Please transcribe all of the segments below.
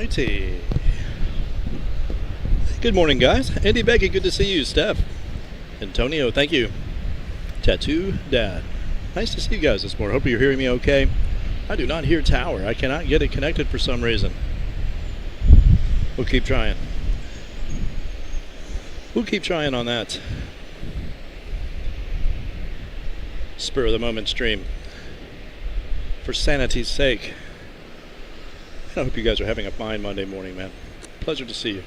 Alrighty. Good morning, guys. Andy, Becky, good to see you. Steph, Antonio, thank you. Tattoo Dad, nice to see you guys this morning. Hope you're hearing me okay. I do not hear tower. I cannot get it connected for some reason. We'll keep trying. We'll keep trying on that. Spur of the moment stream. For sanity's sake. I hope you guys are having a fine Monday morning, man. Pleasure to see you.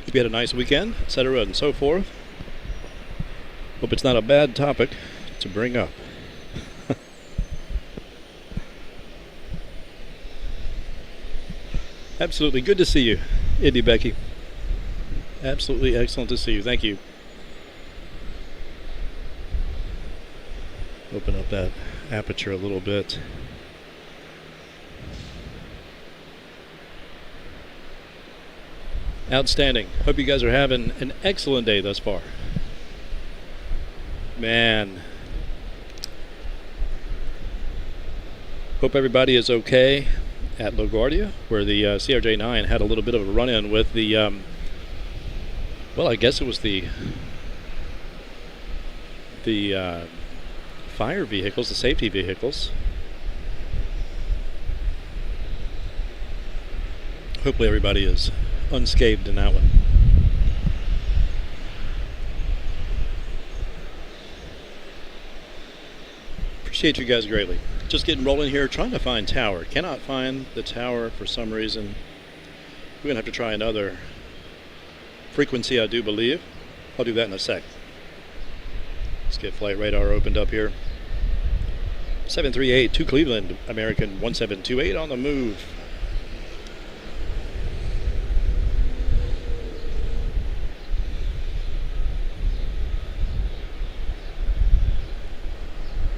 Hope you had a nice weekend, etc. and so forth. Hope it's not a bad topic to bring up. Absolutely good to see you, Indy Becky. Absolutely excellent to see you. Thank you. Open up that aperture a little bit. Outstanding. Hope you guys are having an excellent day thus far. Man. Hope everybody is okay at Laguardia, where the CRJ9 had a little bit of a run-in with the, well, I guess it was the fire vehicles, the safety vehicles. Hopefully everybody is unscathed in that one. Appreciate you guys greatly. Just getting rolling here, trying to find tower. Cannot find the tower for some reason. We're gonna have to try another frequency, I do believe. I'll do that in a sec. Let's get flight radar opened up here. 738 to Cleveland, American 1728 on the move.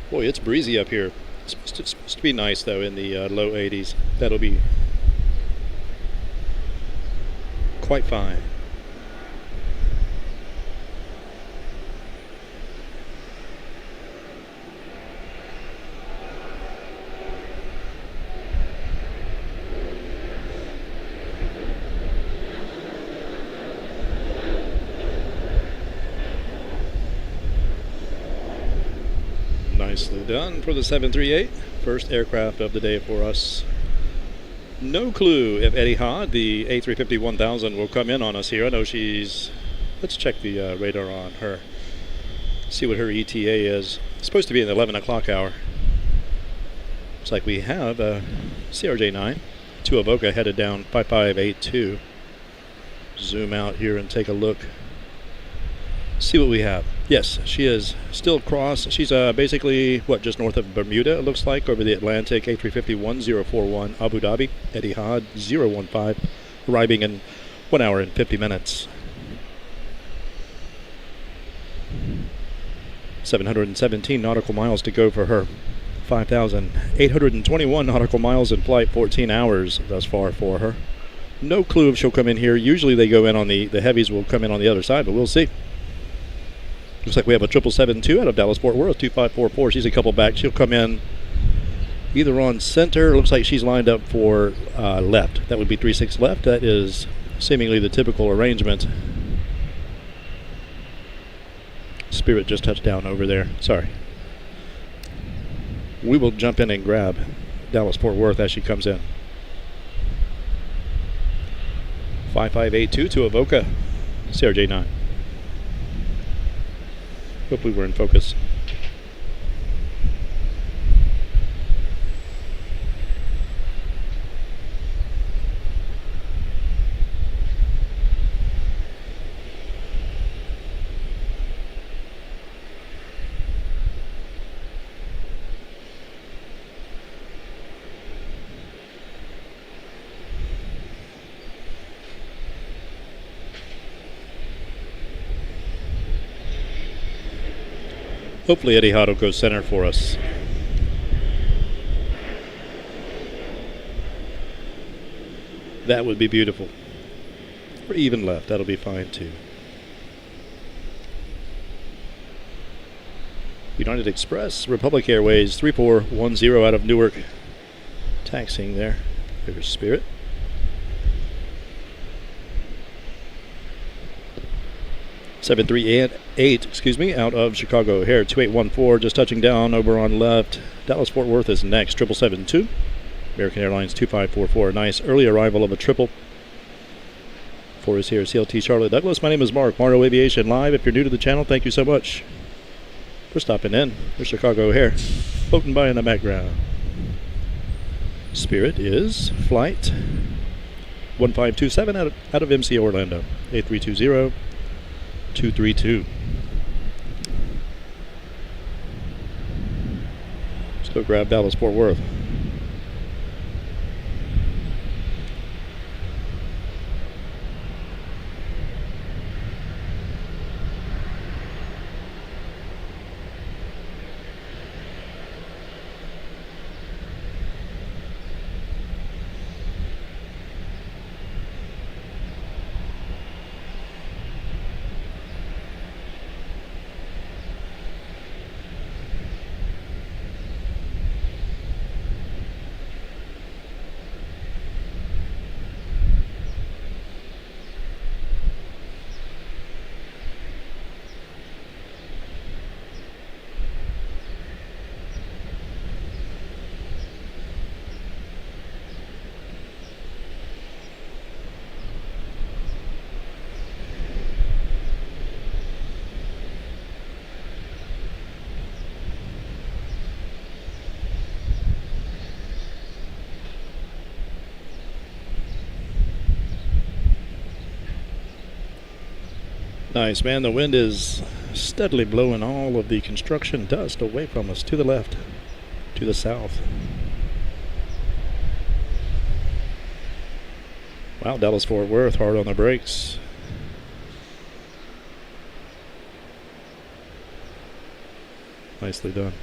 Boy, it's breezy up here. It's supposed to be nice, though, in the low 80s. That'll be quite fine. Nicely done for the 738. First aircraft of the day for us. No clue if Etihad, the A350-1000, will come in on us here. I know she's... Let's check the radar on her. See what her ETA is. It's supposed to be in the 11 o'clock hour. Looks like we have a CRJ9 to Avoca headed down 5582. Zoom out here and take a look. See what we have. Yes, she is still cross. She's basically, just north of Bermuda, it looks like, over the Atlantic. A350-1041, Abu Dhabi, Etihad 015, arriving in 1 hour and 50 minutes. 717 nautical miles to go for her. 5,821 nautical miles in flight, 14 hours thus far for her. No clue if she'll come in here. Usually they go in on the heavies will come in on the other side, but we'll see. Looks like we have a 777-2 out of Dallas Fort Worth, 2544. She's a couple back. She'll come in either on center. Looks like she's lined up for left. That would be 36 left. That is seemingly the typical arrangement. Spirit just touched down over there. Sorry. We will jump in and grab Dallas Fort Worth as she comes in. 5582 to Avoca, CRJ9. Hopefully we're in focus. Hopefully Etihad will go center for us. That would be beautiful. Or even left, that'll be fine too. United Express, Republic Airways, 3410 out of Newark. Taxiing there. There's Spirit. 738, excuse me, out of Chicago O'Hare. 2814, just touching down over on left. Dallas Fort Worth is next. 7772. American Airlines 2544. Nice early arrival of a triple. For us here, CLT Charlotte Douglas. My name is Mark, Morrow Aviation Live. If you're new to the channel, thank you so much for stopping in. There's Chicago O'Hare, floating by in the background. Spirit is flight 1527 out of MC Orlando. 8320-232. Let's go grab Dallas Fort Worth. Nice, man. The wind is steadily blowing all of the construction dust away from us, to the left, to the south. Wow, Dallas Fort Worth, hard on the brakes. Nicely done.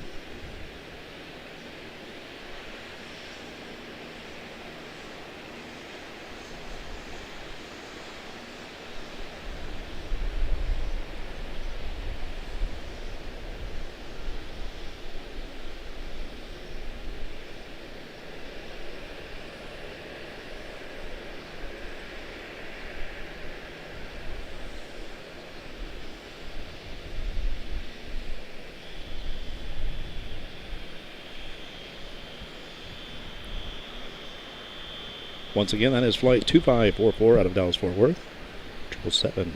Once again, that is flight 2544 out of Dallas Fort Worth. 777-2.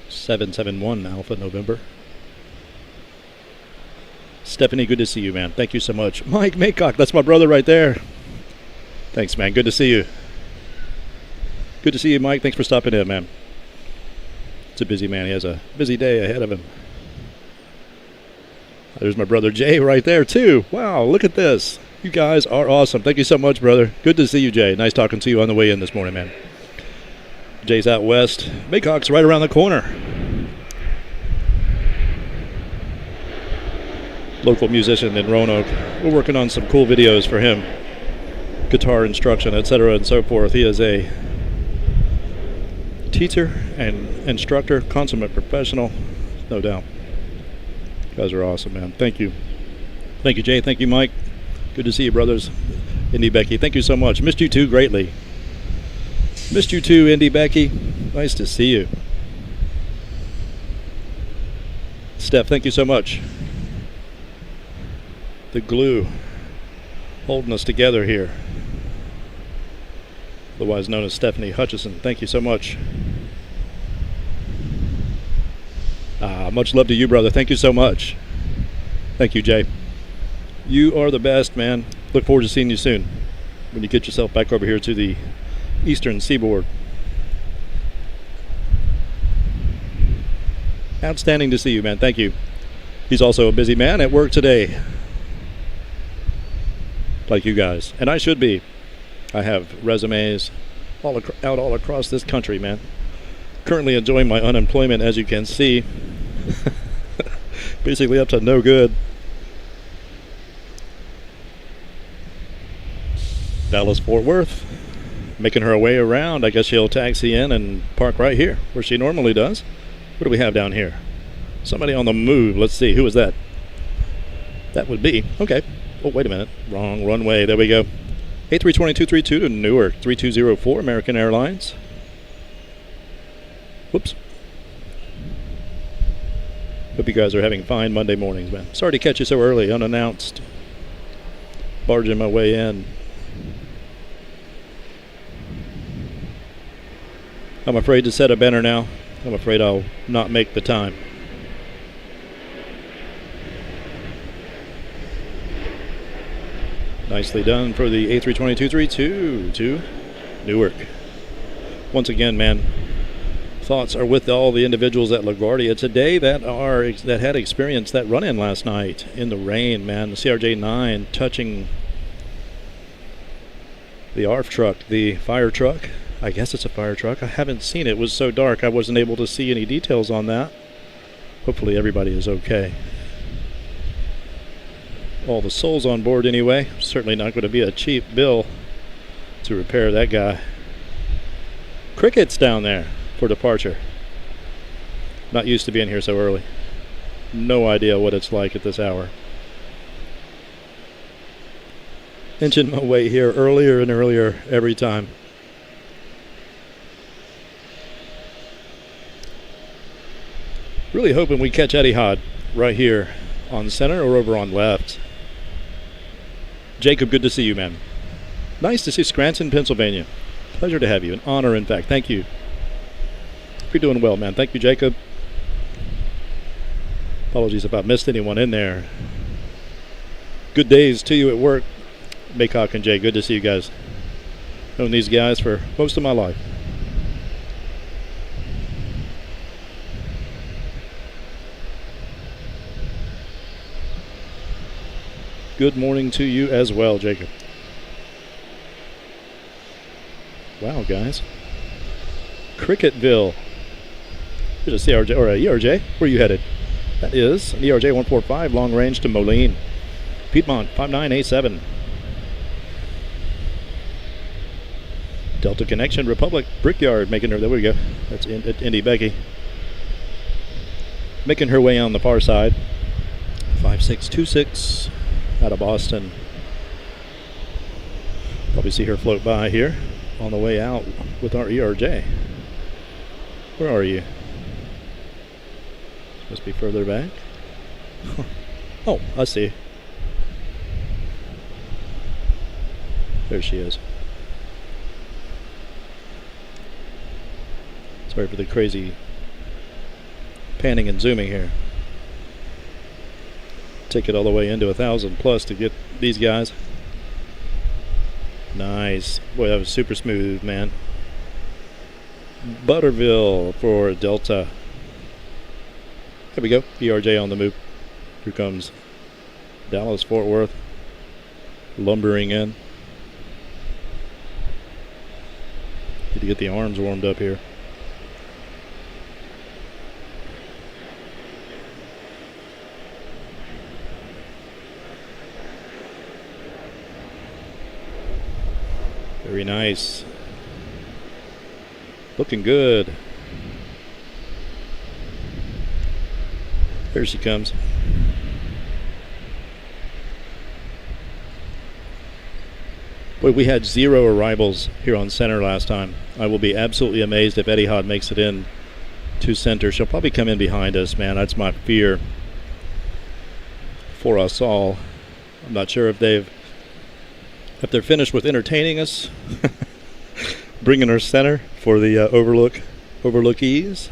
771 Alpha November. Stephanie, good to see you, man. Thank you so much. Mike Maycock, that's my brother right there. Thanks, man. Good to see you. Good to see you, Mike. Thanks for stopping in, man. It's a busy man. He has a busy day ahead of him. There's my brother Jay right there too. Wow, look at this. You guys are awesome. Thank you so much, brother. Good to see you, Jay. Nice talking to you on the way in this morning, man. Jay's out west. Maycock's right around the corner. Local musician in Roanoke. We're working on some cool videos for him. Guitar instruction, etc. and so forth. He is a teacher and instructor, consummate professional, no doubt. You guys are awesome, man. Thank you. Thank you, Jay. Thank you, Mike. Good to see you, brothers. Indy Becky, thank you so much. Missed you too greatly. Missed you too, Indy Becky. Nice to see you. Steph, thank you so much. The glue holding us together here. Otherwise known as Stephanie Hutchison. Thank you so much. Much love to you, brother. Thank you so much. Thank you, Jay. You are the best, man. Look forward to seeing you soon when you get yourself back over here to the eastern seaboard. Outstanding to see you, man. Thank you. He's also a busy man at work today, like you guys, and I should be. I have resumes out all across this country, man. Currently enjoying my unemployment, as you can see. Basically up to no good. Dallas Fort Worth, making her way around. I guess she'll taxi in and park right here where she normally does. What do we have down here? Somebody on the move. Let's see, who is that? That would be, okay. Oh, wait a minute, wrong runway. There we go. A32232 to Newark, 3204 American Airlines. Whoops. Hope you guys are having fine Monday mornings, man. Sorry to catch you so early, unannounced. Barging my way in. I'm afraid to set a banner now. I'm afraid I'll not make the time. Nicely done for the A32232 to Newark. Once again, man, thoughts are with all the individuals at Laguardia today that had experienced that run-in last night in the rain, man. The CRJ-9 touching the ARF truck, the fire truck. I guess it's a fire truck. I haven't seen it. It was so dark I wasn't able to see any details on that. Hopefully everybody is okay. All the souls on board anyway. Certainly not going to be a cheap bill to repair that guy. Crickets down there for departure. Not used to being here so early. No idea what it's like at this hour. Inching my way here earlier and earlier every time. Really hoping we catch Etihad right here on center or over on left. Jacob, good to see you, man. Nice to see Scranton, Pennsylvania. Pleasure to have you. An honor, in fact. Thank you. You're doing well, man. Thank you, Jacob. Apologies if I missed anyone in there. Good days to you at work. Baycock and Jay, good to see you guys. Known these guys for most of my life. Good morning to you as well, Jacob. Wow, guys. Cricketville. There's a CRJ or a ERJ. Where are you headed? That is an ERJ 145 long range to Moline. Piedmont 5987. Delta Connection Republic Brickyard making her, there we go. That's Indy Becky. Making her way on the far side. 5626 out of Boston. Probably see her float by here on the way out with our ERJ. Where are you? Must be further back. Oh, I see. There she is. Sorry for the crazy panning and zooming here. Take it all the way into 1,000 plus to get these guys. Nice. Boy, that was super smooth, man. Butterville for Delta. There we go. ERJ on the move. Here comes Dallas Fort Worth lumbering in. Need to get the arms warmed up here. Very nice. Looking good. There she comes. Boy, we had 0 arrivals here on center last time. I will be absolutely amazed if Etihad makes it in to center. She'll probably come in behind us, man. That's my fear for us all. I'm not sure if they're finished with entertaining us, bringing our center for the overlookees.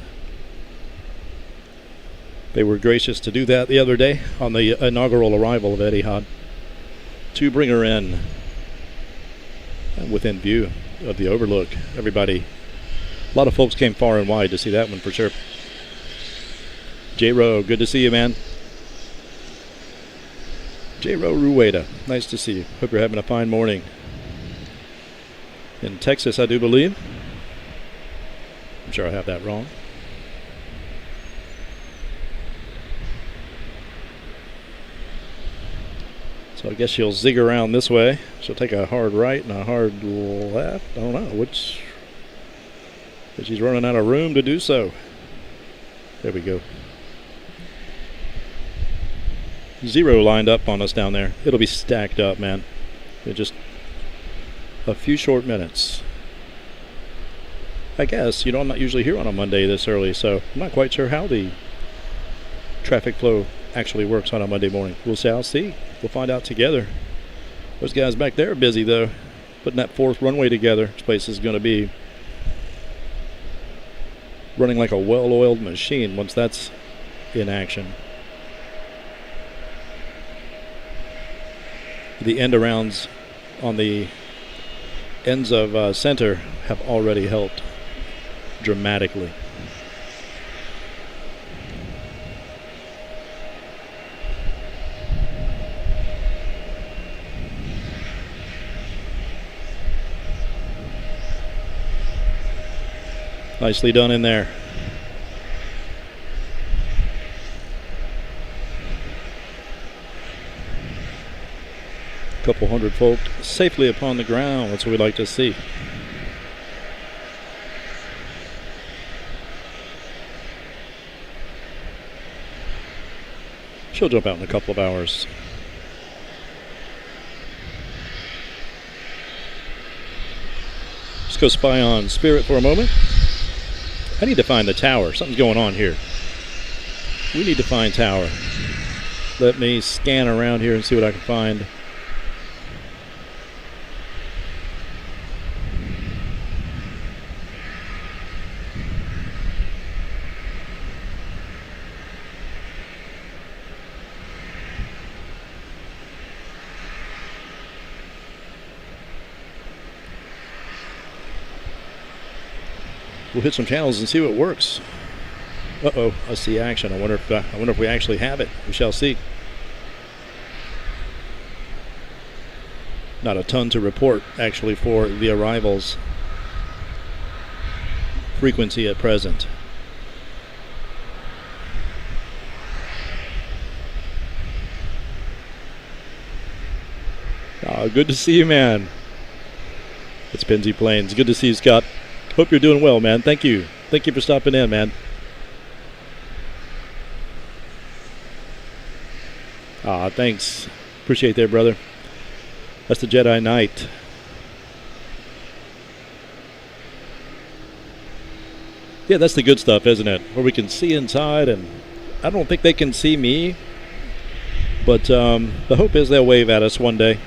They were gracious to do that the other day on the inaugural arrival of Etihad to bring her in within view of the overlook. Everybody, a lot of folks came far and wide to see that one for sure. J-Ro, good to see you, man. J-Ro Rueda, nice to see you. Hope you're having a fine morning. In Texas, I do believe. I'm sure I have that wrong. So I guess she'll zig around this way. She'll take a hard right and a hard left. I don't know which. But she's running out of room to do so. There we go. 0 lined up on us down there. It'll be stacked up, man. It just a few short minutes. I guess, I'm not usually here on a Monday this early, so I'm not quite sure how the traffic flow actually works on a Monday morning. We'll see. We'll find out together. Those guys back there are busy, though, putting that fourth runway together. This place is going to be running like a well-oiled machine once that's in action. The end-arounds on the ends of center have already helped dramatically. Nicely done in there. Couple hundred folk safely upon the ground. That's what we like to see. She'll jump out in a couple of hours. Just go spy on Spirit for a moment. I need to find the tower. Something's going on here. We need to find tower. Let me scan around here and see what I can find. We'll hit some channels and see what works. Uh-oh, I see action. I wonder if we actually have it. We shall see. Not a ton to report, actually, for the arrivals frequency at present. Good to see you, man. It's Penzi Plains. Good to see you, Scott. Hope you're doing well, man. Thank you. Thank you for stopping in, man. Thanks. Appreciate that, brother. That's the Jedi Knight. Yeah, that's the good stuff, isn't it? Where we can see inside, and I don't think they can see me, but the hope is they'll wave at us one day.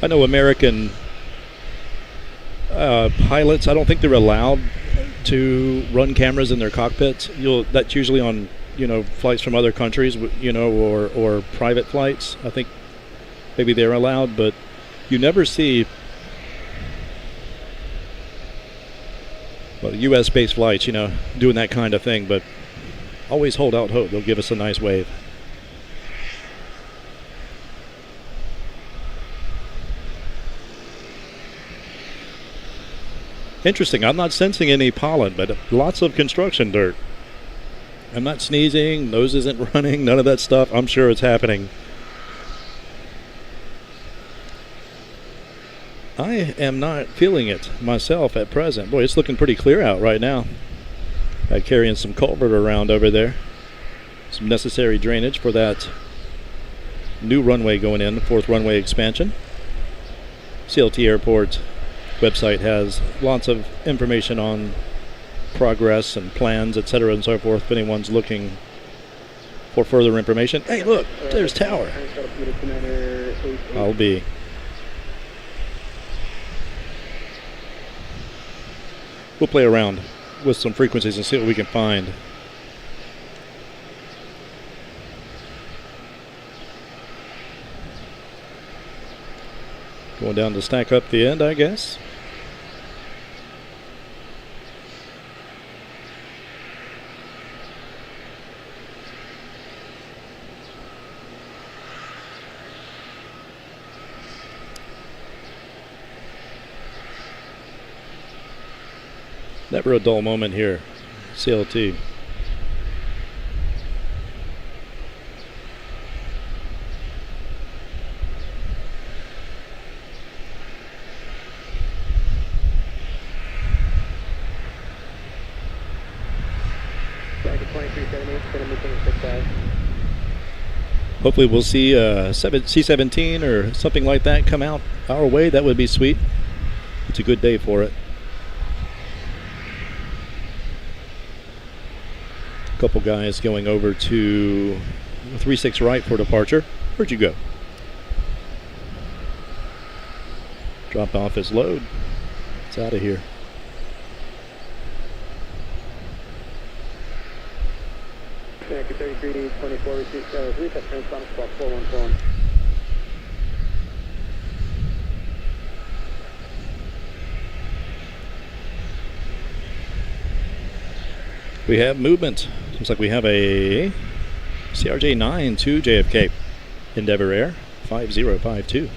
I know American pilots, I don't think they're allowed to run cameras in their cockpits. That's usually on, flights from other countries, or private flights. I think maybe they're allowed, but you never see U.S.-based flights, doing that kind of thing. But always hold out hope. They'll give us a nice wave. Interesting. I'm not sensing any pollen, but lots of construction dirt. I'm not sneezing. Nose isn't running. None of that stuff. I'm sure it's happening. I am not feeling it myself at present. Boy, it's looking pretty clear out right now. Carrying some culvert around over there. Some necessary drainage for that new runway going in, the fourth runway expansion. CLT Airport website has lots of information on progress and plans, etc., and so forth, if anyone's looking for further information. Hey, look, there's tower. I'll be. We'll play around with some frequencies and see what we can find. Going down to stack up the end, I guess. Never a dull moment here, CLT. Hopefully we'll see C-17 or something like that come out our way. That would be sweet. It's a good day for it. A couple guys going over to 36 right for departure. Where'd you go? Dropped off his load. It's out of here. American 3324, receive transonic spot 414. We have movement. Looks like we have a CRJ-9 to JFK. Endeavour Air 5052.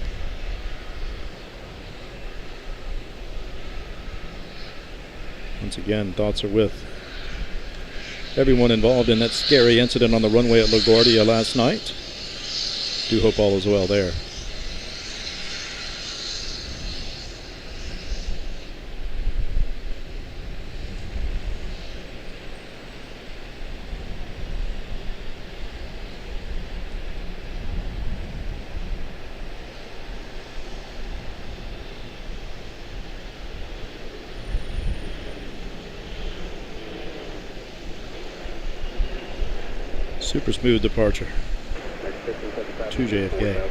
Once again, thoughts are with everyone involved in that scary incident on the runway at Laguardia last night. Do hope all is well there. Super smooth departure to JFK.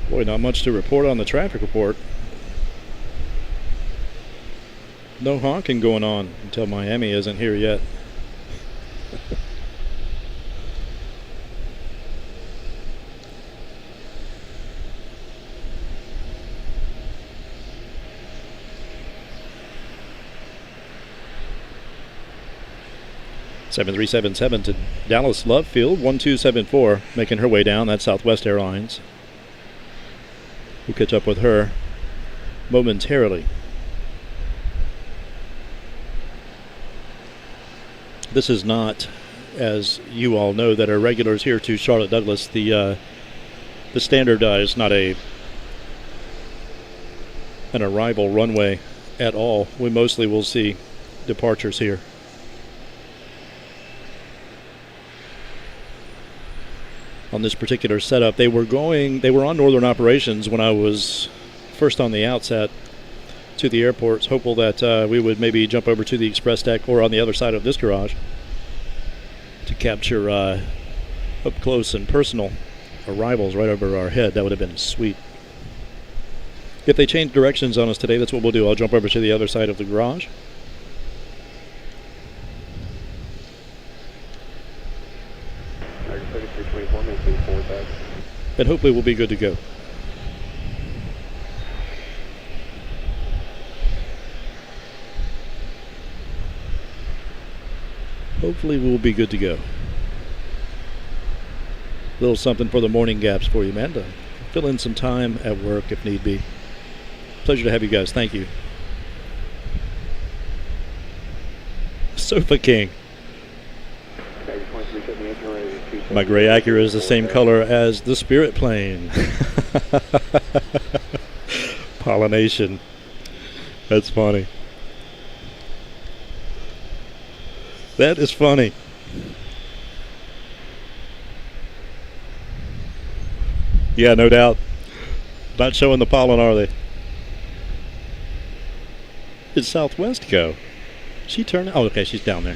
Boy, not much to report on the traffic report. No honking going on until Miami isn't here yet. 7377 to Dallas Love Field, 1274, making her way down. That's Southwest Airlines. We'll catch up with her momentarily. This is not, as you all know that are regulars here to Charlotte Douglas, the standard is not an arrival runway at all. We mostly will see departures here. On this particular setup, they were on Northern Operations when I was first on the outset to the airports, hopeful that we would maybe jump over to the express deck or on the other side of this garage to capture up close and personal arrivals right over our head. That would have been sweet. If they change directions on us today, that's what we'll do. I'll jump over to the other side of the garage. And hopefully we'll be good to go. Hopefully we'll be good to go. A little something for the morning gaps for you, man, to fill in some time at work if need be. Pleasure to have you guys. Thank you. Sofa King. My gray Acura is the same color as the Spirit plane. Pollination. That's funny. That is funny. Yeah, no doubt. Not showing the pollen, are they? Did Southwest go? She turned. Oh, okay, she's down there.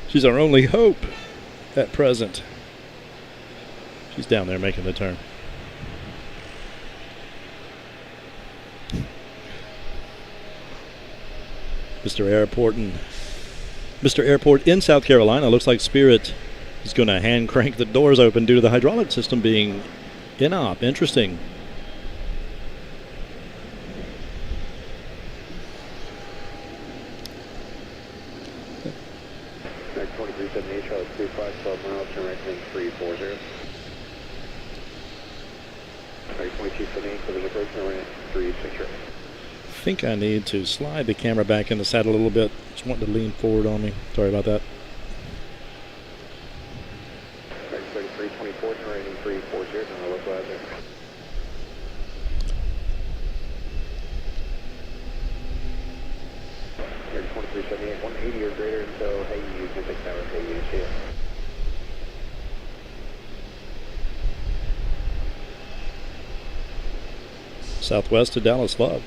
She's our only hope at present. She's down there making the turn. Mr. Airport in South Carolina. Looks like Spirit is going to hand crank the doors open due to the hydraulic system being in-op. Interesting. Charlotte 35, 12 miles, turn right lane 340. 2278 for the approach, turn right 360. I think I need to slide the camera back in the saddle a little bit. Just wanted to lean forward on me. Sorry about that. 3324, turn right lane 340, turn localizer. 80 or greater until Hayu, contact tower Hayu, see ya. Southwest to Dallas Love.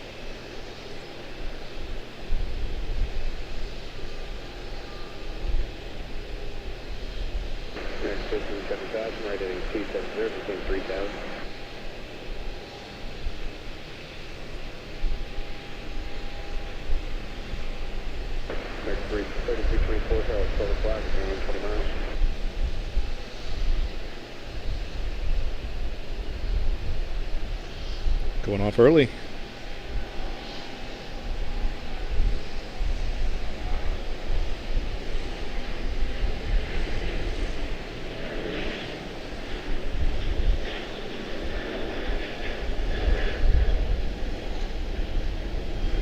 Next 1570,000, right heading 270, between 3000. Next 3324, Charlotte 12 o'clock, 20 miles. Going off early.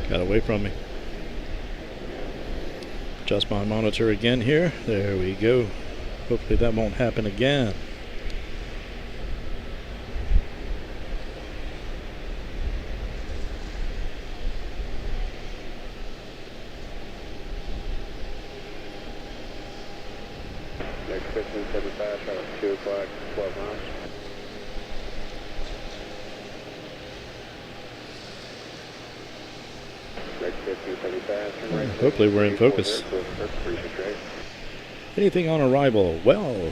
Got away from me. Adjust my monitor again here. There we go. Hopefully that won't happen again. Next 1575, Charlotte 2 o'clock, 12 miles. Next 1575, turn right. Hopefully we're in focus. Anything on arrival? Well,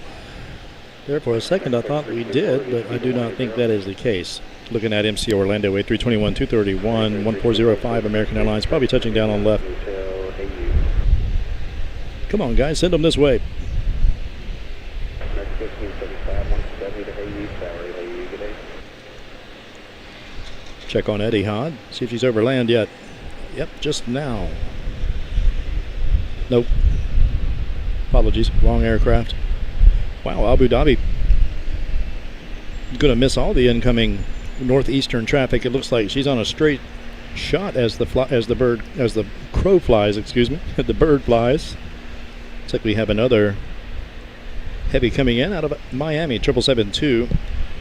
there for a second I thought we did, but I do not think that is the case. Looking at MC Orlando, A321, 231, 1405 American Airlines, probably touching down on left. Come on, guys, send them this way. Next 1575, 170 to Hayu, tower Hayu, good day. Check on Eddie Hod, see if she's over land yet. Yep, just now. Nope. Apologies, wrong aircraft. Wow, Abu Dhabi. Gonna miss all the incoming northeastern traffic. It looks like she's on a straight shot as the crow flies. Excuse me, the bird flies. Looks like we have another heavy coming in out of Miami. 772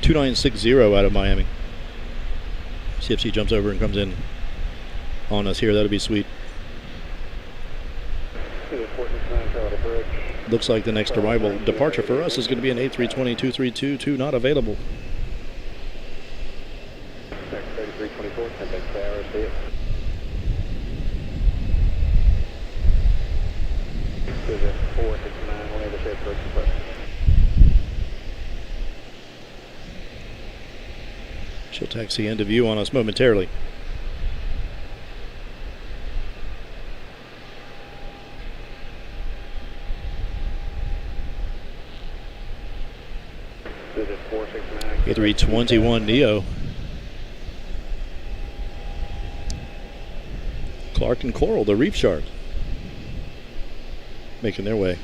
2960 out of Miami. See if she jumps over and comes in on us here. That'll be sweet. Looks like the next arrival departure for us is going to be an A320-2322, not available. Next 3324, contact tower, see it. Visit 469, we'll have a shared approach request. She'll taxi into view on us momentarily. Visit 469. A321 Neo. Clark and Coral, the reef shark, making their way.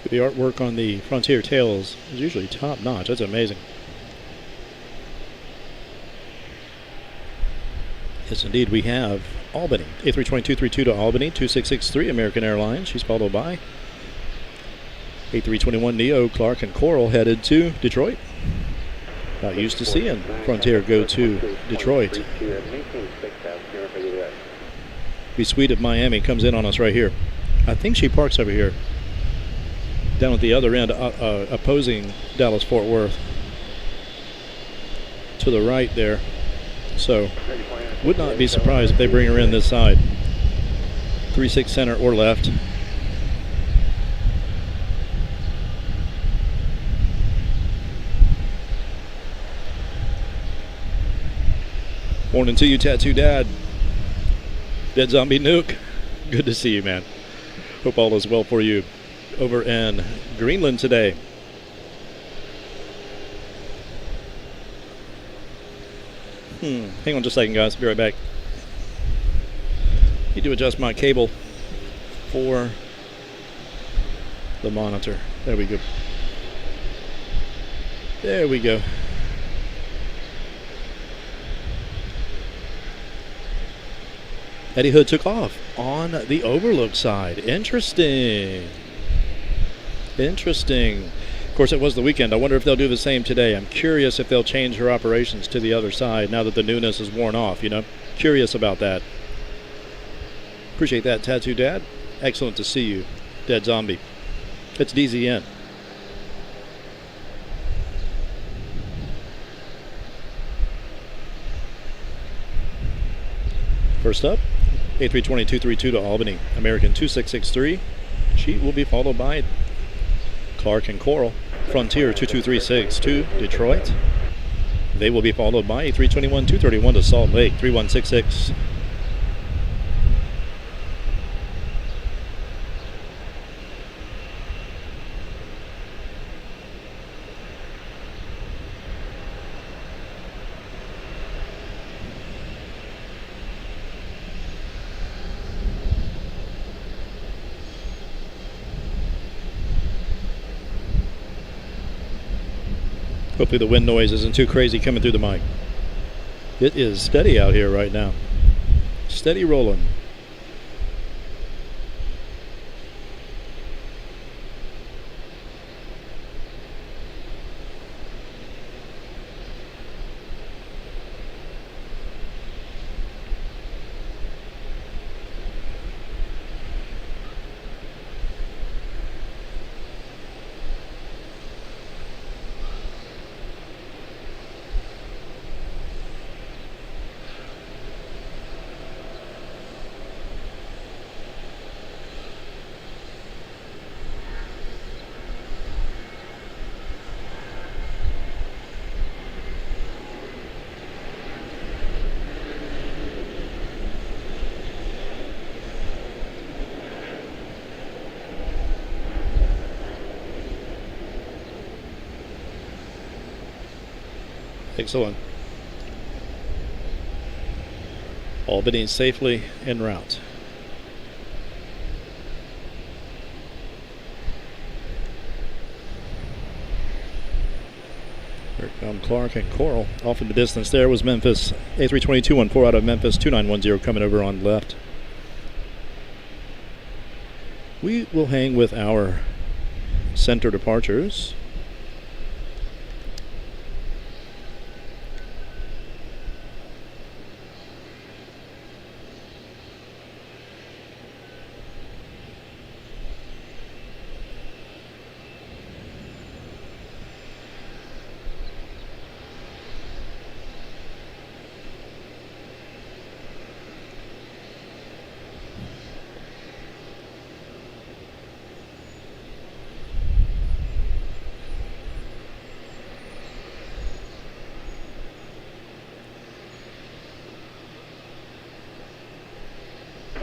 The artwork on the Frontier tails is usually top notch. That's amazing. Yes, indeed, we have Albany. A320-232 to Albany, 2663 American Airlines. She's followed by A321 Neo, Clark and Coral headed to Detroit. Not used to seeing Frontier go to Detroit. Be sweet if Miami comes in on us right here. I think she parks over here, down at the other end, opposing Dallas-Fort Worth. To the right there. So, would not be surprised if they bring her in this side. 36 center or left. Morning to you, Tattoo Dad. Dead Zombie Nuuk. Good to see you, man. Hope all is well for you over in Greenland today. Hang on just a second, guys. Be right back. Need to adjust my cable for the monitor. There we go. There we go. Eddie Hood took off on the overlook side. Interesting. Interesting. Of course, it was the weekend. I wonder if they'll do the same today. I'm curious if they'll change their operations to the other side now that the newness is worn off, you know? Curious about that. Appreciate that, Tattoo Dad. Excellent to see you, Dead Zombie. It's DZN. First up, A320-232 to Albany, American 2663. She will be followed by Clark and Coral, Frontier 22366 to Detroit. They will be followed by A321-231 to Salt Lake, 3166. Hopefully the wind noise isn't too crazy coming through the mic. It is steady out here right now. Steady rolling. Excellent. Albany safely en route. Here come Clark and Coral. Off in the distance there was Memphis. A320-214 out of Memphis, 2910 coming over on left. We will hang with our center departures.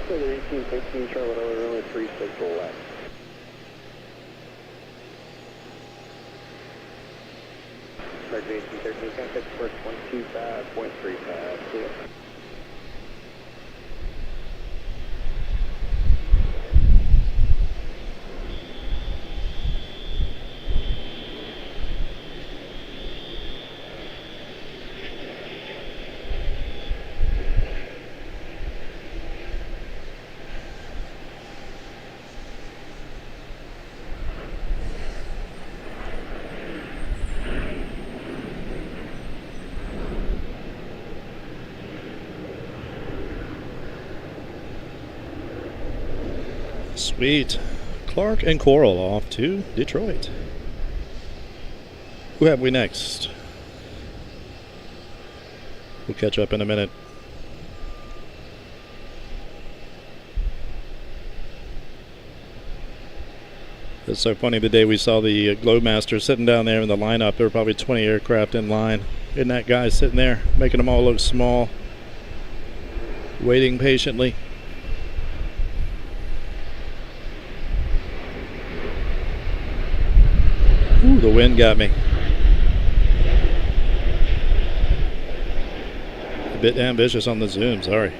Southern 1816 Charlotte runway 36 left. American 1813 contact for 125.35. Clear. Sweet. Clark and Coral off to Detroit. Who have we next? We'll catch up in a minute. It's so funny, the day we saw the Globemaster sitting down there in the lineup, there were probably 20 aircraft in line. Isn't that guy sitting there, making them all look small, waiting patiently? Ooh, the wind got me. A bit ambitious on the zoom, sorry.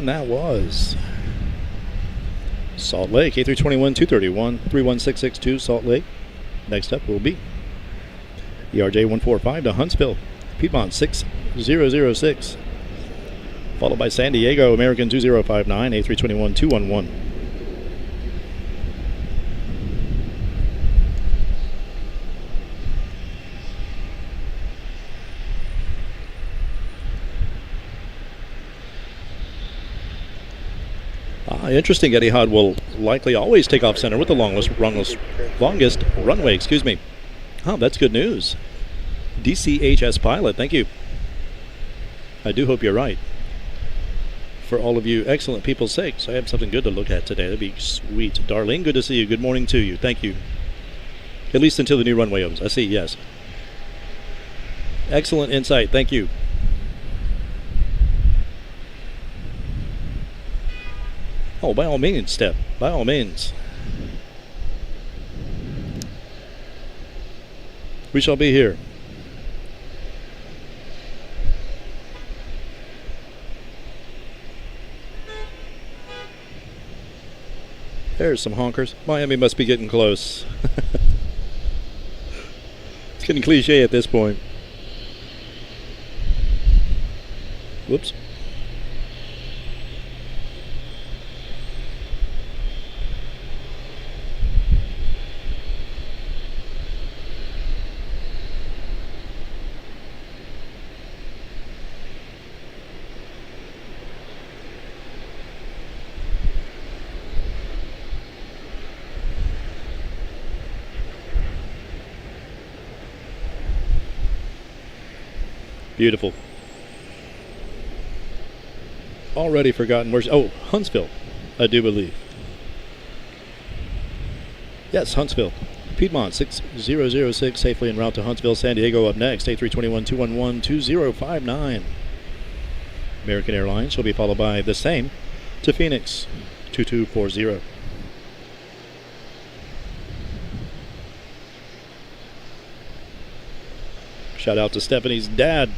And that was Salt Lake, A321 231 31662 Salt Lake. Next up will be ERJ 145 to Huntsville, Piedmont 6006. Followed by San Diego, American 2059, A321 211. Interesting, Etihad will likely always take off center with the longest runway, excuse me. Oh, that's good news. DCHS pilot, thank you. I do hope you're right. For all of you excellent people's sakes, I have something good to look at today. That'd be sweet. Darlene, good to see you. Good morning to you. Thank you. At least until the new runway opens. I see, yes. Excellent insight. Thank you. Oh, by all means, Steph. By all means. We shall be here. There's some honkers. Miami must be getting close. It's getting cliche at this point. Whoops. Beautiful. Already forgotten where's... Oh, Huntsville, I do believe. Yes, Huntsville. Piedmont 6006, safely en route to Huntsville. San Diego up next, A321 211 2059. American Airlines shall be followed by the same to Phoenix 2240. Shout out to Stephanie's dad.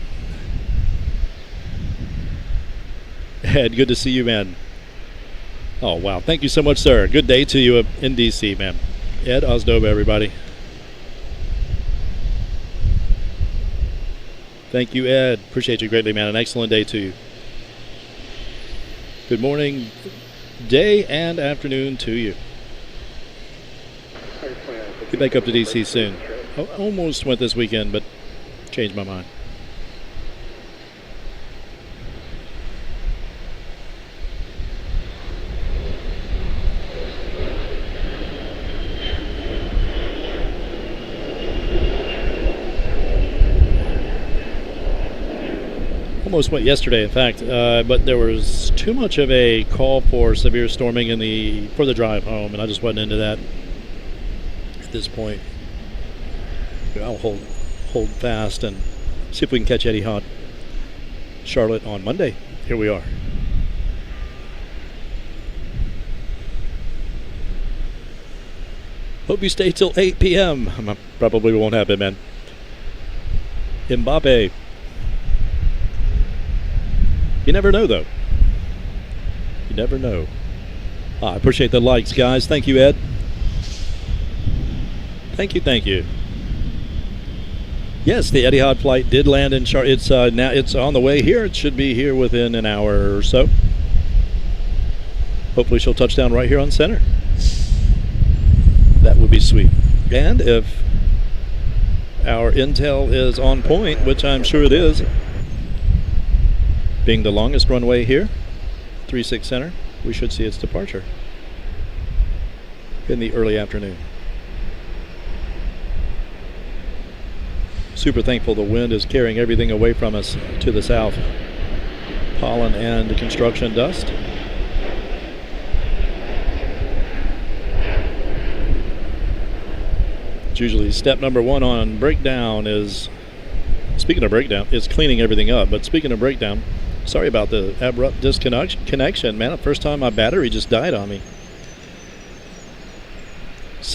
Ed, good to see you, man. Oh, wow. Thank you so much, sir. Good day to you in D.C., man. Ed Osdoba, everybody. Thank you, Ed. Appreciate you greatly, man. An excellent day to you. Good morning, day and afternoon to you. Get back up to D.C. soon. Almost went this weekend, but changed my mind. Almost went yesterday, in fact, but there was too much of a call for severe storming for the drive home, and I just wasn't into that at this point. I'll hold fast and see if we can catch Etihad Charlotte on Monday. Here we are. Hope you stay till 8 p.m. Probably won't happen, man. Mbappe. You never know, though. You never know. I appreciate the likes, guys. Thank you, Ed. Thank you. Yes, the Etihad flight did land in Charlotte. It's now it's on the way here. It should be here within an hour or so. Hopefully, she'll touch down right here on center. That would be sweet. And if our intel is on point, which I'm sure it is, being the longest runway here, 36 center, we should see its departure in the early afternoon. Super thankful the wind is carrying everything away from us to the south. Pollen and construction dust. It's usually step number one on breakdown is, speaking of breakdown, is cleaning everything up. But speaking of breakdown, sorry about the abrupt disconnection, man. The first time my battery just died on me.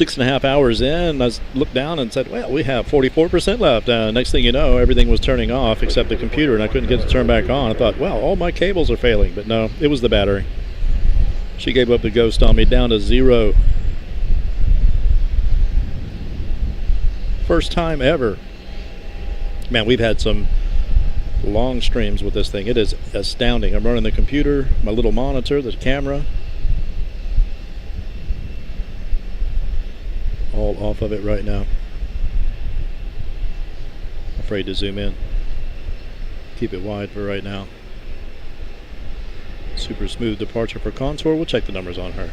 6.5 hours in, I looked down and said, well, we have 44% left. Next thing you know, everything was turning off except the computer, and I couldn't get it to turn back on. I thought, well, all my cables are failing. But no, it was the battery. She gave up the ghost on me, down to 0. First time ever. Man, we've had some long streams with this thing. It is astounding. I'm running the computer, my little monitor, the camera, all off of it right now. Afraid to zoom in. Keep it wide for right now. Super smooth departure for Contour. We'll check the numbers on her.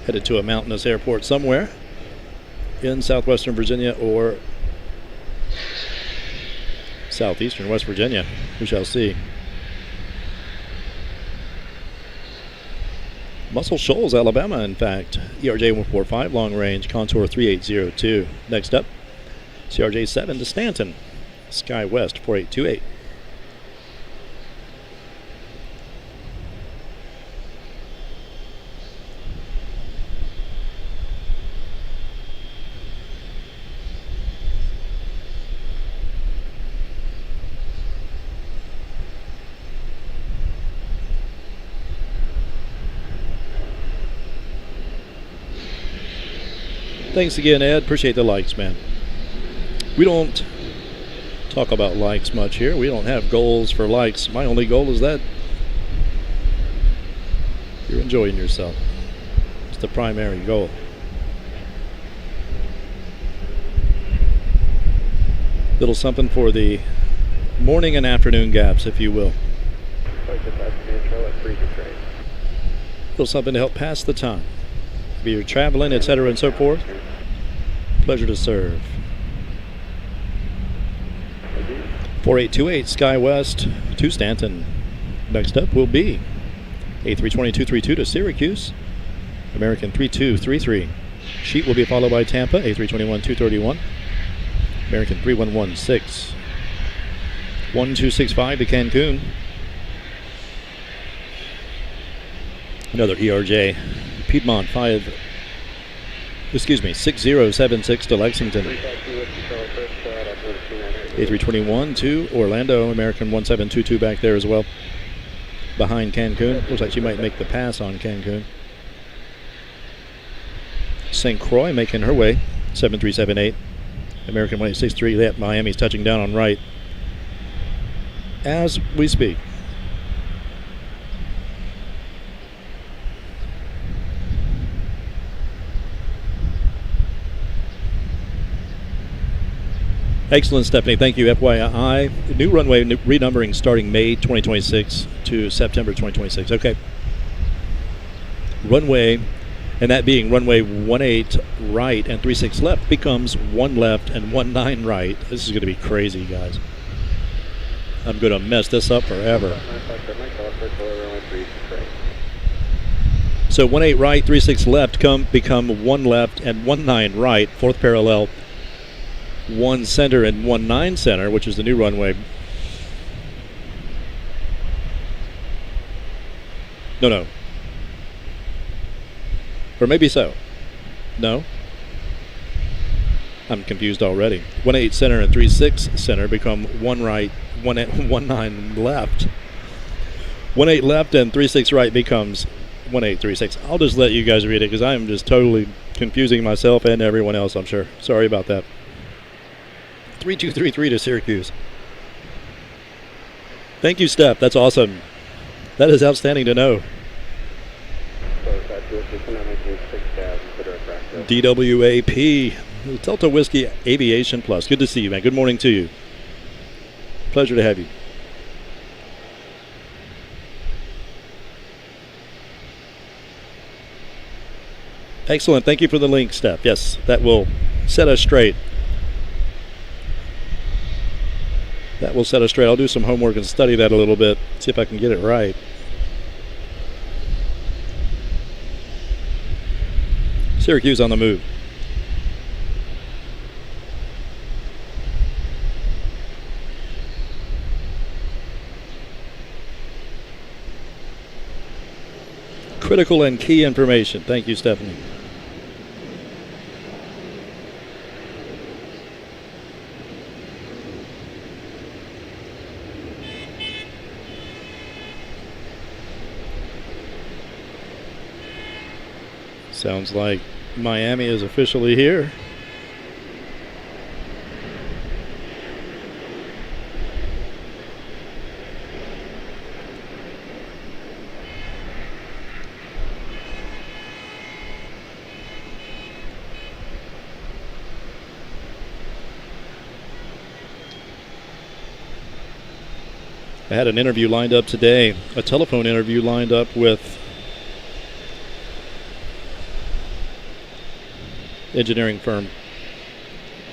Headed to a mountainous airport somewhere in southwestern Virginia or southeastern West Virginia. We shall see. Muscle Shoals, Alabama, in fact. ERJ 145, long range, Contour 3802. Next up, CRJ 7 to Stanton, Sky West 4828. Thanks again, Ed. Appreciate the likes, man. We don't talk about likes much here. We don't have goals for likes. My only goal is that you're enjoying yourself. It's the primary goal. Little something for the morning and afternoon gaps, if you will. Little something to help pass the time. If you're traveling, etc., and so forth. Pleasure to serve. 4828 Sky West to Stanton. Next up will be A320-232 to Syracuse. American 3233. Sheet will be followed by Tampa, A321-231. American 3116. 1265 to Cancun. Another ERJ. Piedmont 6076 to Lexington. A321 to Orlando, American 1722 back there as well. Behind Cancun. Looks like she might make the pass on Cancun. St. Croix making her way, 7378. American 1863. Miami's touching down on right as we speak. Excellent, Stephanie. Thank you. FYI, new runway renumbering starting May 2026 to September 2026. Okay. Runway, and that being runway 18 right and 36 left, becomes 1 left and 19 right. This is going to be crazy, guys. I'm going to mess this up forever. So 18 right, 36 left become 1 left and 19 right, fourth parallel. 1 center and 19 center, which is the new runway. No. Or maybe so. No. I'm confused already. 18 center and 36 center become 1 right, 19 left. 18 left and 36 right becomes 1836. I'll just let you guys read it because I am just totally confusing myself and everyone else, I'm sure. Sorry about that. 3233 to Syracuse. Thank you, Steph. That's awesome. That is outstanding to know. DWAP, Delta Whiskey Aviation Plus. Good to see you, man. Good morning to you. Pleasure to have you. Excellent. Thank you for the link, Steph. Yes, that will set us straight. That will set us straight. I'll do some homework and study that a little bit, see if I can get it right. Syracuse on the move. critical and key information. Thank you, Stephanie. Sounds like Miami is officially here. I had an interview lined up today, a telephone interview lined up with engineering firm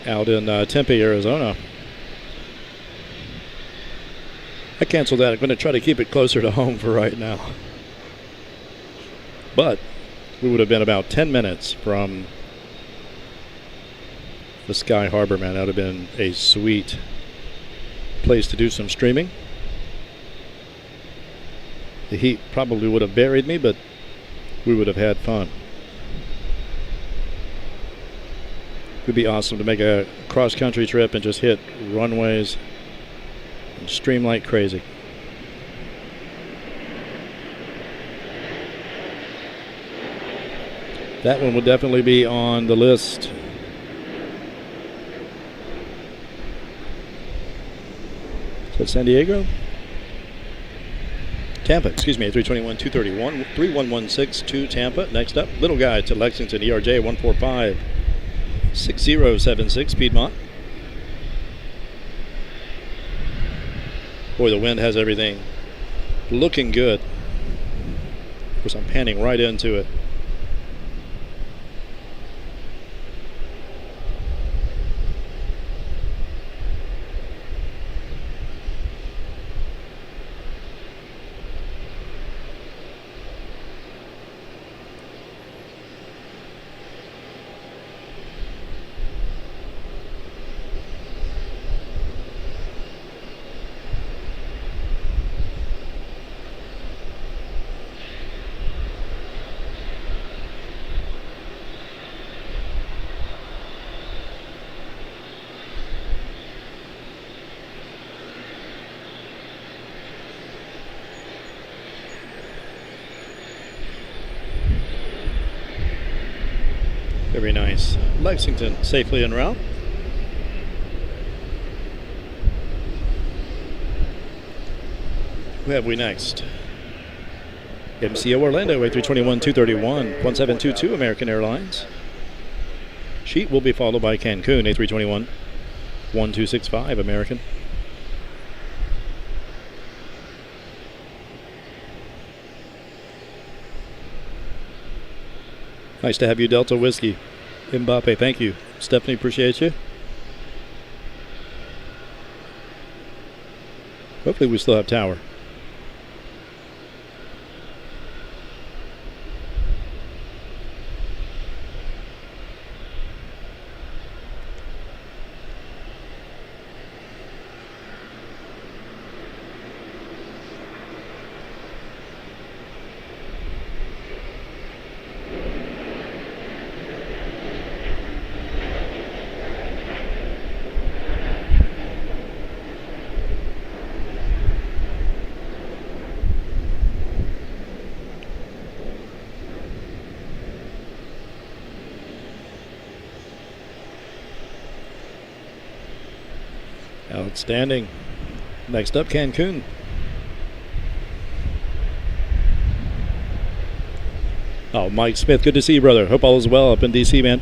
out in Tempe, Arizona. I canceled that. I'm going to try to keep it closer to home for right now. But we would have been about 10 minutes from the Sky Harbor, man. That would have been a sweet place to do some streaming. The heat probably would have buried me, but we would have had fun. It would be awesome to make a cross-country trip and just hit runways and stream like crazy. That one would definitely be on the list. Is that San Diego? Tampa, excuse me, 321-231, 3116 to Tampa. Next up, Little Guy to Lexington, ERJ 145-6076, Piedmont. Boy, the wind has everything looking good. Of course, I'm panning right into it. Very nice. Lexington safely en route. Who have we next? MCO Orlando, A321-231, 1722 American Airlines. Sheet will be followed by Cancun, A321-1265 American. Nice to have you, Delta Whiskey. Mbappe, thank you. Stephanie, appreciate you. Hopefully we still have tower. Outstanding. Next up, Cancun. Oh, Mike Smith, good to see you, brother. Hope all is well up in DC, man.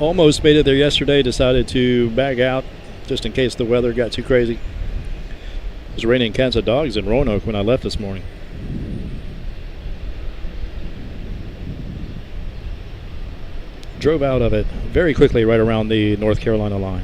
Almost made it there yesterday. Decided to bag out just in case the weather got too crazy. It was raining cats and dogs in Roanoke when I left this morning. Drove out of it very quickly right around the North Carolina line.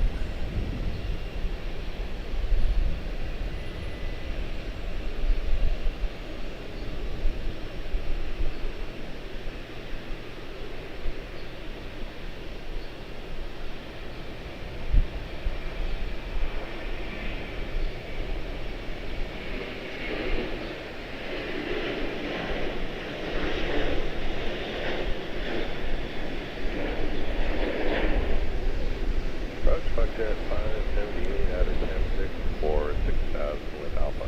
Buckjet 578 out of 10-6 for 6,000 with Alpha.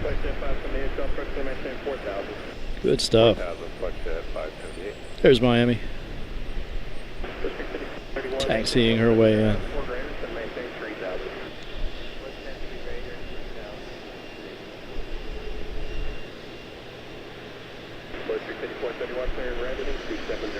Buckjet 578, Charlotte approximately maintain 4,000. Good stuff. 4,000, Buckjet 578. There's Miami. Taxiing her way in. Maintain 3,000. Buckjet 5431, clearing revenue 270.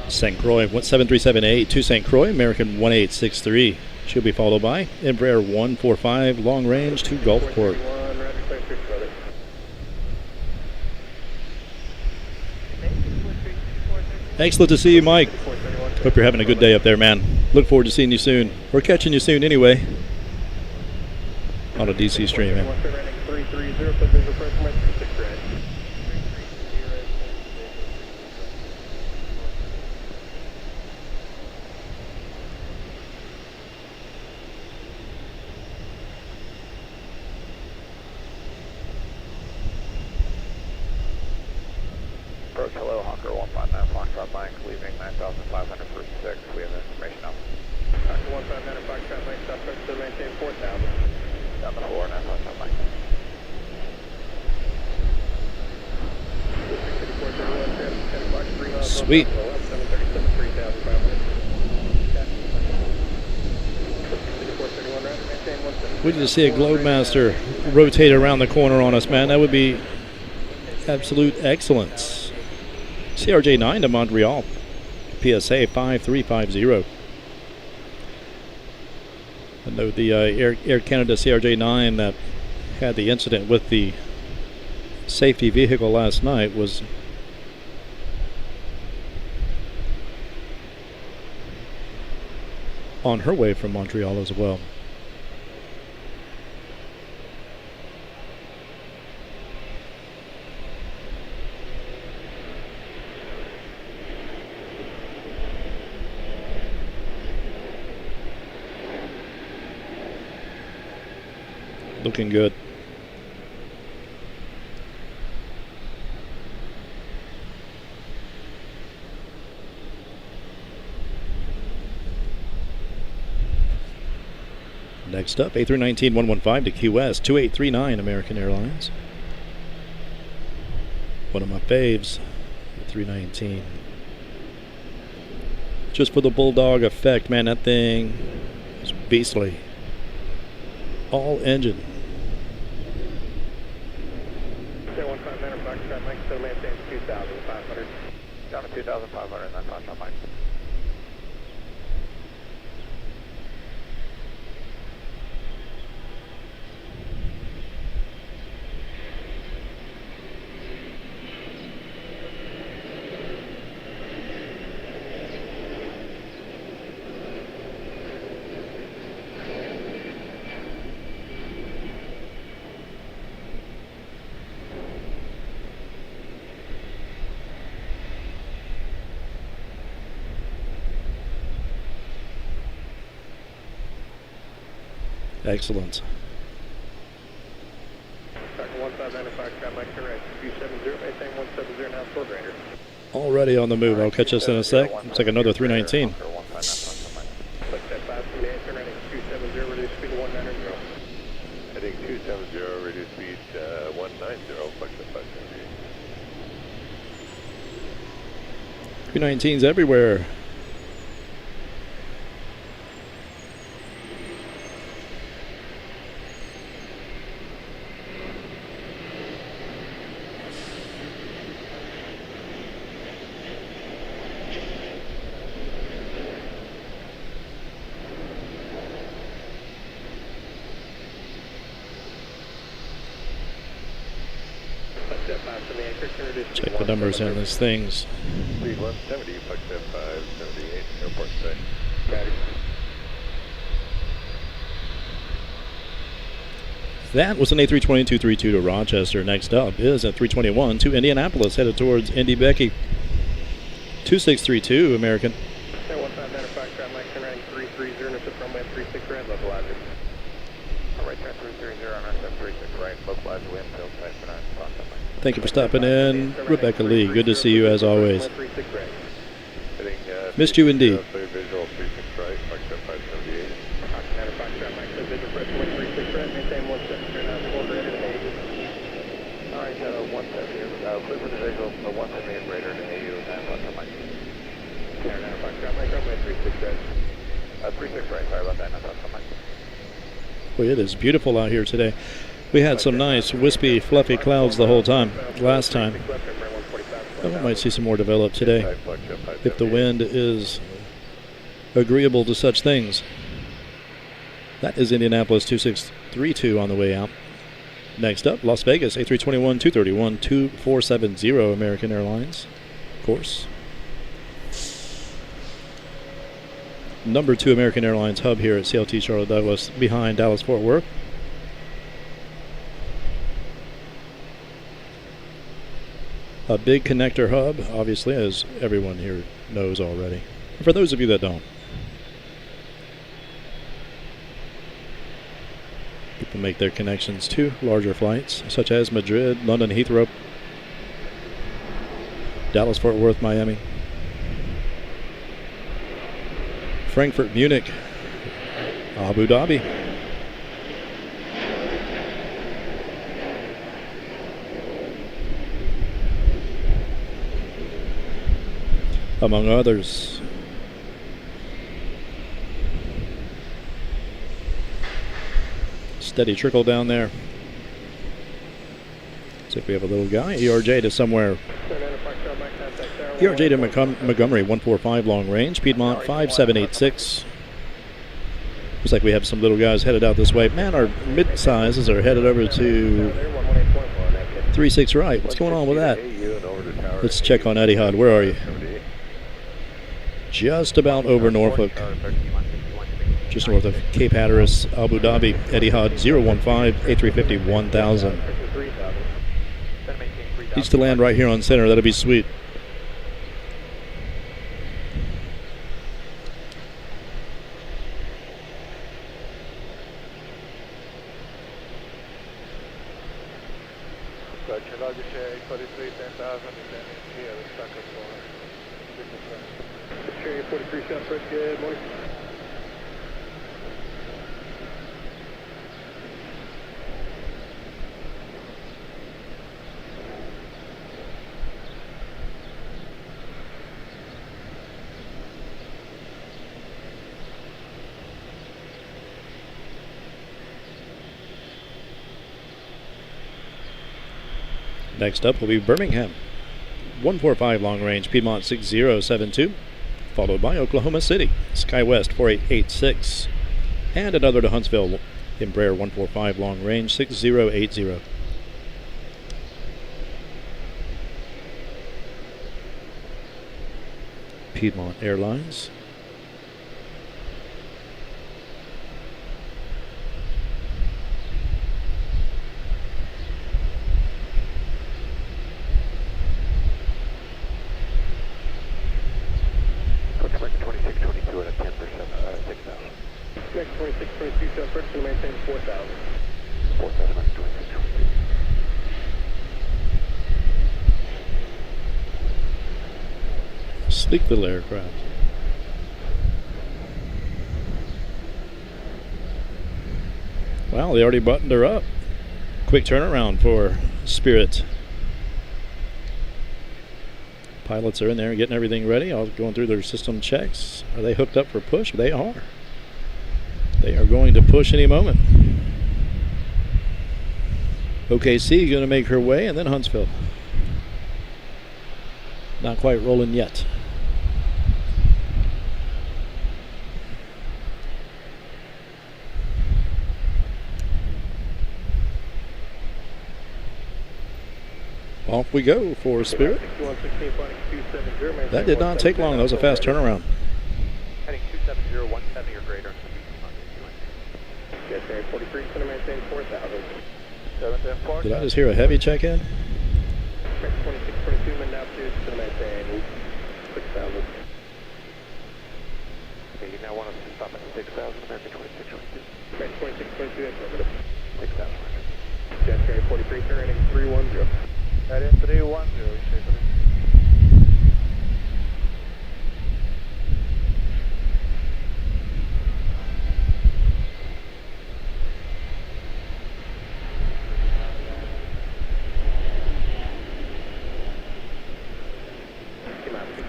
St. Croix, 7378 to St. Croix, American 1863. She'll be followed by Embraer 145, long range to Gulfport. Excellent to see you, Mike. Hope you're having a good day up there, man. Look forward to seeing you soon. Or catching you soon anyway. On a DC stream, man. Hello, Hawker 159, Foxtrot Bank, leaving 9,500 for 6. We have information now. Hawker 159, Foxtrot Bank, Southwest to maintain 4,000. Down the floor, 9 Foxtrot Bank. Sweet. We just see a Globemaster rotate around the corner on us, man. That would be absolute excellence. CRJ9 to Montreal, PSA 5350. I know the Air Canada CRJ9 that had the incident with the safety vehicle last night was on her way from Montreal as well. Looking good. Next up, A319-115 to Key West, 2839 American Airlines. One of my faves, the 319. Just for the Bulldog effect, man, that thing is beastly. All engine. 15 minute Foxtrot Mike, still maintain 2,500. Down to 2,500, and then Foxtrot Mike. Excellent. Already on the move. I'll catch us in a sec. Looks like another 319. Heading 270, reduce speed 190, 319s everywhere. Check the numbers on these things. Speed 170, Fox 578, airport stay. That was an A320-232 to Rochester. Next up is a 321 to Indianapolis, headed towards Indy Becky. 2632 American. Okay, 15 manufacturer, I'm turn right 330, intercept runway 36 right, localizer. Right turn 330, intercept 36 right, localizer, wind, field, type 9, Fox. Thank you for stopping in, Rebecca Lee. Good to see you as always. Missed you indeed. Visual 36 right, Fox 578. Manufacturer, I'm visual press 136 right, maintain 170, turn out 4 greater than 80. Alright, 170, clear for the visual, 170 and greater than 80, and 1 Mike. Manufacturer, I'm runway 36 right. 36 right, sorry about that, not 1 Mike. Boy, it is beautiful out here today. We had some nice, wispy, fluffy clouds the whole time, last time. We might see some more develop today, if the wind is agreeable to such things. That is Indianapolis 2632 on the way out. Next up, Las Vegas, A321-231, 2470 American Airlines course. Number 2 American Airlines hub here at CLT Charlotte Douglas, behind Dallas-Fort Worth. A big connector hub, obviously, as everyone here knows already. And for those of you that don't, people make their connections to larger flights, such as Madrid, London Heathrow, Dallas-Fort Worth, Miami, Frankfurt, Munich, Abu Dhabi. Among others. Steady trickle down there. See if we have a little guy. ERJ to somewhere. ERJ to Montgomery, 145 long range. Piedmont 5786. Looks like we have some little guys headed out this way. Man, our mid-sizes are headed over to 36 right. What's going on with that? Let's check on Etihad. Where are you? Just about over Norfolk, just north of Cape Hatteras, Abu Dhabi, Etihad 015, A350 1000. Needs to land right here on center, that'll be sweet. Good morning. Next up will be Birmingham, 145 long range, Piedmont 6072. Followed by Oklahoma City, SkyWest 4886, and another to Huntsville, Embraer 145 long range 6080. Piedmont Airlines. Sleek little aircraft. Well, they already buttoned her up. Quick turnaround for Spirit. Pilots are in there getting everything ready, all going through their system checks. Are they hooked up for push? They are. They are going to push any moment. OKC going to make her way, and then Huntsville. Not quite rolling yet. Off we go for Spirit. 6116, flying 270, That did not take long. That was a fast turnaround. Heading 270, 170 or greater. Yes, Area 43, going to maintain 4,000. 710, Did I just hear a heavy check-in? 2622, min altitude, going to maintain 6,000. Okay, you now want us to stop at 6,000, American 2622. Okay, 2622, affirmative. 6,000. Jet Area 43, turning 310. That is 310,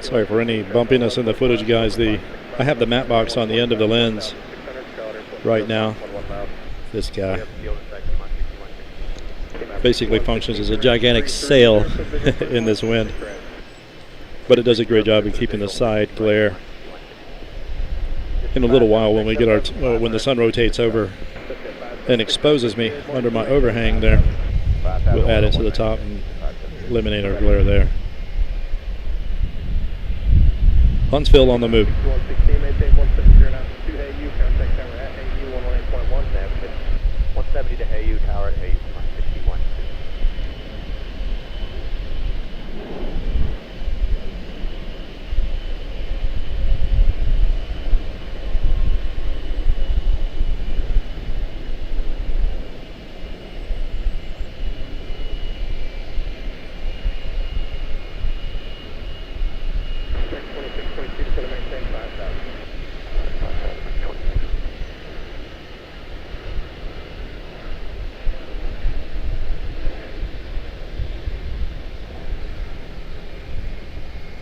Sorry for any bumpiness in the footage, guys. I have the map box on the end of the lens right now. This guy basically functions as a gigantic sail in this wind, but it does a great job of keeping the side glare. In a little while, when we get when the sun rotates over and exposes me under my overhang there, we'll add it to the top and eliminate our glare there. Huntsville on the move. 116, maintain 170 now, 2 AU, contact tower at AU 118.1, navigate. 170 to AU, tower at AU 61.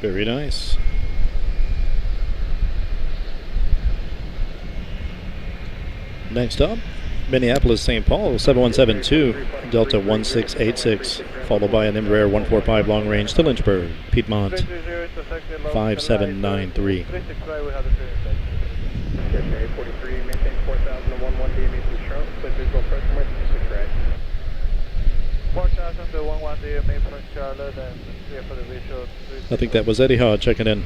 Very nice. Next up, Minneapolis, St. Paul, 7172, Delta 1686, followed by an Embraer 145 long range to Lynchburg, Piedmont, 5793. Area 43, maintain 4001 DME to Charlotte, please visual approach from 6 right. 4000 to 11 DME from Charlotte and clear for the visual. I think that was Eddie Hod checking in.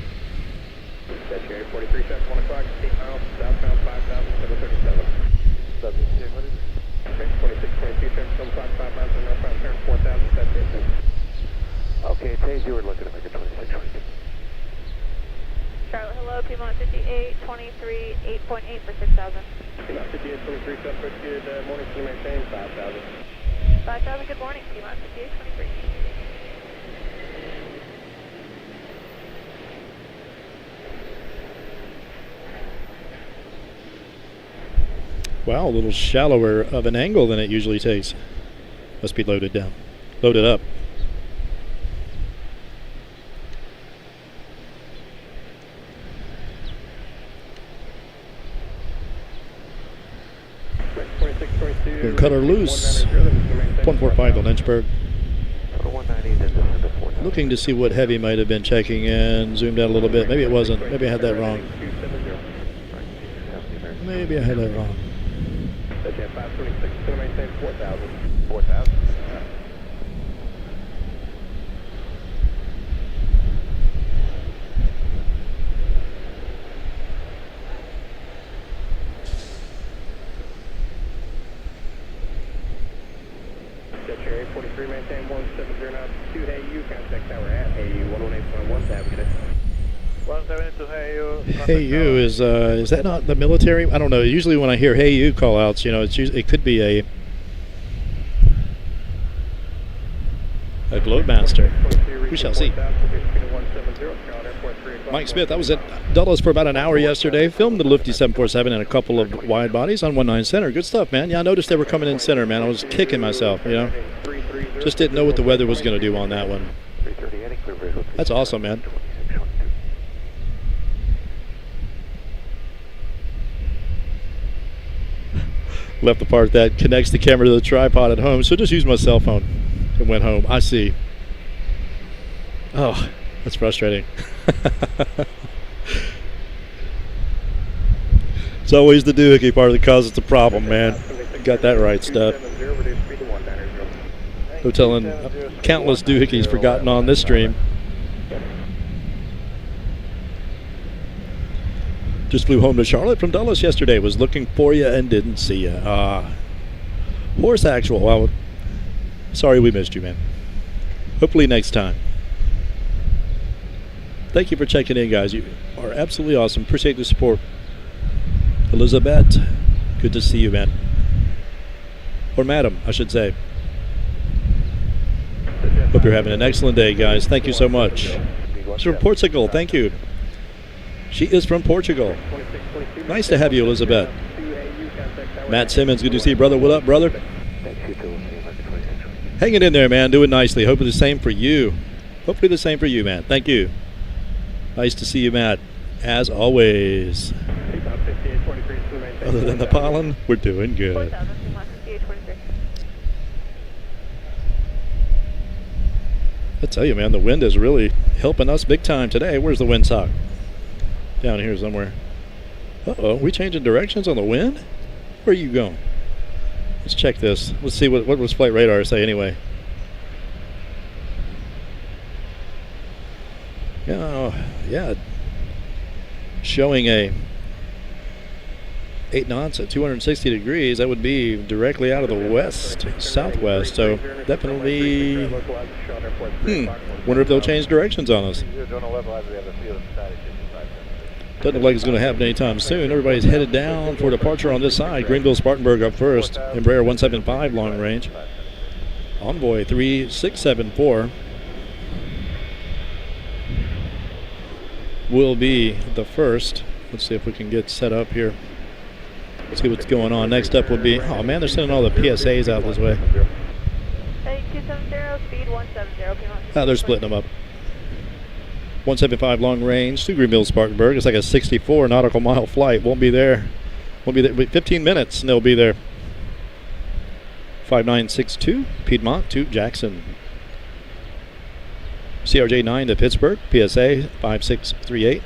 Area 43, past 1 o'clock, 8 miles, southbound 5,737. Okay, 2622, turn 7 o'clock, 5 miles, and northbound turn 4,738. Okay, Taze, you were looking at American 2622. Charlotte, hello, Piedmont 58, 23, 8.8 for 6,000. Piedmont 58, 23, southwest, good morning, can you maintain 5,000? 5,000, good morning, Piedmont 58, 23. Wow, a little shallower of an angle than it usually takes. Must be loaded down. Loaded up. We'll cut her loose. 145 to Lynchburg. Looking to see what heavy might have been checking in. Zoomed out a little bit. Maybe it wasn't. Maybe I had that wrong. Maybe I had that wrong. 526, going to maintain 4,000. 4,000. Area 43, maintain 170 now, 2 AU, contact tower at AU 118.1, navigate. 172 AU. Hey you is that not the military? I don't know. Usually when I hear hey you call outs, it's usually, it could be a Globemaster. We shall see. Mike Smith, I was at Dulles for about an hour yesterday. Filmed the Lufty 747 and a couple of wide bodies on 19 center. Good stuff, man. Yeah, I noticed they were coming in center, man. I was kicking myself, Just didn't know what the weather was going to do on that one. That's awesome, man. Left the part that connects the camera to the tripod at home, so just used my cell phone and went home. I see. Oh, that's frustrating. It's always the doohickey part that causes the problem, man. You got that right, Steph. No telling countless doohickeys forgotten on this stream. Just flew home to Charlotte from Dulles yesterday. Was looking for you and didn't see you. Horse actual. Well, sorry we missed you, man. Hopefully next time. Thank you for checking in, guys. You are absolutely awesome. Appreciate the support. Elizabeth, good to see you, man. Or madam, I should say. Hope you're having an excellent day, guys. Thank you so much. She's from Portugal. Thank you. She is from Portugal. Nice to have you, Elizabeth. Matt Simmons, good to see you, brother. What up, brother? Hanging in there, man. Doing nicely. Hopefully the same for you. Hopefully the same for you, man. Thank you. Nice to see you, Matt. As always. Other than the pollen, we're doing good. I tell you, man, the wind is really helping us big time today. Where's the windsock? Down here somewhere. Uh-oh, we changing directions on the wind? Where are you going? Let's check this. Let's see what was flight radar say anyway. Oh, yeah. Showing a 8 knots at 260 degrees. That would be directly out of the west, southwest. So definitely, wonder if they'll change directions on us. Doesn't look like it's going to happen anytime soon. Everybody's headed down for departure on this side. Greenville Spartanburg up first. Embraer 175 long range. Envoy 3674 will be the first. Let's see if we can get set up here. Let's see what's going on. Next up will be, oh man, they're sending all the PSAs out this way. 270, speed 170. Oh, they're splitting them up. 175 long range to Greenville Spartanburg. It's like a 64 nautical mile flight. Won't be there. 15 minutes and they'll be there. 5962 Piedmont to Jackson. CRJ 9 to Pittsburgh. PSA 5638.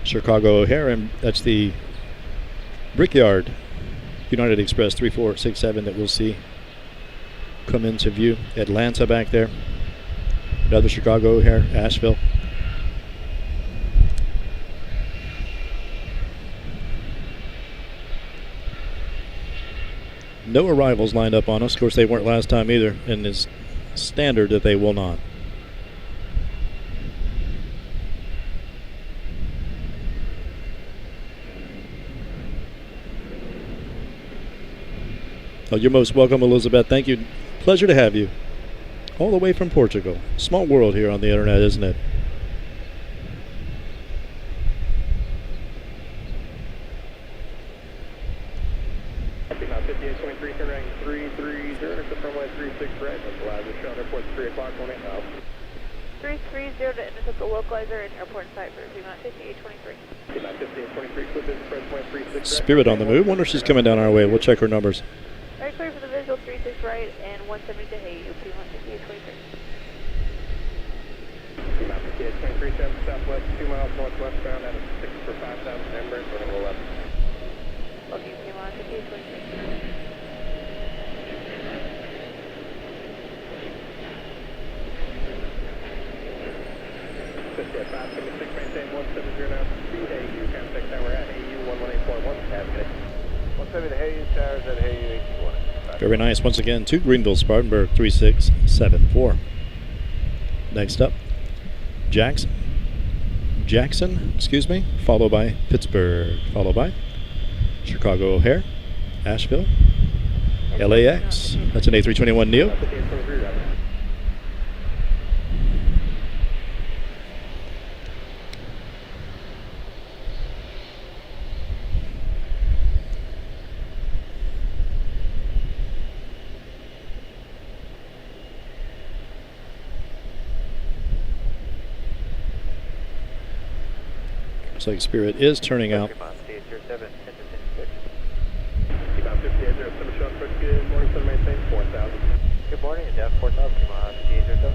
Chicago O'Hare, and that's the Brickyard United Express 3467 that we'll see come into view. Atlanta back there. Another Chicago O'Hare, Asheville. No arrivals lined up on us. Of course, they weren't last time either, and it's standard that they will not. Oh, you're most welcome, Elizabeth. Thank you. Pleasure to have you. All the way from Portugal. Small world here on the internet, isn't it? About 5823, turn right 330, confirm runway 36 right, that's Alaska, Charlotte Airport, 3 o'clock, 18 now. 330 to intercept the localizer and airport site for Piedmont 5823. About 5823, clip in, press point 36 right. Spirit on the move. Wonder if she's coming down our way. We'll check her numbers. Right, clear for the visual 36 right and 170 to Hayu, Piedmont 5823. About 5823, 7 southwest, 2 miles northwestbound at a 6 for 5,000 Emirates, running 11. Okay, Piedmont 5823. 576, maintain 170 now, to AU, contact tower at AU 11841, have a good day. 170 to Hayu, towers at Hayu 81. Very nice. Once again, to Greenville Spartanburg 3674. Next up, Jackson, followed by Pittsburgh, followed by Chicago O'Hare, Asheville, LAX. That's an A321 Neo. Looks like Spirit is turning out. Good morning, Sun maintain 4,000. Good morning, Jeff. 4,000, Piedmont 5807.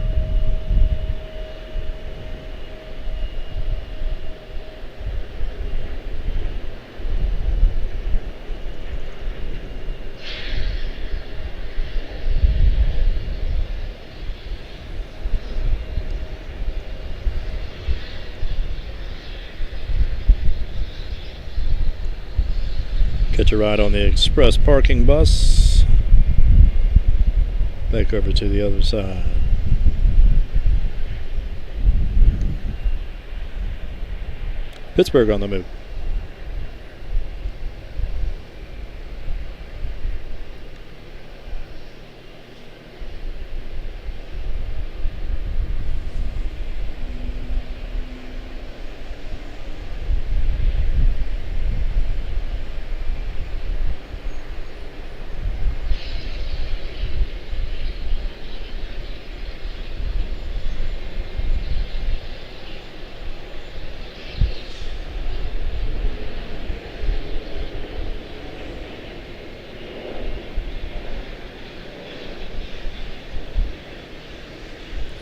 Hitch a ride on the express parking bus. Back over to the other side. Pittsburgh on the move.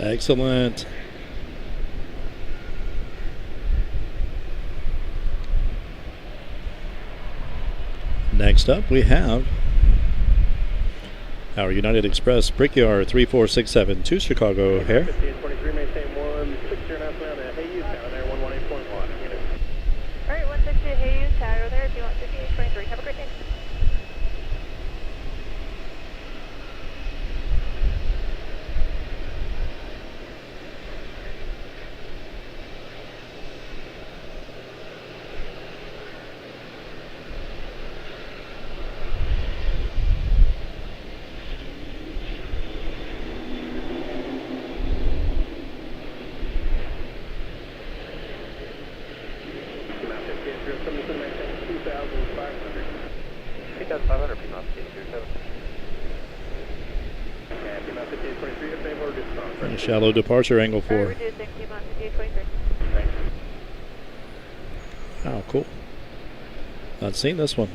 Excellent. Next up, we have our United Express Brickyard 3467 to Chicago O'Hare. 5823, maintain 160 knots now to Hayes, down there 118.1. Alright, 160 to Hayes, tower there if you want 5823. Have a great day. Shallow departure angle Alright, 4. reducing, keep on 5823. Thanks. Oh, cool. Not seen this one.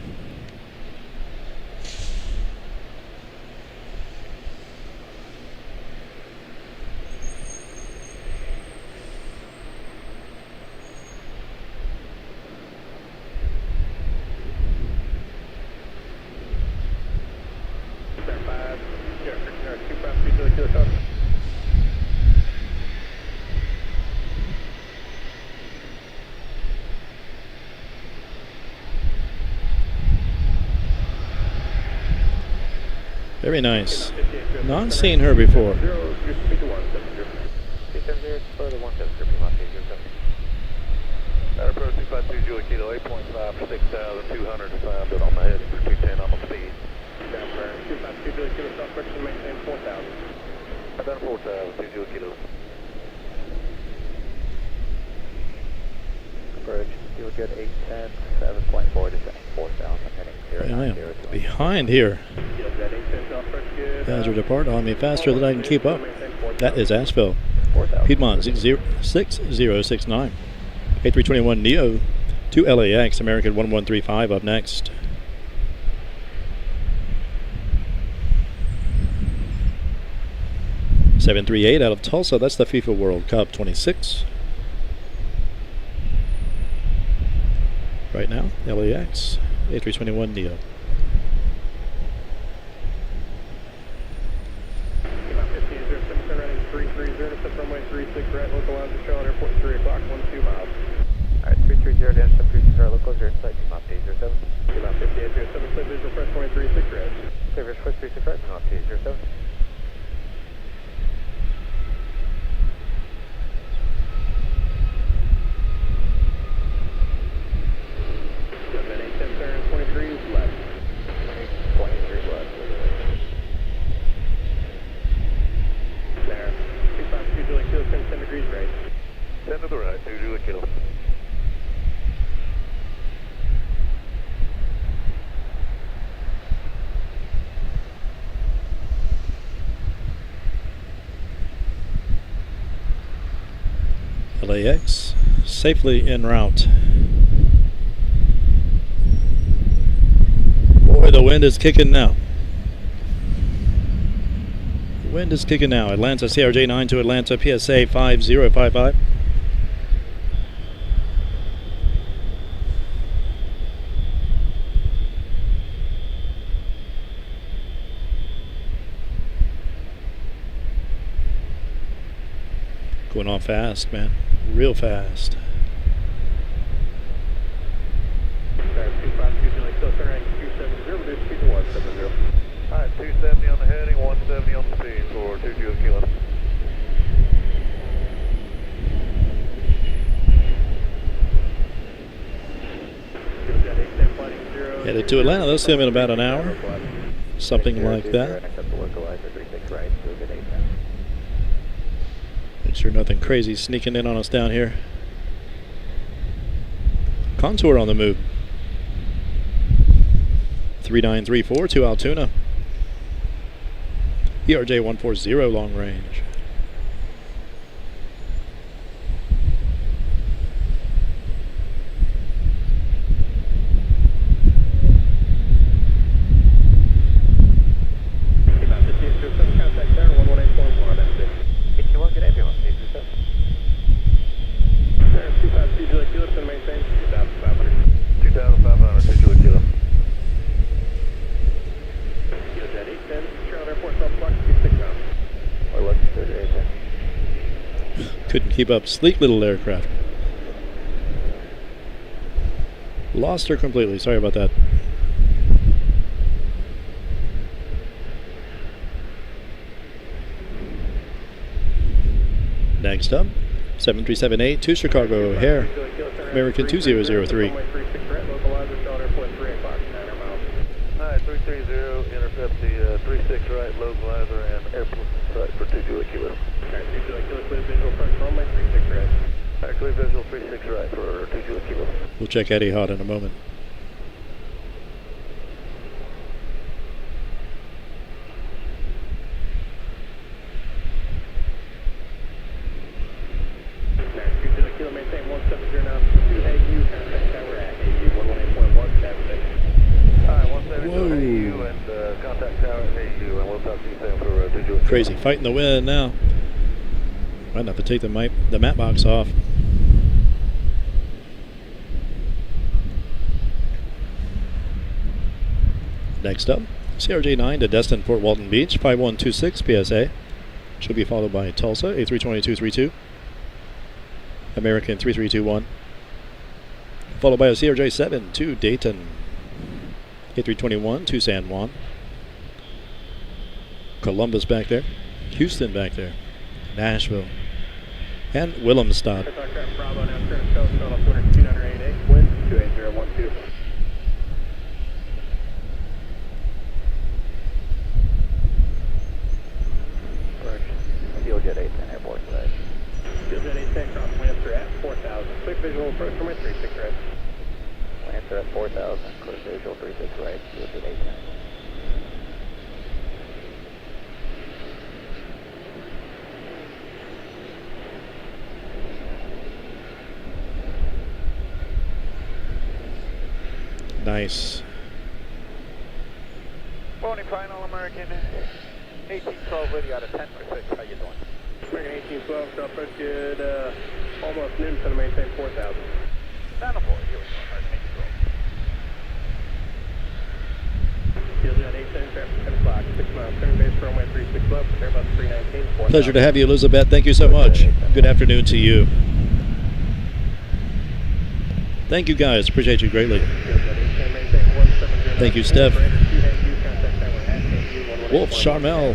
Very nice. Not seen her before. Approach 252 Julie Kilo, 8.5 for 6,205, but on the heading for 210 on the speed. Down for 252 Julie Kilo, stop friction, maintain 4,000. I've done 4,000, 2 Julie Kilo. Approach, you're good, 810, 7.4 to 4,000, heading 090. Behind here. As we depart on me faster than I can keep up. That is Asheville. Piedmont 6069. A321 Neo to LAX. American 1135 up next. .738 out of Tulsa. That's the FIFA World Cup 26. Right now, LAX. A321 Neo. Runway 36 right, localize to Charlotte Airport 3 o'clock, 12 miles. Alright, 330 down, 736 our locals, your flight, Piedmont 807. Piedmont 5807, clear visual fresh runway 36 right. Clear visual fresh 36 right, Piedmont 807. Then 810 turn 23 left. 23 left. There. 252 Julie Kilo, 10 degrees right. 10 to the right, 2 Julie Kilo. LAX safely en route. Boy, the wind is kicking now. The wind is kicking now. Atlanta CRJ 9 to Atlanta PSA 5055. Going on fast, man. Real fast. 252 Julie Kilo, turn right, 170. Alright, 270 on the heading, 170 on the speed for 20 kilo. Headed to Atlanta. They'll see him in about an hour. Something like that. Make sure nothing crazy sneaking in on us down here. Contour on the move. 3934 to Altoona. ERJ 140 long range. Couldn't keep up. Sleek little aircraft. Lost her completely. Sorry about that. Next up, 7378 to Chicago O'Hare, American 2003. Alright, 330, intercept the 36 right, localizer, and airport right for 2 kilo. Alright, 2 kilo, clear visual approach runway, 36 right. Alright, clear visual 36 right for 2 kilo. We'll check Eddie Hot in a moment. Crazy fight in the wind now. Might have to take the map box off. Next up, CRJ9 to Destin Fort Walton Beach, 5126 PSA. Should be followed by Tulsa, A32232. American 3321. Followed by a CRJ7 to Dayton. A321 to San Juan. Columbus back there, Houston back there, Nashville, and Willemstad. Steeljet 810 airport side. Steeljet 810 cross Lancer at 4,000. Quick visual approach from 36 right. Lancer at 4,000, clear visual 36 right, Steeljet 810. Nice. Morning, final American 1812 Liddy out of 10 for 6. How you doing? American 1812, so approach good almost noon, so to maintain 4,000. Down to 4, here we go. Steeljet 810, traffic 10 o'clock, 6 miles, turn base for runway 36 left, Airbus 319, 4,000. Pleasure to have you, Elizabeth. Thank you so much. Good afternoon to you. Thank you, guys. Appreciate you greatly. Thank you, Steph. Wolf, Charmel,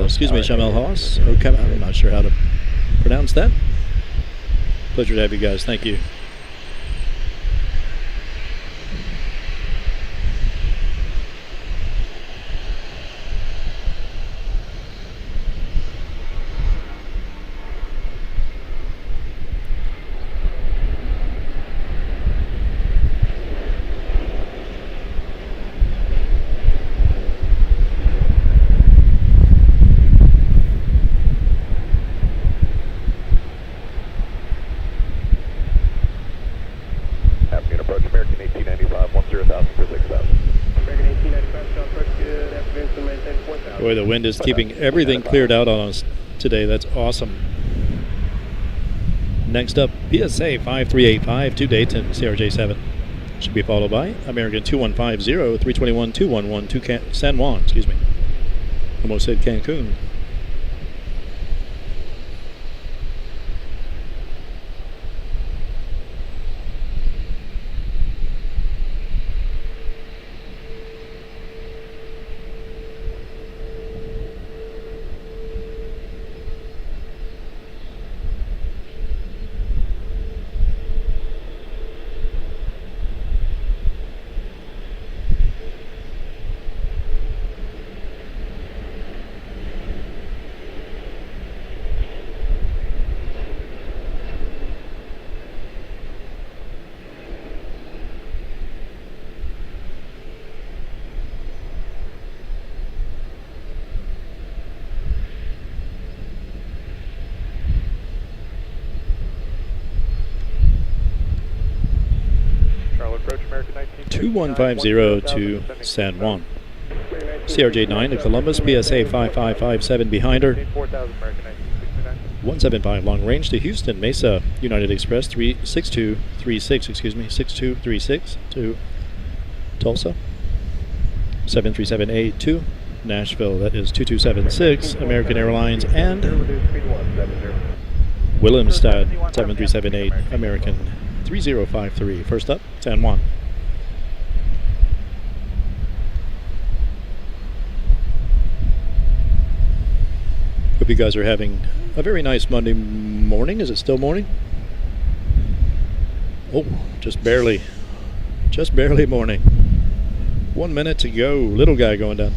excuse me, Charmel Haas. Okay, I'm not sure how to pronounce that. Pleasure to have you guys. Thank you. Boy, the wind is keeping everything cleared out on us today. That's awesome. Next up, PSA 5385 to Dayton, CRJ7. Should be followed by American 2150, 321 211 to San Juan, excuse me. Almost said Cancun. 2150 to San Juan. CRJ9 to Columbus, PSA 5557 behind her. 175 long range to Houston, Mesa United Express 6236 to Tulsa. 737A to Nashville, that is 2276 American Airlines, and Willemstad 7378 American 3053. First up, San Juan. Hope you guys are having a very nice Monday morning. Is it still morning? Oh, just barely morning. 1 minute to go. Little guy going down.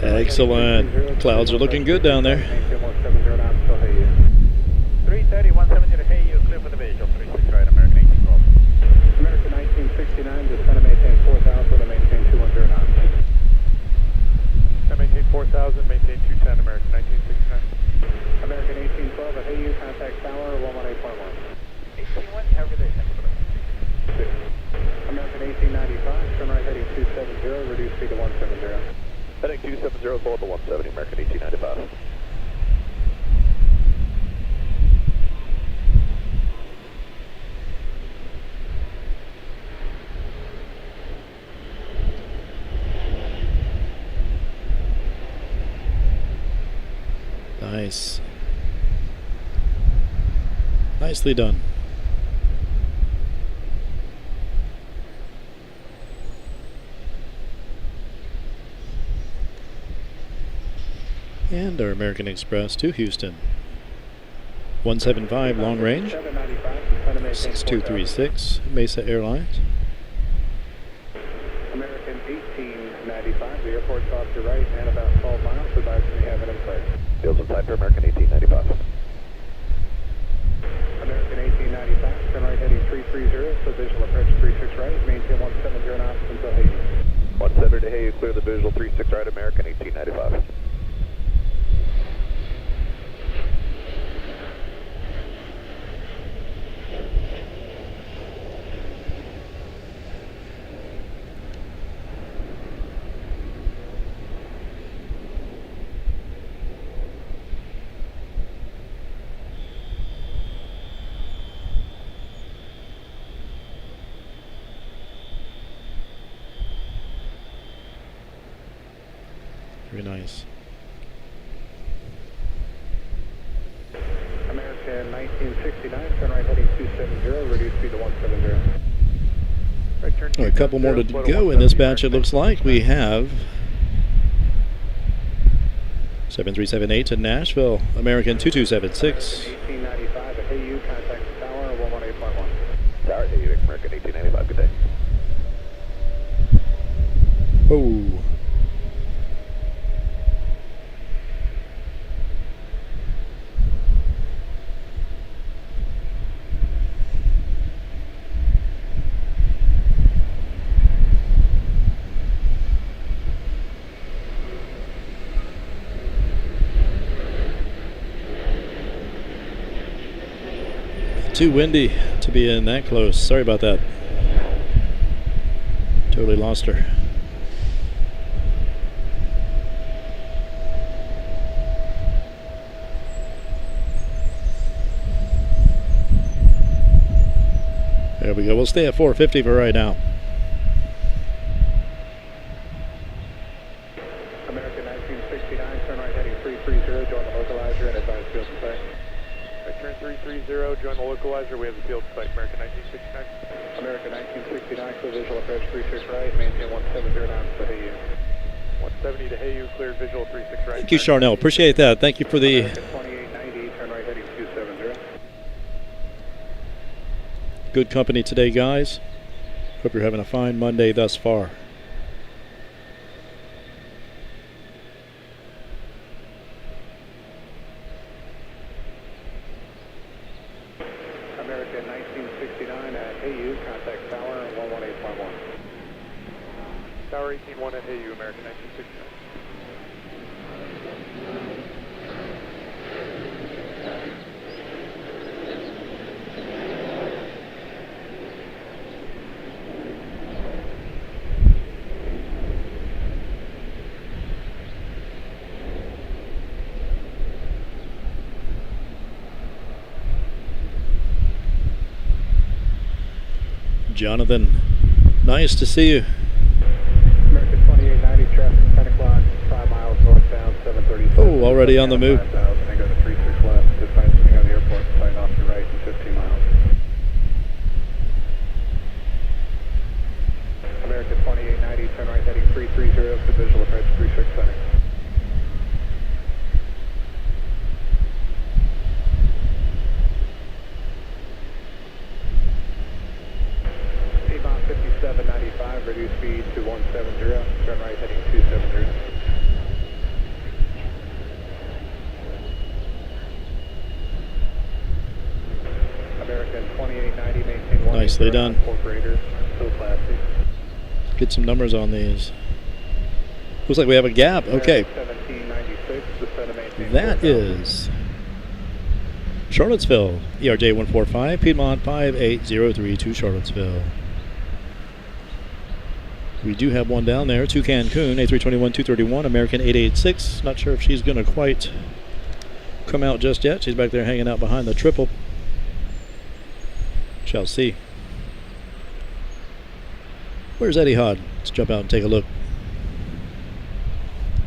Excellent. Clouds are looking good down there. 330, 170 to Hey, you clear for the visual, 36 right, American 18 Golf. American 1969, descend to maintain 4,000, to maintain 210 knots. Maintain 4,000, maintain 210, American 1969. American 1812, at Hey, you contact tower 118.1. 18-1, have a good day, thank you for that. American 1895, turn right heading 270, reduce speed to 170. Heading 270, forward to 170, American 1895. Nice. Nicely done. And our American Express to Houston. 175 long range. 6236 Mesa Airlines. American 1895, the airport's off to right and about 12 miles. Advise when you have it in place. Fields of type for American 1895. American 1895, turn right heading 330, so visual approach 36 right, maintain 170 knots until Haiti. 170 to Haiti, clear the visual 36 right, American 1895. Very nice. American 1969, turn right heading 270, reduce speed to 170. Right turn. A couple more to go in this batch, it looks like. We have 7378 to Nashville, American 2276. 1895 at Hey, you contact the tower 118.1. Tower, Hey, you, American 1895, good day. Oh. Too windy to be in that close. Sorry about that. Totally lost her. There we go. We'll stay at 450 for right now. American 1969, turn right heading 330, join the localizer and advise field to sight. Turn 330, join the localizer, we have the field to sight, American 1969. American 1969, clear visual approach 36 right, maintain 170 knots to Hey, you. 170 to Hey, you, clear visual 36 right. Thank you, Charnel. Appreciate that. Thank you for the American 2890, turn right heading 270. Good company today, guys. Hope you're having a fine Monday thus far. American 1969 at AU, contact tower 118.1. Tower 18.1 at AU, American 1969. Jonathan, nice to see you. American 2890, traffic 10 o'clock, 5 miles northbound, 737. Oh, already on the move. 5,000, I go to 36 left, dispatch coming out of the airport, sign off to right in 15 miles. American 2890, turn right heading 330 to visual approach 36 center. Piedmont 5795, reduce speed to 170, turn right heading 270. American 2890, maintain 1. Nicely done. Incorporator, so classy. Get some numbers on these. Looks like we have a gap. Okay. 1796, descend to maintain. That is Charlottesville, ERJ 145, Piedmont 5803 to Charlottesville. We do have one down there to Cancun, A321 231, American 886. Not sure if she's going to quite come out just yet. She's back there hanging out behind the triple. Shall see. Where's Eddie Hod? Let's jump out and take a look.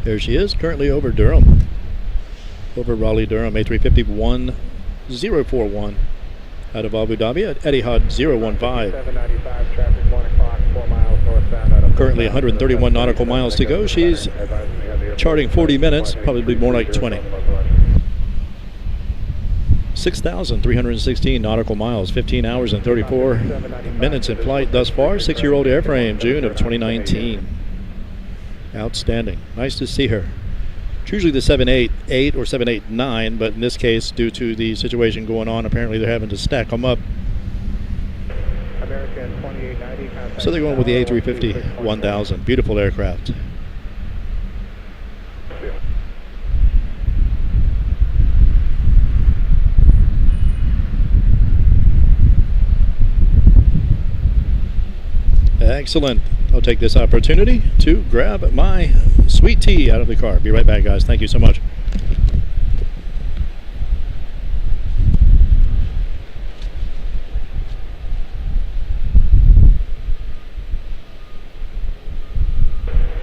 There she is, currently over Durham. Over Raleigh, Durham, A350 1041 out of Abu Dhabi at Eddie Hod 015. 795, traffic 1 o'clock, 4 miles northbound out of Currently 131 nautical miles to go. She's charting 40 minutes, probably more like 20. 6,316 nautical miles, 15 hours and 34 minutes in flight thus far. 6-year-old airframe, June of 2019. Outstanding. Nice to see her. It's usually the 788 or 789, but in this case, due to the situation going on, apparently they're having to stack them up. American 2890, So they're going with the A350 1000. Beautiful aircraft. Excellent. I'll take this opportunity to grab my sweet tea out of the car. Be right back, guys. Thank you so much.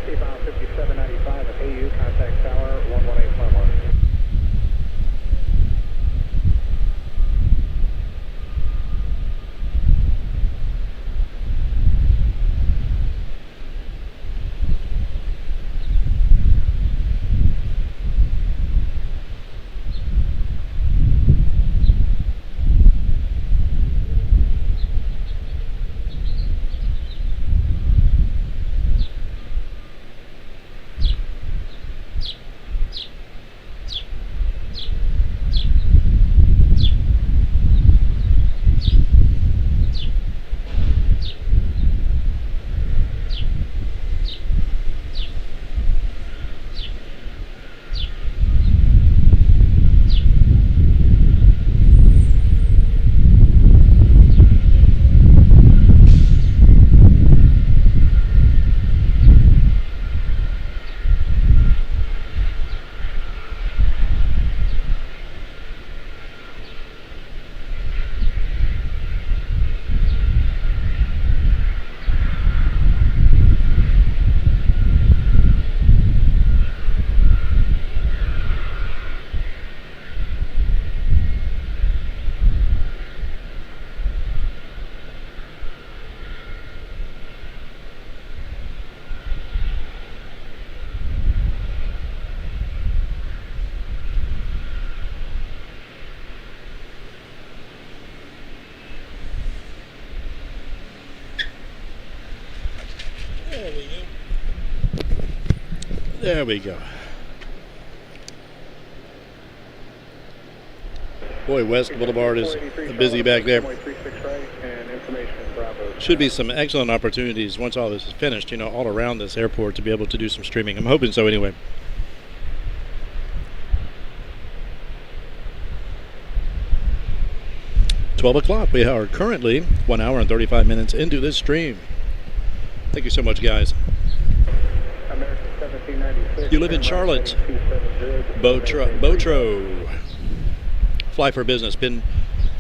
Piedmont 5795 at AU, contact tower 118.1. There we go. Boy, West Boulevard is busy back there. Should be some excellent opportunities once all this is finished, you know, all around this airport to be able to do some streaming. I'm hoping so anyway. $12 o'clock. We are currently 1 hour and 35 minutes into this stream. Thank you so much, guys. You live in Charlotte. Botro. Fly for business. Been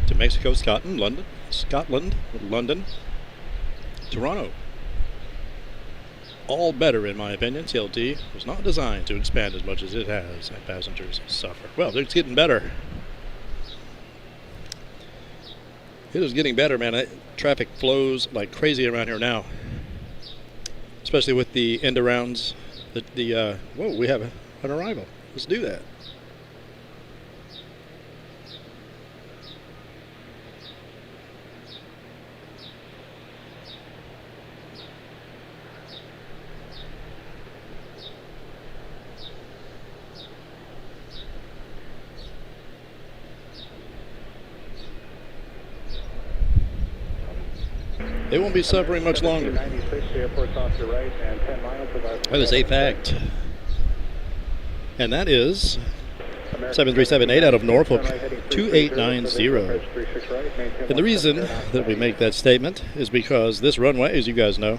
to Mexico, Scotland, London, Toronto. All better, in my opinion. CLT was not designed to expand as much as it has, and passengers suffer. Well, it's getting better. It is getting better, man. Traffic flows like crazy around here now, especially with the end arounds. Whoa, we have an arrival. Let's do that. They won't be suffering much longer. That is a fact. And that is 7378 out of Norfolk, 2890. And the reason that we make that statement is because this runway, as you guys know,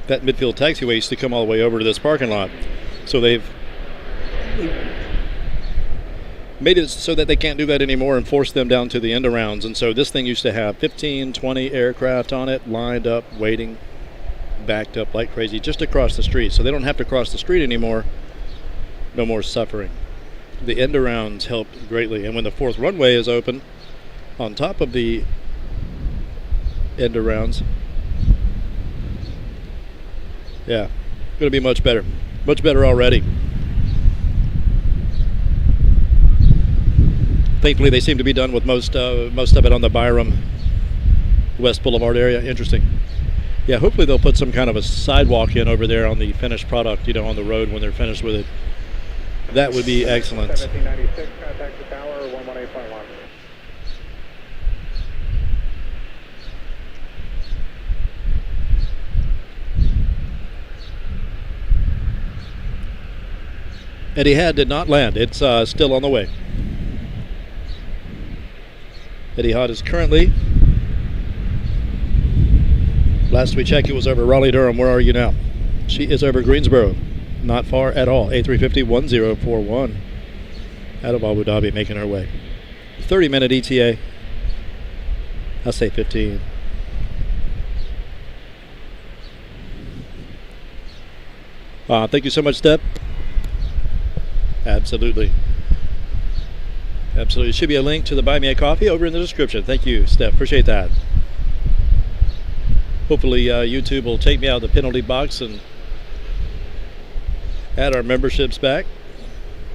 that midfield taxiway used to come all the way over to this parking lot. So they've made it so that they can't do that anymore and force them down to the end arounds. And so this thing used to have 15, 20 aircraft on it, lined up, waiting, backed up like crazy, just across the street. So they don't have to cross the street anymore. No more suffering. The end arounds helped greatly. And when the fourth runway is open, on top of the end arounds, yeah, going to be much better. Much better already. Thankfully, they seem to be done with most of it on the Byram West Boulevard area. Interesting. Yeah, hopefully they'll put some kind of a sidewalk in over there on the finished product, you know, on the road when they're finished with it. That would be excellent. 1796, contact the tower, 118.1. Etihad did not land. It's still on the way. Etihad is currently, last we checked, it was over Raleigh-Durham. Where are you now? She is over Greensboro. Not far at all. A350-1041 out of Abu Dhabi, making her way. 30-minute ETA. I'll say 15. Thank you so much, Step. Absolutely. Absolutely. Should be a link to the Buy Me a Coffee over in the description. Thank you, Steph. Appreciate that. Hopefully YouTube will take me out of the penalty box and add our memberships back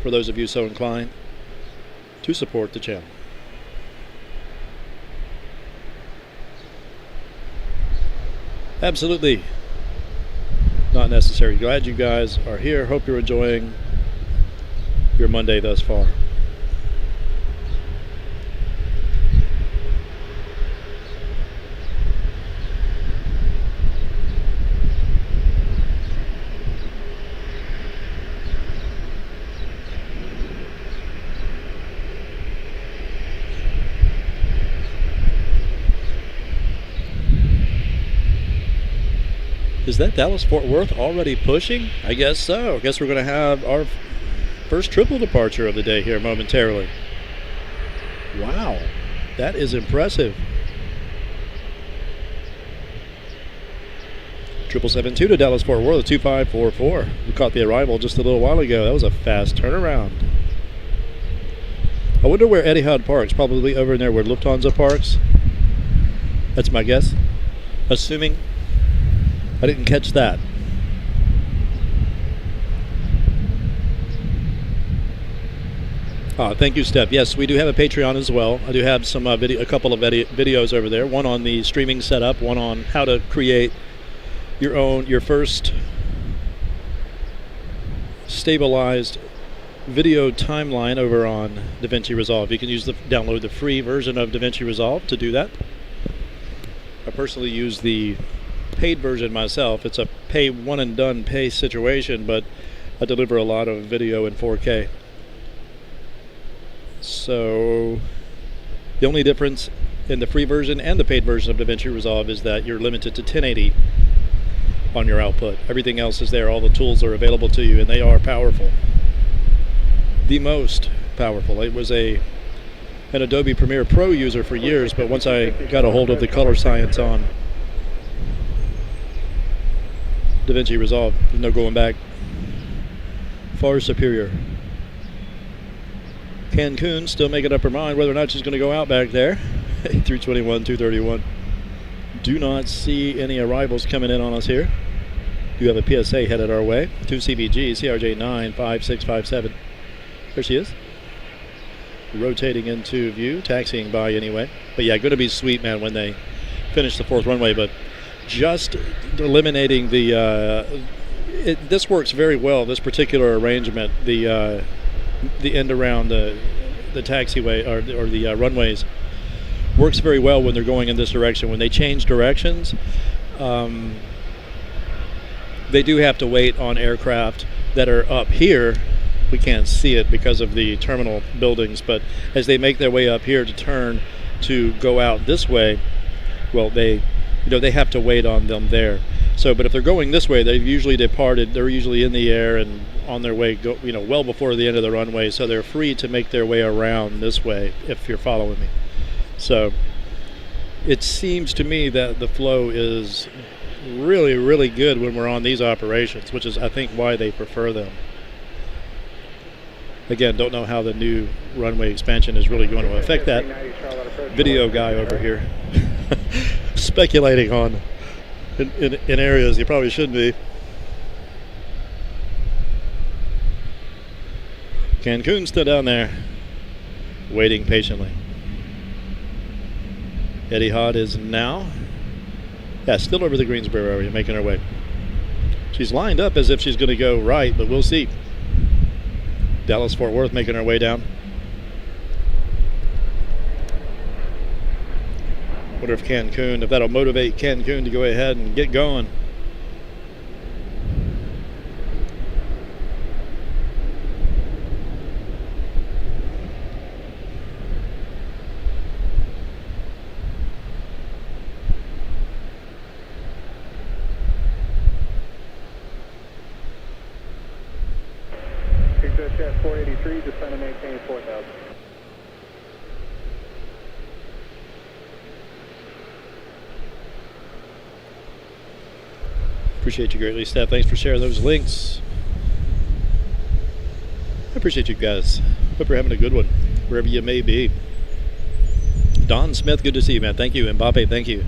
for those of you so inclined to support the channel. Absolutely not necessary. Glad you guys are here. Hope you're enjoying your Monday thus far. Is that Dallas-Fort Worth already pushing? I guess so. I guess we're going to have our first triple departure of the day here momentarily. Wow, that is impressive. 772 to Dallas-Fort Worth, 2544. We caught the arrival just a little while ago. That was a fast turnaround. I wonder where Etihad parks. Probably over in there where Lufthansa parks. That's my guess. Assuming I didn't catch that. Thank you, Steph. Yes, we do have a Patreon as well. I do have some a couple of videos over there. One on the streaming setup, one on how to create your first stabilized video timeline over on DaVinci Resolve. You can download the free version of DaVinci Resolve to do that. I personally use the paid version myself. It's a pay one and done pay situation, but I deliver a lot of video in 4K. So the only difference in the free version and the paid version of DaVinci Resolve is that you're limited to 1080 on your output. Everything else is there. All the tools are available to you, and they are powerful. The most powerful. It was an Adobe Premiere Pro user for years, but once I got a hold of the color science on DaVinci Resolve, there's no going back. Far superior. Cancun still making up her mind whether or not she's going to go out back there. 321, 231. Do not see any arrivals coming in on us here. Do have a PSA headed our way. 2 CBG, CRJ 95657. There she is. Rotating into view, taxiing by anyway. But yeah, going to be sweet, man, when they finish the 4th runway. But just eliminating the... this works very well, this particular arrangement. The end around the taxiway or the runways works very well when they're going in this direction. When they change directions, they do have to wait on aircraft that are up here. We can't see it because of the terminal buildings, but as they make their way up here to turn to go out this way, well, they have to wait on them there. So, but if they're going this way, they've usually departed. They're usually in the air and on their way, well before the end of the runway. So they're free to make their way around this way, if you're following me. So it seems to me that the flow is really, really good when we're on these operations, which is, I think, why they prefer them. Again, don't know how the new runway expansion is really going to affect that. Video guy over here speculating on in areas you probably shouldn't be. Cancun still down there, waiting patiently. Etihad is now, still over the Greensboro area, making her way. She's lined up as if she's going to go right, but we'll see. Dallas-Fort Worth making her way down. Wonder if that'll motivate Cancun to go ahead and get going. Jet 483, descend and maintain 4,000. Appreciate you greatly, Steph. Thanks for sharing those links. I appreciate you guys. Hope you're having a good one, wherever you may be. Don Smith, good to see you, man. Thank you. Mbappe, thank you.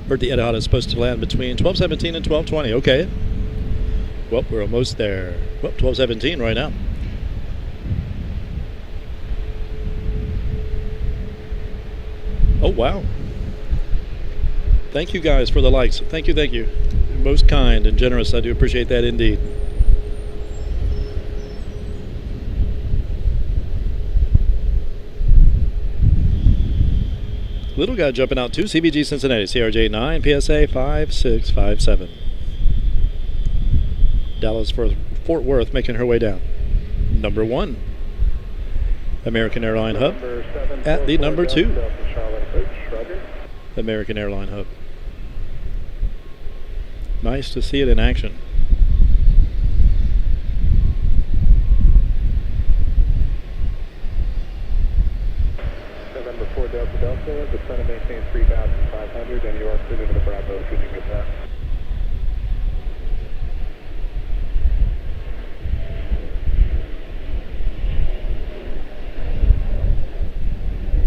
Heard the Etihad is supposed to land between 12:17 and 12:20. Okay. Well, we're almost there. Well, 12:17 right now. Oh, wow. Thank you guys for the likes. Thank you, thank you. Most kind and generous. I do appreciate that indeed. Little guy jumping out 2 CBG Cincinnati, CRJ 9, PSA 5657. Dallas-Fort Worth making her way down. Number 1. American Airlines hub at the number 2 American Airlines hub. Nice to see it in action. November 4 Delta Delta, descend and maintain 3,500, and you are cleared into the Bravo. Could you get that?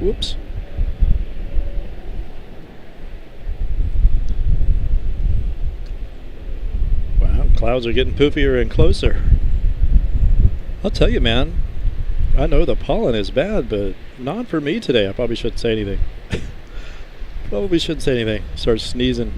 Whoops. Wow, clouds are getting poofier and closer. I'll tell you, man, I know the pollen is bad, but not for me today. I probably shouldn't say anything. Probably shouldn't say anything. Start sneezing.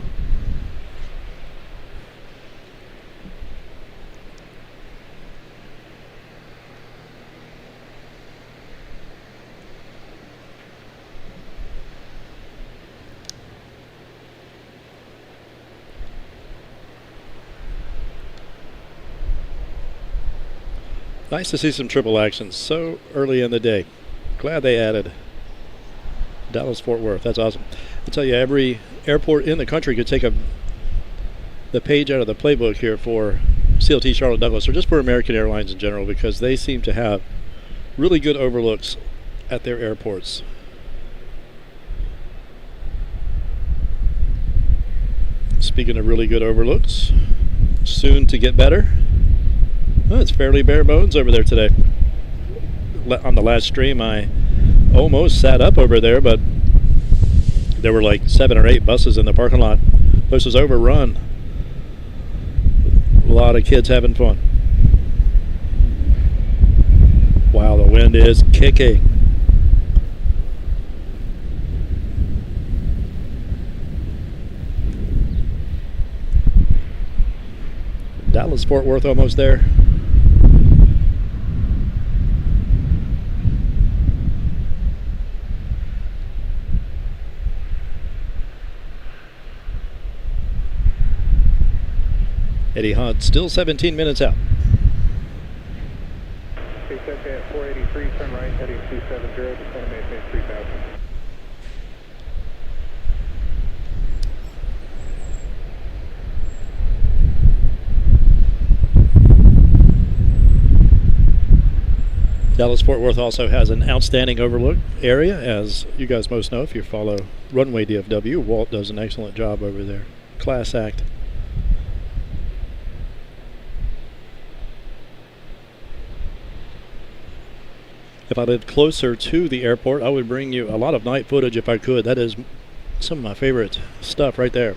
Nice to see some triple action so early in the day. Glad they added Dallas-Fort Worth. That's awesome. I'll tell you, every airport in the country could take the page out of the playbook here for CLT Charlotte Douglas, or just for American Airlines in general, because they seem to have really good overlooks at their airports. Speaking of really good overlooks, soon to get better. Well, it's fairly bare bones over there today. On the last stream, I almost sat up over there, but there were like 7 or 8 buses in the parking lot. Place was overrun. A lot of kids having fun. Wow, the wind is kicking. Dallas-Fort Worth almost there. Eddie Hunt still 17 minutes out. KCK at 483, turn right, heading 270, descend and maintain 3000. Dallas-Fort Worth also has an outstanding overlook area, as you guys most know if you follow Runway DFW. Walt does an excellent job over there. Class act. If I lived closer to the airport, I would bring you a lot of night footage if I could. That is some of my favorite stuff right there.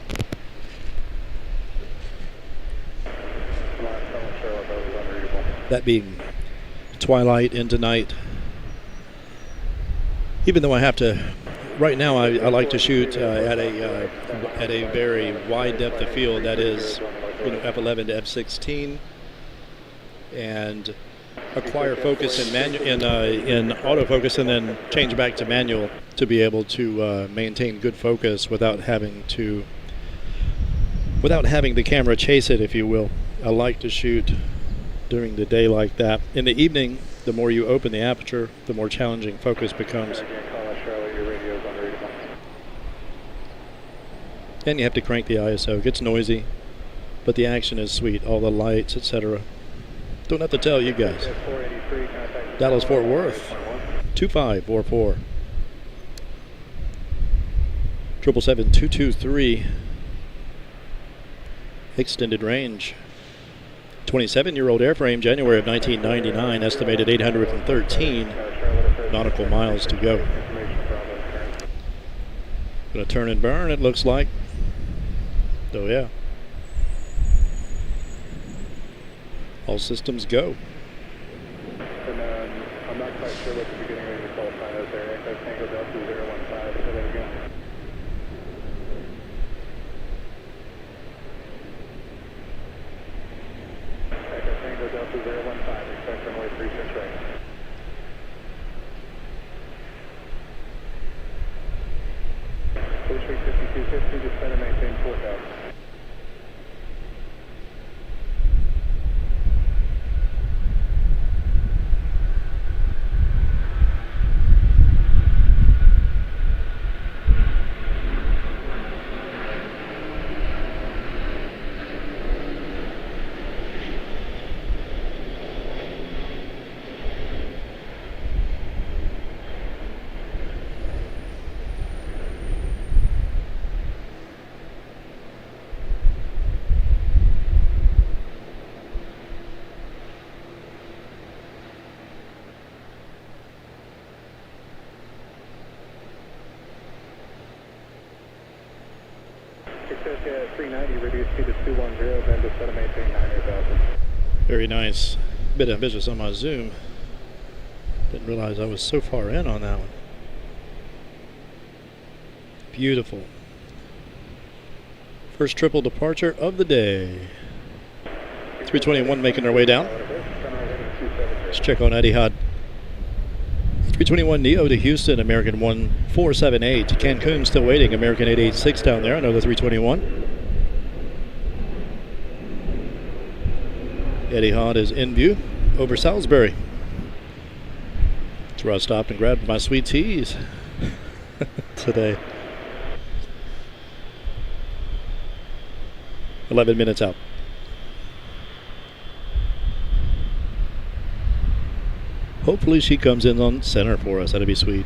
That being twilight into night. Even though I have to, right now I like to shoot at a very wide depth of field. That is, F11 to F16, and acquire focus in autofocus, and then change back to manual to be able to maintain good focus without having the camera chase it, if you will. I like to shoot during the day like that. In the evening, the more you open the aperture, the more challenging focus becomes. And you have to crank the ISO. It gets noisy, but the action is sweet. All the lights, etc. Don't have to tell you guys. Dallas-Fort Worth, 2544. 777-223. Extended range. 27-year-old airframe, January of 1999, estimated 813 nautical miles to go. Gonna turn and burn, it looks like. Oh yeah. All systems go. And I'm not quite sure what the beginning of your call sign is there. Echo Tango Delta 015, say that again. Echo Tango Delta 015, expect runway 36 right. Push rate 5250, descend and maintain 4000. At 390, reduce speed to 210, then descend and maintain 90,000. Very nice. Bit ambitious on my zoom. Didn't realize I was so far in on that one. Beautiful. First triple departure of the day. 321 making our way down. Let's check on Etihad. 321 Neo to Houston, American 1478. Cancun still waiting, American 886 down there, another 321. Etihad is in view over Salisbury. That's where I stopped and grabbed my sweet teas today. 11 minutes out. Hopefully she comes in on center for us. That'd be sweet.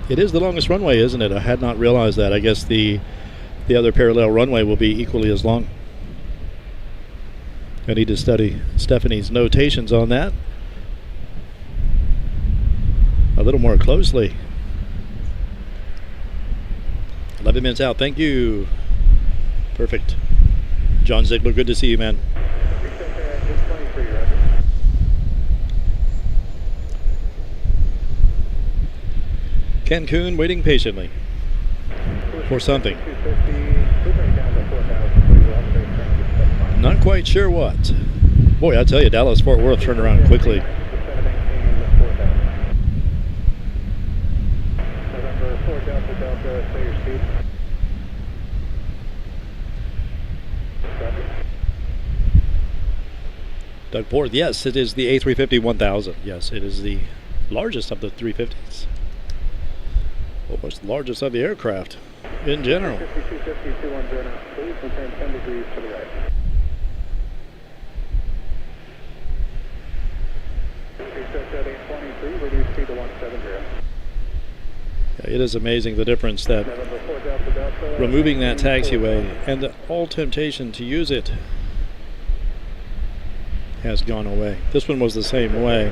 It is the longest runway, isn't it? I had not realized that. I guess the other parallel runway will be equally as long. I need to study Stephanie's notations on that a little more closely. 11 minutes out. Thank you. Perfect. John Ziegler, good to see you, man. Cancun waiting patiently for something. Not quite sure what. Boy, I tell you, Dallas Fort Worth turned around quickly. Doug Porth, yes, it is the A350-1000. Yes, it is the largest of the 350s. Well, it's the largest of the aircraft in general. 5250-210 now, please, and turn 10 degrees to the right. Set 823, reduce speed to 170. Yeah, it is amazing the difference that removing that taxiway and all temptation to use it has gone away. This one was the same way,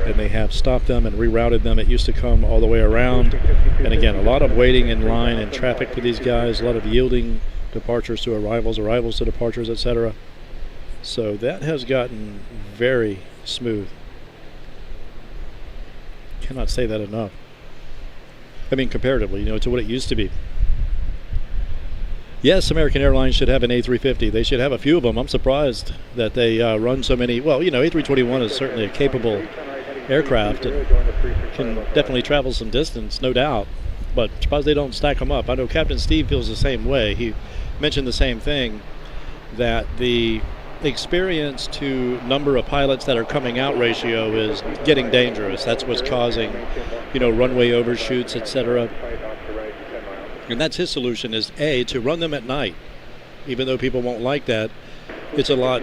and they have stopped them and rerouted them. It used to come all the way around, and again, a lot of waiting in line and traffic for these guys, a lot of yielding departures to arrivals, arrivals to departures, etc. So that has gotten very smooth. Cannot say that enough. I mean, comparatively, to what it used to be. Yes, American Airlines should have an A350. They should have a few of them. I'm surprised that they run so many. Well, A321 is certainly a capable aircraft and can definitely travel some distance, no doubt. But I'm surprised they don't stack them up. I know Captain Steve feels the same way. He mentioned the same thing, that the experience to number of pilots that are coming out ratio is getting dangerous. That's what's causing, runway overshoots, etc. And that's his solution, is A, to run them at night. Even though people won't like that, it's a lot,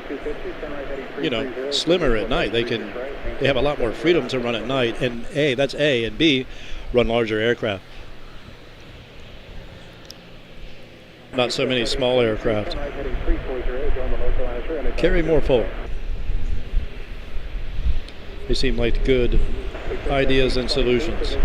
slimmer at night. They have a lot more freedom to run at night. And A, that's A. And B, run larger aircraft. Not so many small aircraft. Carry more folk. They seem like good ideas and solutions.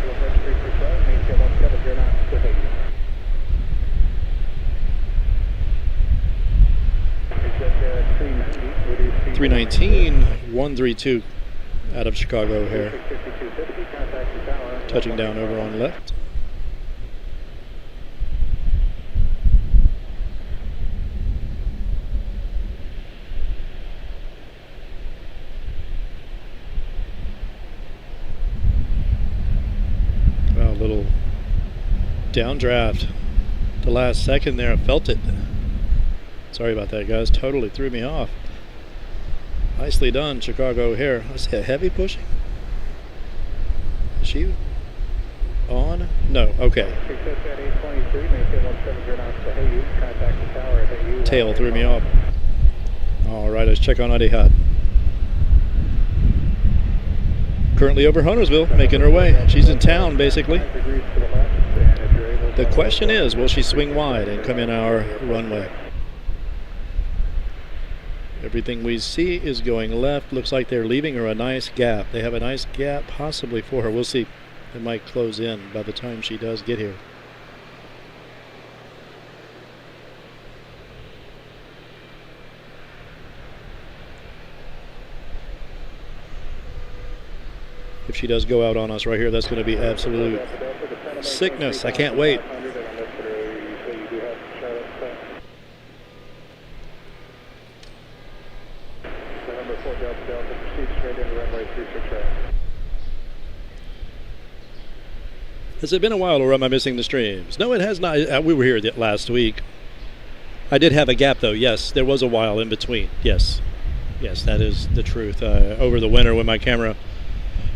319, 132 out of Chicago O'Hare. Touching down over on left. Wow, little downdraft. The last second there, I felt it. Sorry about that, guys. Totally threw me off. Nicely done, Chicago O'Hare. I see a heavy pushing. Is she on? No, okay. Tail threw me off. All right, let's check on Etihad. Currently over Huntersville, making her way. She's in town, basically. The question is, will she swing wide and come in our runway? Everything we see is going left. Looks like they're leaving her a nice gap. They have a nice gap possibly for her. We'll see. It might close in by the time she does get here. If she does go out on us right here, that's going to be absolute sickness. I can't wait. Has it been a while, or am I missing the streams? No, it has not. We were here last week. I did have a gap, though. Yes, there was a while in between. Yes. Yes, that is the truth. Over the winter when my camera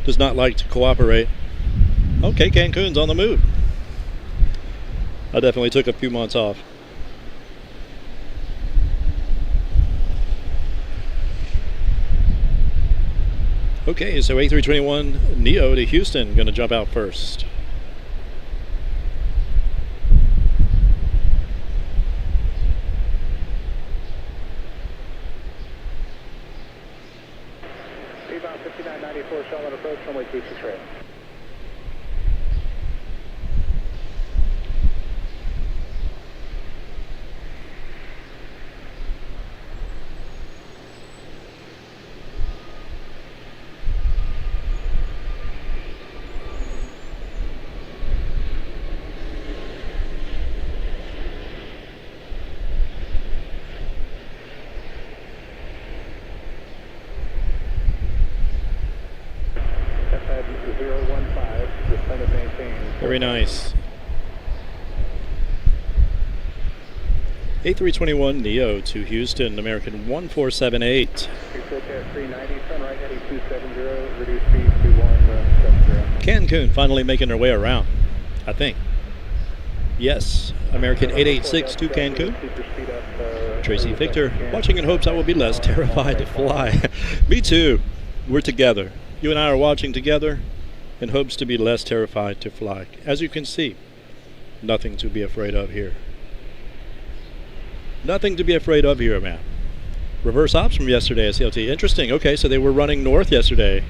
does not like to cooperate. Okay, Cancun's on the move. I definitely took a few months off. Okay, so A321 Neo to Houston, going to jump out first. About 5994 Charlotte approach, runway 26 right. Very nice. A321 Neo to Houston, American 1478. Cancun finally making their way around, I think. Yes, American 886 to Cancun. Tracy Victor, watching in hopes I will be less terrified to fly. Me too. We're together. You and I are watching together in hopes to be less terrified to fly. As you can see, nothing to be afraid of here. Nothing to be afraid of here, man. Reverse ops from yesterday at CLT. Interesting. Okay, so they were running north yesterday.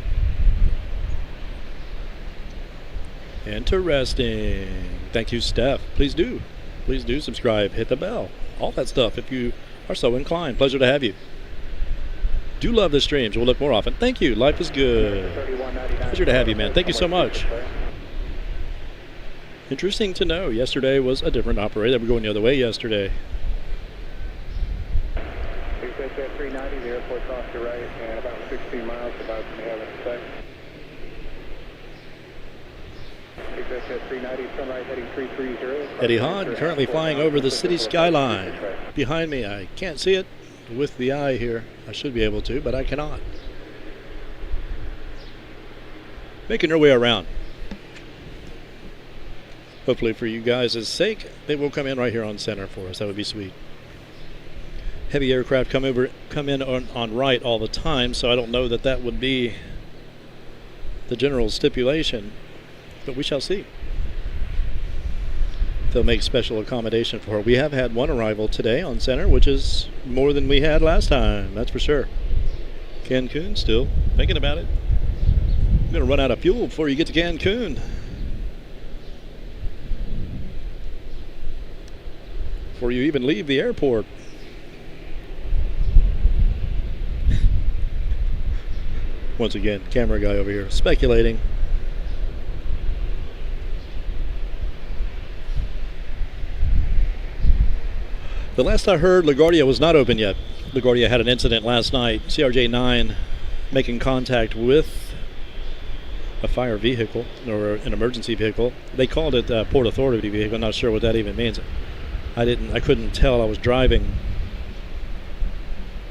Interesting. Thank you, Steph. Please do subscribe, hit the bell, all that stuff if you are so inclined. Pleasure to have you. Do love the streams. We'll look more often. Thank you. Life is good. Pleasure to have you, man. Thank you so much. Interesting to know. Yesterday was a different operator. They were going the other way yesterday. 390, the airport's off to right, and about 16 miles about to have an effect. 390, turn right, heading 330. Eddie Hahn currently flying over the city skyline. Behind me, I can't see it with the eye here. I should be able to, but I cannot. Making their way around. Hopefully for you guys' sake, they will come in right here on center for us. That would be sweet. Heavy aircraft come in on right all the time, so I don't know that that would be the general stipulation, but we shall see. They'll make special accommodation for her. We have had one arrival today on center, which is more than we had last time, that's for sure. Cancun, still thinking about it. You're going to run out of fuel before you get to Cancun. Before you even leave the airport. Once again, camera guy over here speculating. The last I heard, Laguardia was not open yet. Laguardia had an incident last night. CRJ-9 making contact with a fire vehicle or an emergency vehicle. They called it a Port Authority vehicle. I'm not sure what that even means. I couldn't tell. I was driving.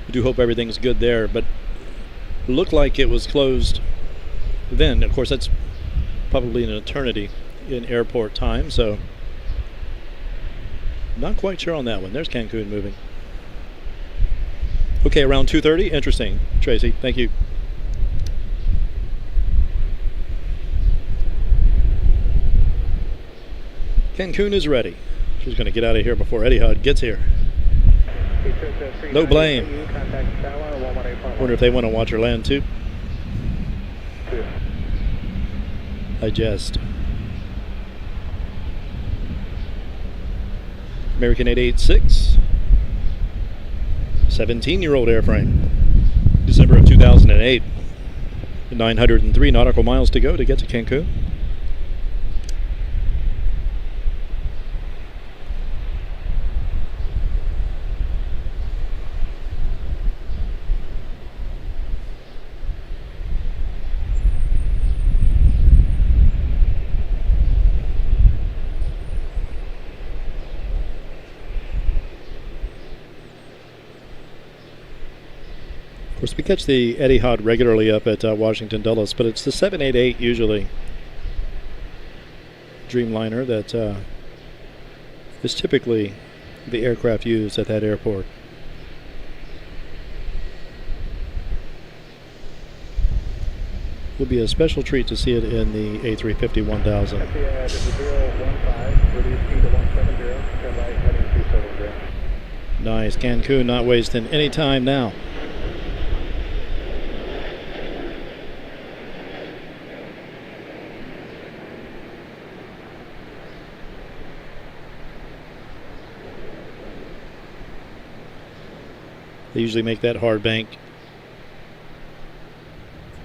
I do hope everything's good there, but it looked like it was closed then. Of course, that's probably an eternity in airport time, so not quite sure on that one. There's Cancun moving. Okay, around 2:30. Interesting, Tracy. Thank you. Cancun is ready. She's going to get out of here before Eddie Hud gets here. No blame. Wonder if they want to watch her land too. I jest. American 886. 17-year-old airframe. December of 2008. 903 nautical miles to go to get to Cancun. Of course, we catch the Etihad regularly up at Washington Dulles, but it's the 788 usually, Dreamliner, that is typically the aircraft used at that airport. Will be a special treat to see it in the A350 1000. Nice. Cancun not wasting any time now. They usually make that hard bank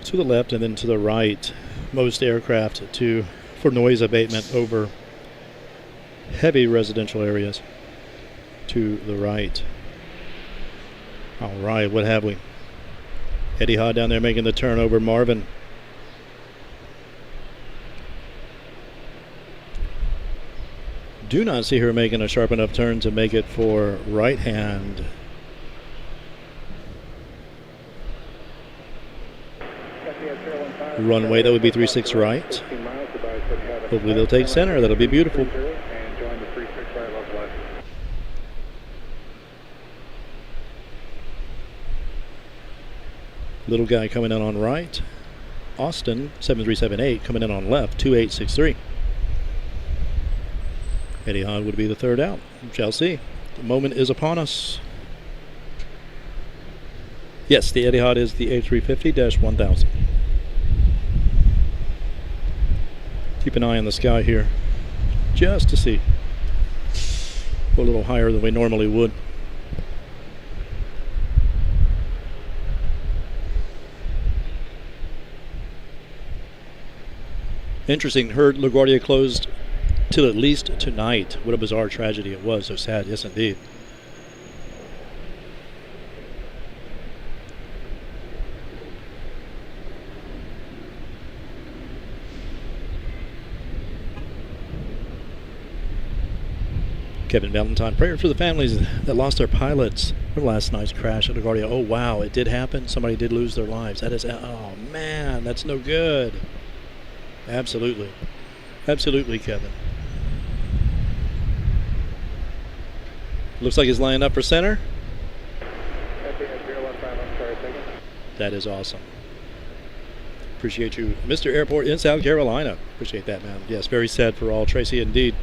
to the left and then to the right. Most aircraft for noise abatement over heavy residential areas to the right. All right, what have we? Etihad down there making the turn over Marvin. Do not see her making a sharp enough turn to make it for right hand. Runway, that would be 36 right. Hopefully they'll take center. That'll be beautiful. Little guy coming in on right. Austin, 7378, coming in on left, 2863. Etihad would be the third out. Shall see. The moment is upon us. Yes, the Etihad is the A350-1000. Keep an eye on the sky here, just to see. Go a little higher than we normally would. Interesting, heard LaGuardia closed till at least tonight. What a bizarre tragedy it was. So sad, yes indeed. Kevin Valentine, prayer for the families that lost their pilots for last night's crash at LaGuardia. Oh wow, it did happen. Somebody did lose their lives. That is, oh man, that's no good. Absolutely. Absolutely, Kevin. Looks like he's lining up for center. That is awesome. Appreciate you, Mr. Airport in South Carolina. Appreciate that, man. Yes, very sad for all. Tracy, indeed.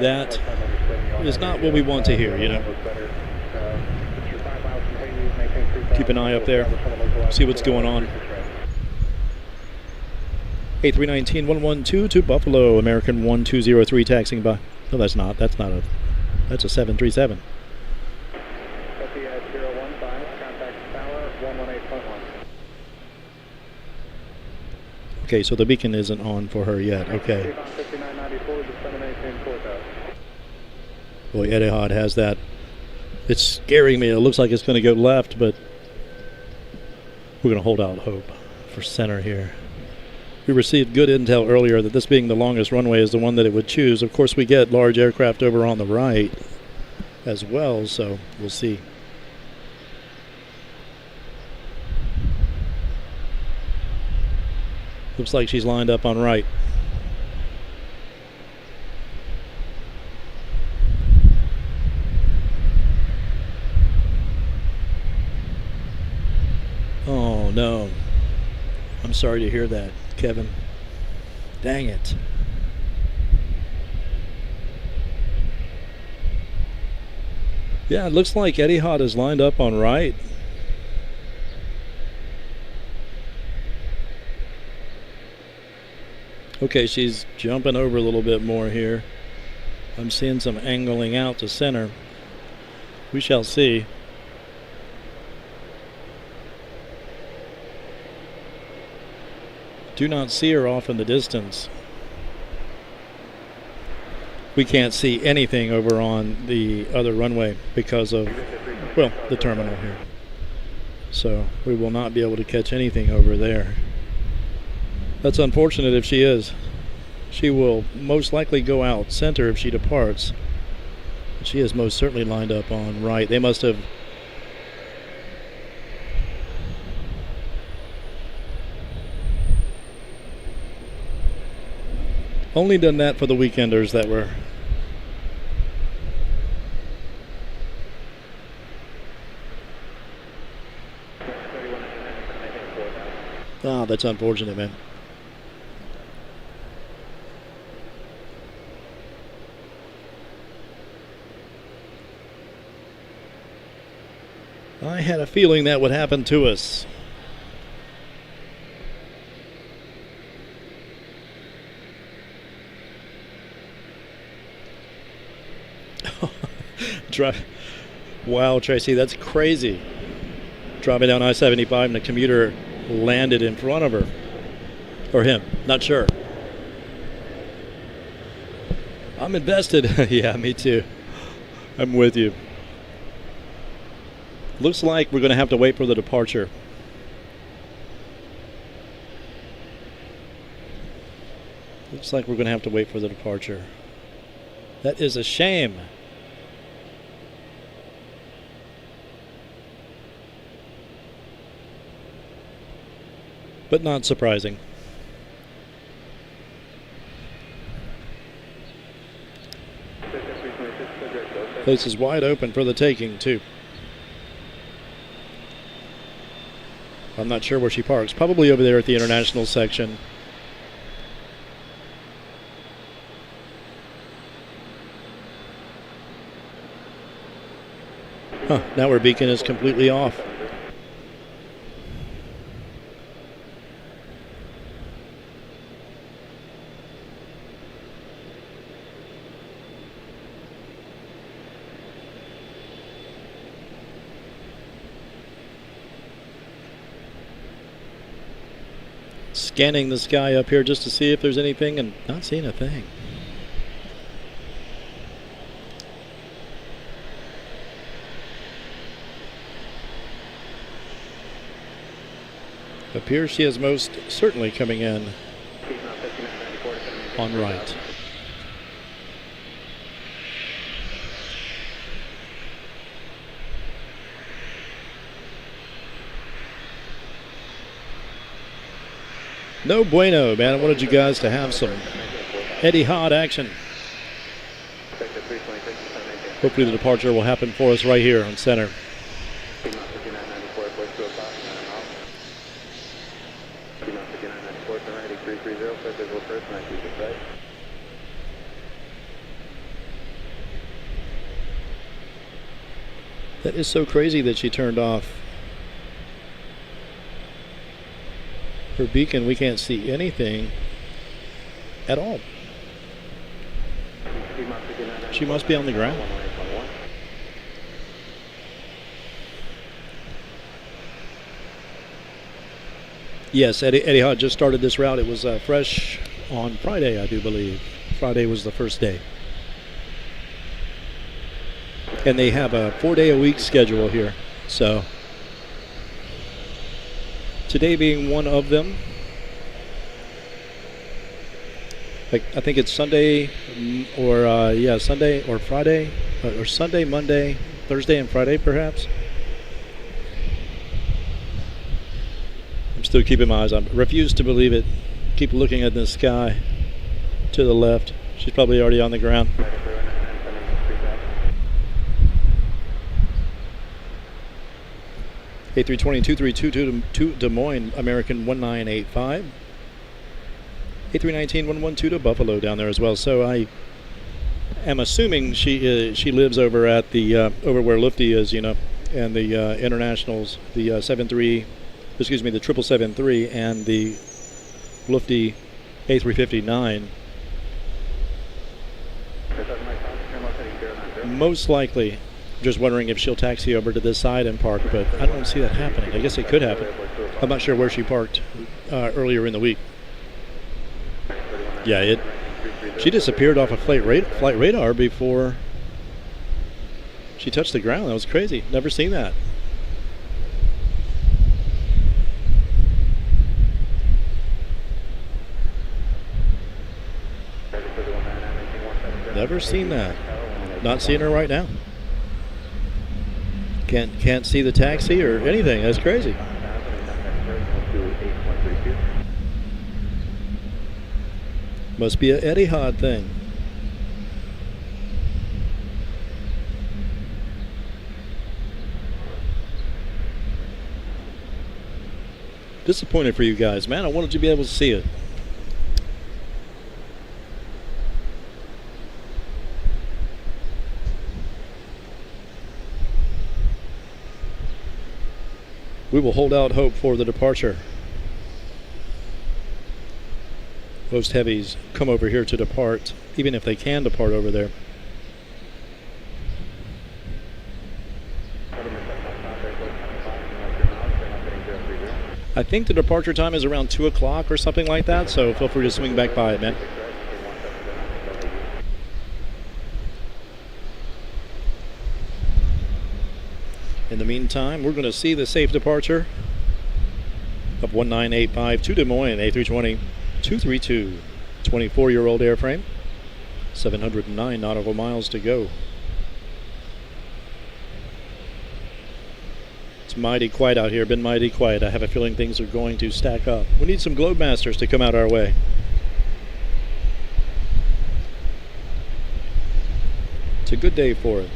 That is not what we want to hear, you know. Keep an eye up there. See what's going on. A319-112 to Buffalo, American 1203 taxiing by. No, that's not. That's a 737. Okay, so the beacon isn't on for her yet. Okay. Boy, Etihad has that. It's scaring me. It looks like it's going to go left, but we're going to hold out hope for center here. We received good intel earlier that this being the longest runway is the one that it would choose. Of course, we get large aircraft over on the right as well, so we'll see. Looks like she's lined up on right. Oh no. I'm sorry to hear that, Kevin. Dang it. Yeah, it looks like Etihad is lined up on right. Okay, she's jumping over a little bit more here. I'm seeing some angling out to center. We shall see. Do not see her off in the distance. We can't see anything over on the other runway because of, well, the terminal here. So we will not be able to catch anything over there. That's unfortunate if she is. She will most likely go out center if she departs. She is most certainly lined up on right. They must have Only done that for the weekenders that were. Oh, that's unfortunate, man. I had a feeling that would happen to us. Wow, Tracy, that's crazy. Driving down I-75 and the commuter landed in front of her. Or him, not sure. I'm invested. Yeah, me too. I'm with you. Looks like we're going to have to wait for the departure. Looks like we're going to have to wait for the departure. That is a shame. But not surprising. Place is wide open for the taking, too. I'm not sure where she parks. Probably over there at the international section. Huh, now our beacon is completely off. Scanning the sky up here just to see if there's anything, and not seeing a thing. Appears she is most certainly coming in on right. No bueno, man. I wanted you guys to have some Etihad action. Hopefully the departure will happen for us right here on center. That is so crazy that she turned off her beacon. We can't see anything at all. She must be on the ground. Yes, Etihad just started this route. It was fresh on Friday, I do believe. Friday was the first day. And they have a 4-day-a-week schedule here. So today being one of them. I think it's Sunday or Sunday or Friday or Sunday, Monday, Thursday, and Friday perhaps. I'm still keeping my eyes on. Refuse to believe it. Keep looking at the sky to the left. She's probably already on the ground. A320-2322 to Des Moines, American 1985. A319-112 to Buffalo down there as well. So I am assuming she lives over at the over where Lufty is, you know, and the internationals, the the 773 and the Lufty A359. Most likely. Just wondering if she'll taxi over to this side and park, but I don't see that happening. I guess it could happen. I'm not sure where she parked earlier in the week. Yeah, she disappeared off of flight radar before she touched the ground. That was crazy. Never seen that. Never seen that. Not seeing her right now. Can't see the taxi or anything. That's crazy. Must be a Etihad thing. Disappointed for you guys, man. I wanted you to be able to see it. We will hold out hope for the departure. Most heavies come over here to depart, even if they can depart over there. I think the departure time is around 2 o'clock or something like that, so feel free to swing back by it, man. In the meantime, we're going to see the safe departure of 1985 to Des Moines, A320 232, 24-year-old airframe, 709 nautical miles to go. It's mighty quiet out here, been mighty quiet. I have a feeling things are going to stack up. We need some Globemasters to come out our way. It's a good day for it.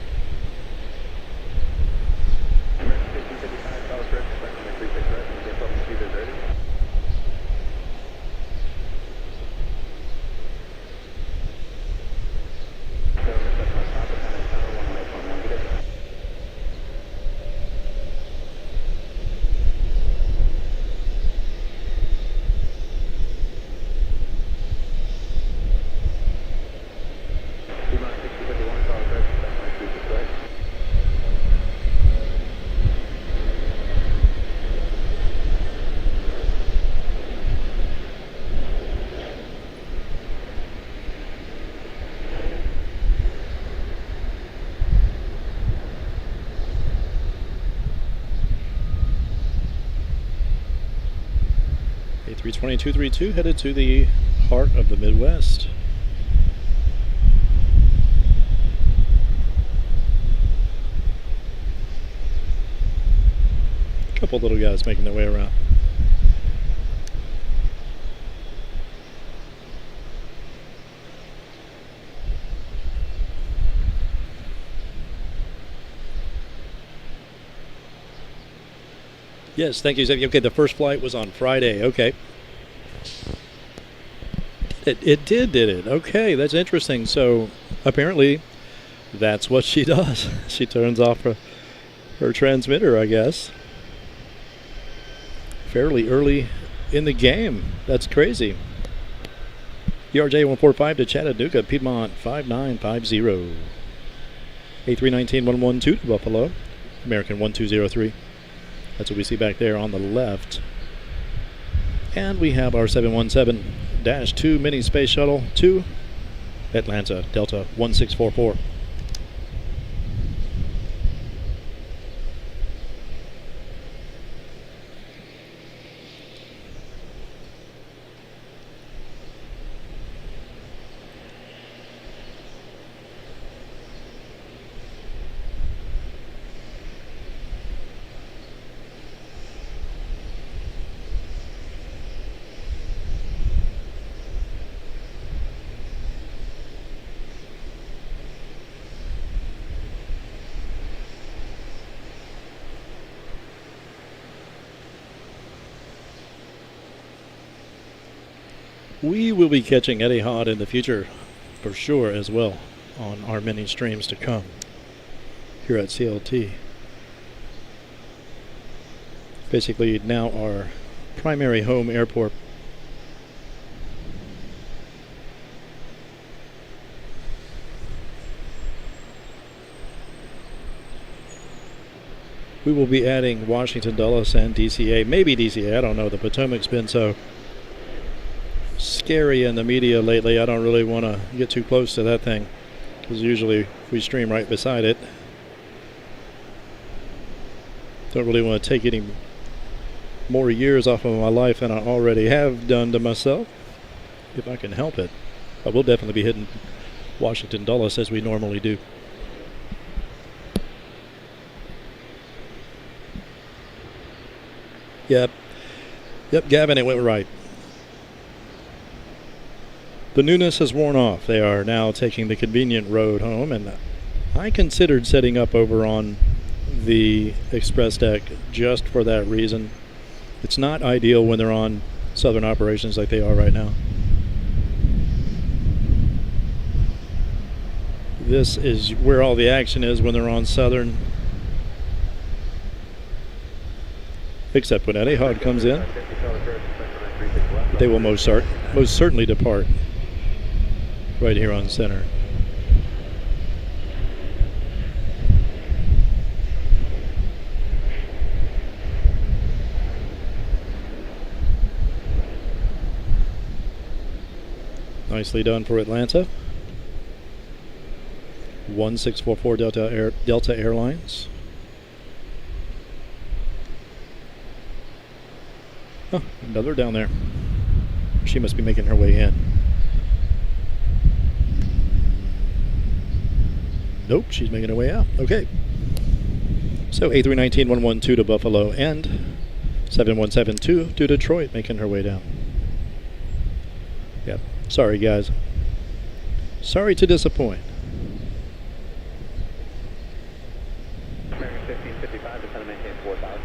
A320-232 headed to the heart of the Midwest. A couple little guys making their way around. Yes, thank you. Okay, the first flight was on Friday. Okay. It did it? Okay, that's interesting. So apparently that's what she does. She turns off her transmitter, I guess. Fairly early in the game. That's crazy. ERJ145 to Chattanooga, Piedmont 5950. A319-112 to Buffalo, American 1203. That's what we see back there on the left. And we have our 717-2 mini space shuttle to Atlanta, Delta 1644. We will be catching Etihad in the future for sure as well on our many streams to come here at CLT. Basically now our primary home airport. We will be adding Washington Dulles and DCA, maybe DCA, I don't know. The Potomac's been so scary in the media lately. I don't really want to get too close to that thing because usually we stream right beside it. Don't really want to take any more years off of my life than I already have done to myself, if I can help it. But we'll definitely be hitting Washington Dulles as we normally do. Yep, Gavin, it went right. The newness has worn off. They are now taking the convenient road home, and I considered setting up over on the express deck just for that reason. It's not ideal when they're on southern operations like they are right now. This is where all the action is when they're on southern. Except when Etihad comes in, they will most certainly depart right here on center. Nicely done for Atlanta. 1644 Delta Airlines. Oh, another down there. She must be making her way in. Nope, she's making her way out. Okay. So A319-112 to Buffalo and 7172 to Detroit, making her way down. Yep. Sorry, guys. Sorry to disappoint. American 1555, descend and maintain 4000.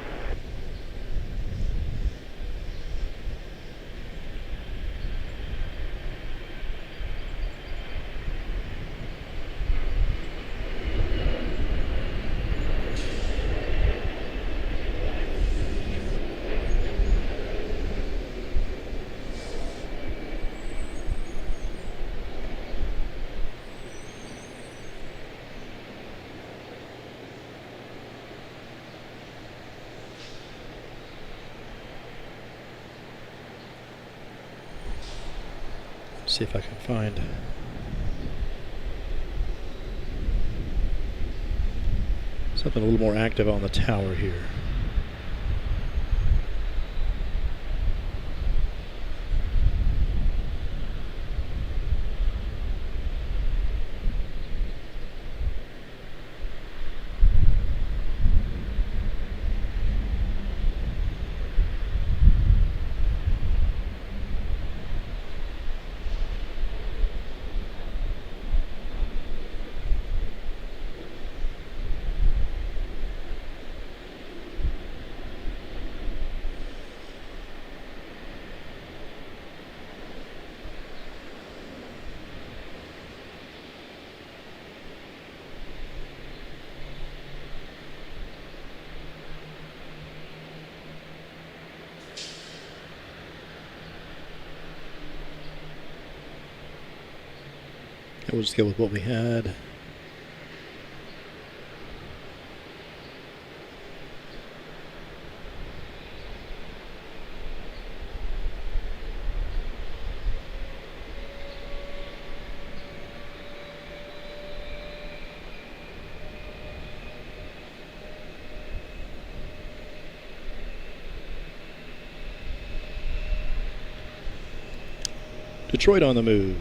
See if I can find something a little more active on the tower here. We'll just go with what we had. Detroit on the move.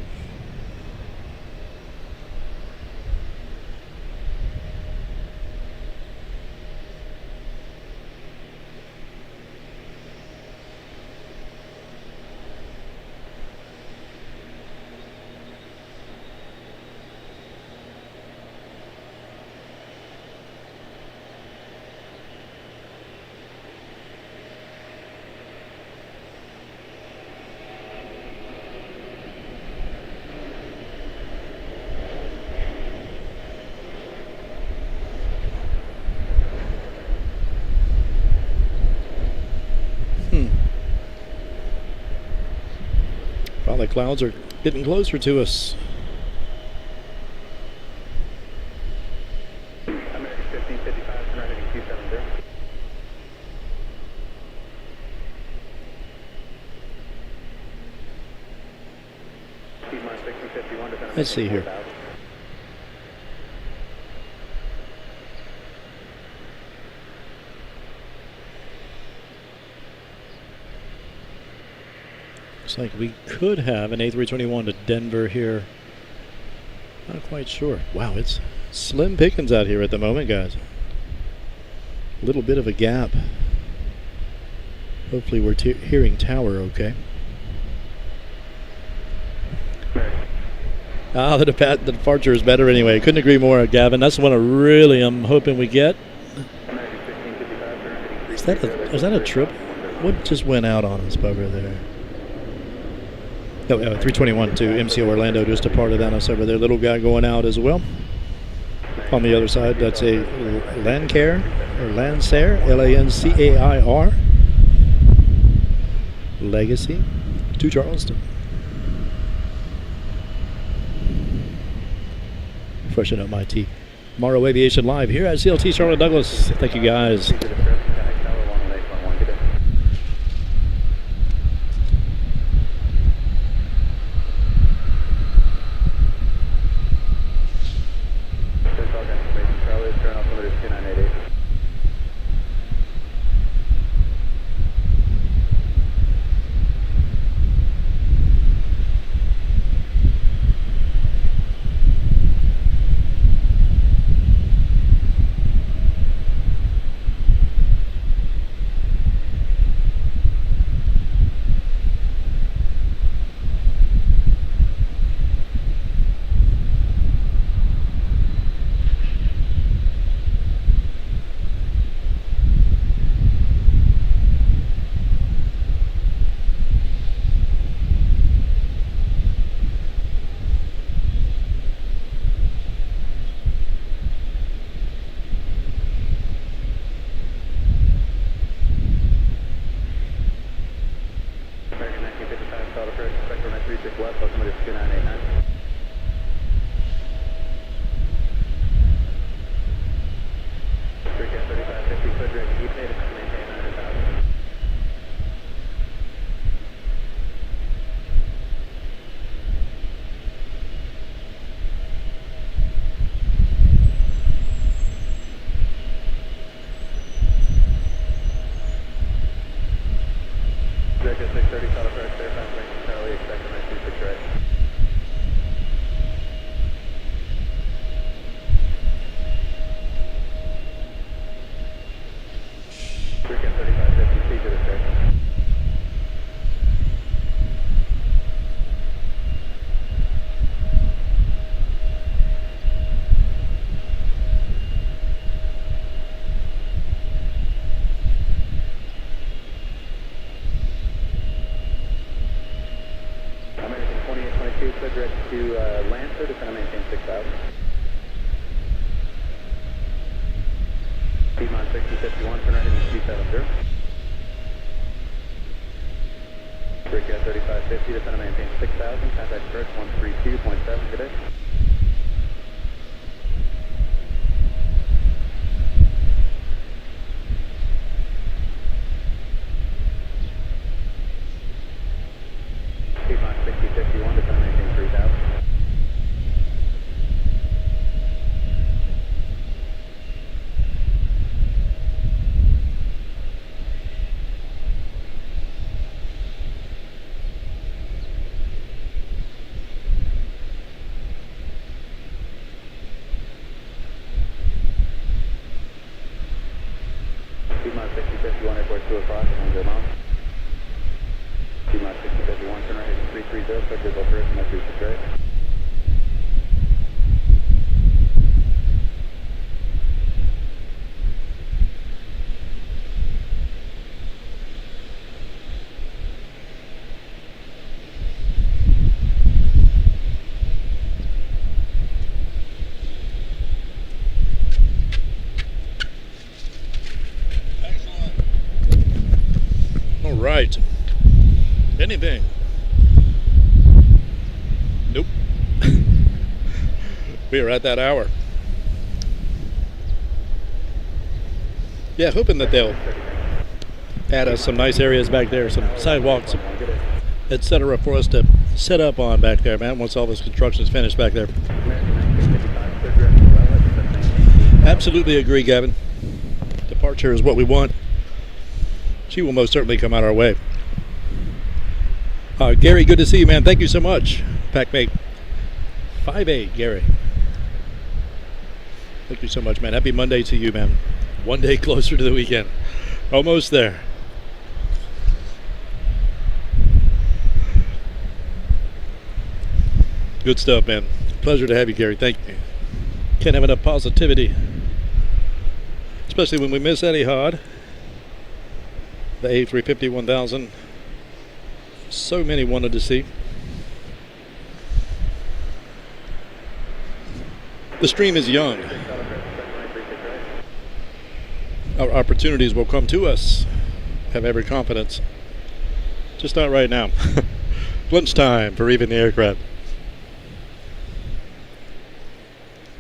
Well, the clouds are getting closer to us. American 1555, turn right heading 270. Speed mark 6051, descend and Let's see maintain here. 4000. Looks like we could have an A321 to Denver here. Not quite sure. Wow, it's slim pickings out here at the moment, guys. A little bit of a gap. Hopefully we're hearing tower okay. American The departure is better anyway. Couldn't agree more, Gavin. That's the one I really am hoping we get. Is that a trip? What just went out on us over there? Oh, 321 to MCO Orlando just departed on us over there. Little guy going out as well. On the other side, that's a Lancair or Lancair, Lancair Legacy to Charleston. Freshen up my tea. Morrow Aviation live here at CLT Charlotte Douglas. Thank you guys. Right. Anything? Nope. We are at that hour. Yeah, hoping that they'll add us some nice areas back there, some sidewalks, etc. for us to set up on back there, man, once all this construction is finished back there. Absolutely agree, Gavin. Departure is what we want. She will most certainly come out our way. Gary, good to see you, man. Thank you so much. Packmate 5A, Gary. Thank you so much, man. Happy Monday to you, man. One day closer to the weekend. Almost there. Good stuff, man. Pleasure to have you, Gary. Thank you. Can't have enough positivity, especially when we miss Etihad. The A350 1000. So many wanted to see. The stream is young. Our opportunities will come to us. Have every confidence. Just not right now. Lunchtime for even the aircraft.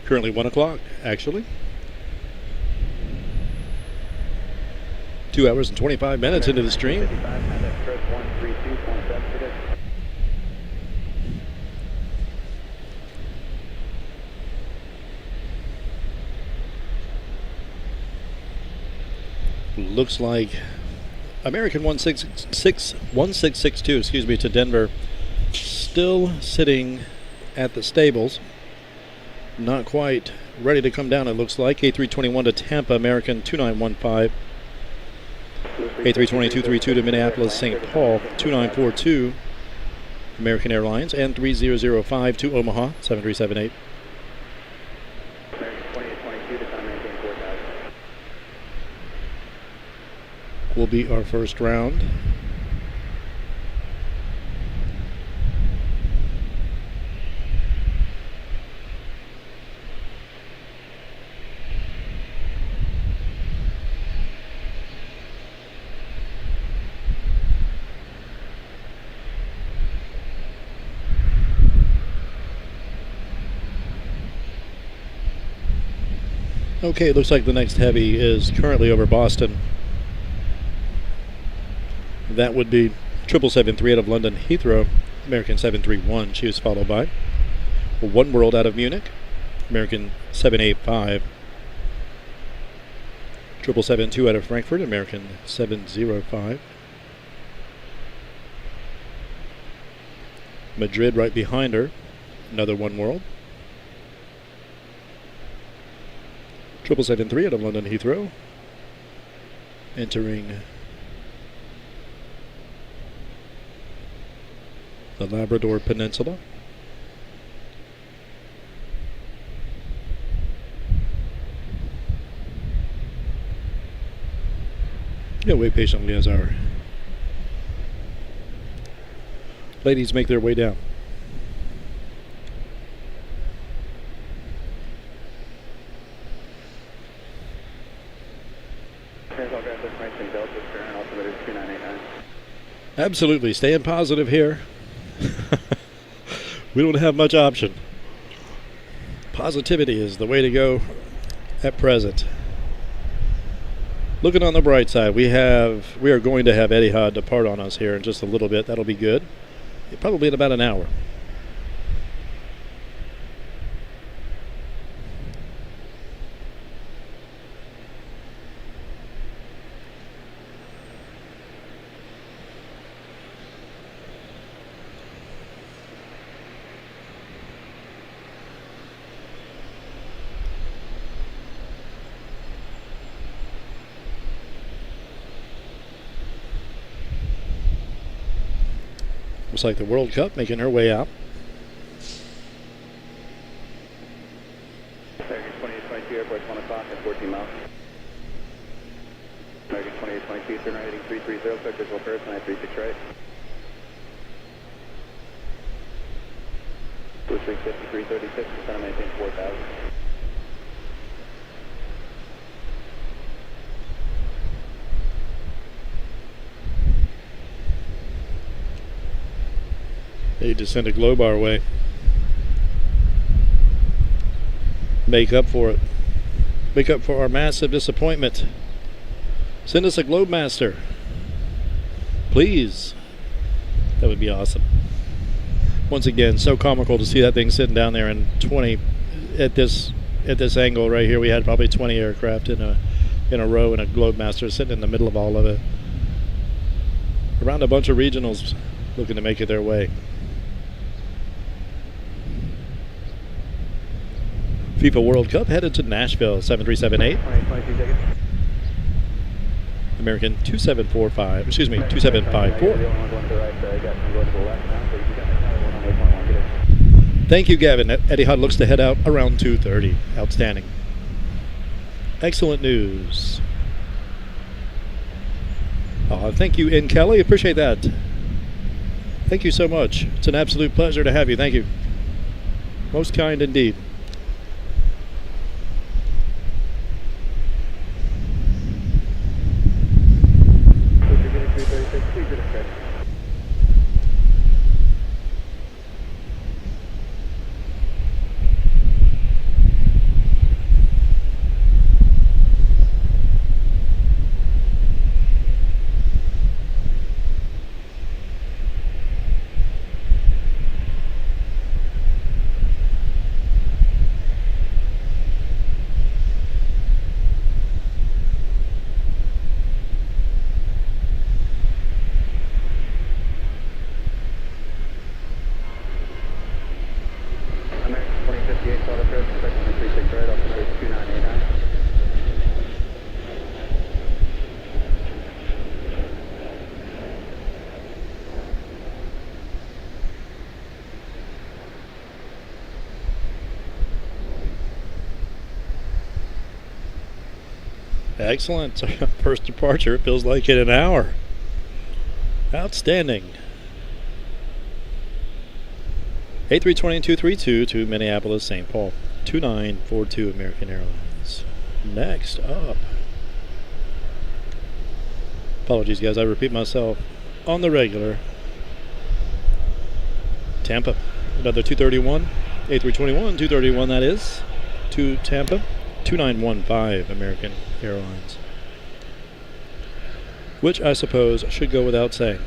Currently 1 o'clock, actually. 2 hours and 25 minutes into the stream. Looks like American 1662, excuse me, to Denver, still sitting at the stables. Not quite ready to come down, it looks like. A321 to Tampa, American 2915. A320-232 to Minneapolis, St. Paul, 2942, American Airlines, and 3005 to Omaha, 7378. Will be our first round. Okay, it looks like the next heavy is currently over Boston. That would be 777-3 out of London Heathrow, American 731. She was followed by One World out of Munich, American 785. 777-2 out of Frankfurt, American 705. Madrid right behind her, another One World. 777-3 out of London Heathrow, entering the Labrador Peninsula. Yeah, wait patiently as our ladies make their way down. Absolutely, staying positive here. We don't have much option. Positivity is the way to go at present. Looking on the bright side, we are going to have Etihad depart on us here in just a little bit. That'll be good. Probably in about an hour. Looks like the World Cup making her way out. American 2822, airport 1 o'clock and 14 miles. American 2822, turn right heading 330, clear visual first, 936 right. 2350, 336, descend and maintain 4000. They just send a globe our way. Make up for it. Make up for our massive disappointment. Send us a globe master, please. That would be awesome. Once again, so comical to see that thing sitting down there in 20 at this angle right here. We had probably 20 aircraft in a row, and a globe master sitting in the middle of all of it, around a bunch of regionals looking to make it their way. FIFA World Cup headed to Nashville, 7378. American 2745, excuse me, 2754. Thank you, Gavin. Etihad looks to head out around 2:30. Outstanding. Excellent news. Thank you, In Kelly. Appreciate that. Thank you so much. It's an absolute pleasure to have you. Thank you. Most kind indeed. Excellent. First departure. Feels like in an hour. Outstanding. A320-232 to Minneapolis, St. Paul. 2942 American Airlines. Next up. Apologies, guys. I repeat myself on the regular. Tampa. Another 231. A321, 231 that is. To Tampa. 2915 American Airlines. Which I suppose should go without saying.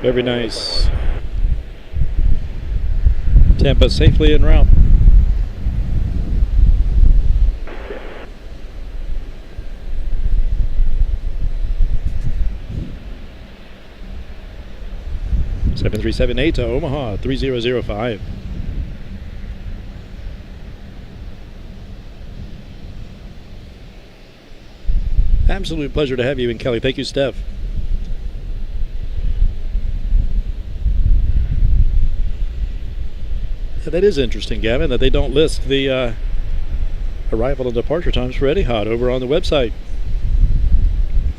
Very nice. Tampa safely en route. Seven 378 to Omaha 3005. Absolute pleasure to have you in Kelly. Thank you, Steph. Yeah, that is interesting, Gavin, that they don't list the arrival and departure times for Etihad over on the website.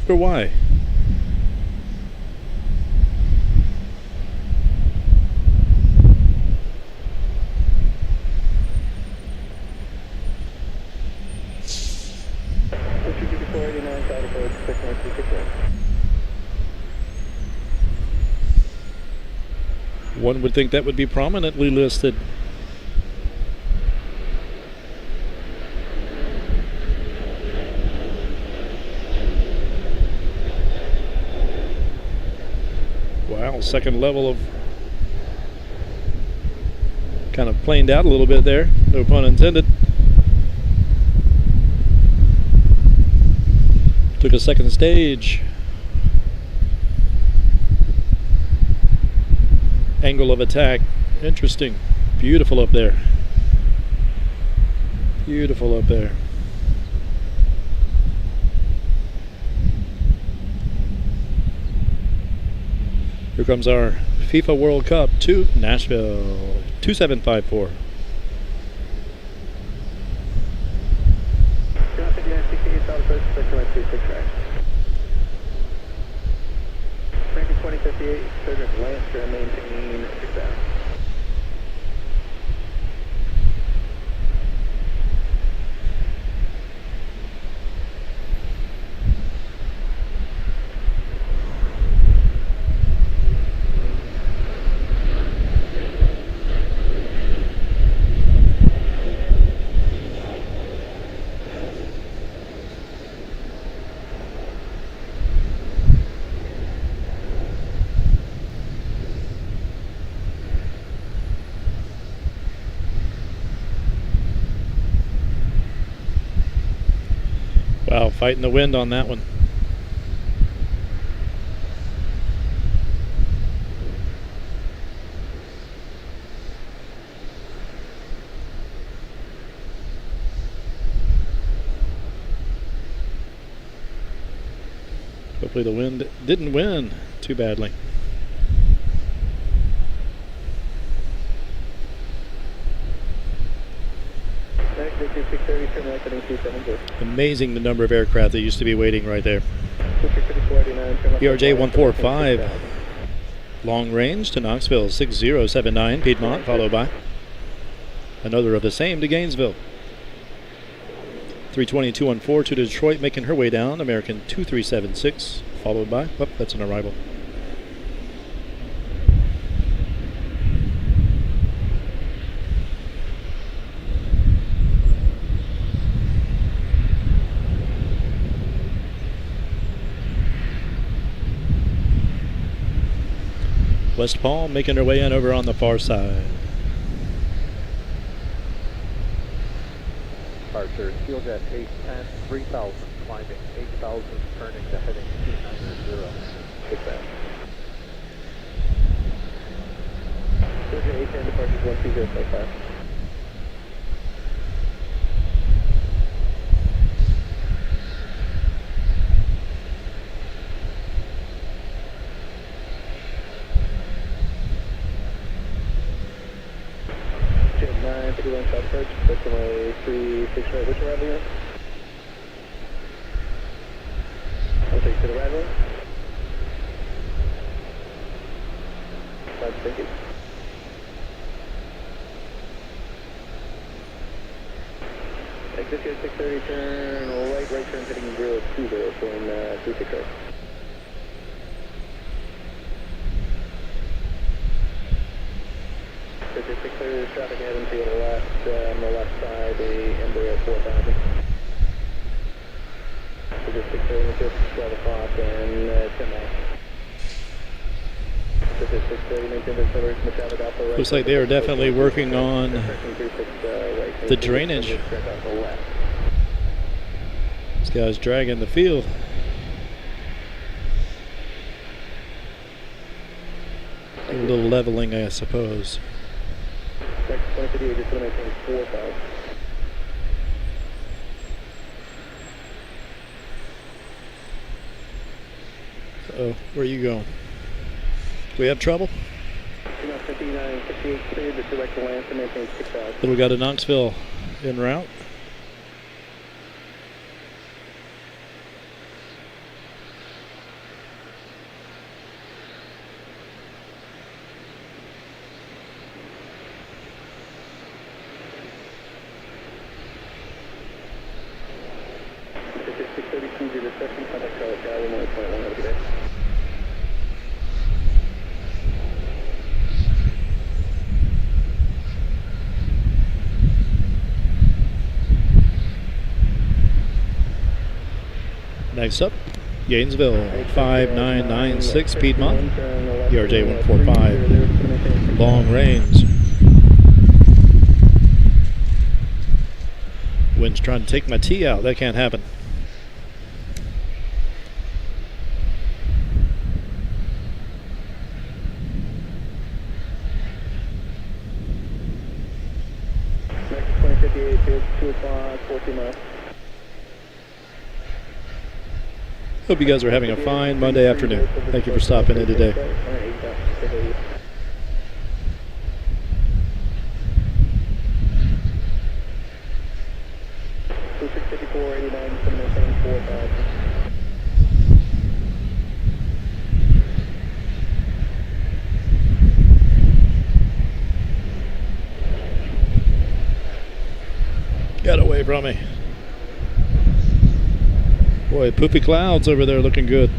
For why? One would think that would be prominently listed. Wow, second level of kind of planed out a little bit there, no pun intended. Took a second stage. Angle of attack. Interesting. Beautiful up there. Beautiful up there. Here comes our FIFA World Cup to Nashville. 2754. American 2058, Surgeon Lancer, maintain 6000. fighting the wind on that one. Hopefully the wind didn't win too badly. Amazing the number of aircraft that used to be waiting right there. BRJ 145. Long range to Knoxville 6079 Piedmont, followed by another of the same to Gainesville. 320-214 to Detroit, making her way down. American 2376, followed by, oh, that's an arrival. West Palm making her way in over on the far side. Departure, Steeljet 810, 3000, climbing 8000, turning to heading 290. Take that. Steeljet 810, departure 12055. Jet 9, 51 shot approach, runway 36 right, which arrival here? I'll take to the right one. 550. Exit here 630, turn right turn heading 020, showing 36 right. Exit 630, traffic heading to the left, on the left side, the Embraer 4000. Exit 630, just 12 o'clock and 10 miles. Exit 630, maintain the acceleration, the traffic out the right. Looks like they are definitely working on the drainage. This guy's dragging the field. A little leveling, I suppose. Next 2058, just going to maintain 4000. Uh-oh, where are you going? We have trouble? 59, 58 cleared, the direct land to maintain 6000. Little guy to Knoxville en route. Next up, Gainesville 5996 Piedmont, BRJ 145, long range. Wind's trying to take my T out, that can't happen. Next 2058, 2 o'clock, 14 miles. Hope you guys are having a fine Monday afternoon. Thank you for stopping in today. Get away from me. Boy, poopy clouds over there looking good.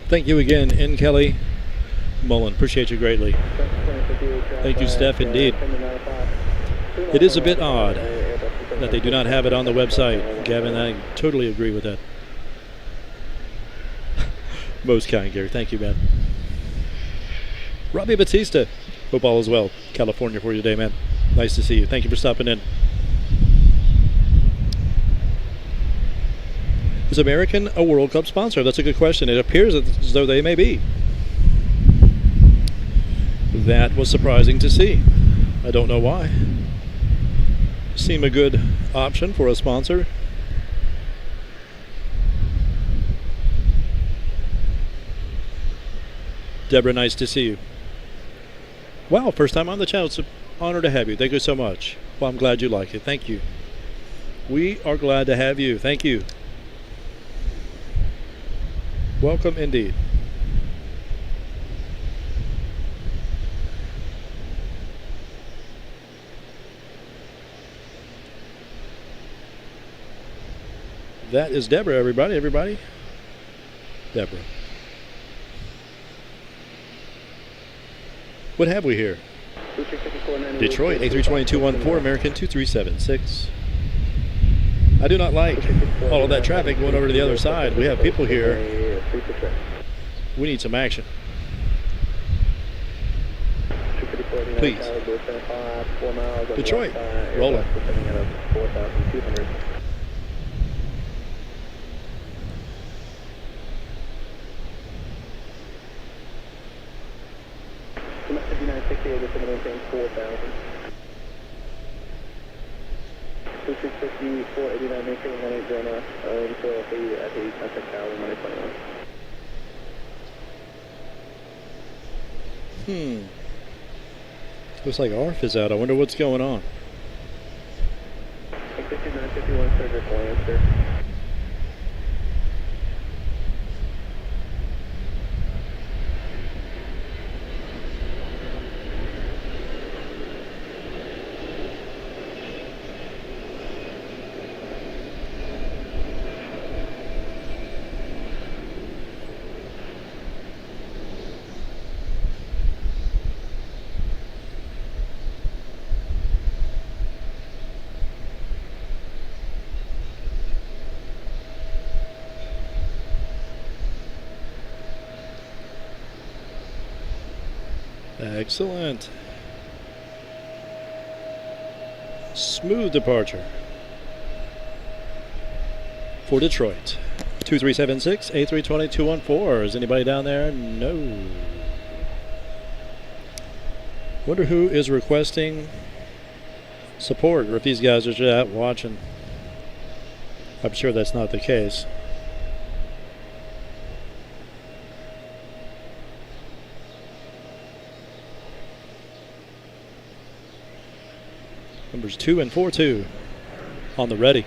Thank you again, N. Kelly Mullen. Appreciate you greatly. Thank you, Steph, indeed. It is a bit odd that they do not have it on the website. Gavin, I totally agree with that. Most kind, Gary. Thank you, man. Robbie Batista. Hope all is well. California for you today, man. Nice to see you. Thank you for stopping in. Is American a World Cup sponsor? That's a good question. It appears as though they may be. That was surprising to see. I don't know why. Seem a good option for a sponsor. Deborah, nice to see you. Wow, first time on the channel. It's an honor to have you. Thank you so much. Well, I'm glad you like it. Thank you. We are glad to have you. Thank you. Welcome indeed. That is Deborah, everybody. Everybody. Deborah. What have we here? Detroit, A320-214, American 2376. I do not like all of that traffic going over to the other side. We have people here. We need some action. Please. Detroit, rolling. Looks like ARF is out. I wonder what's going on. 5951 surgical answer. Excellent. Smooth departure for Detroit. 2376, A320-214. Is anybody down there? No. Wonder who is requesting support, or if these guys are just out watching. I'm sure that's not the case. Numbers 2 and 42 on the ready.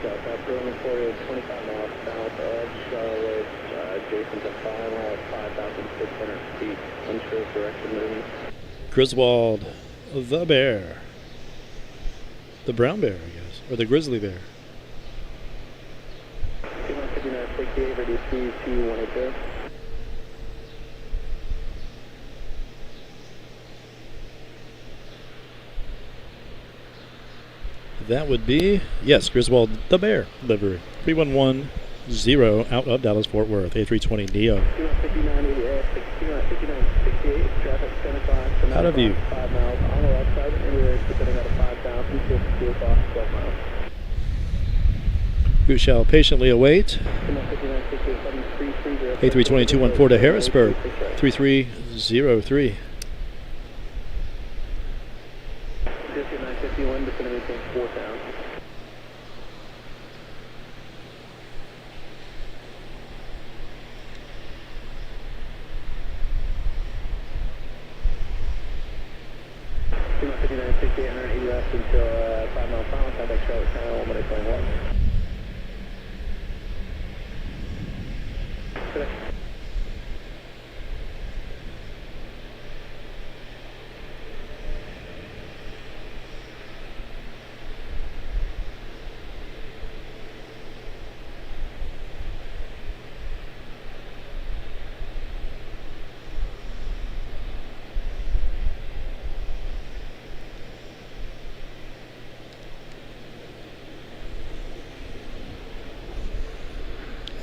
South Greenland, 25 miles south of Charlotte, adjacent to 5 miles, 5,600 feet, unsure of direction moving. Griswold, the bear. The brown bear, I guess, or the grizzly bear. 5968, ready to see 2180. That would be, yes, Griswold the Bear livery. 3110 out of Dallas Fort Worth, A320neo. 5968, traffic 75 Out of view. 5 miles on the left side, anywhere depending on 5,000, 52 o'clock, 12 miles. We shall patiently await. A320-214 to Harrisburg, 3303. 5951, descending maintain 4,000. Left until 5 mile final, contact Charlotte Channel, 1 minute 21.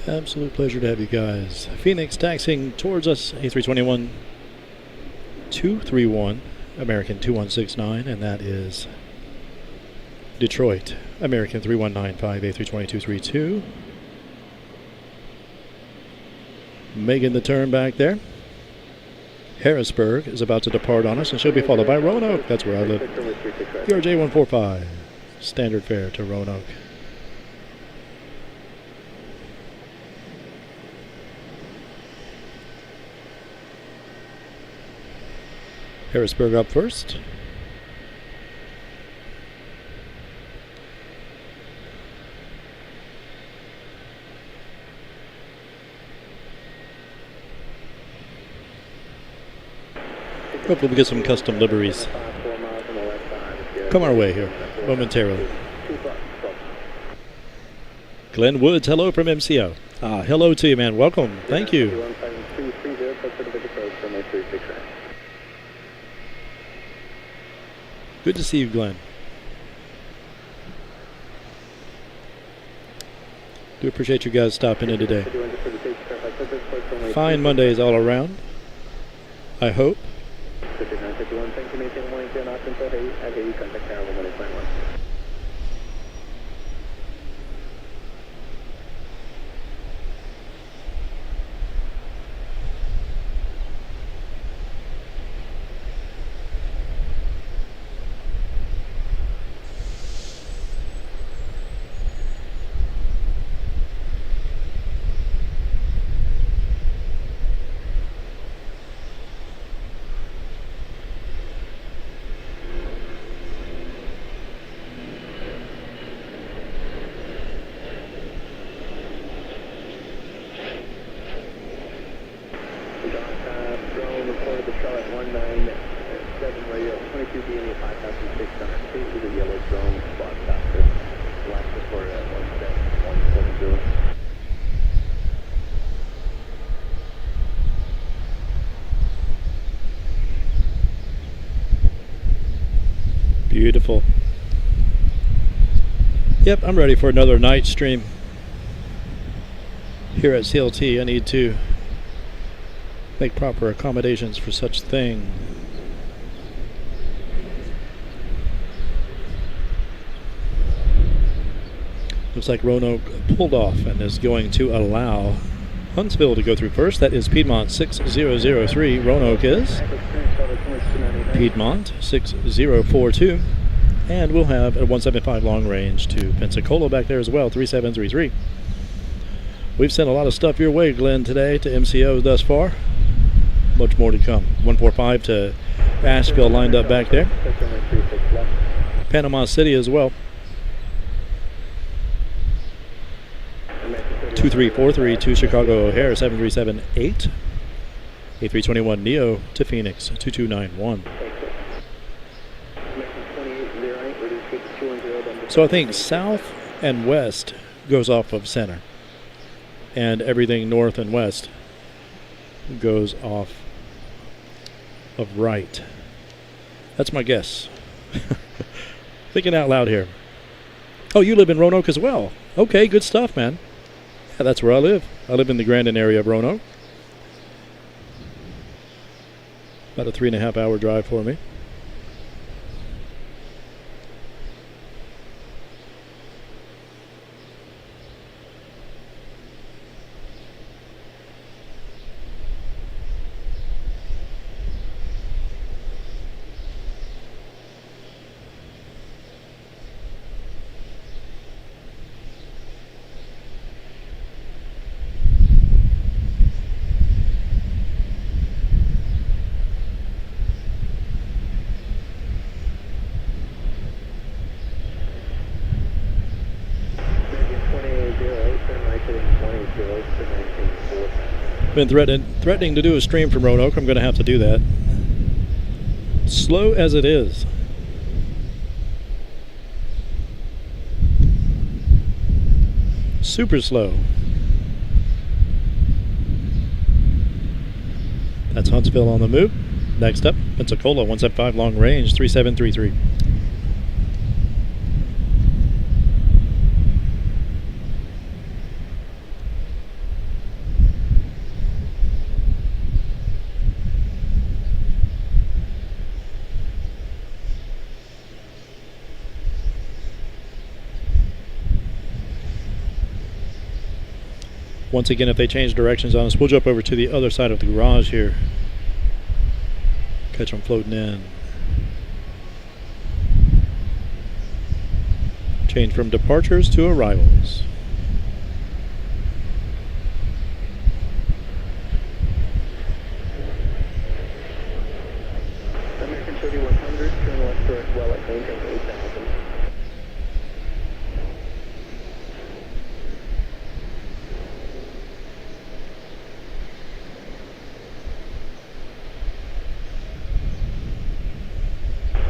Absolute pleasure to have you guys. Phoenix taxiing towards us, A321 231, American 2169, and that is Detroit, American 3195, A320 232. Making the turn back there. Harrisburg is about to depart on us, and she'll be followed by Roanoke. That's where I live. PRJ 145, standard fare to Roanoke. Harrisburg up first. Hopefully we get some custom liveries come our way here momentarily. Glenn Woods, hello from MCO. Hello to you, man. Welcome. Thank you. Good to see you, Glenn. Do appreciate you guys stopping in today. Fine Mondays all around, I hope. Beautiful. Yep, I'm ready for another night stream here at CLT. I need to make proper accommodations for such thing. Looks like Roanoke pulled off and is going to allow Huntsville to go through first. That is Piedmont 6003. Roanoke is Piedmont 6042. And we'll have a 175 long range to Pensacola back there as well, 3733. We've sent a lot of stuff your way, Glenn, today to MCO thus far. Much more to come. 145 to Asheville lined up back there. Panama City as well. 2343 to Chicago O'Hare, 7378. A321 Neo to Phoenix, 2291. So I think south and west goes off of center, and everything north and west goes off of right. That's my guess. Thinking out loud here. Oh, you live in Roanoke as well. Okay, good stuff, man. Yeah, that's where I live. I live in the Grandin area of Roanoke. About a 3.5 hour drive for me. Been threatening to do a stream from Roanoke. I'm going to have to do that. Slow as it is. Super slow. That's Huntsville on the move. Next up, Pensacola 175 long range 3733. Once again, if they change directions on us, we'll jump over to the other side of the garage here. Catch them floating in. Change from departures to arrivals. American 3100, turn left direct well at range of 8,000.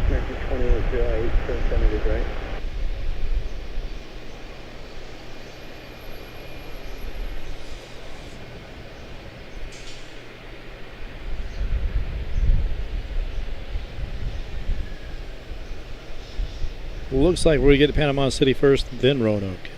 American 2808, turn 7 degrees right. Looks like we're going to get to Panama City first, then Roanoke.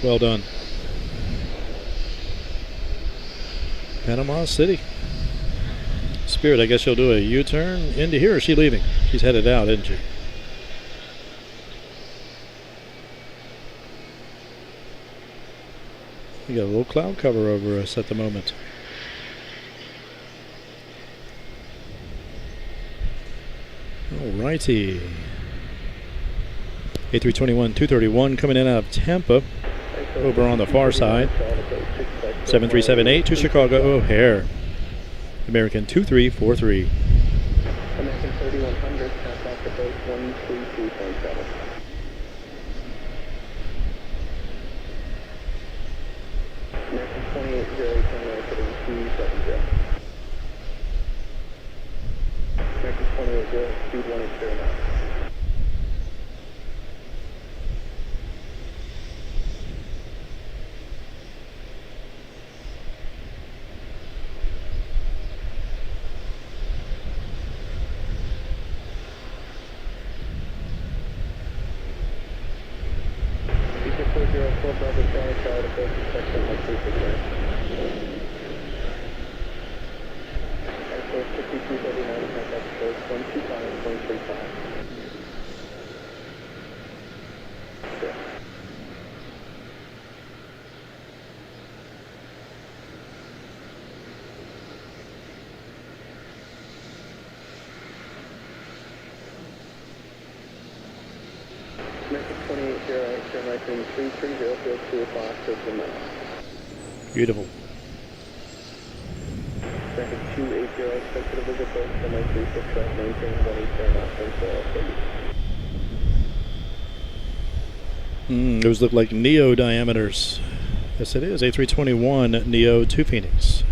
Well done. Panama City. Spirit, I guess she'll do a U-turn into here, or is she leaving? She's headed out, isn't she? We got a little cloud cover over us at the moment. Alrighty. A321-231 coming in out of Tampa. Over on the far side. 7378 to Chicago O'Hare. American 2343. American 3100, contact approach 132.7. American 2808, turn right heading 270. American 2808, speed 180 knots. American 2808, turn right heading 330, field 2 o'clock, towards the middle. Beautiful. American 280, expected to visit both, turn right 36 right, maintain 180 knots, and 4 Those look like Neo diameters. Yes, it is. A321 Neo 2 Phoenix.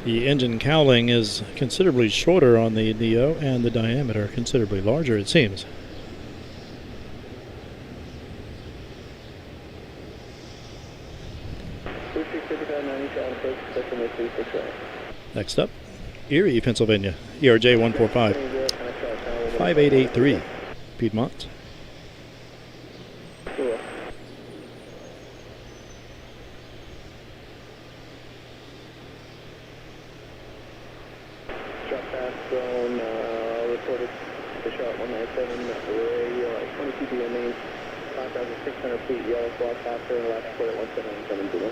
The engine cowling is considerably shorter on the Neo, and the diameter considerably larger, it seems. Next up, Erie, Pennsylvania, ERJ 145, 5883, Piedmont. 5,600 feet, yellow flag after left, port at 17170.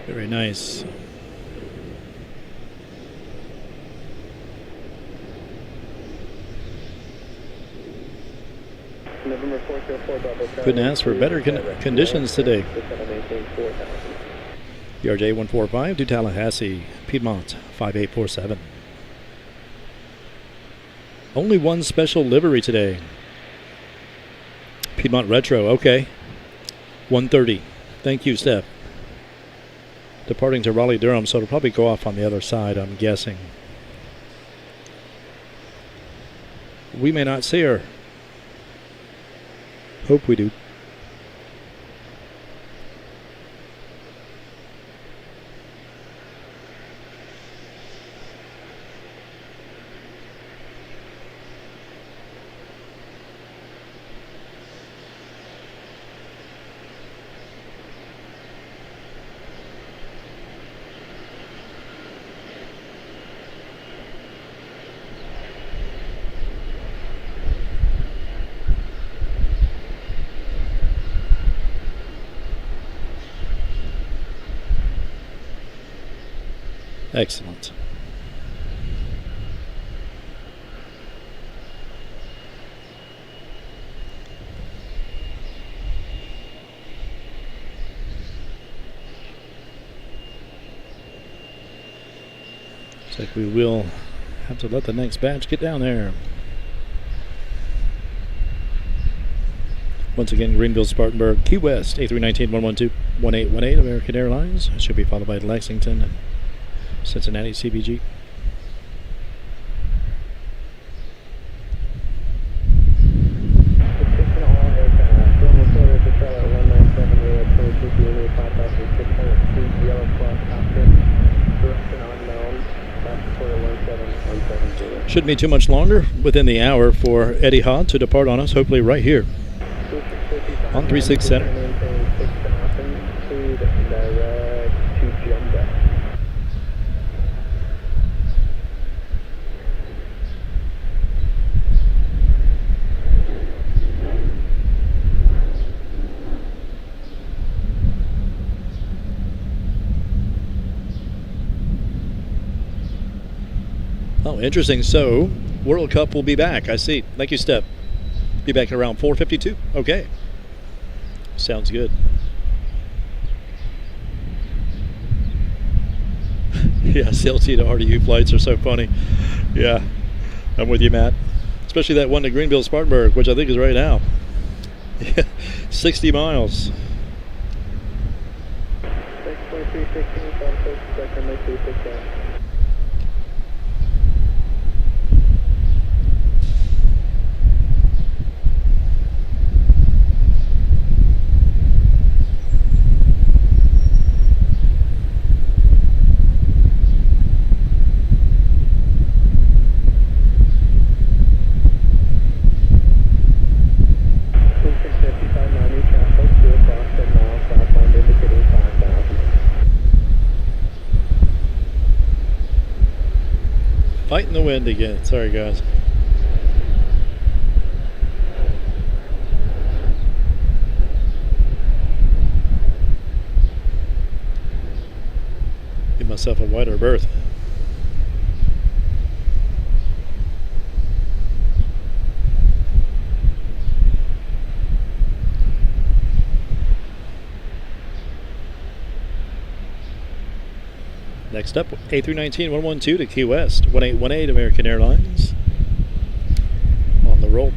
Very nice. November 404, Bravo. Couldn't ask for better conditions today. BRJ 145 to Tallahassee, Piedmont 5847. Only one special livery today. Piedmont Retro, okay. 130. Thank you, Steph. Departing to Raleigh-Durham, so it'll probably go off on the other side, I'm guessing. We may not see her. Hope we do. Excellent. Looks like we will have to let the next batch get down there. Once again, Greenville, Spartanburg, Key West, A319-112-1818, American Airlines. Should be followed by Lexington and Cincinnati CBG. Shouldn't be too much longer, within the hour, for Eddie Hod to depart on us, hopefully right here on 36 Center. Oh, interesting. So, World Cup will be back. I see. Thank you, Steph. Be back around 4:52. Okay. Sounds good. Yeah, CLT to RDU flights are so funny. Yeah, I'm with you, Matt. Especially that one to Greenville, Spartanburg, which I think is right now. Yeah, 60 miles. 6.316, Fighting the wind again. Sorry, guys. Give myself a wider berth. Next up, A319-112 to Key West, 1818 American Airlines. On the roll.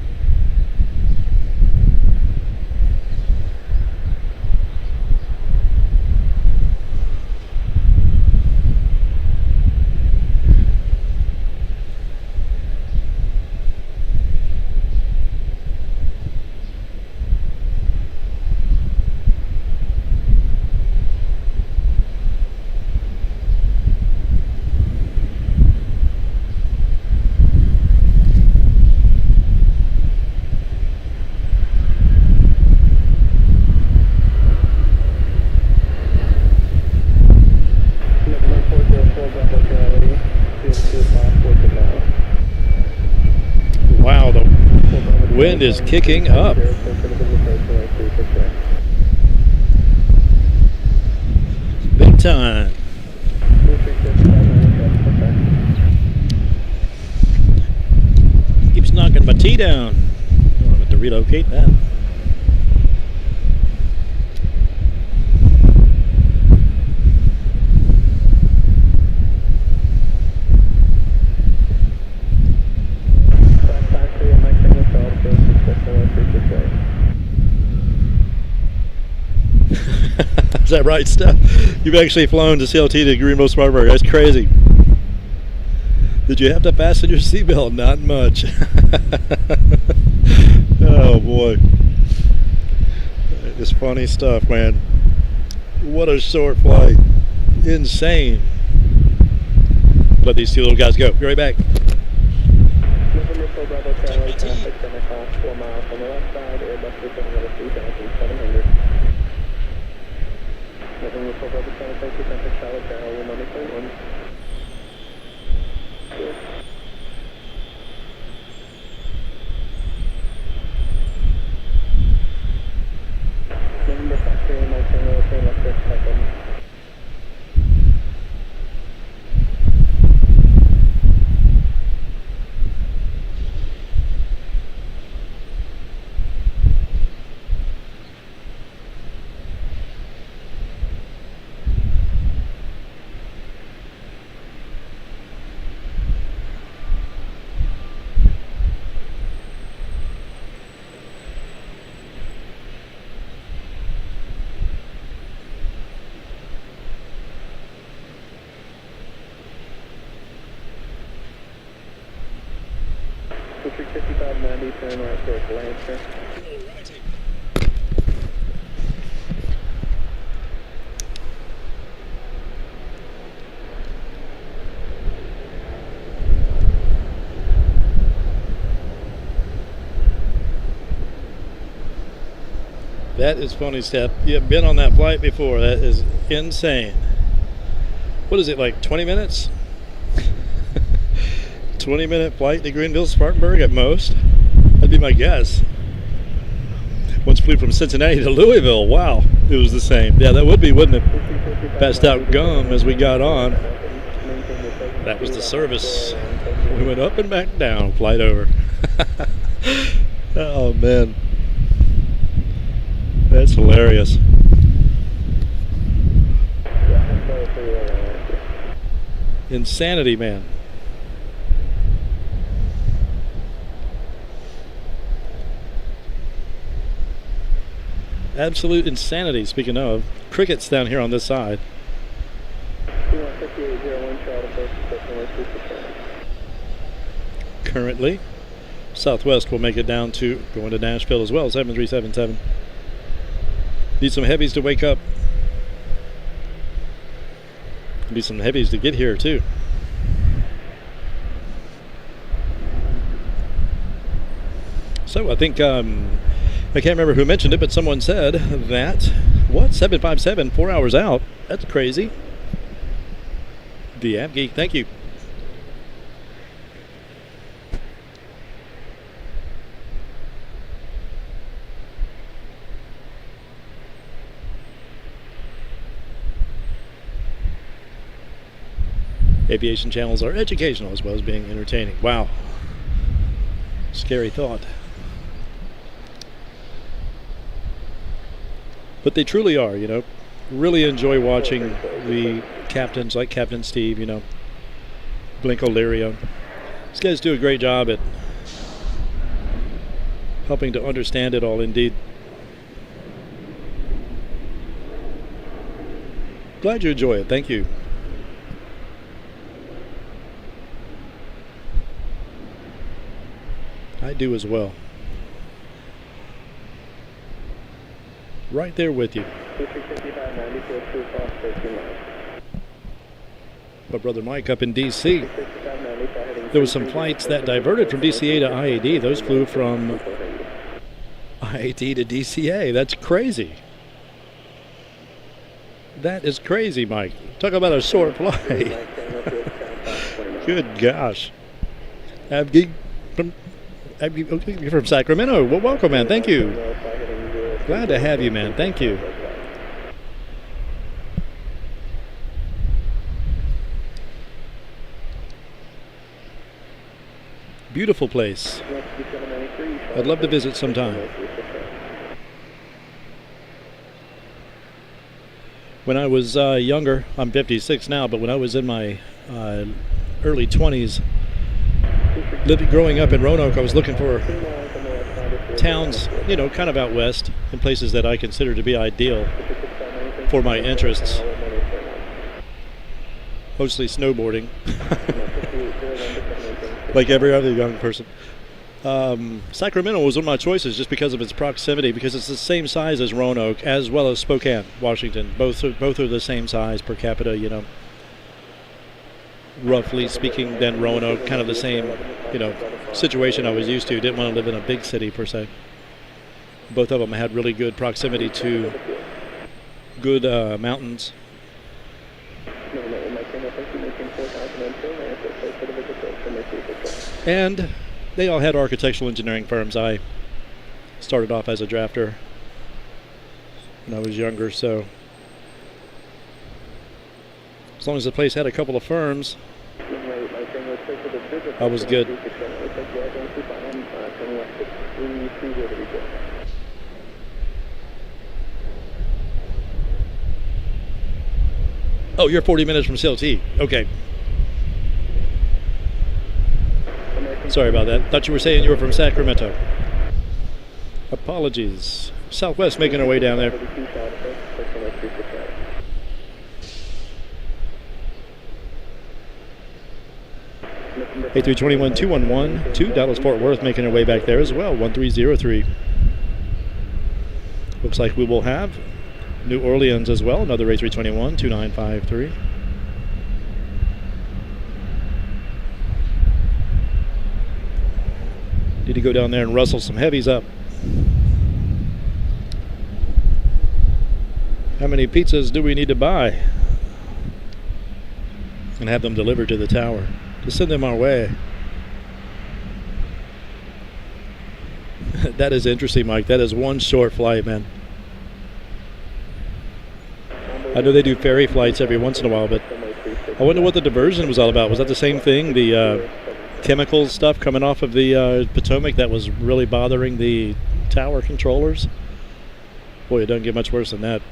wind is kicking up. Big time. Keeps knocking my tee down. I'm going to relocate that. Is that right, Steph? You've actually flown to CLT to Greenville Spartanburg. That's crazy. Did you have to fasten your seatbelt? Not much. Oh boy. It's funny stuff, man. What a short flight. Insane. Let these two little guys go. Be right back. Traffic, 4 miles on the left side, Airbus returning over 3,700. November 4 Bravo Channel, thank you, Central Charlotte Douglas, 191. November 5 3 19 train left 6 seconds. District 5590, turn right towards Lancaster. That is funny, Steph. You've been on that flight before. That is insane. What is it, like 20 minutes? 20-minute flight to Greenville Spartanburg at most? That'd be my guess. Once flew from Cincinnati to Louisville. Wow, it was the same. Yeah, that would be, wouldn't it? Passed out gum as we got on. That was the service. We went up and back down, flight over. Oh, man. That's hilarious. Insanity, man. Absolute insanity, speaking of. Crickets down here on this side. Currently, Southwest will make it down to going to Nashville as well, 7377. Need some heavies to wake up. Need some heavies to get here too. So I think I can't remember who mentioned it, but someone said that, what, 757, 4 hours out? That's crazy. The App Geek, thank you. Aviation channels are educational as well as being entertaining. Wow. Scary thought. But they truly are, you know. Really enjoy watching the captains like Captain Steve, you know, Blink O'Leary. These guys do a great job at helping to understand it all, indeed. Glad you enjoy it. Thank you. I do as well. Right there with you. My brother Mike up in DC. There was some flights that diverted from DCA to IAD. Those flew from IAD to DCA. That's crazy. That is crazy, Mike. Talk about a short flight. Good gosh. You're from Sacramento. Well, welcome, man. Thank you. Glad to have you, man. Thank you. Beautiful place. I'd love to visit sometime. When I was younger, I'm 56 now, but when I was in my early 20s, growing up in Roanoke, I was looking for towns, you know, kind of out west, in places that I consider to be ideal for my interests. Mostly snowboarding, like every other young person. Sacramento was one of my choices just because of its proximity, because it's the same size as Roanoke as well as Spokane, Washington. Both are the same size per capita, you know. Roughly speaking, then Roanoke, kind of the same, you know, situation I was used to. Didn't want to live in a big city per se. Both of them had really good proximity to good mountains. And they all had architectural engineering firms. I started off as a drafter when I was younger, so as long as the place had a couple of firms, I was good. Oh, you're 40 minutes from CLT. Okay. Sorry about that. Thought you were saying you were from Sacramento. Apologies. Southwest making our way down there. A321-211, 2 Dallas Fort Worth making our way back there as well, 1303. Looks like we will have New Orleans as well, another A321, 2953. Need to go down there and rustle some heavies up. How many pizzas do we need to buy? And have them delivered to the tower. To send them our way. That is interesting, Mike. That is one short flight, man. I know they do ferry flights every once in a while, but I wonder what the diversion was all about. Was that the same thing? The chemical stuff coming off of the Potomac that was really bothering the tower controllers? Boy, it doesn't get much worse than that.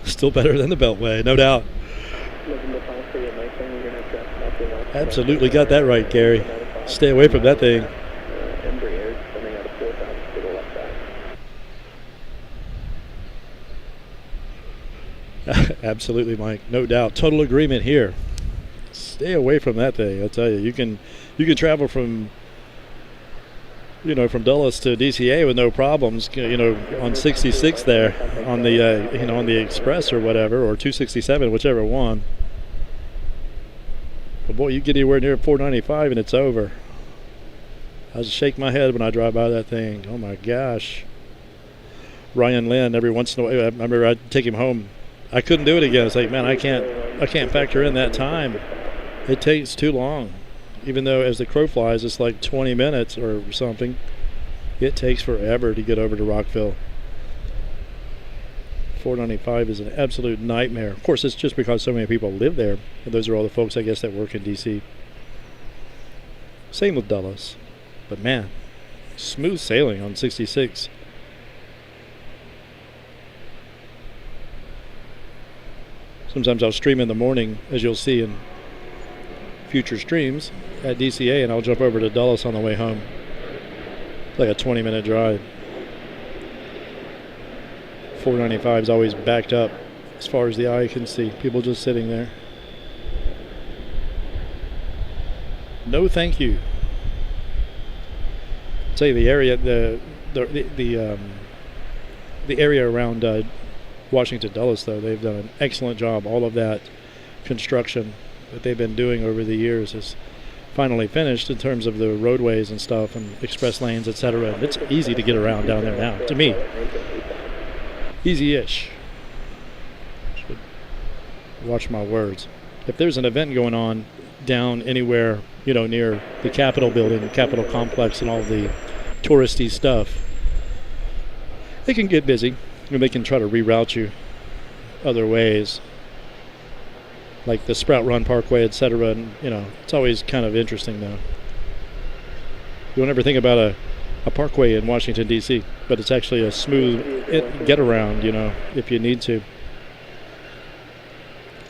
Still better than the Beltway, no doubt. Absolutely got that right, Gary. Stay away from that thing. Absolutely, Mike. No doubt. Total agreement here. Stay away from that thing. I'll tell you, you can travel from, you know, from Dulles to DCA with no problems. You know, on 66 there, on the you know, on the Express or whatever, or 267, whichever one. But boy, you get anywhere near 495 and it's over. I just shake my head when I drive by that thing. Oh my gosh. Ryan Lynn, every once in a while, I remember I'd take him home. I couldn't do it again. It's like, man, I can't factor in that time. It takes too long. Even though as the crow flies, it's like 20 minutes or something. It takes forever to get over to Rockville. 495 is an absolute nightmare. Of course, it's just because so many people live there. And those are all the folks, I guess, that work in D.C. Same with Dulles. But man, smooth sailing on 66. Sometimes I'll stream in the morning, as you'll see in future streams at DCA, and I'll jump over to Dulles on the way home. It's like a 20-minute drive. 495 is always backed up as far as the eye can see. People just sitting there. No, thank you. I'll tell you, the area, the area around Washington Dulles, though, they've done an excellent job. All of that construction that they've been doing over the years is finally finished in terms of the roadways and stuff and express lanes, etc. It's easy to get around down there now, to me. Easy-ish. Should watch my words. If there's an event going on down anywhere, you know, near the Capitol building, Capitol complex, and all the touristy stuff, they can get busy, and they can try to reroute you other ways, like the Sprout Run Parkway, etc. And you know, it's always kind of interesting though. You won't ever think about a parkway in Washington D.C., but it's actually a smooth get around, you know, if you need to.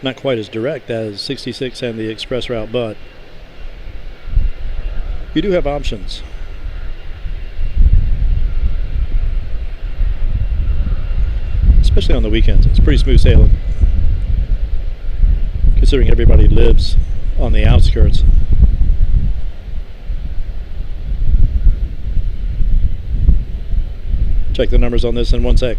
Not quite as direct as 66 and the express route, but you do have options. Especially on the weekends. It's pretty smooth sailing, considering everybody lives on the outskirts. Check the numbers on this in 1 sec.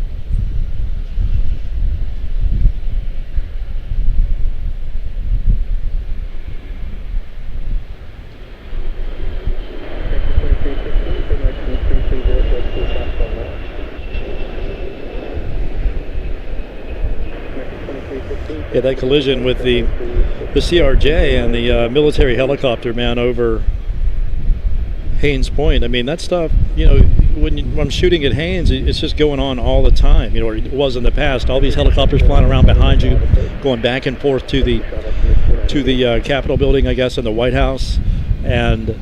Yeah, that collision with the CRJ and the military helicopter, man, over Haynes Point. I mean, that stuff, you know, when I'm shooting at Haynes, it's just going on all the time. You know, or it was in the past. All these helicopters flying around behind you, going back and forth to the Capitol building, I guess, and the White House, and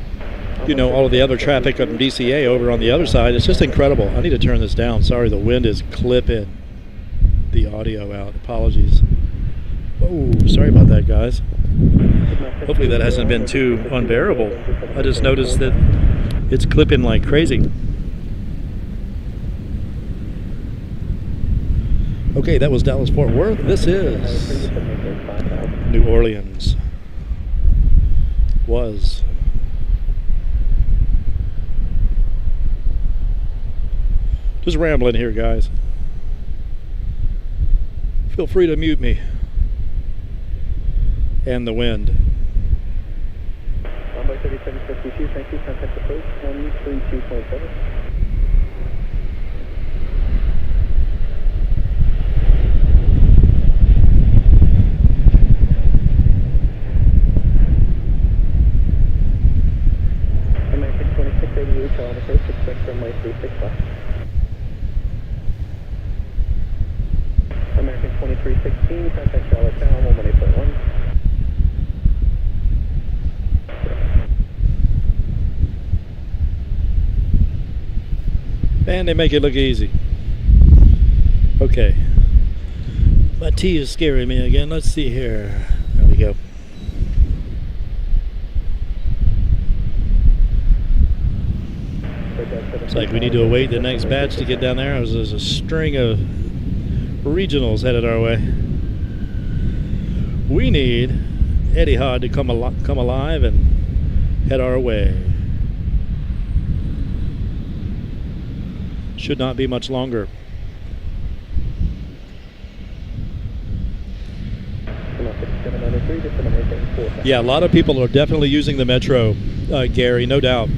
you know, all of the other traffic from DCA over on the other side. It's just incredible. I need to turn this down. Sorry, the wind is clipping the audio out. Apologies. Whoa, sorry about that, guys. Hopefully that hasn't been too unbearable. I just noticed that it's clipping like crazy. Okay, that was Dallas-Fort Worth. This is New Orleans. Was. Just rambling here, guys. Feel free to mute me. And the wind. Runway 3752, thank you. Contact approach 132.7. American 2688, Charlotte approach, expect runway 365. American 2316, contact Charlotte Town, 118.1. And they make it look easy. Okay. My T is scaring me again. Let's see here. There we go. It's like we need to await the next batch to get down there. There's a string of regionals headed our way. We need Etihad to come alive and head our way. Should not be much longer. Yeah, a lot of people are definitely using the Metro, Gary, no doubt.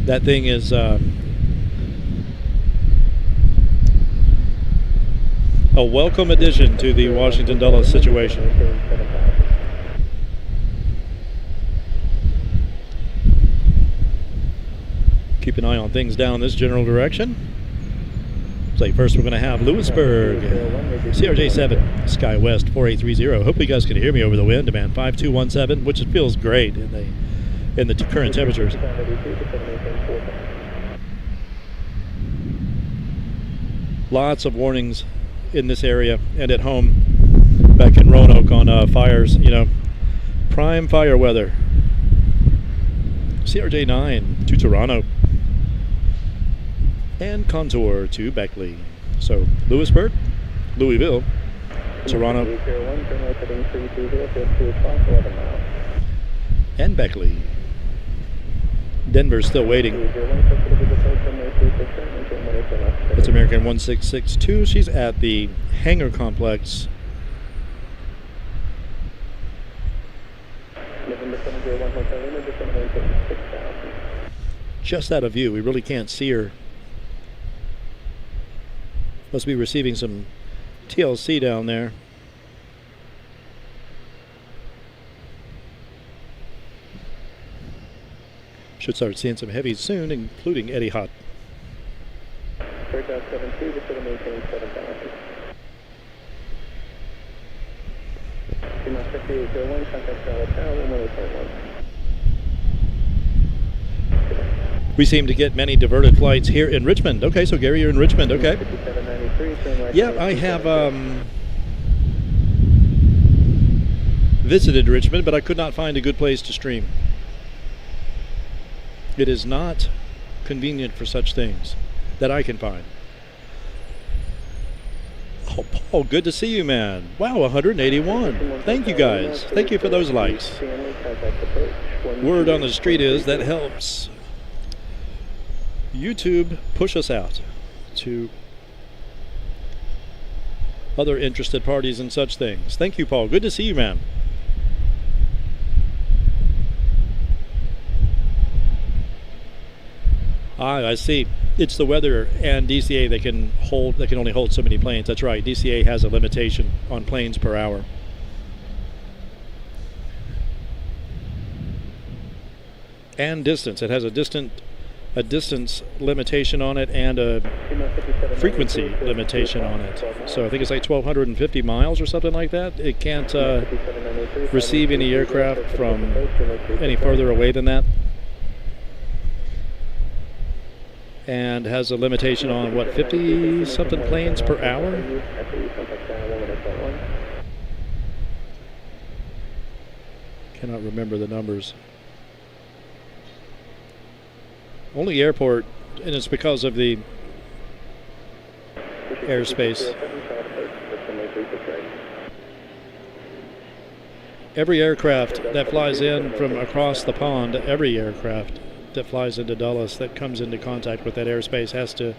That thing is a welcome addition to the Washington Dulles situation. Keep an eye on things down this general direction. So first we're going to have Lewisburg, CRJ7, Sky West 4830. Hope you guys can hear me over the wind, man. 5217, which feels great in the current temperatures. Lots of warnings in this area and at home back in Roanoke on fires, you know, prime fire weather. CRJ9 to Toronto and Contour to Beckley. So Lewisburg, Louisville, Toronto, and Beckley. Denver's still waiting. That's American 1662. She's at the hangar complex. Just out of view. We really can't see her. Must be receiving some TLC down there. Should start seeing some heavies soon, including Etihad. Aircraft 72, just to maintain 7,000. Lima 5801, contact Charlotte Tower, 11.1. We seem to get many diverted flights here in Richmond. Okay, so Gary, you're in Richmond. Okay. 5793, turn right. Yeah, I have visited Richmond, but I could not find a good place to stream. It is not convenient for such things that I can find. Oh, Paul, good to see you, man. Wow, 181. Thank you, guys. Thank you for those likes. Word on the street is that helps YouTube push us out to other interested parties and such things. Thank you, Paul. Good to see you, man. I see. It's the weather and DCA that can only hold so many planes. That's right. DCA has a limitation on planes per hour. And distance. It has a distance limitation on it and a frequency limitation on it. So I think it's like 1,250 miles or something like that. It can't receive any aircraft from any further away than that. And has a limitation on, what, 50-something planes per hour? Cannot remember the numbers. Only airport, and it's because of the airspace. Every aircraft that flies in from across the pond, every aircraft that flies into Dulles that comes into contact with that airspace has to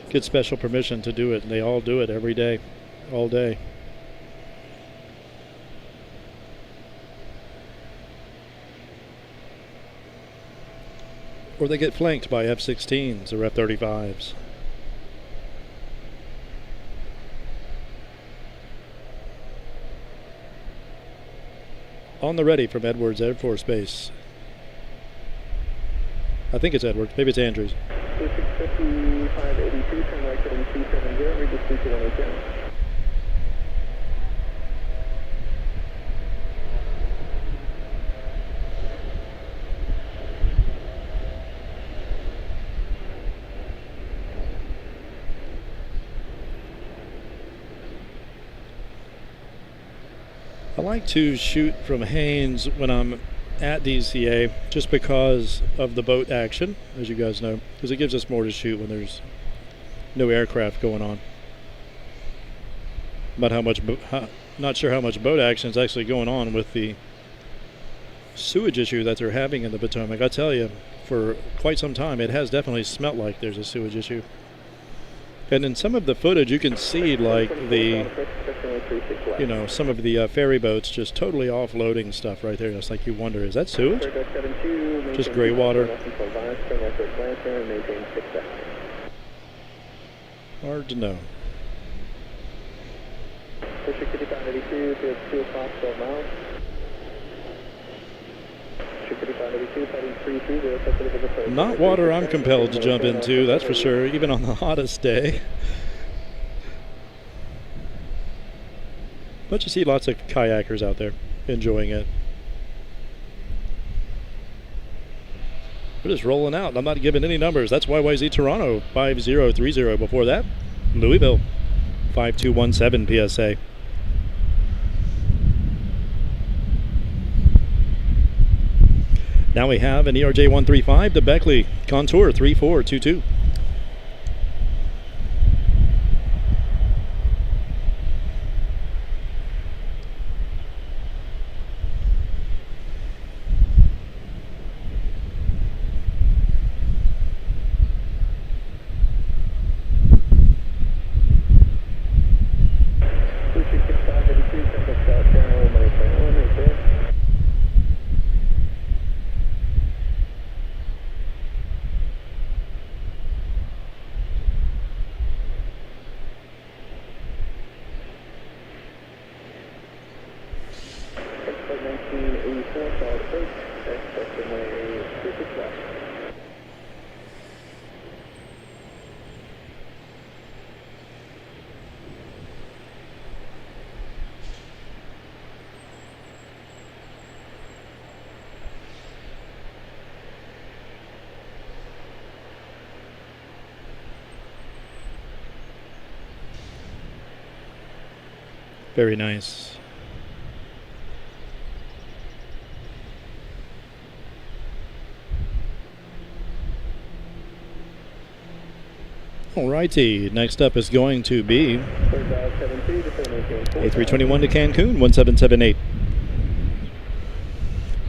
get special permission to do it, and they all do it every day, all day. Or they get flanked by F-16s or F-35s. On the ready from Edwards Air Force Base. I think it's Edwards. Maybe it's Andrews. 565582, turn right to 370, read the speed to 180. I like to shoot from Haynes when I'm at DCA just because of the boat action, as you guys know, because it gives us more to shoot when there's no aircraft going on. But not sure how much boat action is actually going on with the sewage issue that they're having in the Potomac. I tell you, for quite some time, it has definitely smelt like there's a sewage issue. And in some of the footage, you can see like some of the ferry boats just totally offloading stuff right there. It's like you wonder, is that sewage? Just gray water. Hard to know. Not water I'm compelled to jump into, that's for sure, even on the hottest day. But you see lots of kayakers out there enjoying it. We're just rolling out. I'm not giving any numbers. That's YYZ Toronto 5030. Before that, Louisville 5217 PSA. Now we have an ERJ 135 to Beckley, Contour 3422. Very nice. Alrighty, next up is going to be A321 to Cancun, 1778.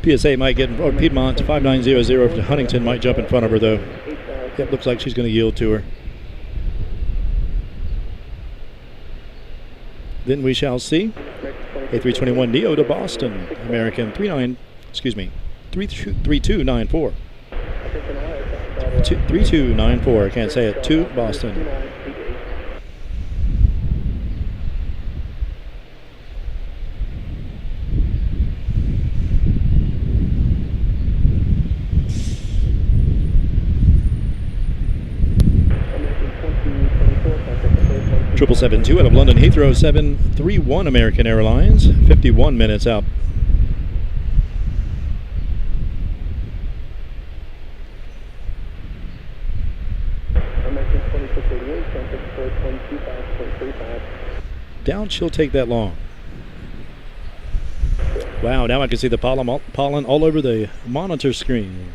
PSA might get, or Piedmont 5900 to Huntington might jump in front of her though. It looks like she's going to yield to her. Then we shall see A321 Neo to Boston, American 3294. 3294, I can't say it, to Boston. Triple 72 out of London Heathrow, 731 American Airlines, 51 minutes out. Doubt she'll take that long. Wow, now I can see the pollen all over the monitor screen.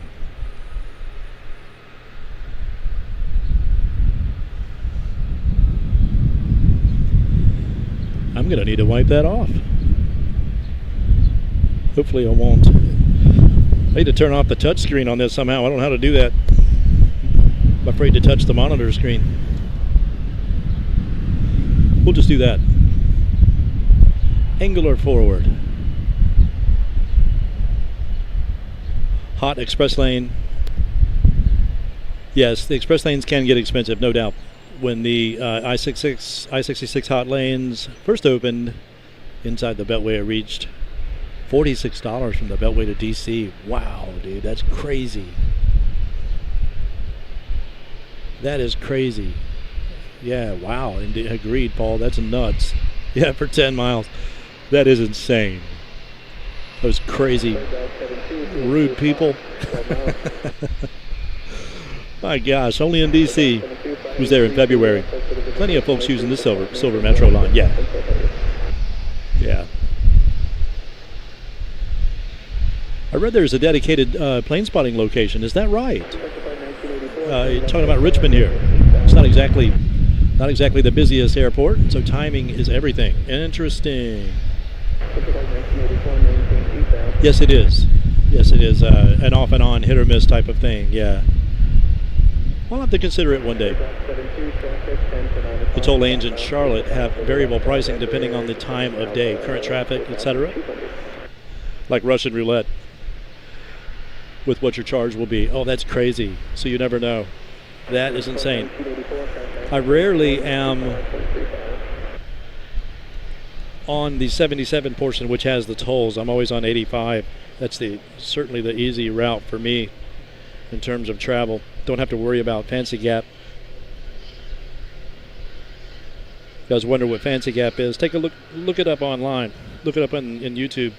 I'm going to need to wipe that off. Hopefully I won't. I need to turn off the touch screen on this somehow. I don't know how to do that. I'm afraid to touch the monitor screen. We'll just do that. Angular forward. Hot express lane. Yes, the express lanes can get expensive, no doubt. When the I-66 hot lanes first opened inside the Beltway, it reached $46 from the Beltway to DC. Wow, dude, that's crazy. That is crazy. Yeah, wow, indeed, agreed, Paul. That's nuts. Yeah, for 10 miles. That is insane. Those crazy, rude people. My gosh, only in DC. Who's there in February? Plenty of folks using the silver Metro line. Yeah. Yeah. I read there's a dedicated plane spotting location. Is that right? You're talking about Richmond here. It's not exactly the busiest airport, so timing is everything. Interesting. Yes, it is. Yes, it is. An off and on, hit or miss type of thing. Yeah. I'll have to consider it one day. The toll lanes in Charlotte have variable pricing depending on the time of day, current traffic, etc. Like Russian roulette with what your charge will be. Oh, that's crazy. So you never know. That is insane. I rarely am on the 77 portion, which has the tolls. I'm always on 85. That's certainly the easy route for me in terms of travel. Don't have to worry about Fancy Gap. You guys wonder what Fancy Gap is? Take a look it up online. Look it up in YouTube.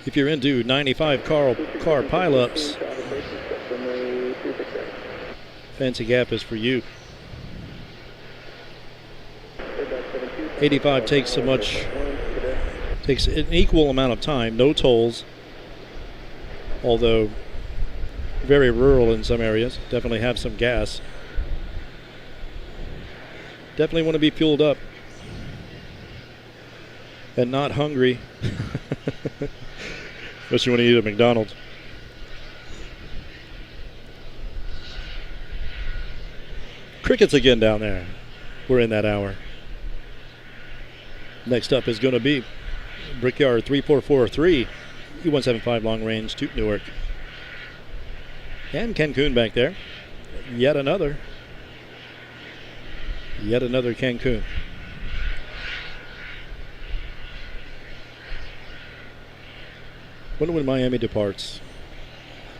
If you're into 95 car pileups, Fancy Gap is for you. 85 takes an equal amount of time, no tolls, although very rural in some areas. Definitely have some gas. Definitely want to be fueled up and not hungry. Unless you want to eat at McDonald's. Crickets again down there. We're in that hour. Next up is going to be Brickyard 3443, E175 long range to Newark. And Cancun back there. Yet another Cancun. Wonder when Miami departs.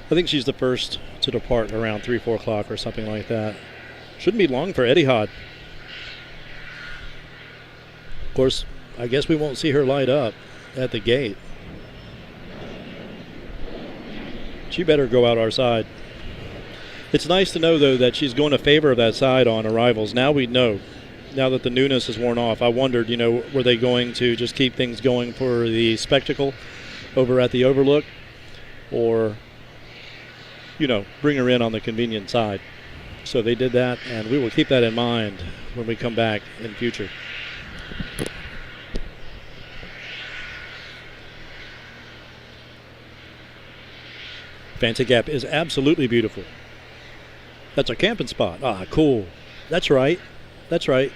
I think she's the first to depart around 3-4 o'clock or something like that. Shouldn't be long for Etihad. Of course, I guess we won't see her light up at the gate. She better go out our side. It's nice to know, though, that she's going to favor that side on arrivals. Now we know. Now that the newness is worn off, I wondered, were they going to just keep things going for the spectacle over at the Overlook, or, bring her in on the convenient side. So they did that, and we will keep that in mind when we come back in future. Fancy Gap is absolutely beautiful. That's our camping spot. Ah, cool. That's right. That's right.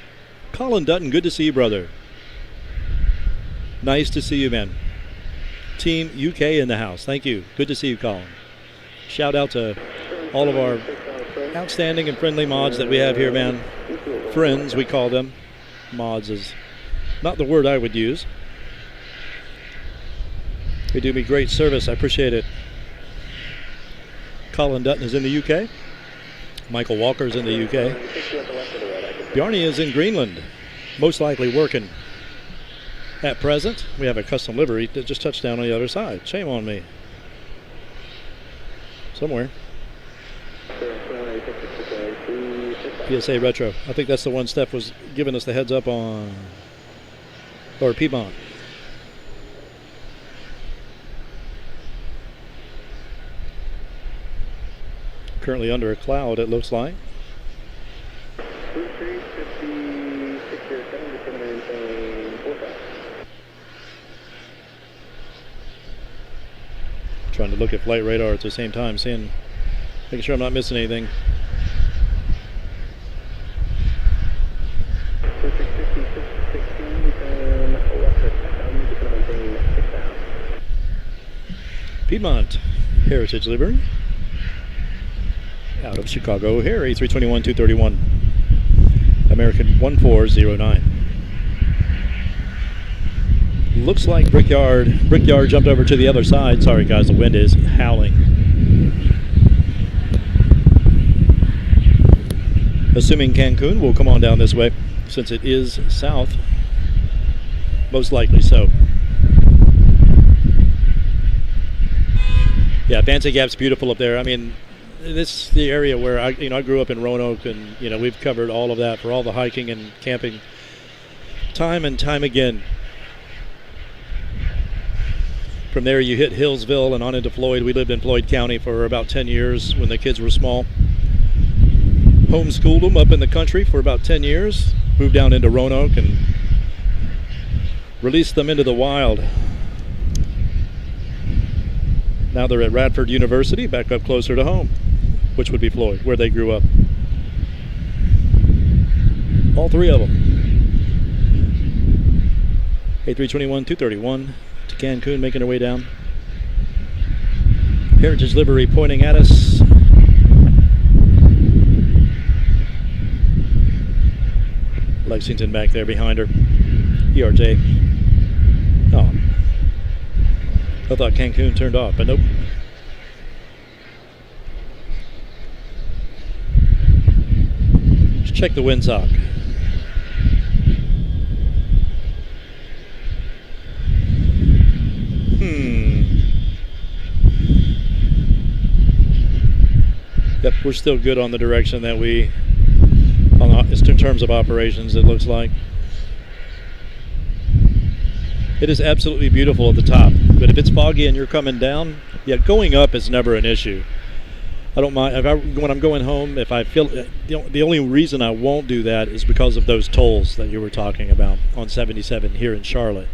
Colin Dutton, good to see you, brother. Nice to see you, man. Team UK in the house. Thank you. Good to see you, Colin. Shout out to all of our outstanding and friendly mods that we have here, man. Friends, we call them. Mods is not the word I would use. They do me great service. I appreciate it. Colin Dutton is in the UK. Michael Walker's in the UK. Bjarne is in Greenland, most likely working. At present, we have a custom livery that just touched down on the other side. Shame on me. Somewhere. PSA Retro. I think that's the one Steph was giving us the heads up on. Or Piedmont. Currently under a cloud, it looks like. Trying to look at flight radar at the same time, making sure I'm not missing anything. Piedmont Heritage Livery out of Chicago O'Hare, A321-231, American 1409. Looks like Brickyard jumped over to the other side. Sorry guys, the wind is howling. Assuming Cancun will come on down this way, since it is south. Most likely so. Yeah, Fancy Gap's beautiful up there. I mean, this is the area where I grew up in Roanoke, and we've covered all of that for all the hiking and camping time and time again. From there you hit Hillsville and on into Floyd. We lived in Floyd County for about 10 years when the kids were small. Homeschooled them up in the country for about 10 years. Moved down into Roanoke and released them into the wild. Now they're at Radford University, back up closer to home, which would be Floyd, where they grew up. All three of them. A321-231 to Cancun, making their way down. Heritage Livery pointing at us. Lexington back there behind her. ERJ. Oh. I thought Cancun turned off, but nope. Let's check the windsock. Yep, we're still good on the direction that we, in terms of operations, it looks like. It is absolutely beautiful at the top, but if it's foggy and you're coming down, yeah, going up is never an issue. I don't mind when I'm going home. If I feel the only reason I won't do that is because of those tolls that you were talking about on 77 here in Charlotte.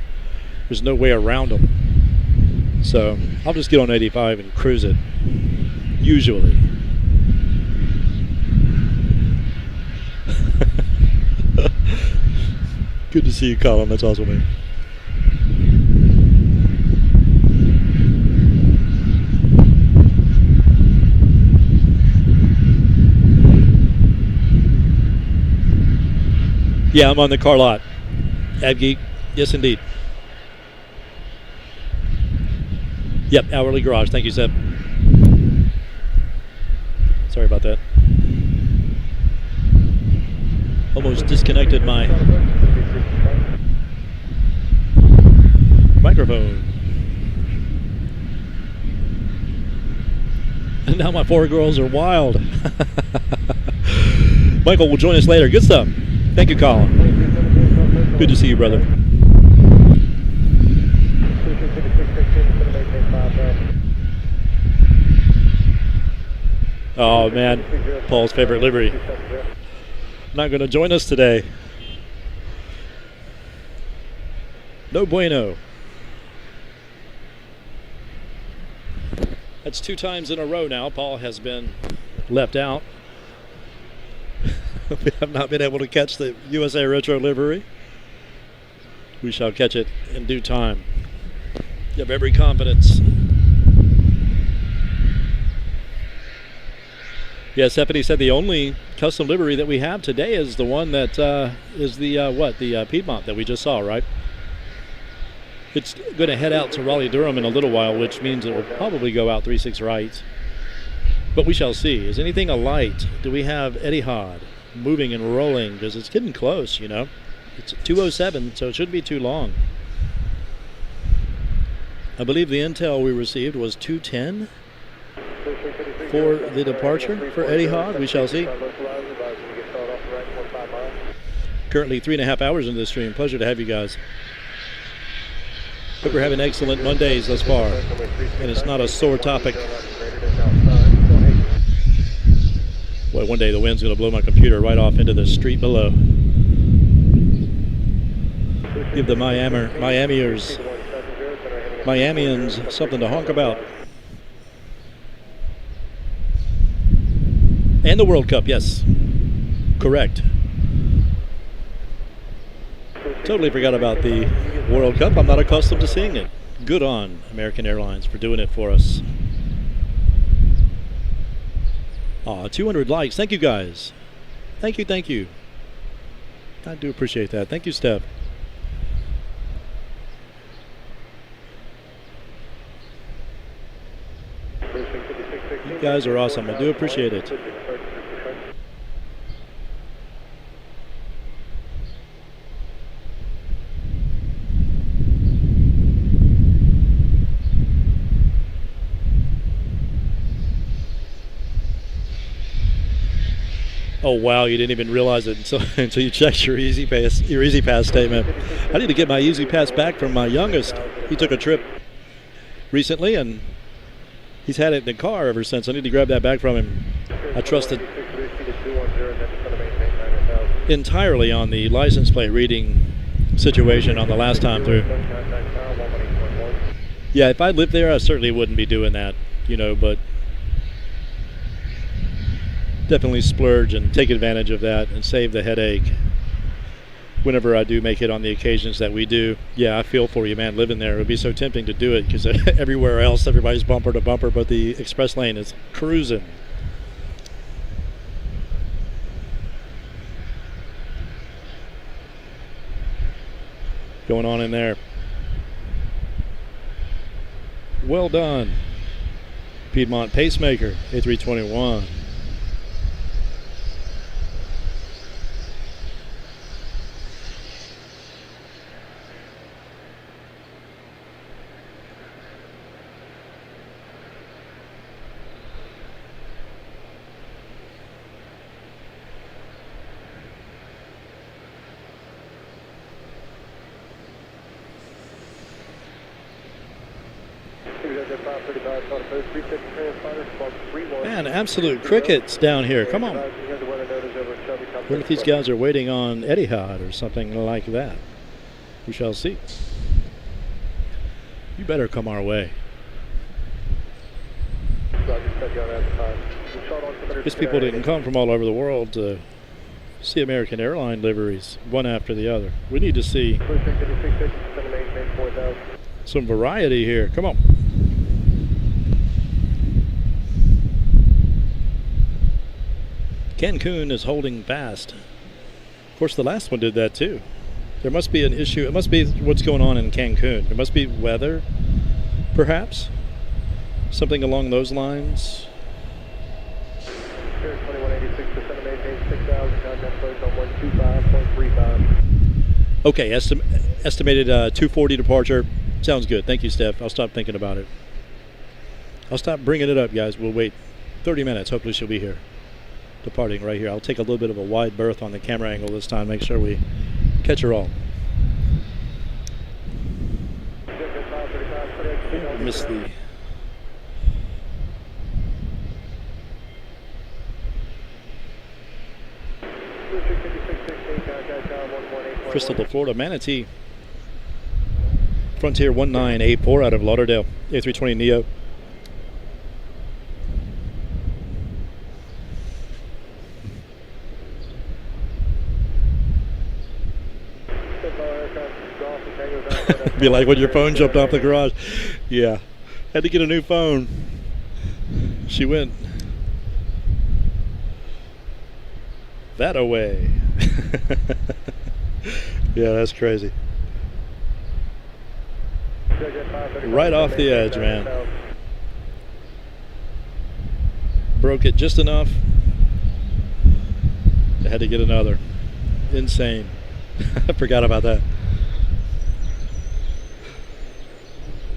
There's no way around them, so I'll just get on 85 and cruise it. Usually. Good to see you, Colin. That's awesome, man. Yeah, I'm on the car lot. AvGeek, yes indeed. Yep, hourly garage. Thank you, Seb. Sorry about that. Almost disconnected my microphone. And now my 4 girls are wild. Michael will join us later. Good stuff. Thank you, Colin. Good to see you, brother. Oh, man. Paul's favorite livery. Not going to join us today. No bueno. That's 2 times in a row now. Paul has been left out. We have not been able to catch the USA Retro livery. We shall catch it in due time. You have every confidence. Yeah, Stephanie said the only custom livery that we have today is the one that is the Piedmont that we just saw, right? It's going to head out to Raleigh-Durham in a little while, which means it will probably go out 36 right. But we shall see. Is anything alight? Do we have Etihad moving and rolling? Because it's getting close, you know. It's 2:07, so it shouldn't be too long. I believe the intel we received was 2:10 for the departure for Etihad. We shall see. Currently 3.5 hours into the stream. Pleasure to have you guys. Hope you're having excellent Mondays thus far, and it's not a sore topic. Boy, one day the wind's going to blow my computer right off into the street below. Give the Miamians something to honk about. And the World Cup, yes. Correct. Totally forgot about the World Cup. I'm not accustomed to seeing it. Good on American Airlines for doing it for us. 200 likes. Thank you, guys. Thank you. I do appreciate that. Thank you, Steph. You guys are awesome. I do appreciate it. Oh wow! You didn't even realize it until you checked your Easy Pass statement. I need to get my Easy Pass back from my youngest. He took a trip recently, and he's had it in the car ever since. I need to grab that back from him. I trusted entirely on the license plate reading situation on the last time through. Yeah, if I lived there, I certainly wouldn't be doing that, you know, but definitely splurge and take advantage of that and save the headache whenever I do make it on the occasions that we do. Yeah, I feel for you, man, living there. It would be so tempting to do it because everywhere else, everybody's bumper to bumper, but the express lane is cruising. Going on in there. Well done. Piedmont Pacemaker, A321. Man, absolute crickets down here. Come on. What if these guys are waiting on Etihad or something like that? We shall see. You better come our way. These people didn't come from all over the world to see American Airlines liveries, one after the other. We need to see some variety here. Come on. Cancun is holding fast. Of course, the last one did that too. There must be an issue. It must be what's going on in Cancun. There must be weather, perhaps. Something along those lines. Okay, estimated 240 departure. Sounds good. Thank you, Steph. I'll stop thinking about it. I'll stop bringing it up, guys. We'll wait. 30 minutes. Hopefully she'll be here, departing right here. I'll take a little bit of a wide berth on the camera angle this time, make sure we catch her all. Missed the Crystal to Florida, Manatee. Frontier 1984 out of Lauderdale, A320 Neo. Be like when your phone jumped off the garage. Yeah, had to get a new phone. She went that away. Yeah, that's crazy. Right off the edge, man. Broke it just enough. I had to get another. Insane. I forgot about that.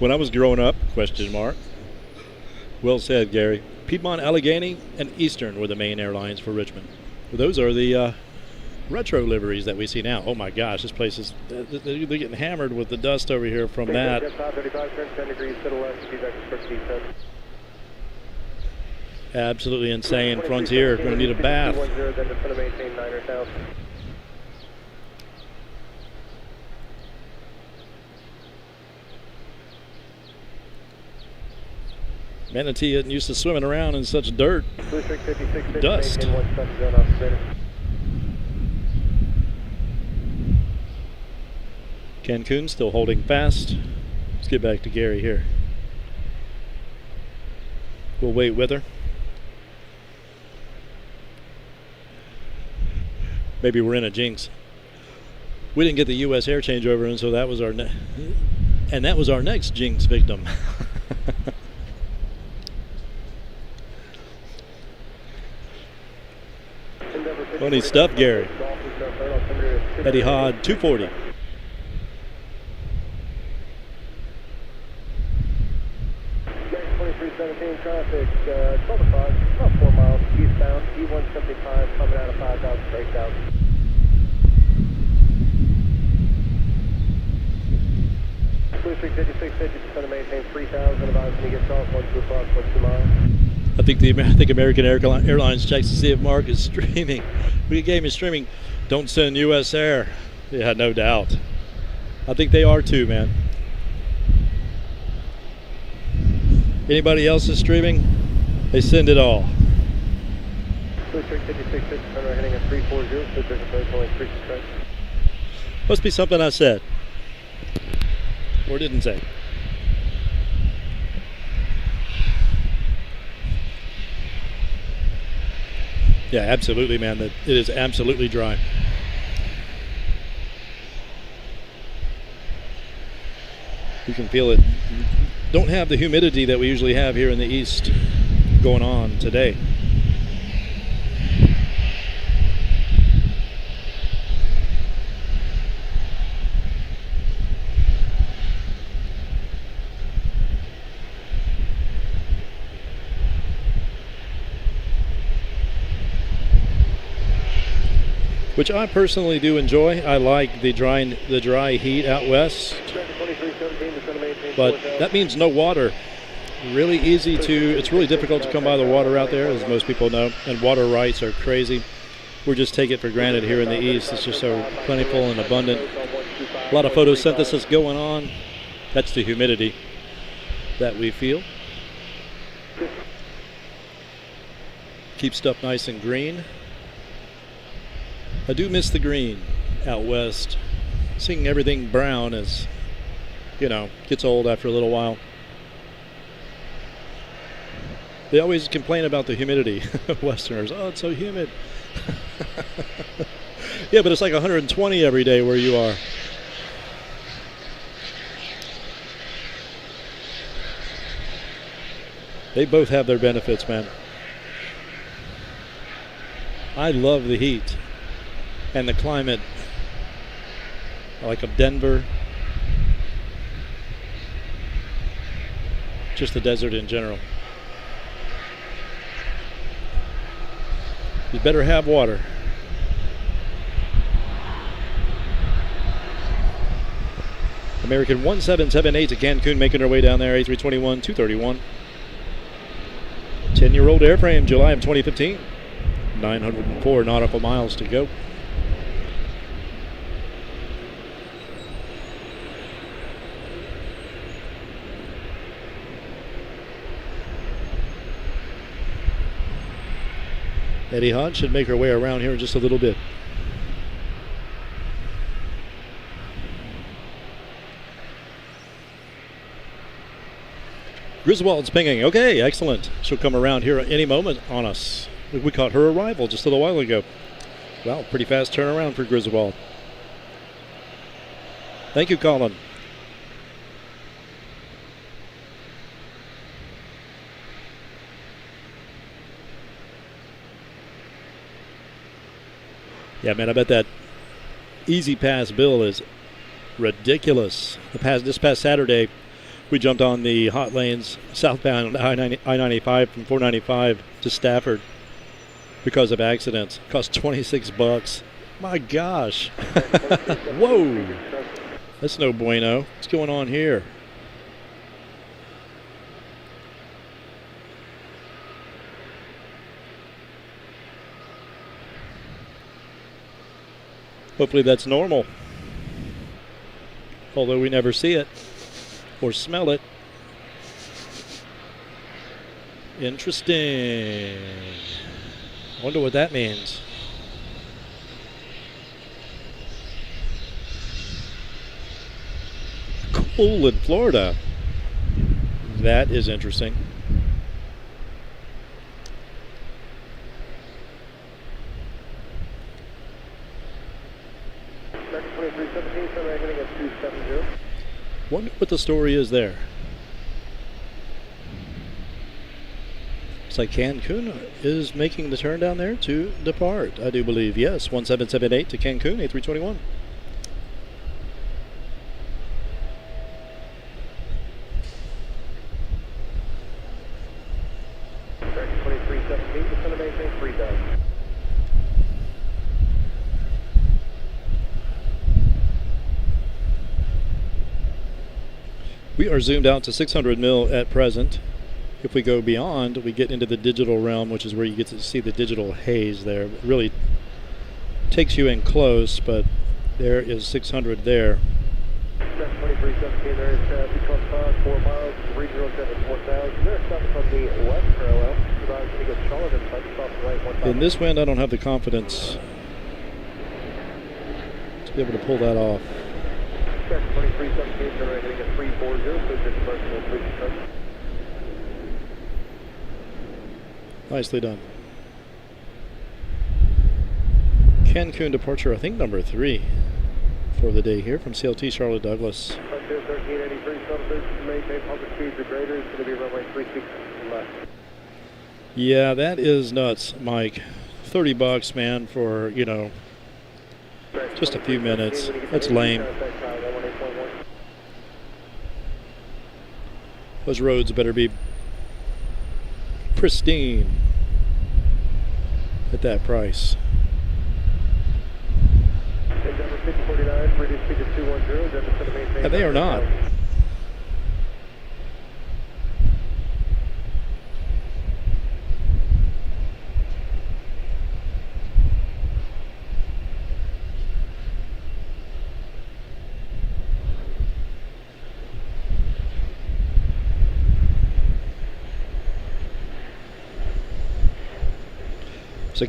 When I was growing up, question mark. Well said, Gary. Piedmont, Allegheny, and Eastern were the main airlines for Richmond. Those are the retro liveries that we see now. Oh my gosh, this place is, they're getting hammered with the dust over here from that. Absolutely insane. Frontier, going to need a bath. Manatee isn't used to swimming around in such dirt, dust. Cancun still holding fast. Let's get back to Gary here. We'll wait with her. Maybe we're in a jinx. We didn't get the U.S. air changeover, and so that was our next jinx victim. Funny stuff, Gary. Eddie Hod, 240. Traffic, 12 to 5, about 4 miles eastbound, E175 coming out of 5,000 breakdown. Blue Street 56, 50% to maintain 3,000, advise when he gets off, 1 2 o'clock, 2 miles. I think American Airlines checks to see if Mark is streaming. We gave him streaming. Don't send U.S. Air. Yeah, no doubt. I think they are too, man. Anybody else is streaming? They send it all. Heading at 340, Must be something I said. Or didn't say. Yeah, absolutely, man. It is absolutely dry. You can feel it. Don't have the humidity that we usually have here in the east going on today. Which I personally do enjoy. I like the dry heat out west. But that means no water. It's really difficult to come by the water out there, as most people know, and water rights are crazy. We just take it for granted here in the east. It's just so plentiful and abundant. A lot of photosynthesis going on. That's the humidity that we feel. Keep stuff nice and green. I do miss the green out west. Seeing everything brown is, gets old after a little while. They always complain about the humidity, Westerners. Oh, it's so humid. Yeah, but it's like 120 every day where you are. They both have their benefits, man. I love the heat and the climate, like of Denver. Just the desert in general. You better have water. American 1778 to Cancun, making her way down there, A321, 231. 10-year-old airframe, July of 2015. 904 nautical miles to go. Etihad should make her way around here in just a little bit. Griswold's pinging. Okay, excellent. She'll come around here at any moment on us. We caught her arrival just a little while ago. Wow, pretty fast turnaround for Griswold. Thank you, Colin. Yeah, man, I bet that Easy Pass bill is ridiculous. This past Saturday, we jumped on the hot lanes southbound I-95 from 495 to Stafford because of accidents. It cost $26. My gosh. Whoa. That's no bueno. What's going on here? Hopefully that's normal. Although we never see it or smell it. Interesting. I wonder what that means. Cool in Florida. That is interesting. Wonder what the story is there. Looks like Cancun is making the turn down there to depart, I do believe. Yes, 1778 to Cancun, A321. We are zoomed out to 600 mil at present. If we go beyond, we get into the digital realm, which is where you get to see the digital haze there. It really takes you in close, but there is 600 there. 2317, there is 4 miles, regional 74,000. There's something from the west parallel. Going to get Charlotte and off the right 1. In this wind, I don't have the confidence to be able to pull that off. 2317, they're heading at 340, so just personal please. Nicely done. Cancun departure, I think number 3 for the day here from CLT Charlotte Douglas. 1383, some maintain public speeds are greater. It's going to be runway 36 left. Yeah, that is nuts, Mike. $30, man, for, you know, just a few minutes. That's lame. Those roads better be pristine at that price. And they are not. It's a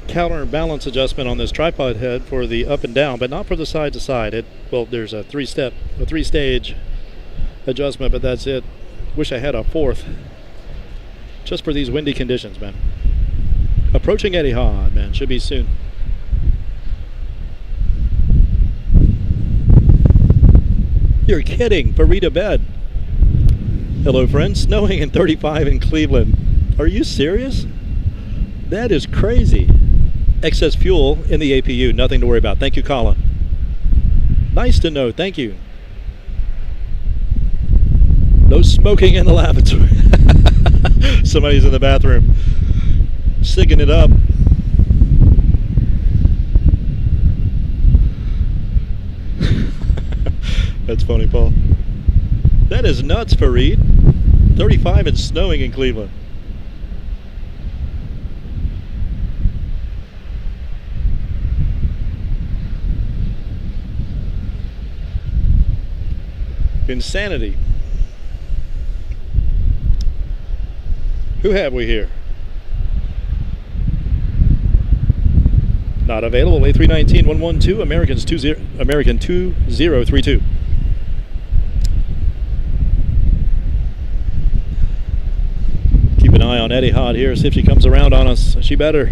counterbalance adjustment on this tripod head for the up and down, but not for the side to side. Well, there's a three-stage adjustment, but that's it. Wish I had a fourth, just for these windy conditions, man. Approaching Etihad, man, should be soon. You're kidding, Farida Bed. Hello, friends. Snowing and 35 in Cleveland. Are you serious? That is crazy. Excess fuel in the APU, nothing to worry about. Thank you, Colin. Nice to know, thank you. No smoking in the lavatory. Somebody's in the bathroom, sigging it up. That's funny, Paul. That is nuts, Fareed. 35 and snowing in Cleveland. Insanity. Who have we here? Not available. A319-112, American 2032. Keep an eye on Etihad here, see if she comes around on us. She better.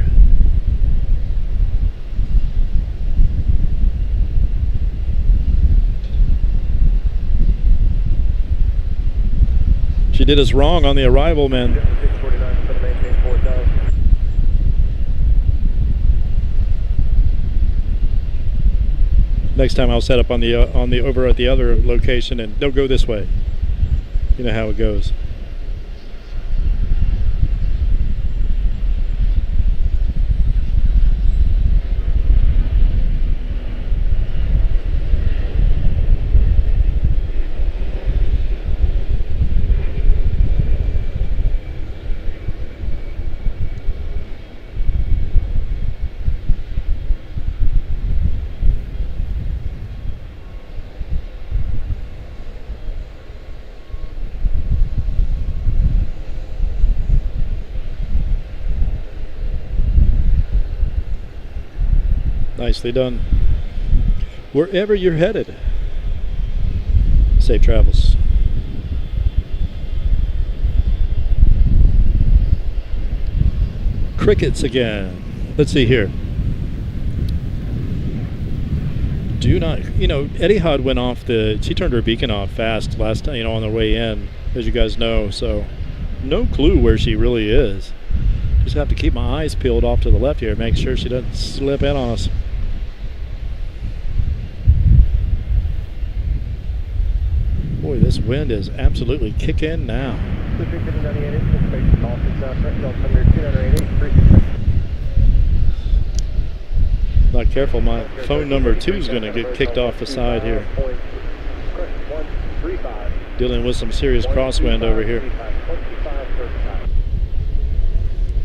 She did us wrong on the arrival, man. Next time I'll set up on the over at the other location, and don't go this way. You know how it goes. Nicely done. Wherever you're headed, safe travels. Crickets again. Let's see here. Do not, Etihad went off she turned her beacon off fast last time, on the way in, as you guys know, so no clue where she really is. Just have to keep my eyes peeled off to the left here, make sure she doesn't slip in on us. Boy, this wind is absolutely kicking now. Not careful, my phone number 2 is going to get kicked off the side here. Dealing with some serious crosswind over here.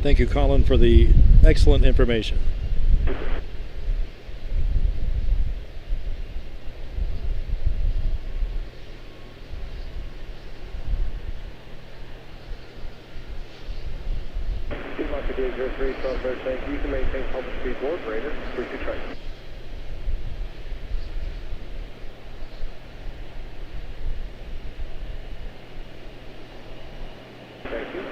Thank you, Colin, for the excellent information. You can maintain public speed or greater. 32 train. Thank you.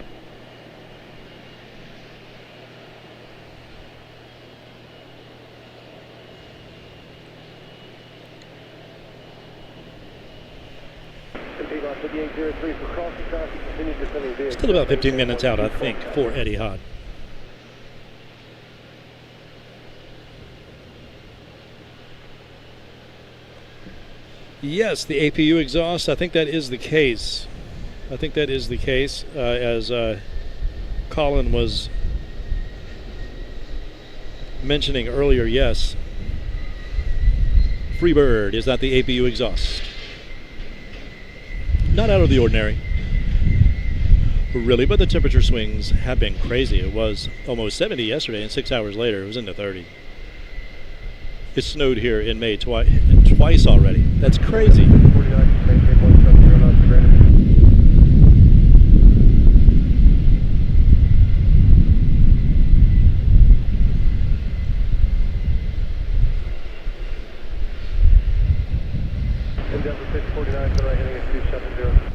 Still about 15 minutes out, I think, for Etihad. Yes, the APU exhaust, I think that is the case. As Colin was mentioning earlier, yes. Freebird, is that the APU exhaust? Not out of the ordinary. Really, but the temperature swings have been crazy. It was almost 70 yesterday, and 6 hours later it was into 30. It snowed here in May twice already. That's crazy. Endeavor 649 to the right, heading at 270.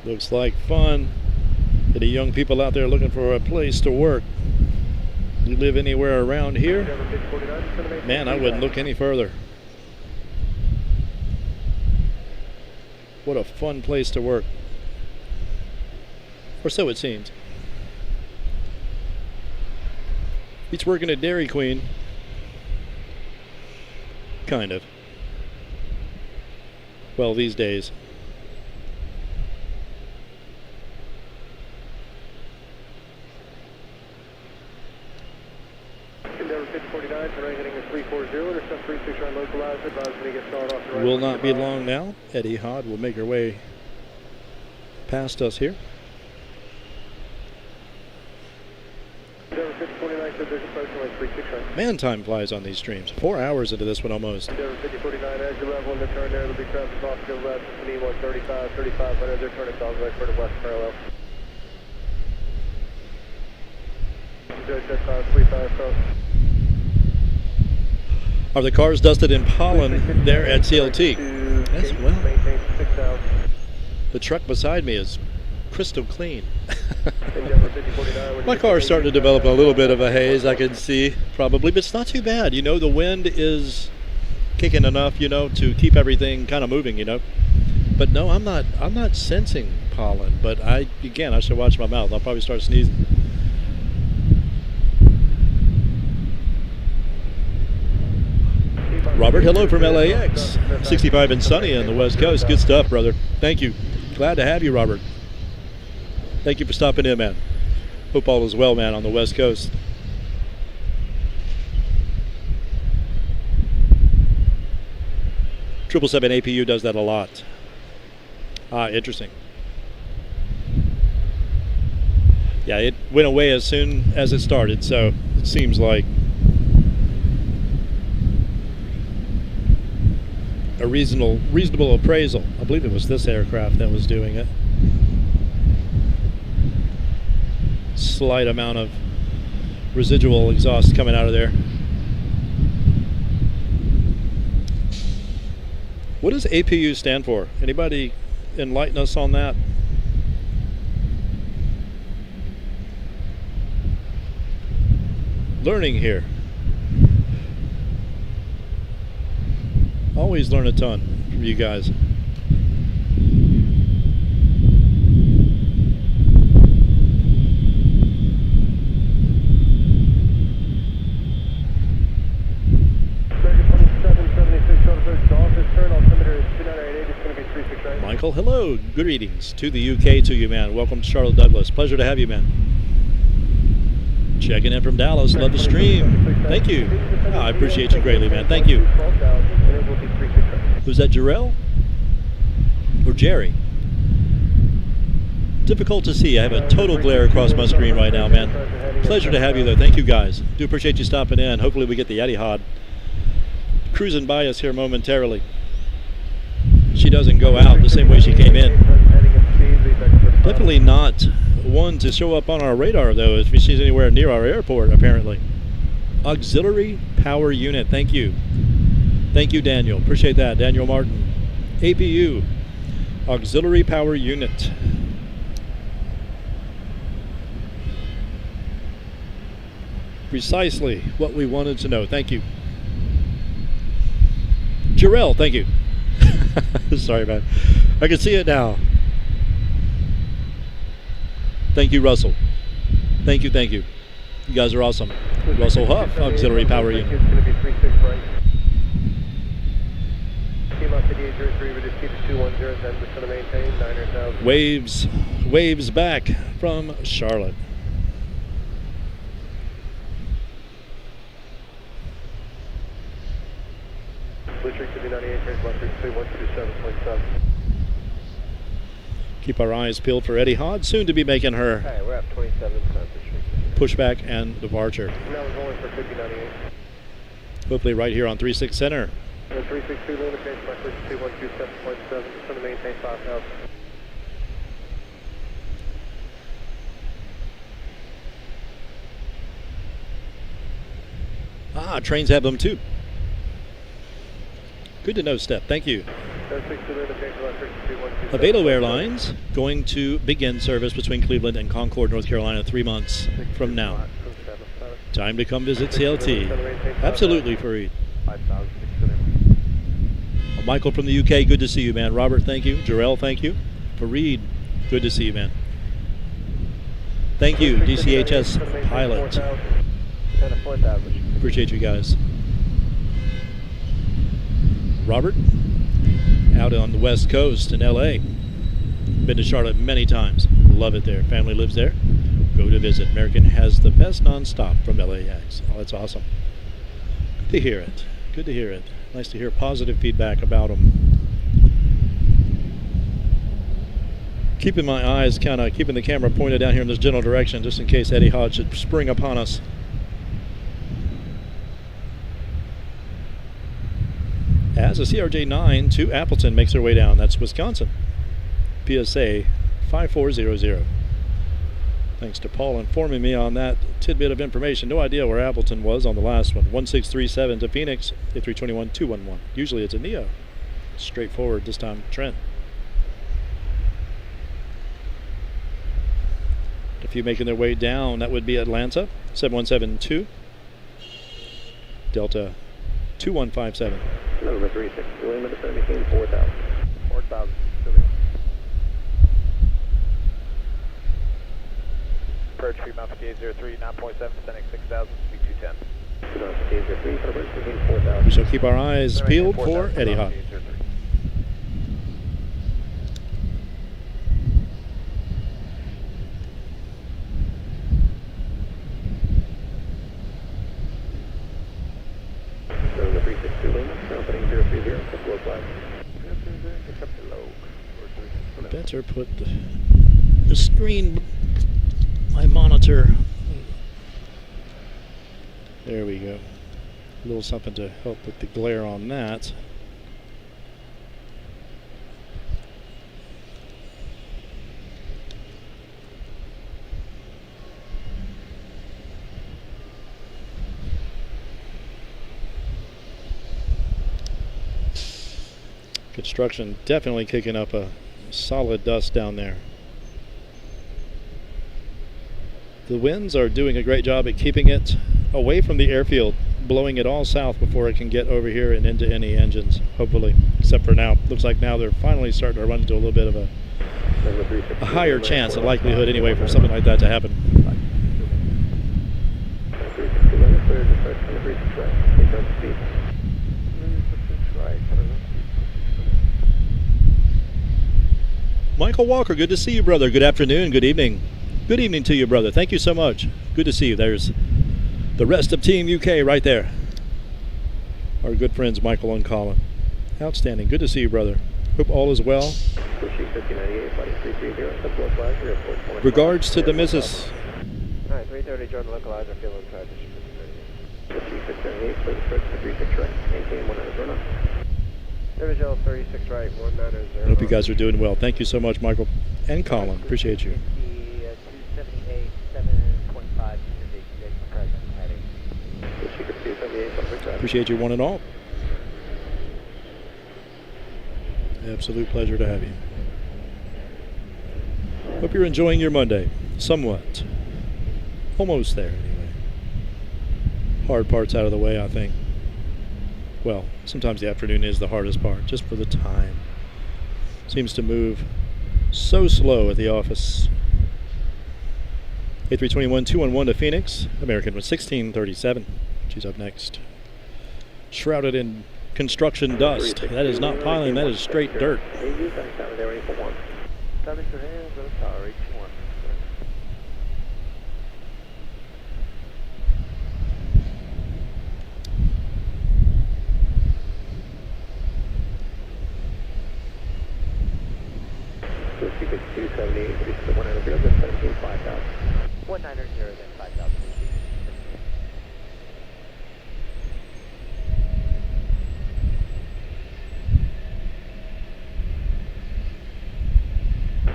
Looks like fun. Any young people out there looking for a place to work? You live anywhere around here? Man, I wouldn't look any further. What a fun place to work. Or so it seems. He's working at Dairy Queen. kind of. Well, these days. Endeavor 5049, today heading is 340, intercept 36 on localizer, advise when you get started off the right. Will not be long now. Etihad will make her way past us here. Endeavor 5049, said there's approaching like 36 right. Man, time flies on these streams. 4 hours into this one almost. Endeavor 5049, as you level in the turn there, there'll be traffic off to the left, Continue 135, 3500, they're turning south right for the west parallel. Are the cars dusted in pollen there at CLT? Yes, well. The truck beside me is crystal clean. My car is starting to develop a little bit of a haze, I can see, probably, but it's not too bad. You know, the wind is kicking enough, you know, to keep everything kind of moving, you know. But no, I'm not sensing pollen, but I should watch my mouth. I'll probably start sneezing. Robert, hello from LAX. 65 and sunny on the West Coast. Good stuff, brother. Thank you. Glad to have you, Robert. Thank you for stopping in, man. Hope all is well, man, on the West Coast. Triple 7 APU does that a lot. Ah, interesting. Yeah, it went away as soon as it started, so it seems like a reasonable appraisal. I believe it was this aircraft that was doing it. Slight amount of residual exhaust coming out of there. What does APU stand for? Anybody enlighten us on that? Learning here. Always learn a ton from you guys. Michael, hello. Greetings to the UK to you, man. Welcome to Charlotte Douglas. Pleasure to have you, man. Checking in from Dallas. Love the stream. Thank you. Oh, I appreciate you greatly, man. Thank you. Was that Jarrell? Or Jerry? Difficult to see. I have a total glare across my screen right now, man. Pleasure to have you, though. Thank you, guys. Do appreciate you stopping in. Hopefully we get the Etihad cruising by us here momentarily. She doesn't go out the same way she came in. Definitely not one to show up on our radar, though, if she's anywhere near our airport, apparently. Auxiliary power unit. Thank you. Thank you, Daniel. Appreciate that. Daniel Martin. APU. Auxiliary power unit. Precisely what we wanted to know. Thank you. Jarrell, thank you. Sorry, man. I can see it now. Thank you, Russell. Thank you, thank you. You guys are awesome. Russell Huff, Auxiliary Power Unit. Waves back from Charlotte. Keep our eyes peeled for Etihad, soon to be making her we're at 27 pushback and departure. That was only for 5098. Hopefully right here on 36 Center. 362 limitations by 2127.7, just going to maintain 5,000. Ah, trains have them too. Good to know, Steph. Thank you. Avelo Airlines going to begin service between Cleveland and Concord, North Carolina 3 months from now. Time to come visit CLT. Absolutely, Fareed. Michael from the UK, good to see you, man. Robert, thank you. Jarrell, thank you. Fareed, good to see you, man. Thank you, DCHS Pilot. Appreciate you guys. Robert, out on the West Coast in LA. Been to Charlotte many times. Love it there. Family lives there. Go to visit. American has the best nonstop from LAX. Oh, that's awesome. Good to hear it. Good to hear it. Nice to hear positive feedback about them. Keeping my eyes keeping the camera pointed down here in this general direction just in case Eddie Hodge should spring upon us. As a CRJ-9 to Appleton makes their way down. That's Wisconsin. PSA 5400. Thanks to Paul informing me on that tidbit of information. No idea where Appleton was on the last one. 1637 to Phoenix, A321-211. Usually it's a Neo. Straightforward this time, Trent. A few making their way down. That would be Atlanta, 7172. Delta 2157. Number 36, William at 17, 4,000. 4,000. Approach Fremont for K03, 9.7, descending 6,000, speed 210. We shall keep our eyes peeled for Eddie Hodge. Number 362, Lima, opening 030, low flag. Better put the screen, my monitor. There we go. A little something to help with the glare on that. Construction definitely kicking up a solid dust down there. The winds are doing a great job at keeping it away from the airfield, blowing it all south before it can get over here and into any engines, hopefully. Except for now, looks like now they're finally starting to run into a little bit of a higher chance, a likelihood anyway, for something like that to happen. Michael Walker, good to see you, brother. Good afternoon, good evening. Good evening to you, brother. Thank you so much. Good to see you. There's the rest of Team UK right there. Our good friends Michael and Colin. Outstanding. Good to see you, brother. Hope all is well. Regards to the Mrs. Alright, 330, Jordan localizer, field transition. 5678, for the first 36 right, maintain 100 run up. 36 right, 190. I hope you guys are doing well. Thank you so much, Michael and Colin. Appreciate you. 278, 725, present heading. Appreciate you one and all. Absolute pleasure to have you. Hope you're enjoying your Monday. Somewhat. Almost there, anyway. Hard part's out of the way, I think. Well, sometimes the afternoon is the hardest part, just for the time. Seems to move so slow at the office. A321-211 to Phoenix. American with 1637. She's up next. Shrouded in construction dust. That is not piling, that is straight dirt. Secret 278, 190, then 17, 5,000. 190, then 5,000.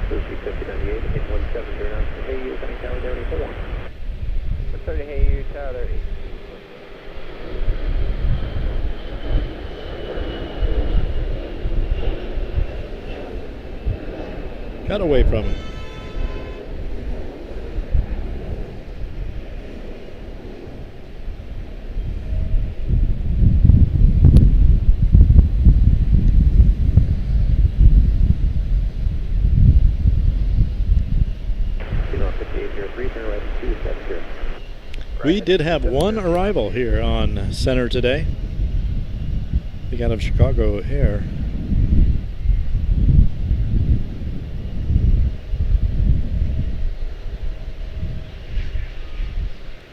Sushi 5098, hit 170, now hey you, coming tower there, 84. 130, hey you, tower 8. Got away from it. We did have one arrival here on center today. Being out of Chicago Air.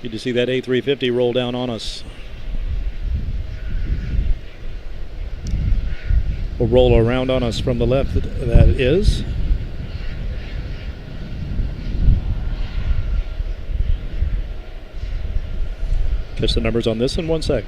Good to see that A350 roll down on us. Or roll around on us from the left, that is. Catch the numbers on this in 1 sec.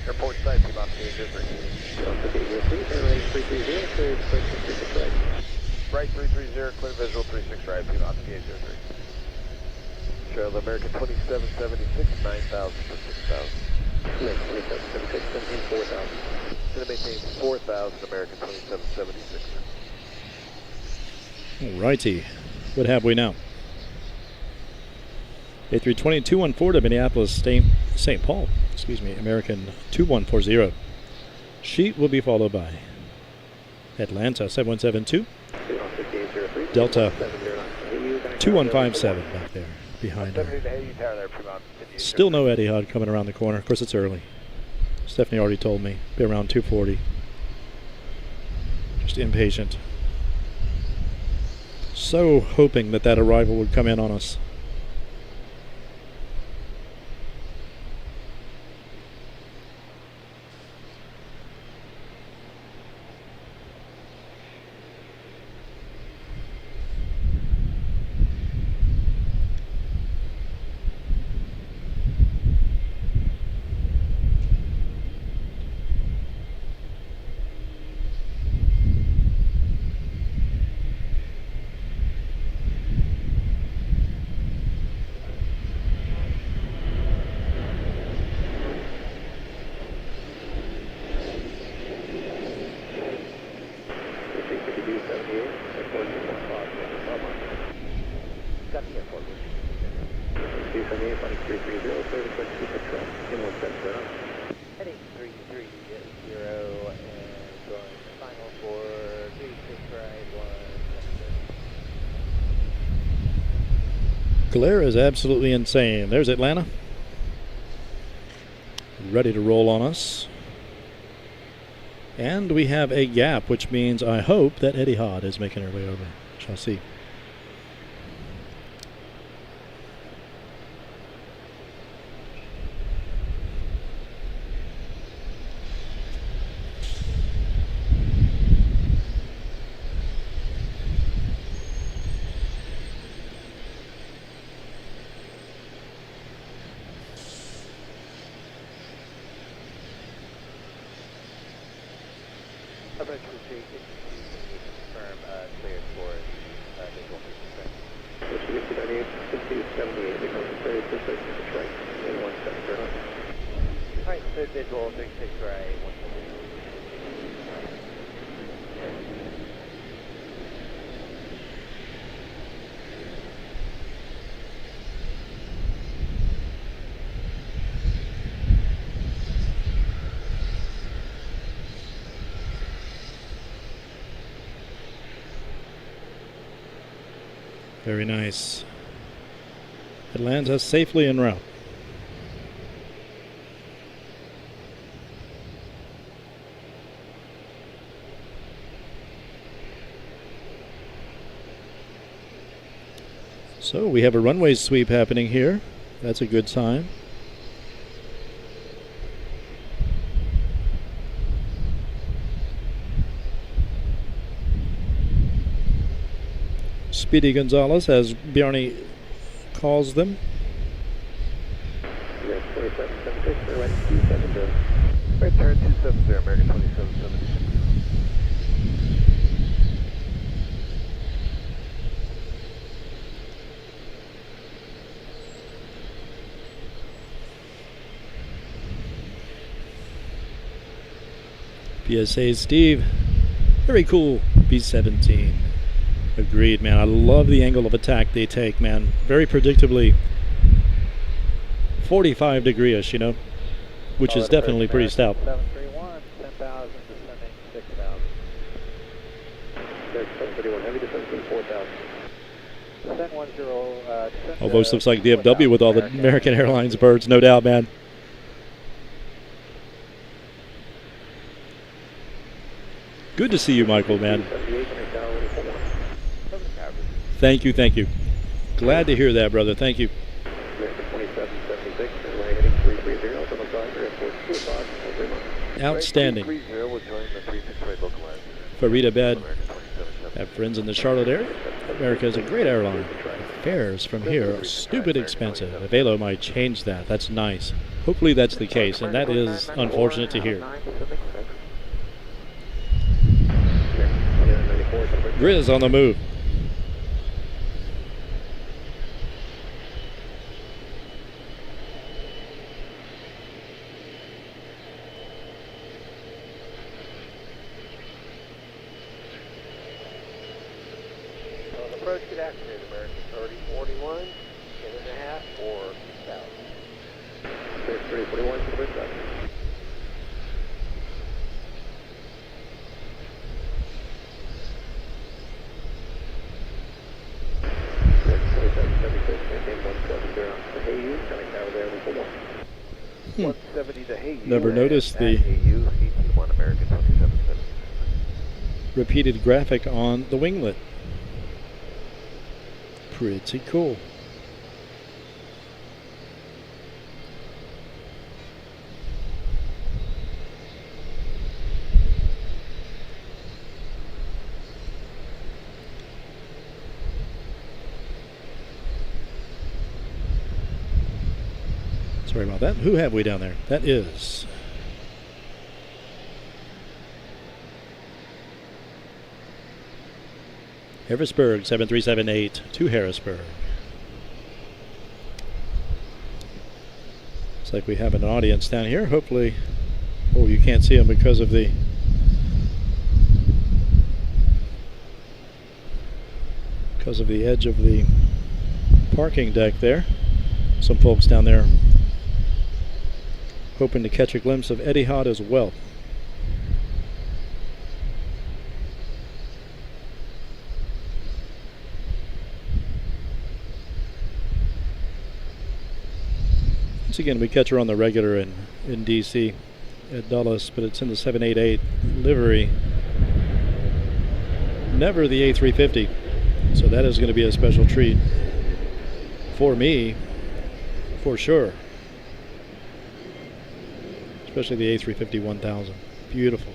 Airport side, P-Bob 5803. Right 330, clear visual 36 right, P-Bob 5803. Charlotte American 2776, 9,000 for 6,000. American 2776, 4,000. Going to maintain 4,000, American 2776. Alrighty. What have we now? A320 214 to Minneapolis, St. Paul. Excuse me, American 2140. Sheet will be followed by Atlanta 7172. Delta 2157 back there behind her. Still no Etihad coming around the corner. Of course, it's early. Stephanie already told me. Be around 240. Just impatient. So hoping that that arrival would come in on us. Heading 330 and going final for 36 right, 1. Glare is absolutely insane. There's Atlanta. Ready to roll on us. And we have a gap, which means I hope that Etihad is making her way over. Shall see. Very nice. Atlanta safely en route. So we have a runway sweep happening here. That's a good sign. Speedy Gonzalez, as Bjarne calls them. Yes, 2776, we're ready, 270. Right turn 270, American 2776. PSA Steve. Very cool, B-17. Agreed, man. I love the angle of attack they take, man. Very predictably 45 degrees, you know, which is definitely pretty stout. 731, 10,000, descending 6,000. 731 heavy, descending 4,000. Descend 10, Almost looks like DFW with all the American Airlines birds, no doubt, man. Good to see you, Michael, man. Thank you, thank you. Glad to hear that, brother. Thank you. Outstanding. Farida Bed. Have friends in the Charlotte area. America is a great airline. Fares from here are stupid expensive. Avelo might change that. That's nice. Hopefully that's the case, and that is unfortunate to hear. Grizz on the move. Approach get activated, American 3041, 10.5 or south. 3041 to the bridge back. Never noticed the repeated graphic on the winglet. Pretty cool. Sorry about that. Who have we down there? That is Harrisburg 7378 to Harrisburg. Looks like we have an audience down here. Hopefully, oh, you can't see them because of the edge of the parking deck there. Some folks down there hoping to catch a glimpse of Etihad as well. Once again, we catch her on the regular in DC at Dulles, but it's in the 788 livery. Never the A350, so that is going to be a special treat for me, for sure. Especially the A350 1000. Beautiful.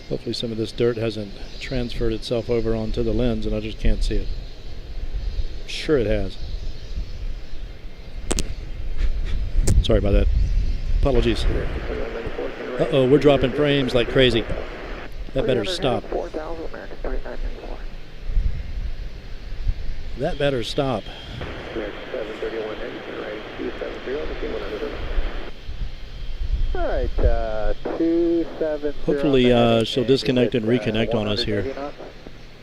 Hopefully some of this dirt hasn't transferred itself over onto the lens and I just can't see it. Sure it has. Sorry about that. Apologies. Uh-oh, we're dropping frames like crazy. That better stop. That better stop. Alright, 270. Hopefully she'll disconnect and reconnect on us here.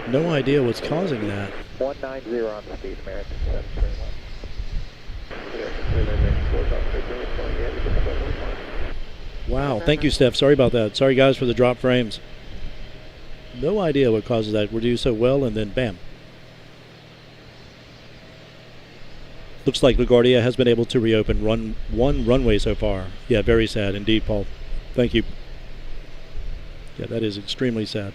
No idea what's causing that. 190 on the speed, American 731. Wow, thank you, Steph. Sorry about that. Sorry, guys, for the drop frames. No idea what causes that. We're doing so well, and then bam. Looks like Laguardia has been able to reopen one runway so far. Yeah, very sad indeed, Paul. Thank you. Yeah, that is extremely sad.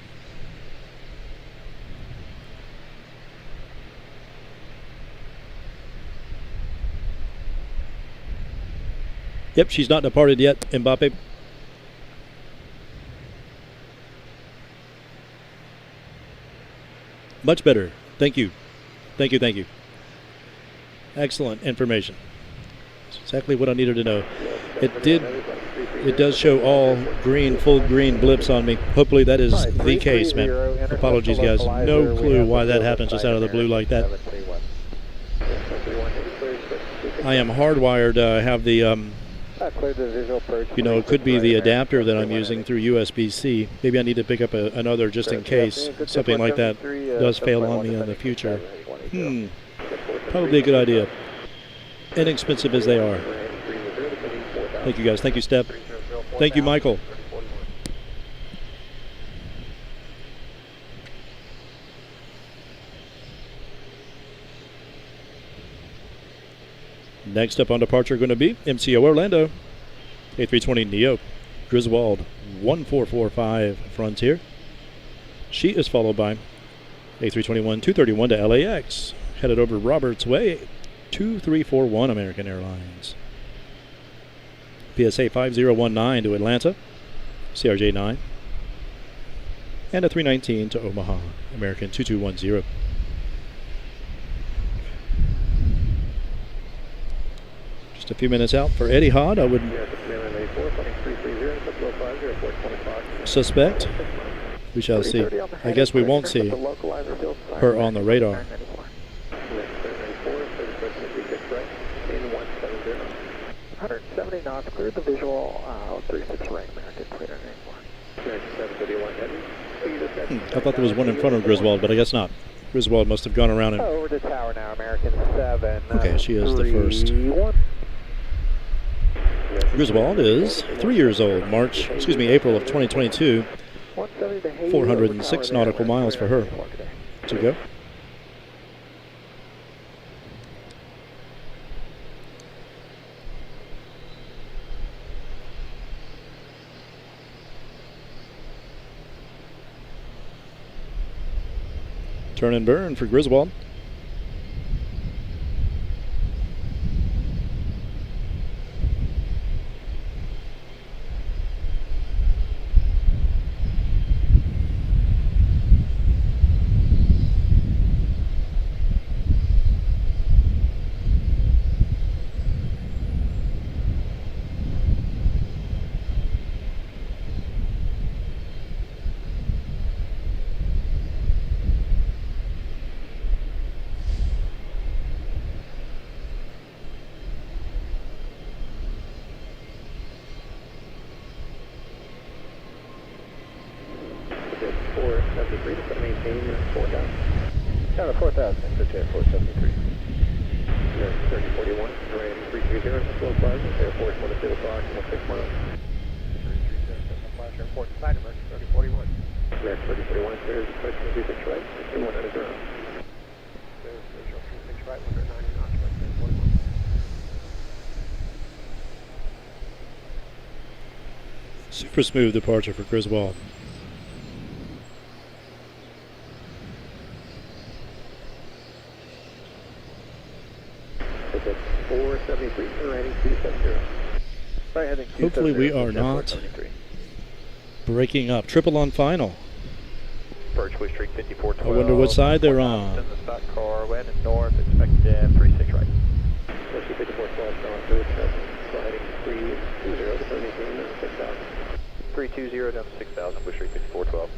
Yep, she's not departed yet, Mbappe. Much better. Thank you. Thank you, thank you. Excellent information. That's exactly what I needed to know. It does show all green, full green blips on me. Hopefully that is the case, man. Apologies, guys. No clue why that happens just out of the blue like that. I am hardwired to have the Clear the visual approach. You know, it could be the adapter that I'm using through USB-C. Maybe I need to pick up another just in case something like that does fail on me in the future. Probably a good idea. Inexpensive as they are. Thank you, guys. Thank you, Step. Thank you, Michael. Next up on departure going to be MCO Orlando, A320neo, Griswold 1445 Frontier. She is followed by A321-231 to LAX, headed over Roberts Way, 2341 American Airlines. PSA 5019 to Atlanta, CRJ9, and a 319 to Omaha, American 2210. Just a few minutes out for Etihad. I would suspect. We shall see. I guess we won't see her on the radar. 170 knots, clear the visual, 36 right, American 381. I thought there was one in front of Griswold, but I guess not. Griswold must have gone around and... Over the tower now, American 7. Okay, she is the first. Griswold is 3 years old. April of 2022. 406 nautical miles for her to go. Turn and burn for Griswold. Super smooth departure for Griswold. Hopefully we are not breaking up. Triple on final. I wonder what side they're on. Car went and north, expect jam 36 right. 320 down to 6,000, Bush Street 5412.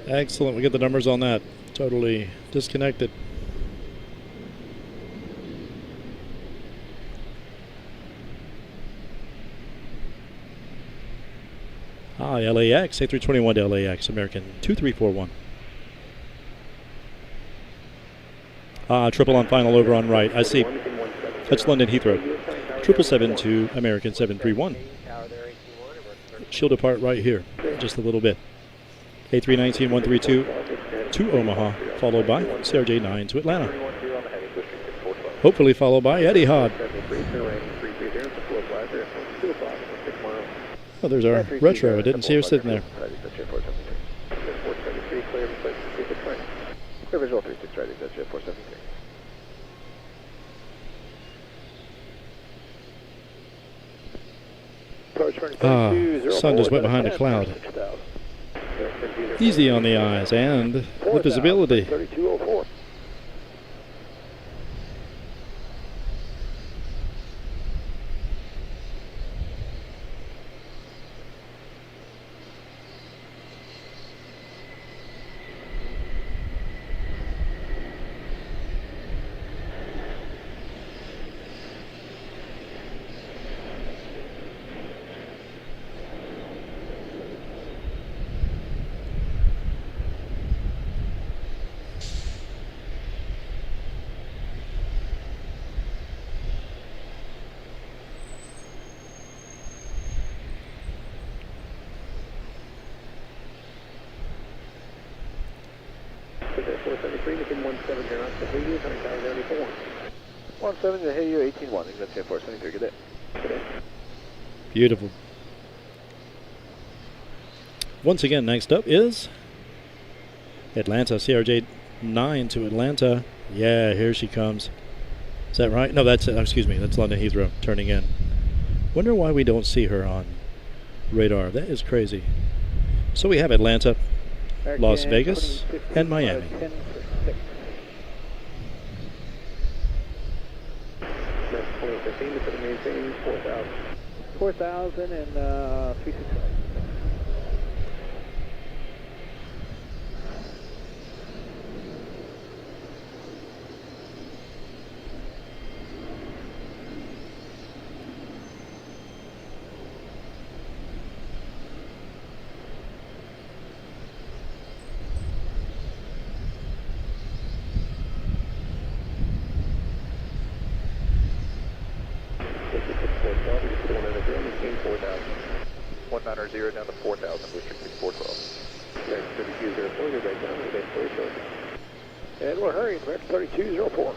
Excellent. We get the numbers on that. Totally disconnected. LAX, A321 to LAX, American 2341. Triple on final over on right. I see. That's London Heathrow. 777 to American 731. She'll depart right here, just a little bit. A319-132 to Omaha, followed by CRJ9 to Atlanta. Hopefully followed by Etihad. Oh, there's our retro. I didn't see her sitting there. Clear visual 36 right, that's jet 473. Sun just went behind a cloud. Easy on the eyes and the visibility. 3204. Beautiful. Once again, next up is Atlanta, CRJ 9 to Atlanta. Yeah, here she comes. Is that right? No, that's excuse me, that's London Heathrow turning in. Wonder why we don't see her on radar. That is crazy. So we have Atlanta, Las Vegas, and Miami. 4,000 and 365. Down to 4,000, restricted 412. American 3204, you're right down, we're very short. And we're hurrying, American 3204.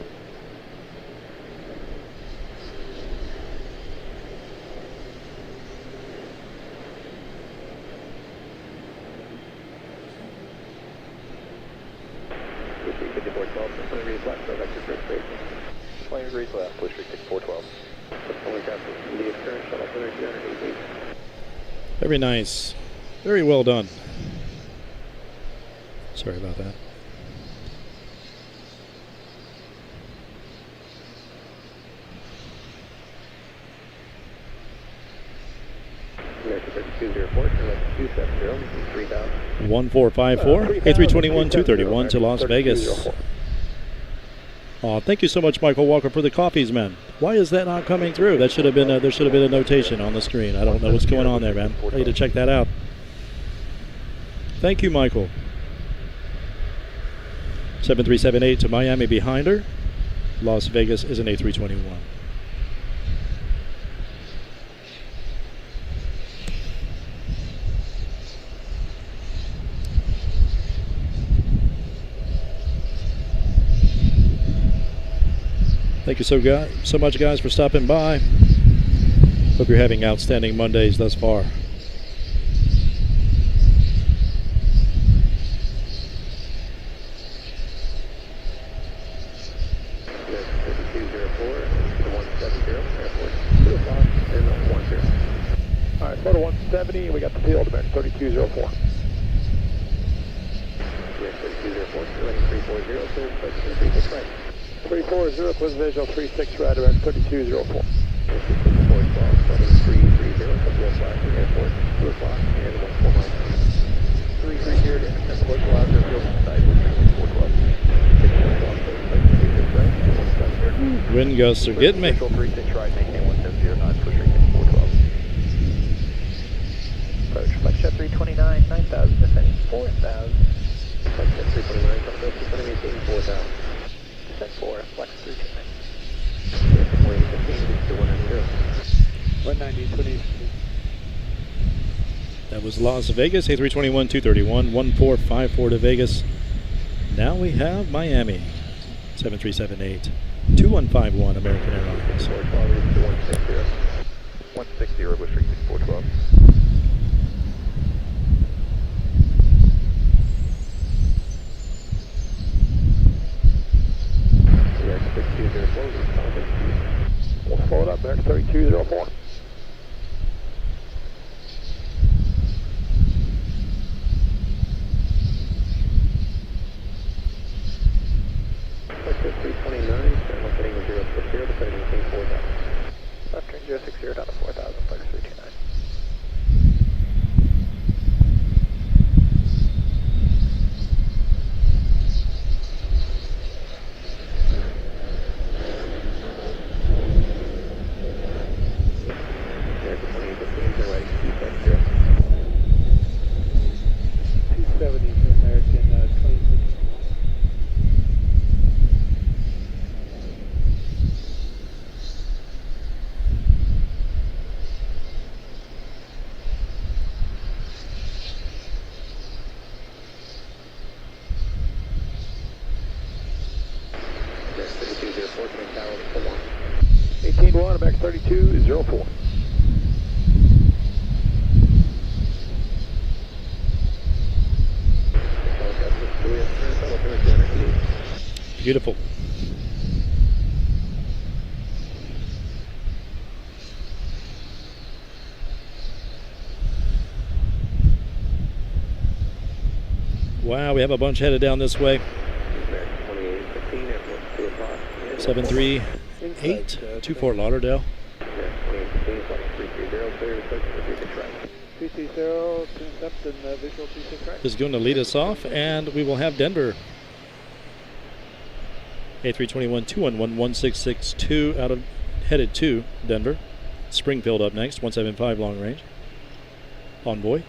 Restricted 412, 20 degrees left, so vector first base. 20 degrees left, restricted 412. Only got the immediate current shuttle for 388. Very nice. Very well done. Sorry about that. American 3204, select 270, 3000. 1454, A321 231 to Las Vegas. Oh, thank you so much, Michael Walker, for the coffees, man. Why is that not coming through? That should have been there should have been a notation on the screen. I don't know what's going on there, man. I need to check that out. Thank you, Michael. 7378 to Miami behind her. Las Vegas is an A321. Thank you so much, guys, for stopping by. Hope you're having outstanding Mondays thus far. All right, photo 170, and we got the field, American 3204. Yeah, 3204, running 340, sir, 36 right. 340, close visual, 36 right, around 3204. 412, 330, couple flash, airport, 2 o'clock, and 149. 330 to intercept, close loud, field side, 412. Wind gusts are getting me. 36 right, maintain 1709, push rate 412. Approach, flight shot 329, 9,000, descending 4,000. Flight shot 329, coming up, descending maintain 4,000. Descent 4, flex 329. 415 to 190. 190, 20. That was Las Vegas, A321 231, 1454 to Vegas. Now we have Miami, 7378, 2151 American Airlines. 412 to 160. 160 restricted 412. American 6204, we'll follow it up, American 3204. 3204. Beautiful. Wow, we have a bunch headed down this way. 738 to Fort Lauderdale. PC0 to intercept and visual 26 right. Is going to lead us off, and we will have Denver. A321 211 1662 out of headed to Denver. Springfield up next, 175 long range. Envoy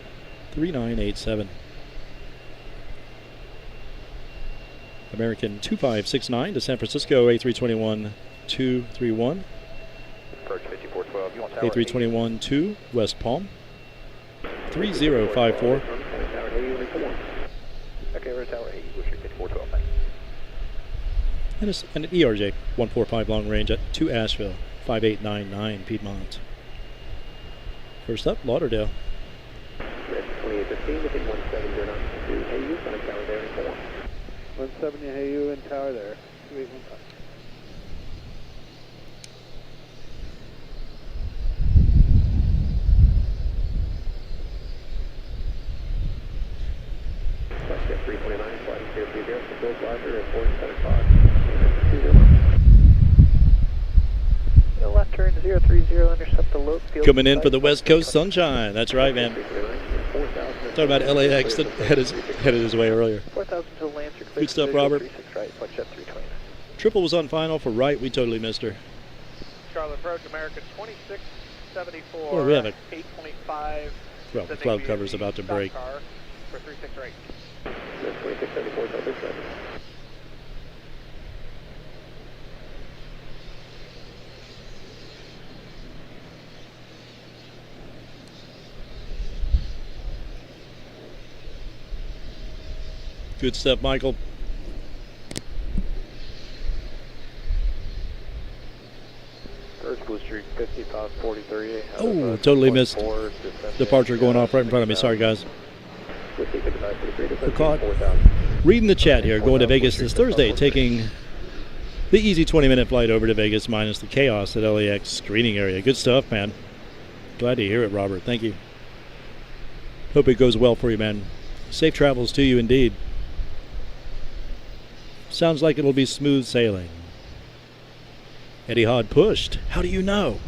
3987. American 2569 to San Francisco, A321 231. Approach 5412. You want tower A321 2 West Palm 3054. Okay, we're at tower 8, Butcher 5412, thanks. And an ERJ 145 long range at to Asheville 5899 Piedmont. First up, Lauderdale. 2815 within 1709. Hey, you on a tower there in 4. 170 Hayu and tower there. 2815. Flight 329, flight 030, Bill Flighter at 475. The left turn 030, intercept the low field. Coming in for the West Coast sunshine. That's right, man. Talking about LAX that headed his way earlier. 4,000 to Lancer. Good stuff, Robert. 36 right, flight 329. Triple was on final for Wright. We totally missed her. Charlotte approach, American 2674. Well, we have a 825. well, the cloud cover's about to break. For 368. 2674, Delta 7. Good stuff, Michael. First booster 5543. Oh, totally missed. Departure going off right in front of me. Sorry, guys. We're caught. Reading the chat here. Going to Vegas this Thursday. Taking the easy 20-minute flight over to Vegas minus the chaos at LAX screening area. Good stuff, man. Glad to hear it, Robert. Thank you. Hope it goes well for you, man. Safe travels to you indeed. Sounds like it'll be smooth sailing. Etihad pushed. How do you know?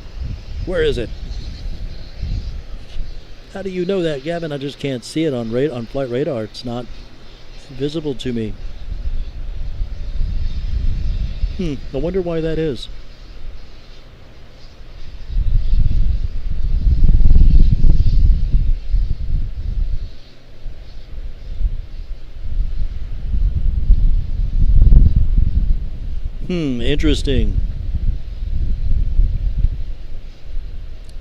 Where is it? How do you know that, Gavin? I just can't see it on flight radar. It's not visible to me. I wonder why that is. Interesting.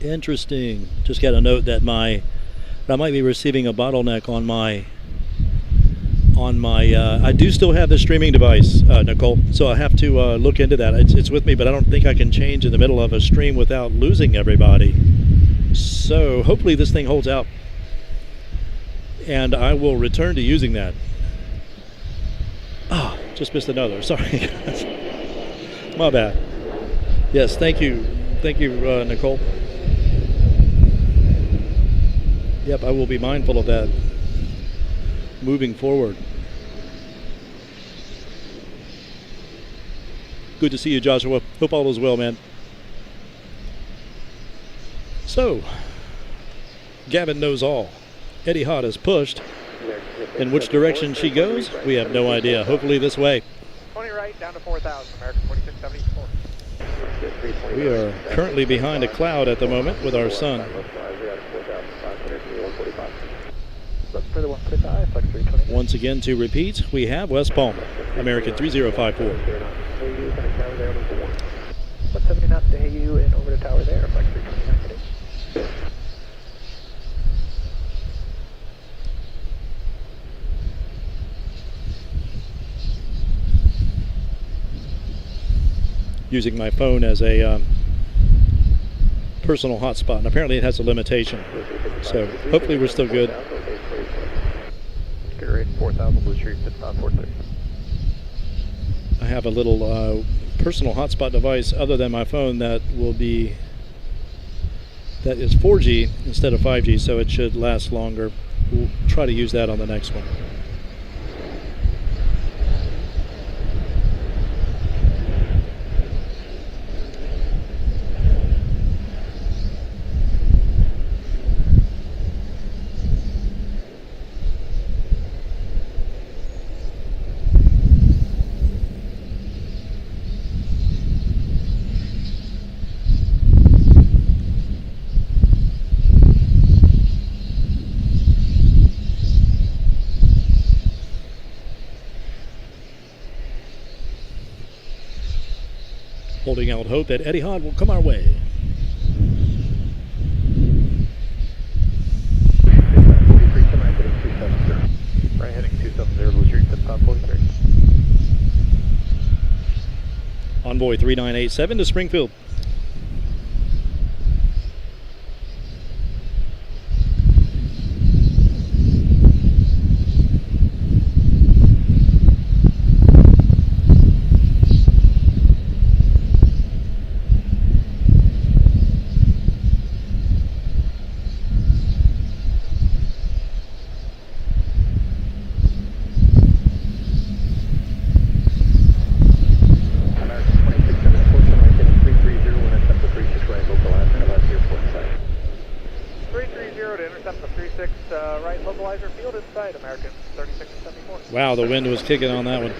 Interesting. Just got a note that I might be receiving a bottleneck on my I do still have the streaming device, Nicole, so I have to look into that. It's with me, but I don't think I can change in the middle of a stream without losing everybody. So hopefully this thing holds out, and I will return to using that. Just missed another. Sorry. My bad. Yes, thank you, Nicole. Yep, I will be mindful of that moving forward. Good to see you, Joshua. Hope all is well, man. So, Gavin knows all. Etihad is pushed. In which direction she goes, we have no idea. Hopefully this way. 20 right, down to 4,000, American 4674. We are currently behind a cloud at the moment with our sun. Look for the 145, flight 320. Once again, to repeat, we have West Palm, American 3054. 170 knots to Hayu and over the tower there, flight 329. Using my phone as a personal hotspot, and apparently it has a limitation. So hopefully we're still good. Get ready, 4,000 Blue Street, 5946. I have a little personal hotspot device other than my phone that is 4G instead of 5G, so it should last longer. We'll try to use that on the next one. Holding out hope that Etihad will come our way. Right heading 270, Blue Street, 5543. Envoy 3987 to Springfield. Wow, the wind was kicking on that one.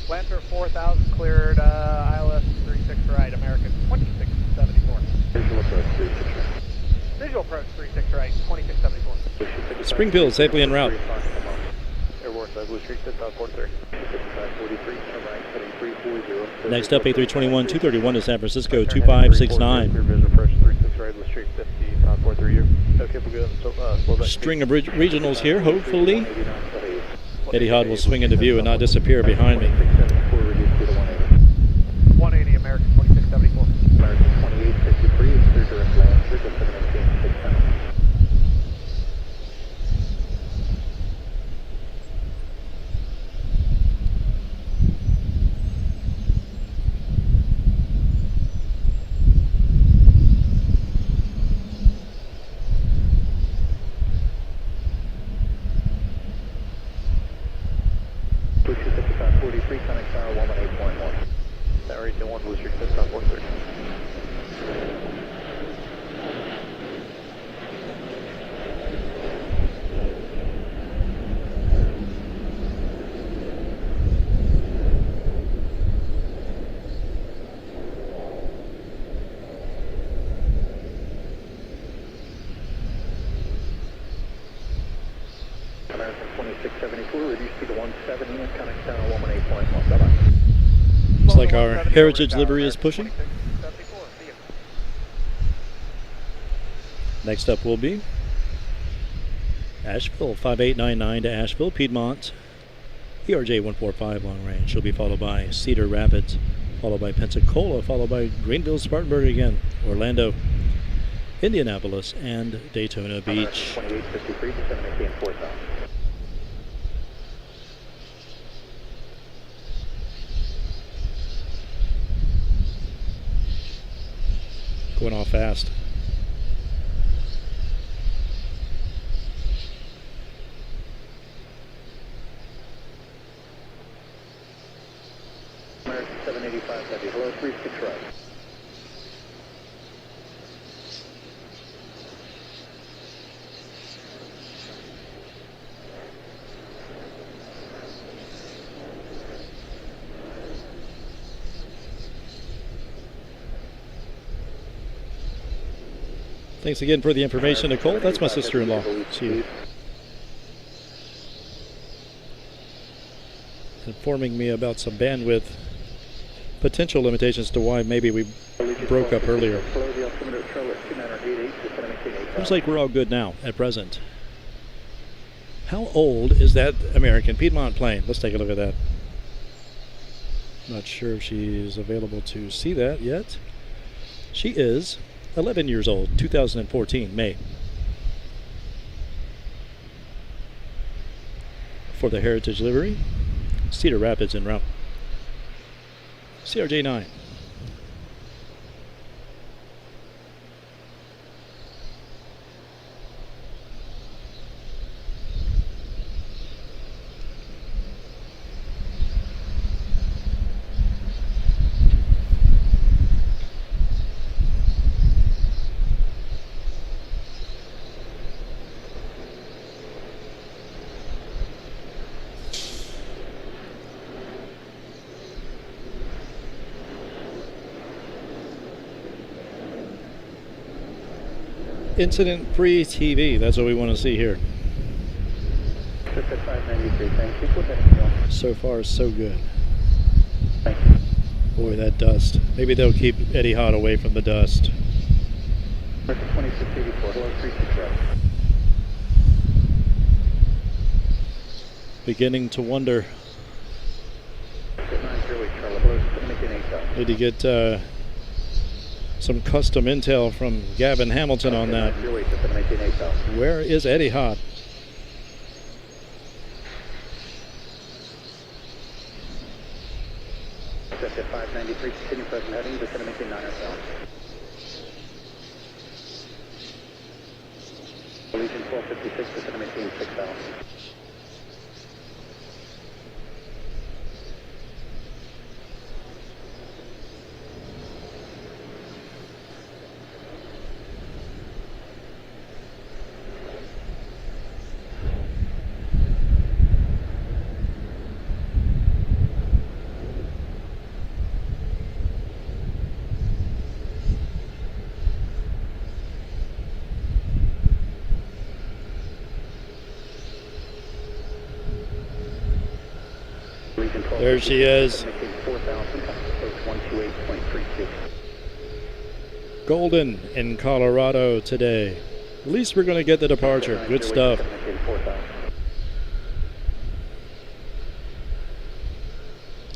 Lancer 4000 cleared ILS 36 right, American 2674. Visual approach 36 right. Visual approach 36 right, 2674. Springfield safely en route. Airborne side, Blue Street, 5543. 5543, turn right, heading 340. Next up, A321 231 to San Francisco 2569. Clear visual approach 36 right, Blue Street, 5543. Okay, we're good. So, slow back. String of regionals here, hopefully. Etihad will swing into view and not disappear behind me. 180, American 2674. American 2853, clear direct land, clear to 718, 610. American 2674, reduce speed to 170 and connect down 118.1. Bye-bye. Looks like our heritage livery is pushing. Next up will be Asheville 5899 to Asheville, Piedmont, ERJ 145 long range. She'll be followed by Cedar Rapids, followed by Pensacola, followed by Greenville, Spartanburg again, Orlando, Indianapolis, and Daytona Beach. 2853 to 718, 4000. Going off fast. American 785 heavy, hello, 36 right. Thanks again for the information, Nicole. That's my sister-in-law. She informing me about some bandwidth potential limitations to why maybe we broke up earlier. Looks like we're all good now at present. How old is that American Piedmont plane? Let's take a look at that. Not sure if she's available to see that yet. She is 11 years old, 2014, May. For the Heritage livery, Cedar Rapids en route. CRJ9. Incident-free TV. That's what we want to see here. 593, thank you. Go ahead. So far, so good. Thank you. Boy, that dust. Maybe they'll keep Eddie Hod away from the dust. American 2684, hello, 36 right. Beginning to wonder. 908 Charlotte, hello, making 8,000. Need to get some custom intel from Gavin Hamilton on that. 908, making 8,000. Where is Eddie Hod? Set at 593, continue present heading, descend making 9,000. Legion 1256, descend making 6,000. There she is. Golden in Colorado today. At least we're going to get the departure. Good stuff.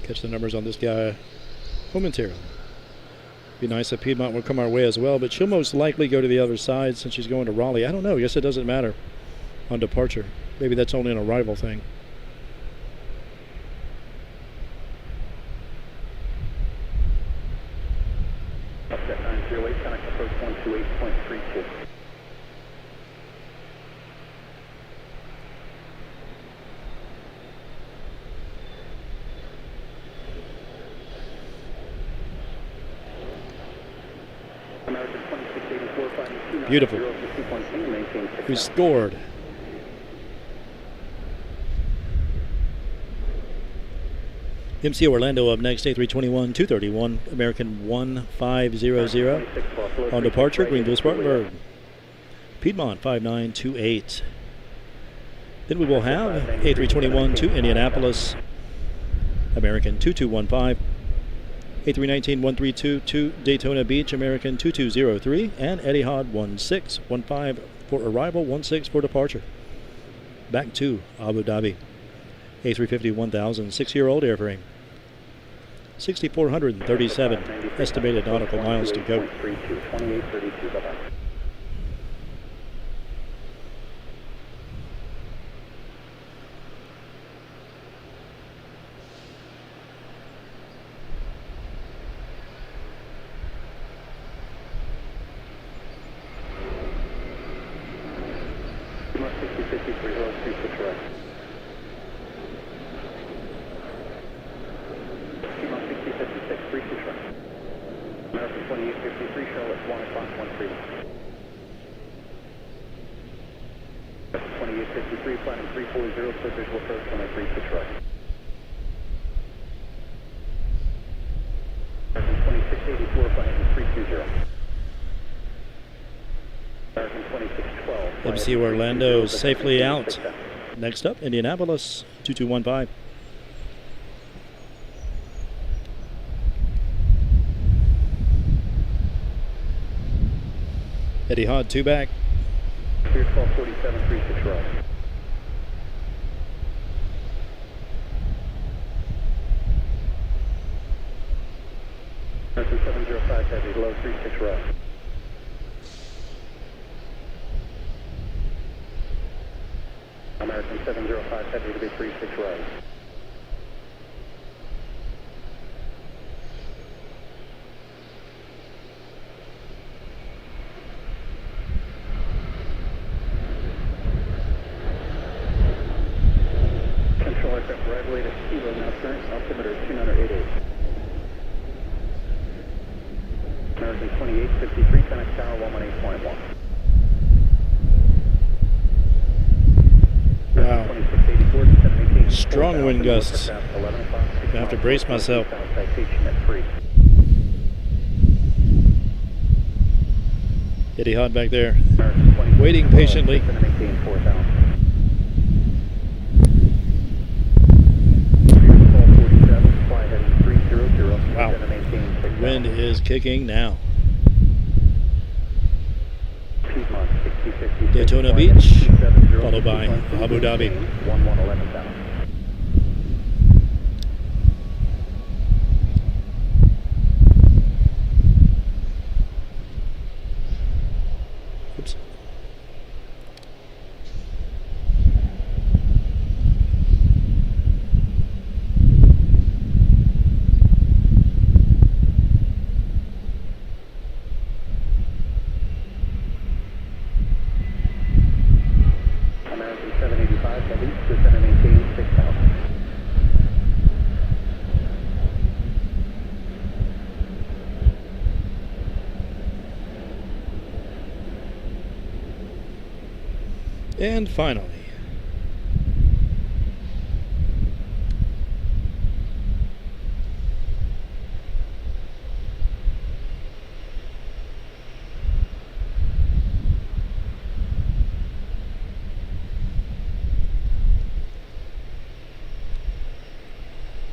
Catch the numbers on this guy momentarily. Be nice if Piedmont would come our way as well, but she'll most likely go to the other side since she's going to Raleigh. I don't know. I guess it doesn't matter on departure. Maybe that's only an arrival thing. Offset 908, connect approach 128.32. American 2684, finding 290, Beautiful. 2.2, maintain 6,000. We scored. MC Orlando up next, A321, 231, American 1500. On departure, Greenville, Spartanburg. Piedmont 5928. Then we will have A321 to Indianapolis, American 2215. A319 132 to Daytona Beach, American 2203. And Eddie Hod 1615 for arrival, 16 for departure. Back to Abu Dhabi. A350 1000, 6-year-old airframe. 6,437 estimated nautical miles to go. 2832, bye-bye. Piedmont 6053, hello, 36 right. Piedmont 6056, 36 right. American 2853, Charlotte 1 o'clock, 13. 2853, planning 340, clear visual approach on 36 right. American 2684, planning 320. American 2612. MC Orlando safely out. Next up, Indianapolis 2215. Eddie Hod, 2 back. Clear 1247, 36 right. American 705 Heavy, low 36 right. American 705 Heavy to be 36 right. Control aircraft right away to Kilo, now current altimeter 2988. American 2853, connect tower 118.1. Wow. Strong wind gusts. I have to brace myself. Eddie Hod back there, waiting patiently. Wow. Wind is kicking now. Daytona Beach, followed by Abu Dhabi. Oops. American 785 Heavy, descend and maintain 6,000. And finally,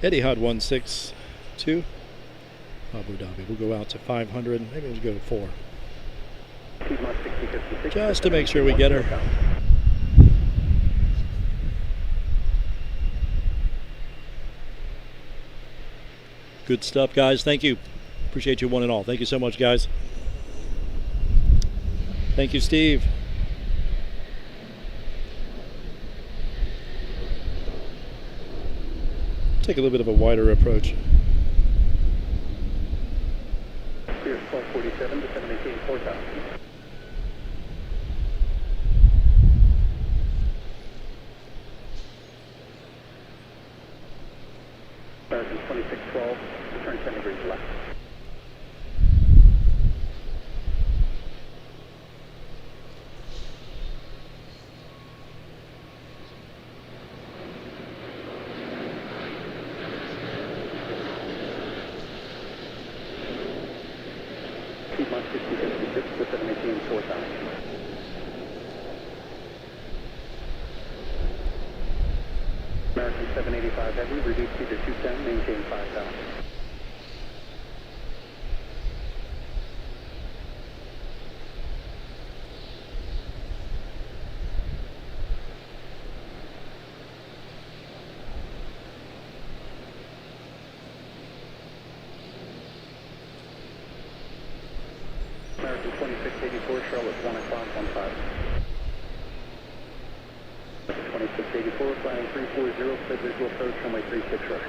Eddie Hod 162, Abu Dhabi. We'll go out to 500, maybe we'll go to 4. Just to make sure we get her. Good stuff, guys. Thank you. Appreciate you one and all. Thank you so much, guys. Thank you, Steve. Take a little bit of a wider approach. Here's 1247, descend and maintain 4,000. American 2612, return 10 degrees left. Piedmont 6056, descend and maintain 4,000. American 785 Heavy, reduce speed to 210, maintain 5,000. American 2684, Charlotte 1 o'clock, 15. 2684, flying 340, clear visual approach, runway 36 right.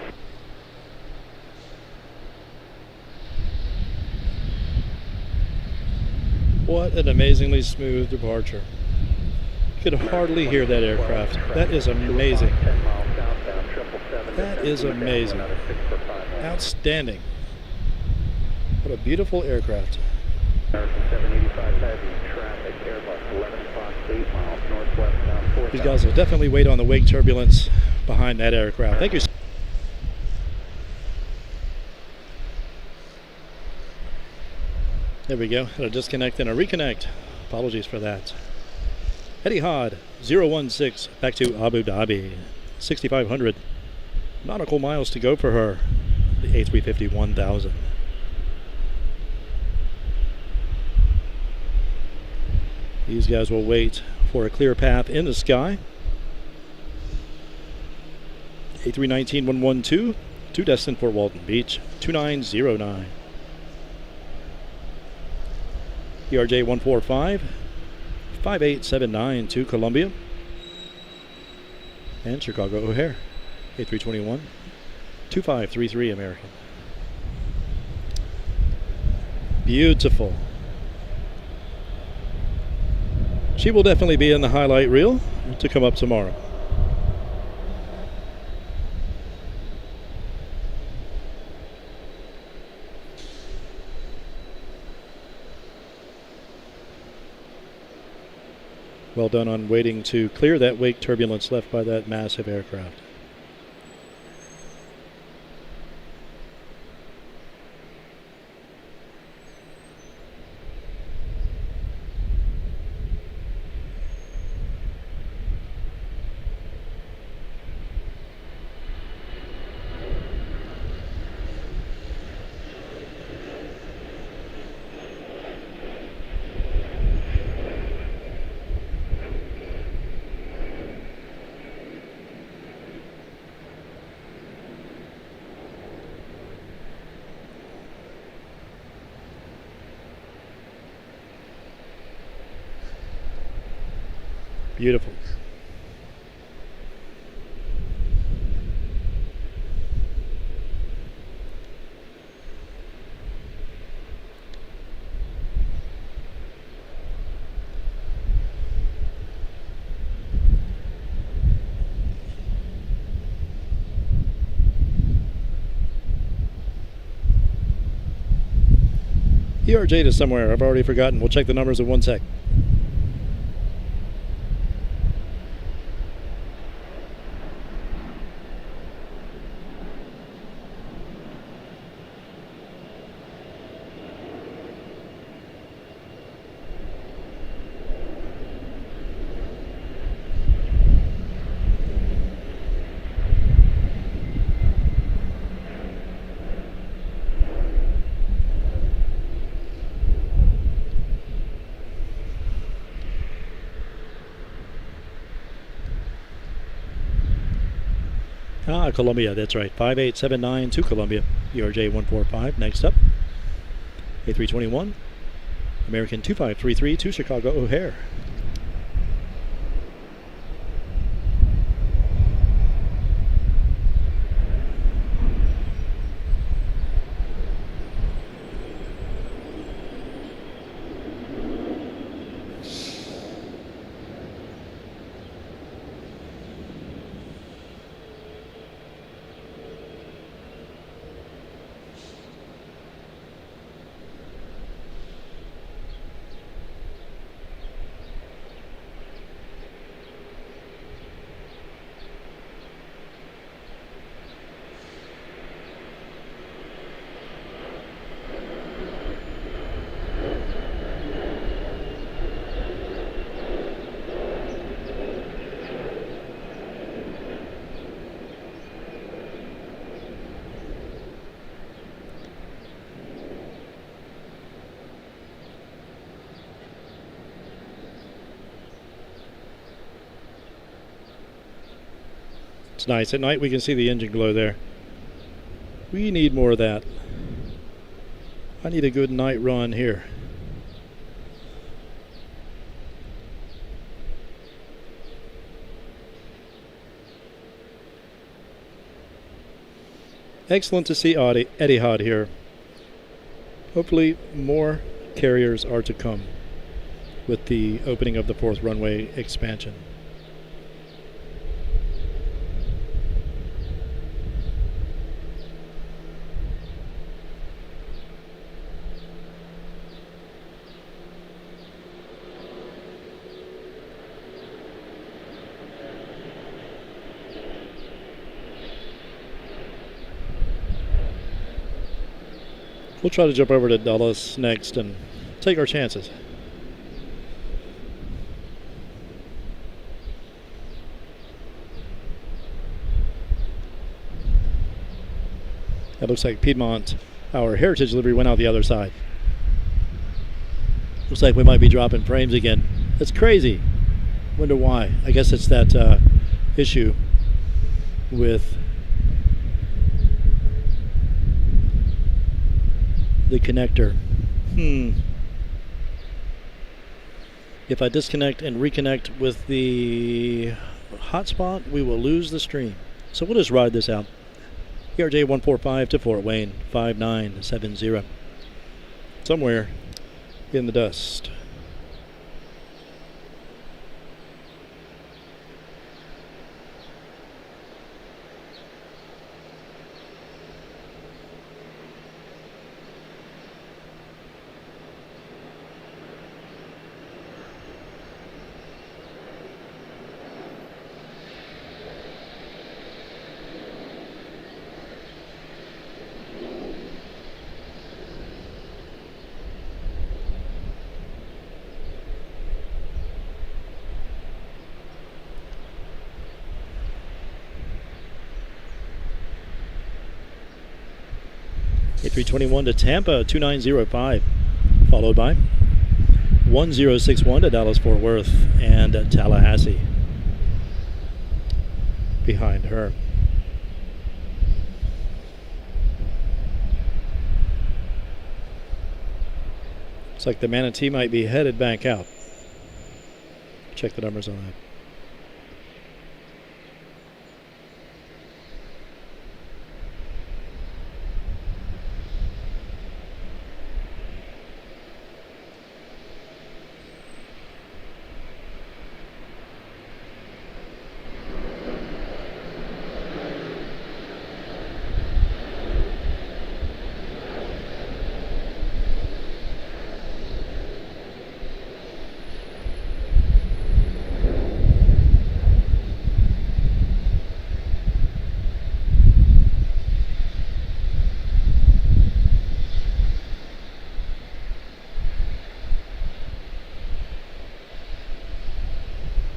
What an amazingly smooth departure. You could hardly hear that aircraft. That is amazing. That is amazing. Outstanding. What a beautiful aircraft. American 785 Heavy, traffic, Airbus 11 o'clock, 8 miles northwest, down 4,000. These guys will definitely wait on the wake turbulence behind that aircraft. Thank you. There we go. Had a disconnect and a reconnect. Apologies for that. Eddie Hod 016 back to Abu Dhabi. 6,500 nautical miles to go for her. The A350 1000. These guys will wait for a clear path in the sky. A319-112 to destined for Walton Beach, 2909. ERJ 145, 5879 to Columbia. And Chicago O'Hare, A321, 2533 American. Beautiful. She will definitely be in the highlight reel to come up tomorrow. Well done on waiting to clear that wake turbulence left by that massive aircraft. Beautiful. ERJ to somewhere. I've already forgotten. We'll check the numbers in 1 sec. Columbia, that's right. 5879 to Columbia. ERJ 145. Next up, A321, American 2533 to Chicago O'Hare. It's nice. At night we can see the engine glow there. We need more of that. I need a good night run here. Excellent to see Etihad here. Hopefully more carriers are to come with the opening of the 4th runway expansion. We'll try to jump over to Dulles next and take our chances. That looks like Piedmont, our heritage livery, went out the other side. Looks like we might be dropping frames again. That's crazy. Wonder why. I guess it's that issue with the connector. If I disconnect and reconnect with the hotspot, we will lose the stream. So we'll just ride this out. ERJ 145 to Fort Wayne 5970. Somewhere in the dust. A321 to Tampa 2905, followed by 1061 to Dallas Fort Worth and Tallahassee behind her. Looks like the Manatee might be headed back out. Check the numbers on that.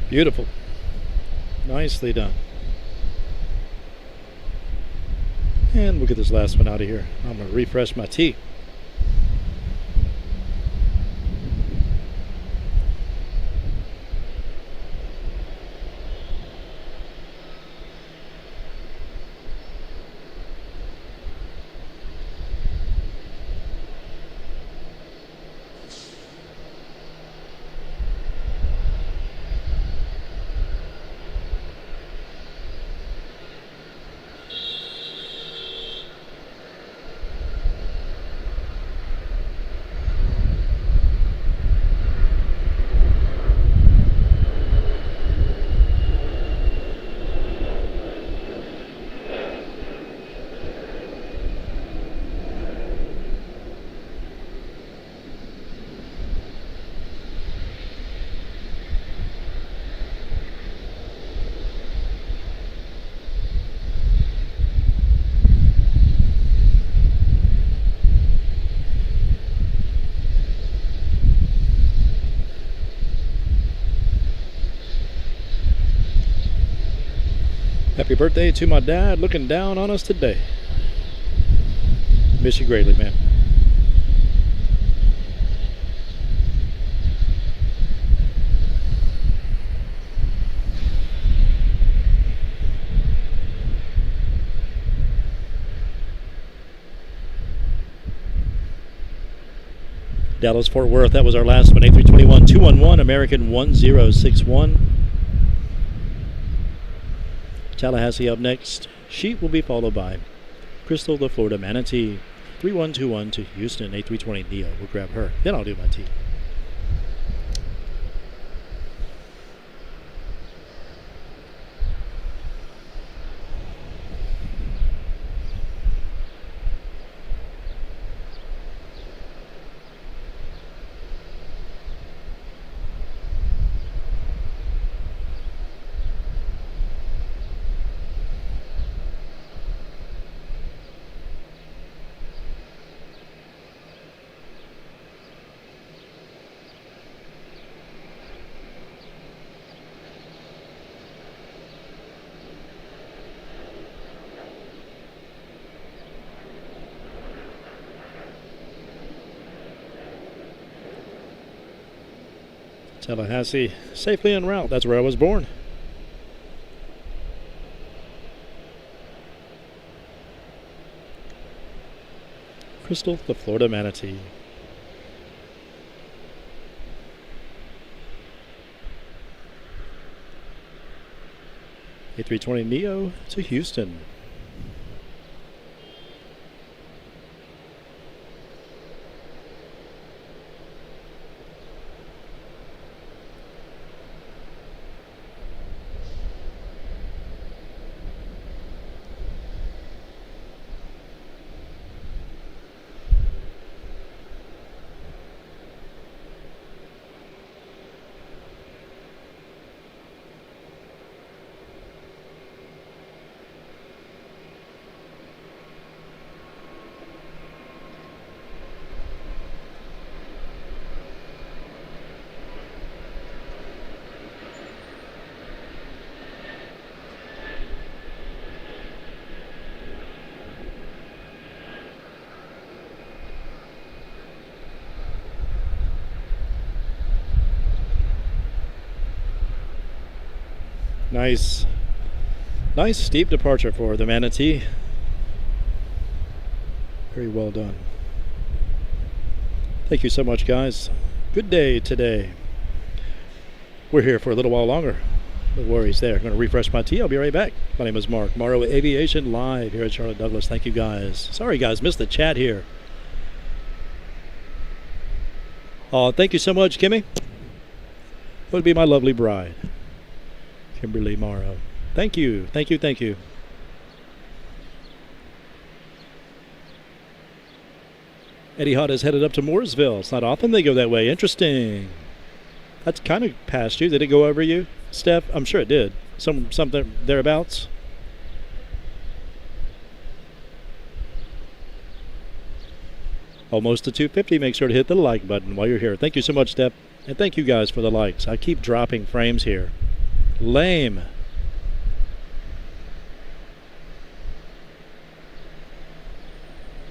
Beautiful. Nicely done. And we'll get this last one out of here. I'm going to refresh my tea. Happy birthday to my dad, looking down on us today. Miss you greatly, man. Dallas Fort Worth, that was our last one. A321 211, American 1061. Tallahassee up next. Sheep will be followed by Crystal, the Florida Manatee. 3121 to Houston, A320 Neo. We'll grab her. Then I'll do my tea. Tallahassee, safely en route. That's where I was born. Crystal, the Florida Manatee. A320neo to Houston. Nice steep departure for the Manatee. Very well done. Thank you so much, guys. Good day today. We're here for a little while longer. No worries there. I'm going to refresh my tea. I'll be right back. My name is Mark Morrow Aviation, live here at Charlotte Douglas. Thank you, guys. Sorry, guys, missed the chat here. Thank you so much, Kimmy. Would be my lovely bride, Kimberly Morrow. Thank you, thank you, thank you. Etihad is headed up to Mooresville. It's not often they go that way. Interesting. That's kind of past you. Did it go over you, Steph? I'm sure it did. Something thereabouts. Almost to 250. Make sure to hit the like button while you're here. Thank you so much, Steph. And thank you guys for the likes. I keep dropping frames here. Lame.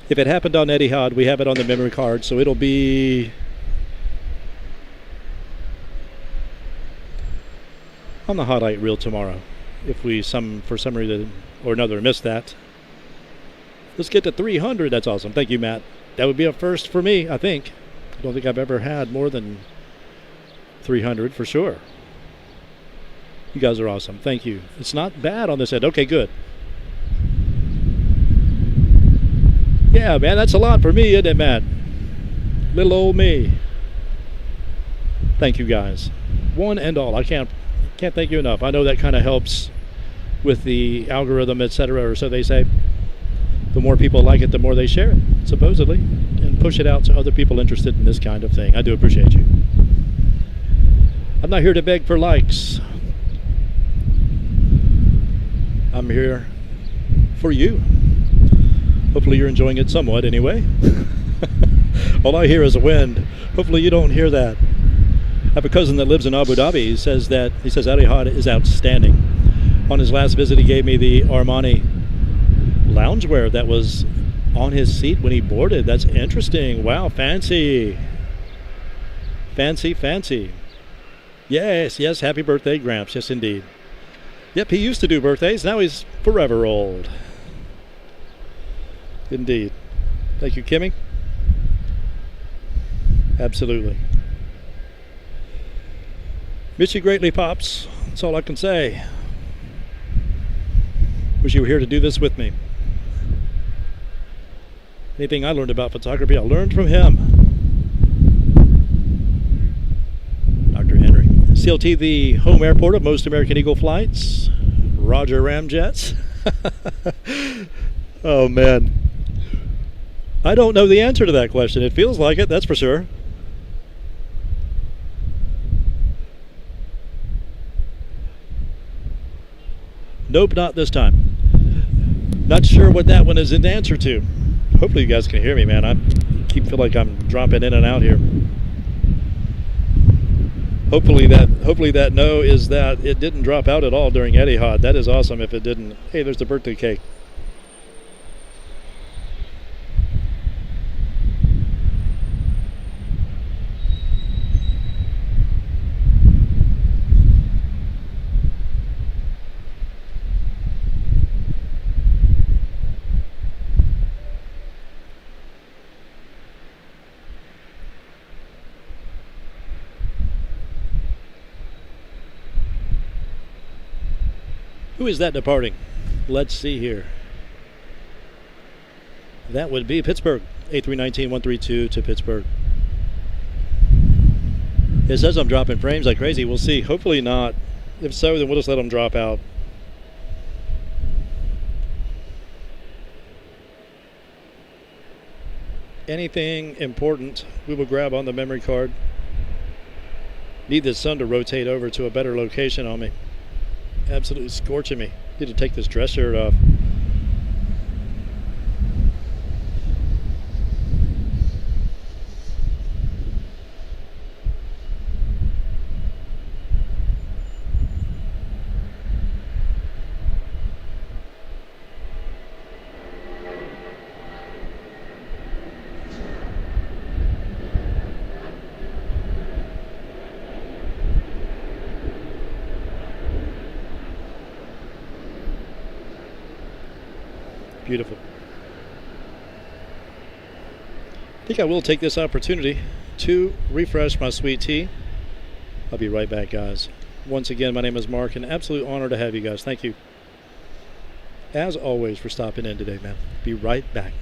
If it happened on Etihad, we have it on the memory card, so it'll be on the highlight reel tomorrow. If we for some reason or another missed that. Let's get to 300. That's awesome. Thank you, Matt. That would be a first for me, I think. I don't think I've ever had more than 300 for sure. You guys are awesome. Thank you. It's not bad on this end. Okay, good. Yeah, man, that's a lot for me, isn't it, Matt? Little old me. Thank you, guys. One and all. I can't thank you enough. I know that kind of helps with the algorithm, etc., or so they say. The more people like it, the more they share it, supposedly, and push it out to other people interested in this kind of thing. I do appreciate you. I'm not here to beg for likes. I'm here for you. Hopefully you're enjoying it somewhat anyway. All I hear is a wind. Hopefully you don't hear that. I have a cousin that lives in Abu Dhabi. He says Etihad is outstanding. On his last visit, he gave me the Armani loungewear that was on his seat when he boarded. That's interesting. Wow, fancy. Fancy, fancy. Yes, yes, happy birthday, Gramps. Yes, indeed. Yep, he used to do birthdays. Now he's forever old. Indeed. Thank you, Kimmy. Absolutely. Miss you greatly, Pops. That's all I can say. Wish you were here to do this with me. Anything I learned about photography, I learned from him. Dr. Henry. CLT, the home airport of most American Eagle flights. Roger, Ramjets. Oh, man. I don't know the answer to that question. It feels like it, that's for sure. Nope, not this time. Not sure what that one is in answer to. Hopefully you guys can hear me, man. I feel like I'm dropping in and out here. Hopefully that no is that it didn't drop out at all during Etihad. That is awesome if it didn't. Hey, there's the birthday cake. Who is that departing? Let's see here. That would be Pittsburgh. A319-132 to Pittsburgh. It says I'm dropping frames like crazy. We'll see. Hopefully not. If so, then we'll just let them drop out. Anything important, we will grab on the memory card. Need the sun to rotate over to a better location on me. Absolutely scorching me. Need to take this dress shirt off. Beautiful. I think I will take this opportunity to refresh my sweet tea. I'll be right back, guys. Once again, my name is Mark, and absolute honor to have you guys. Thank you, as always, for stopping in today, man. Be right back.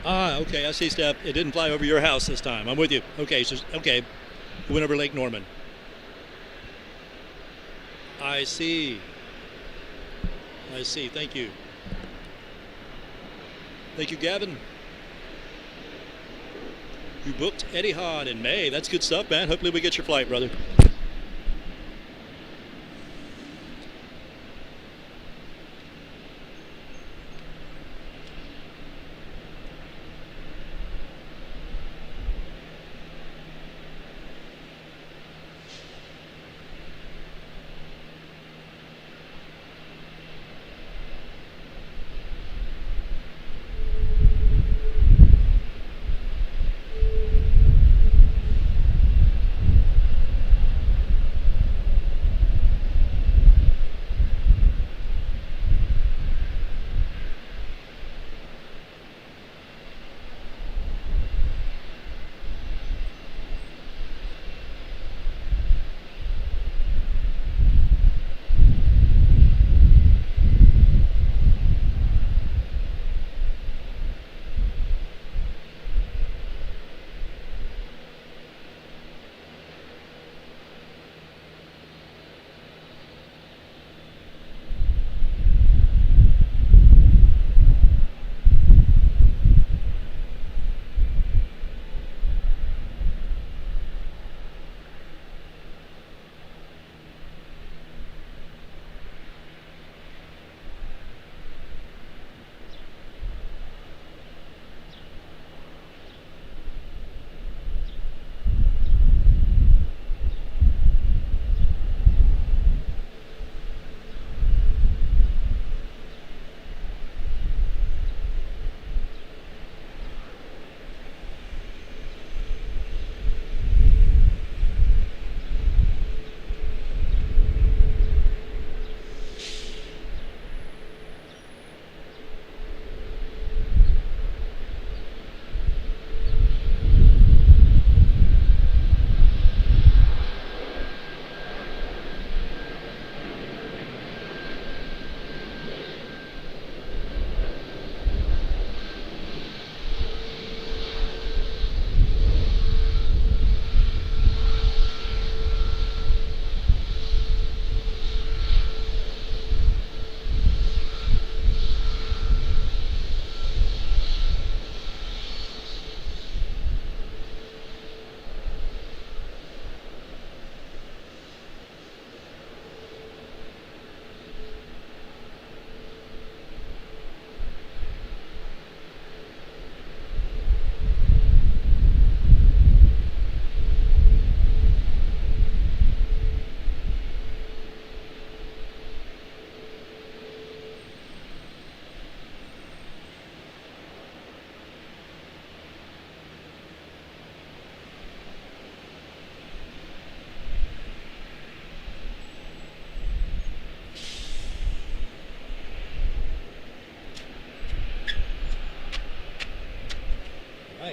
Ah, okay, I see, Steph. It didn't fly over your house this time. I'm with you. Okay, so, okay. It went over Lake Norman. I see. I see. Thank you. Thank you, Gavin. You booked Etihad in May. That's good stuff, man. Hopefully we get your flight, brother.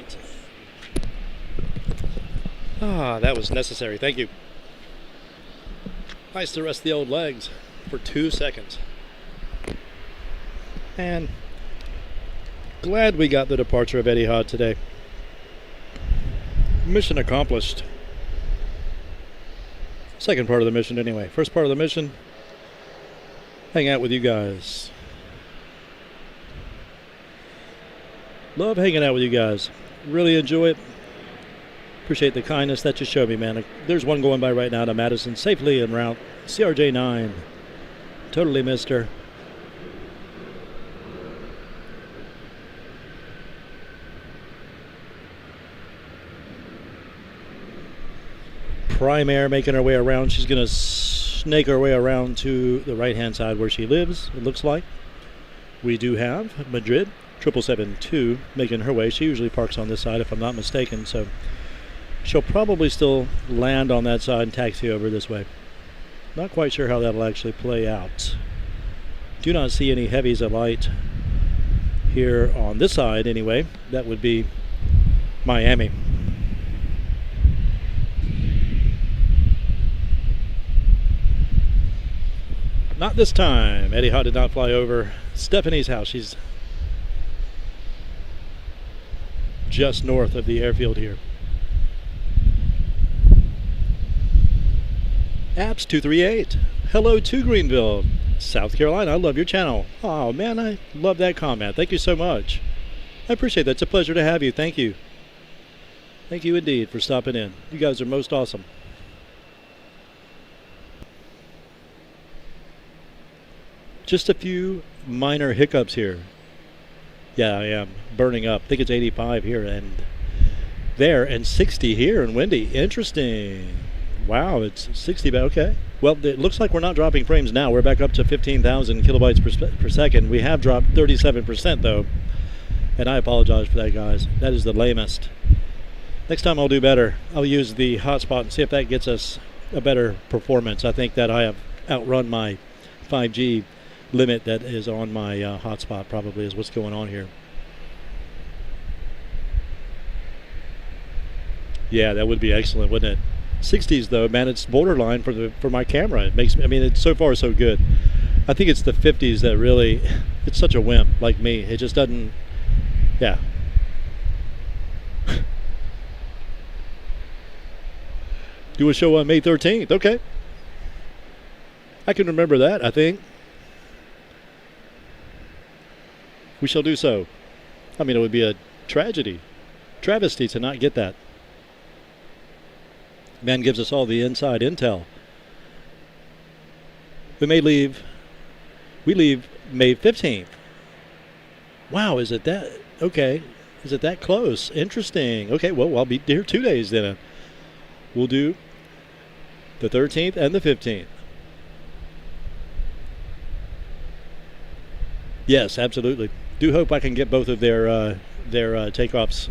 right. Ah, that was necessary. Thank you. Nice to rest the old legs for 2 seconds. And glad we got the departure of Etihad today. Mission accomplished. Second part of the mission anyway. First part of the mission, hang out with you guys. Love hanging out with you guys. Really enjoy it. Appreciate the kindness that you show me, man. There's one going by right now to Madison, safely en route. CRJ9. Totally missed her. Prime Air making her way around. She's going to snake her way around to the right-hand side where she lives, it looks like. We do have Madrid 777-2 making her way. She usually parks on this side if I'm not mistaken, so she'll probably still land on that side and taxi over this way. Not quite sure how that'll actually play out. Do not see any heavies alight here on this side anyway. That would be Miami. Not this time. Etihad did not fly over Stephanie's house. She's just north of the airfield here. Apps 238. Hello to Greenville, South Carolina. I love your channel. Oh man, I love that comment. Thank you so much. I appreciate that. It's a pleasure to have you. Thank you. Thank you indeed for stopping in. You guys are most awesome. Just a few minor hiccups here. Yeah, I am burning up. I think it's 85 here and there and 60 here and windy. Interesting. Wow, it's 60, but okay. Well, it looks like we're not dropping frames now. We're back up to 15,000 kilobytes per second. We have dropped 37% though, and I apologize for that, guys. That is the lamest. Next time I'll do better. I'll use the hotspot and see if that gets us a better performance. I think that I have outrun my 5G limit that is on my hotspot, probably is what's going on here. Yeah, that would be excellent, wouldn't it? 60s though, man, it's borderline for my camera. It makes me, I mean, it's so far so good. I think it's the 50s that really, it's such a wimp like me. It just doesn't, yeah. Do a show on May 13th. Okay. I can remember that, I think. We shall do so. I mean, it would be a travesty to not get that. Man gives us all the inside intel. We leave May 15th. Wow, is it that? Okay. Is it that close? Interesting. Okay, well, I'll be here 2 days then. We'll do the 13th and the 15th. Yes, absolutely. Do hope I can get both of their takeoffs,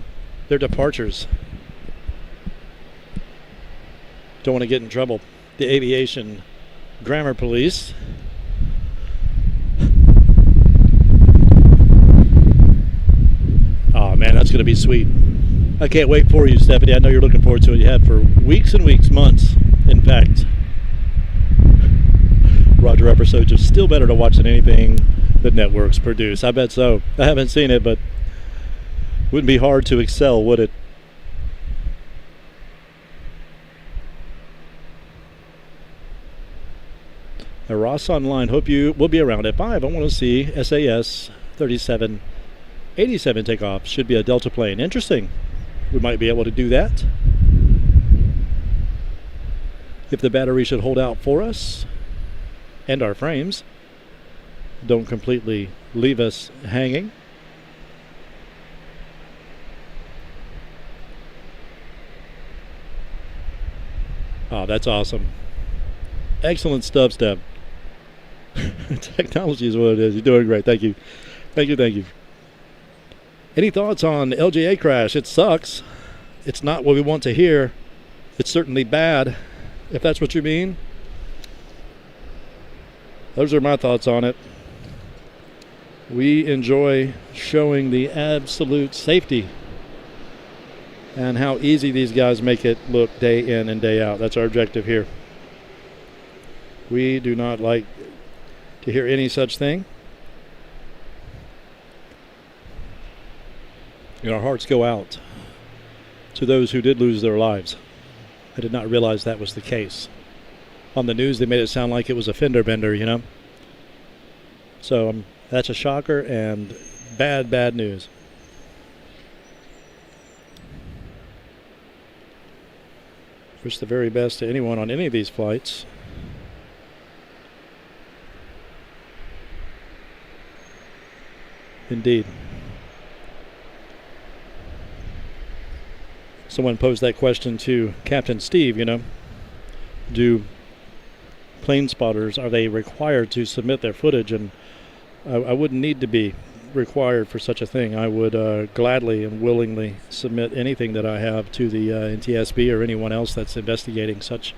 their departures. Don't want to get in trouble. The aviation grammar police. Oh man, that's going to be sweet. I can't wait for you, Stephanie. I know you're looking forward to it. You have for weeks and weeks, months, in fact. Roger episodes are still better to watch than anything the networks produce. I bet so. I haven't seen it, but wouldn't be hard to excel, would it? Ross online, hope you will be around at 5. I want to see SAS 3787 takeoff. Should be a Delta plane. Interesting. We might be able to do that. If the battery should hold out for us and our frames don't completely leave us hanging. Oh, that's awesome. Excellent stuff, Steph. Technology is what it is. You're doing great. Thank you. Thank you. Any thoughts on LJA crash? It sucks. It's not what we want to hear. It's certainly bad, if that's what you mean. Those are my thoughts on it. We enjoy showing the absolute safety and how easy these guys make it look day in and day out. That's our objective here. We do not like to hear any such thing. And our hearts go out to those who did lose their lives. I did not realize that was the case. On the news, they made it sound like it was a fender bender, you know? So that's a shocker and bad news. Wish the very best to anyone on any of these flights. Indeed. Someone posed that question to Captain Steve, you know. Do plane spotters, are they required to submit their footage? And I wouldn't need to be required for such a thing. I would gladly and willingly submit anything that I have to the NTSB or anyone else that's investigating such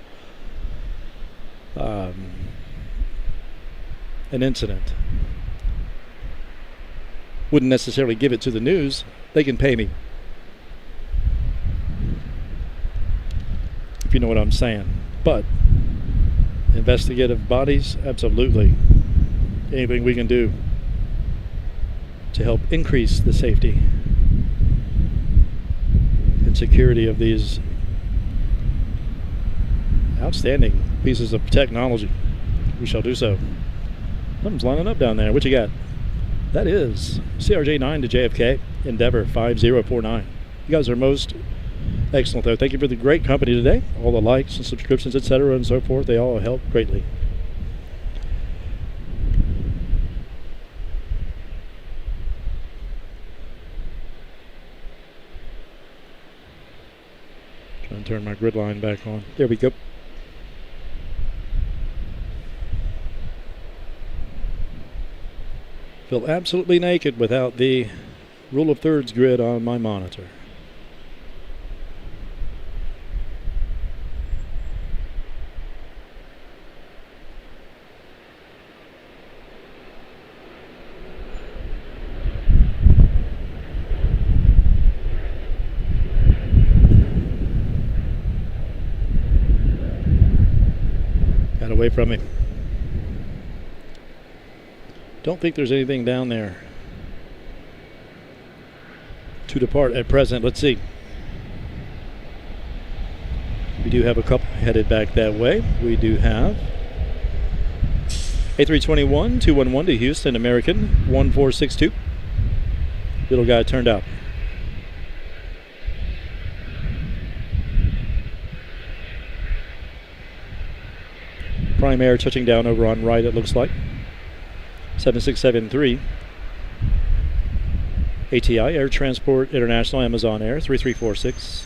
an incident. Wouldn't necessarily give it to the news. They can pay me, if you know what I'm saying. But investigative bodies, absolutely. Anything we can do to help increase the safety and security of these outstanding pieces of technology, we shall do so. Something's lining up down there. What you got? That is CRJ9 to JFK, Endeavor 5049. You guys are most excellent, though. Thank you for the great company today. All the likes and subscriptions, etc., and so forth, they all help greatly. Trying to turn my grid line back on. There we go. Feel absolutely naked without the rule of thirds grid on my monitor. Got away from me. Don't think there's anything down there to depart at present. Let's see. We do have a couple headed back that way. We do have A321 211 to Houston, American 1462. Little guy turned out. Prime Air touching down over on right, it looks like. 7673. ATI, Air Transport International, Amazon Air, 3346.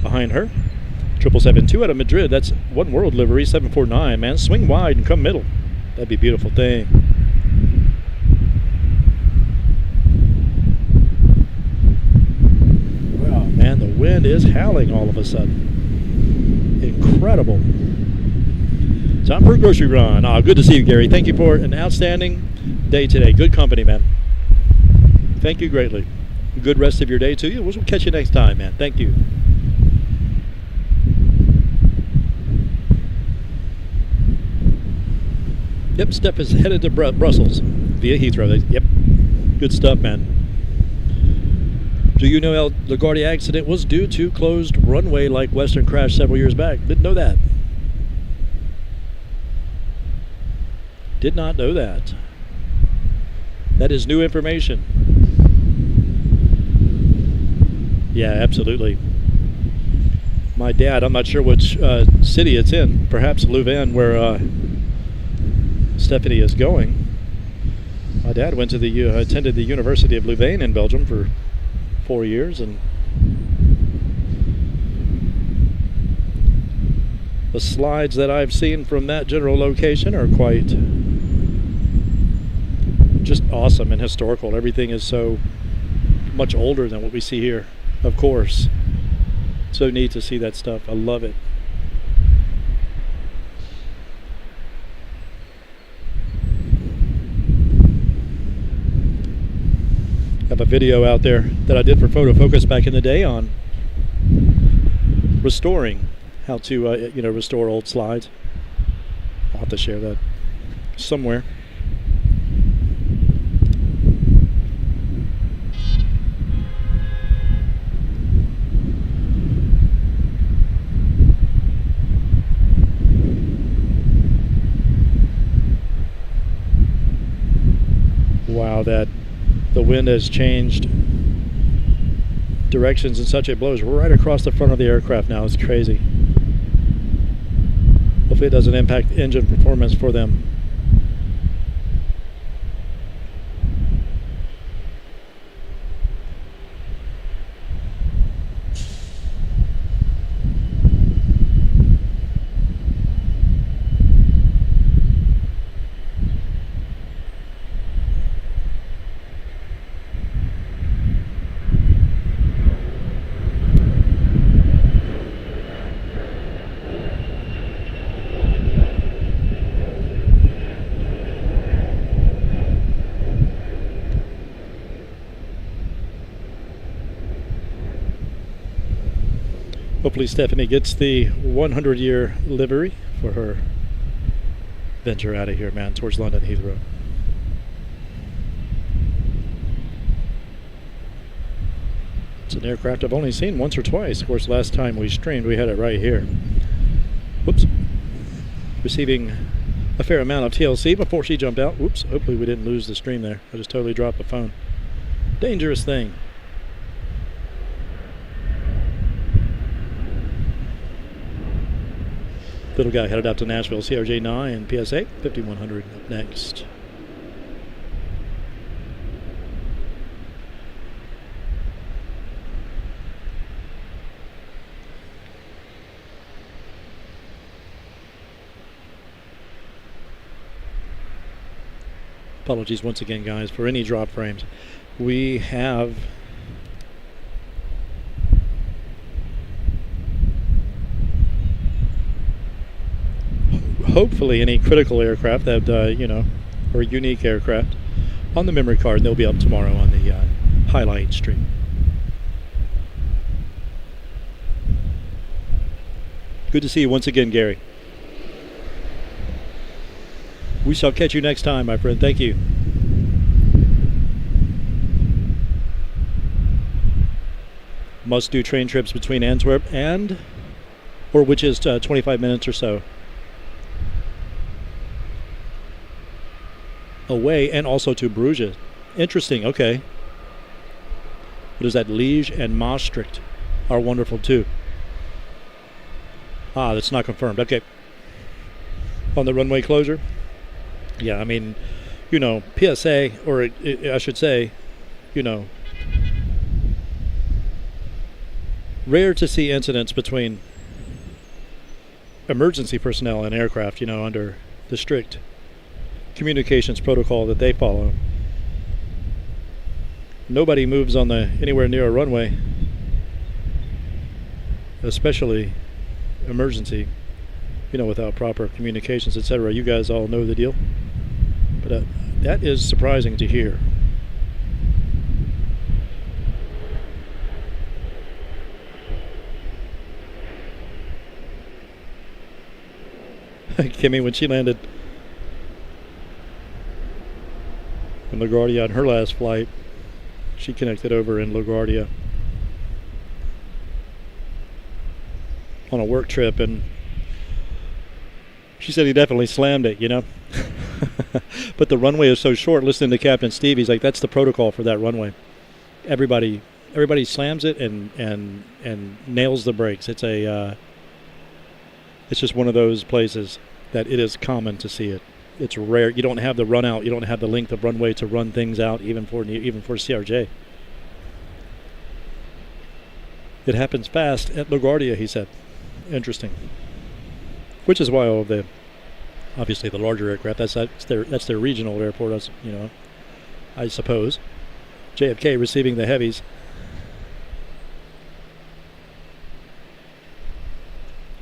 Behind her, 7772 out of Madrid. That's One World livery, 749, man. Swing wide and come middle. That'd be a beautiful thing. Wow, man, the wind is howling all of a sudden. Incredible. Time for a grocery run. Good to see you, Gary. Thank you for an outstanding day today. Good company, man. Thank you greatly. Good rest of your day to you. We'll catch you next time, man. Thank you. Yep, Steph is headed to Brussels via Heathrow. Yep. Good stuff, man. Do you know LaGuardia accident was due to closed runway like Western crashed several years back? Didn't know that. Did not know that. That is new information. Yeah, absolutely. My dad, I'm not sure which city it's in, perhaps Louvain, where Stephanie is going. My dad went to attended the University of Louvain in Belgium for 4 years, and the slides that I've seen from that general location are quite just awesome and historical. Everything is so much older than what we see here, of course. So neat to see that stuff. I love it. have a video out there that I did for Photo Focus back in the day on restoring, how to restore old slides. I'll have to share that somewhere. Wow, that the wind has changed directions and such, it blows right across the front of the aircraft now. It's crazy. Hopefully it doesn't impact engine performance for them. Hopefully Stephanie gets the 100-year livery for her venture out of here, man, towards London Heathrow. It's an aircraft I've only seen once or twice. Of course, last time we streamed, we had it right here. Whoops. Receiving a fair amount of TLC before she jumped out. Whoops. Hopefully we didn't lose the stream there. I just totally dropped the phone. Dangerous thing. Little guy headed out to Nashville, CRJ 9, PSA 5100 up next. Apologies once again, guys, for any drop frames. We have hopefully any critical aircraft that or unique aircraft on the memory card, and they'll be up tomorrow on the highlight stream. Good to see you once again, Gary. We shall catch you next time, my friend. Thank you. Must do train trips between Antwerp or which is 25 minutes or so away, and also to Bruges. Interesting. Okay. What is that? Liege and Maastricht are wonderful too. Ah, that's not confirmed. Okay. On the runway closure. Yeah, I mean, PSA, or I should say, rare to see incidents between emergency personnel and aircraft, under the strict communications protocol that they follow. Nobody moves on anywhere near a runway, especially emergency, without proper communications, etc. You guys all know the deal. But that is surprising to hear. Kimmy, when she landed in Laguardia on her last flight, she connected over in Laguardia on a work trip, and she said he definitely slammed it, But the runway is so short. Listening to Captain Steve, he's like, that's the protocol for that runway. Everybody slams it and nails the brakes. It's just one of those places that it is common to see it. It's rare. You don't have the run out. You don't have the length of runway to run things out, even for CRJ. It happens fast at LaGuardia, he said. Interesting. Which is why all of obviously the larger aircraft, that's their regional airport, I suppose. JFK receiving the heavies.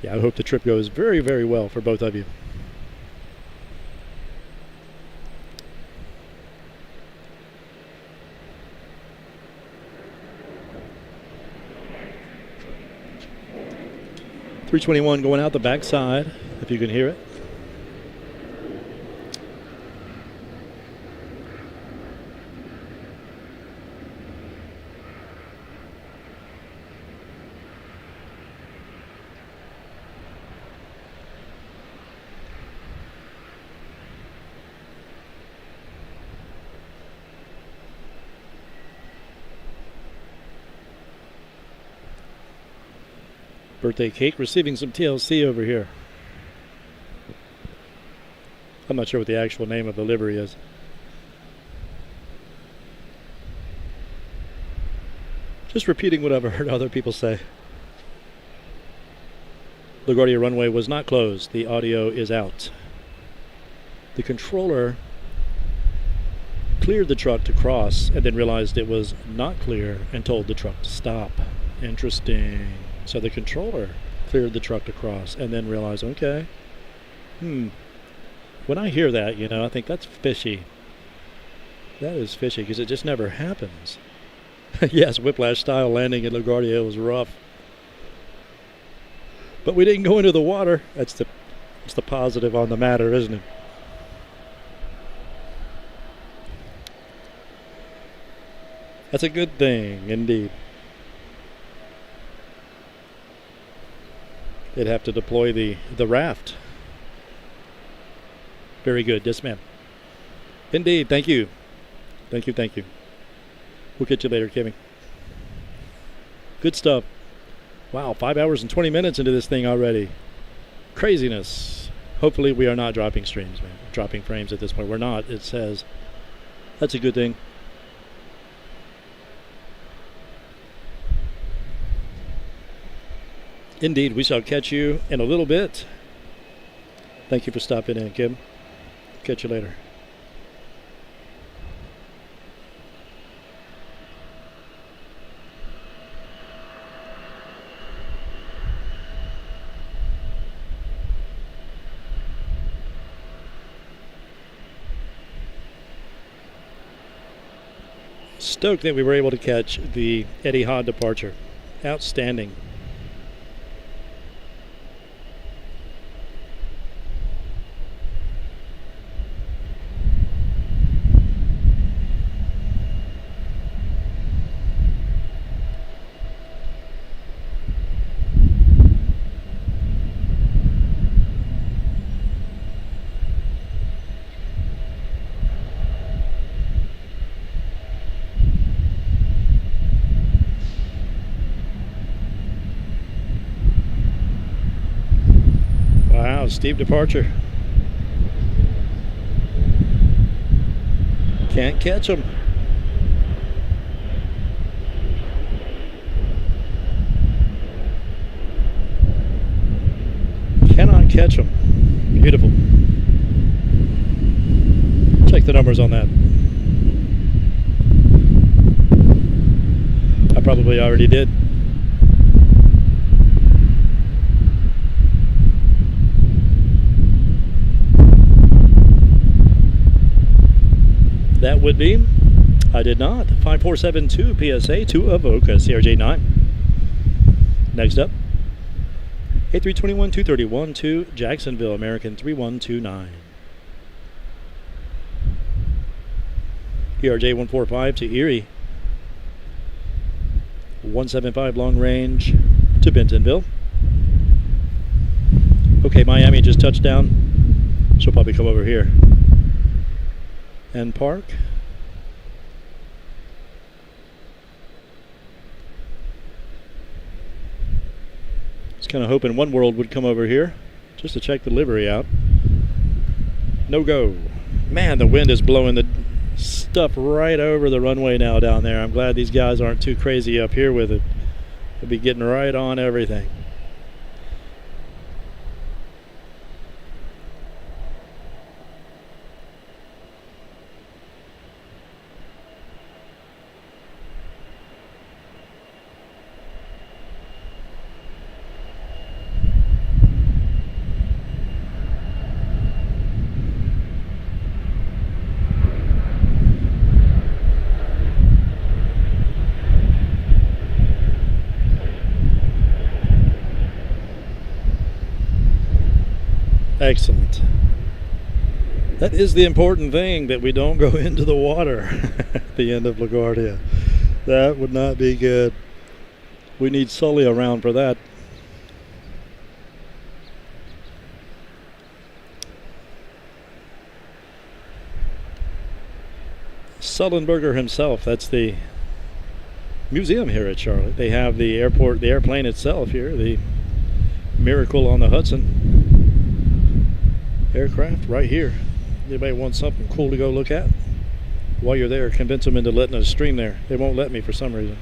Yeah, I hope the trip goes very, very well for both of you. 321 going out the backside, if you can hear it. Birthday cake receiving some TLC over here. I'm not sure what the actual name of the livery is. Just repeating what I've heard other people say. LaGuardia runway was not closed. The audio is out. The controller cleared the truck to cross and then realized it was not clear and told the truck to stop. Interesting. So the controller cleared the truck to cross and then realized, okay, when I hear that, you know, I think that's fishy. That is fishy because it just never happens. Yes, whiplash style landing at LaGuardia was rough. But we didn't go into the water. That's the positive on the matter, isn't it? That's a good thing, indeed. They'd have to deploy the raft. Very good. Yes, ma'am. Indeed. Thank you. Thank you. Thank you. We'll catch you later, Kimmy. Good stuff. Wow, 5 hours and 20 minutes into this thing already. Craziness. Hopefully we are not dropping streams, man. Dropping frames at this point. We're not, it says. That's a good thing. Indeed, we shall catch you in a little bit. Thank you for stopping in, Kim. Catch you later. Stoked that we were able to catch the Etihad departure. Outstanding. Steep departure. Can't catch them. Cannot catch them. Beautiful. Check the numbers on that. I probably already did. That would be, I did not, 5472 PSA to Avoca, CRJ9. Next up, A321-231 to Jacksonville, American 3129. ERJ145 to Erie. 175 long range to Bentonville. Okay, Miami just touched down. She'll probably come over here and park. Just kind of hoping One World would come over here just to check the livery out. No go. Man, the wind is blowing the stuff right over the runway now down there. I'm glad these guys aren't too crazy up here with it. They'll be getting right on everything. Excellent. That is the important thing, that we don't go into the water at the end of Laguardia. That would not be good. We need Sully around for that. Sullenberger himself, that's the museum here at Charlotte. They have the airport, the airplane itself here, the Miracle on the Hudson aircraft right here. Anybody want something cool to go look at? While you're there, convince them into letting us stream there. They won't let me for some reason.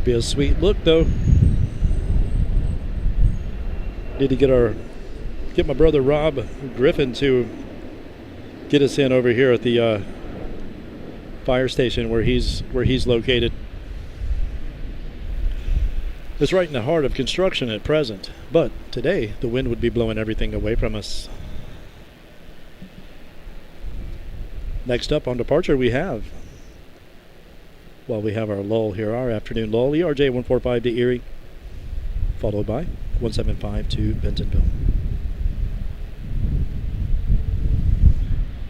Be a sweet look though. Need to get my brother Rob Griffin to get us in over here at the fire station where he's located. It's right in the heart of construction at present, but today the wind would be blowing everything away from us. Next up on departure we have, well, we have our lull here, our afternoon lull, ERJ 145 to Erie, followed by 175 to Bentonville.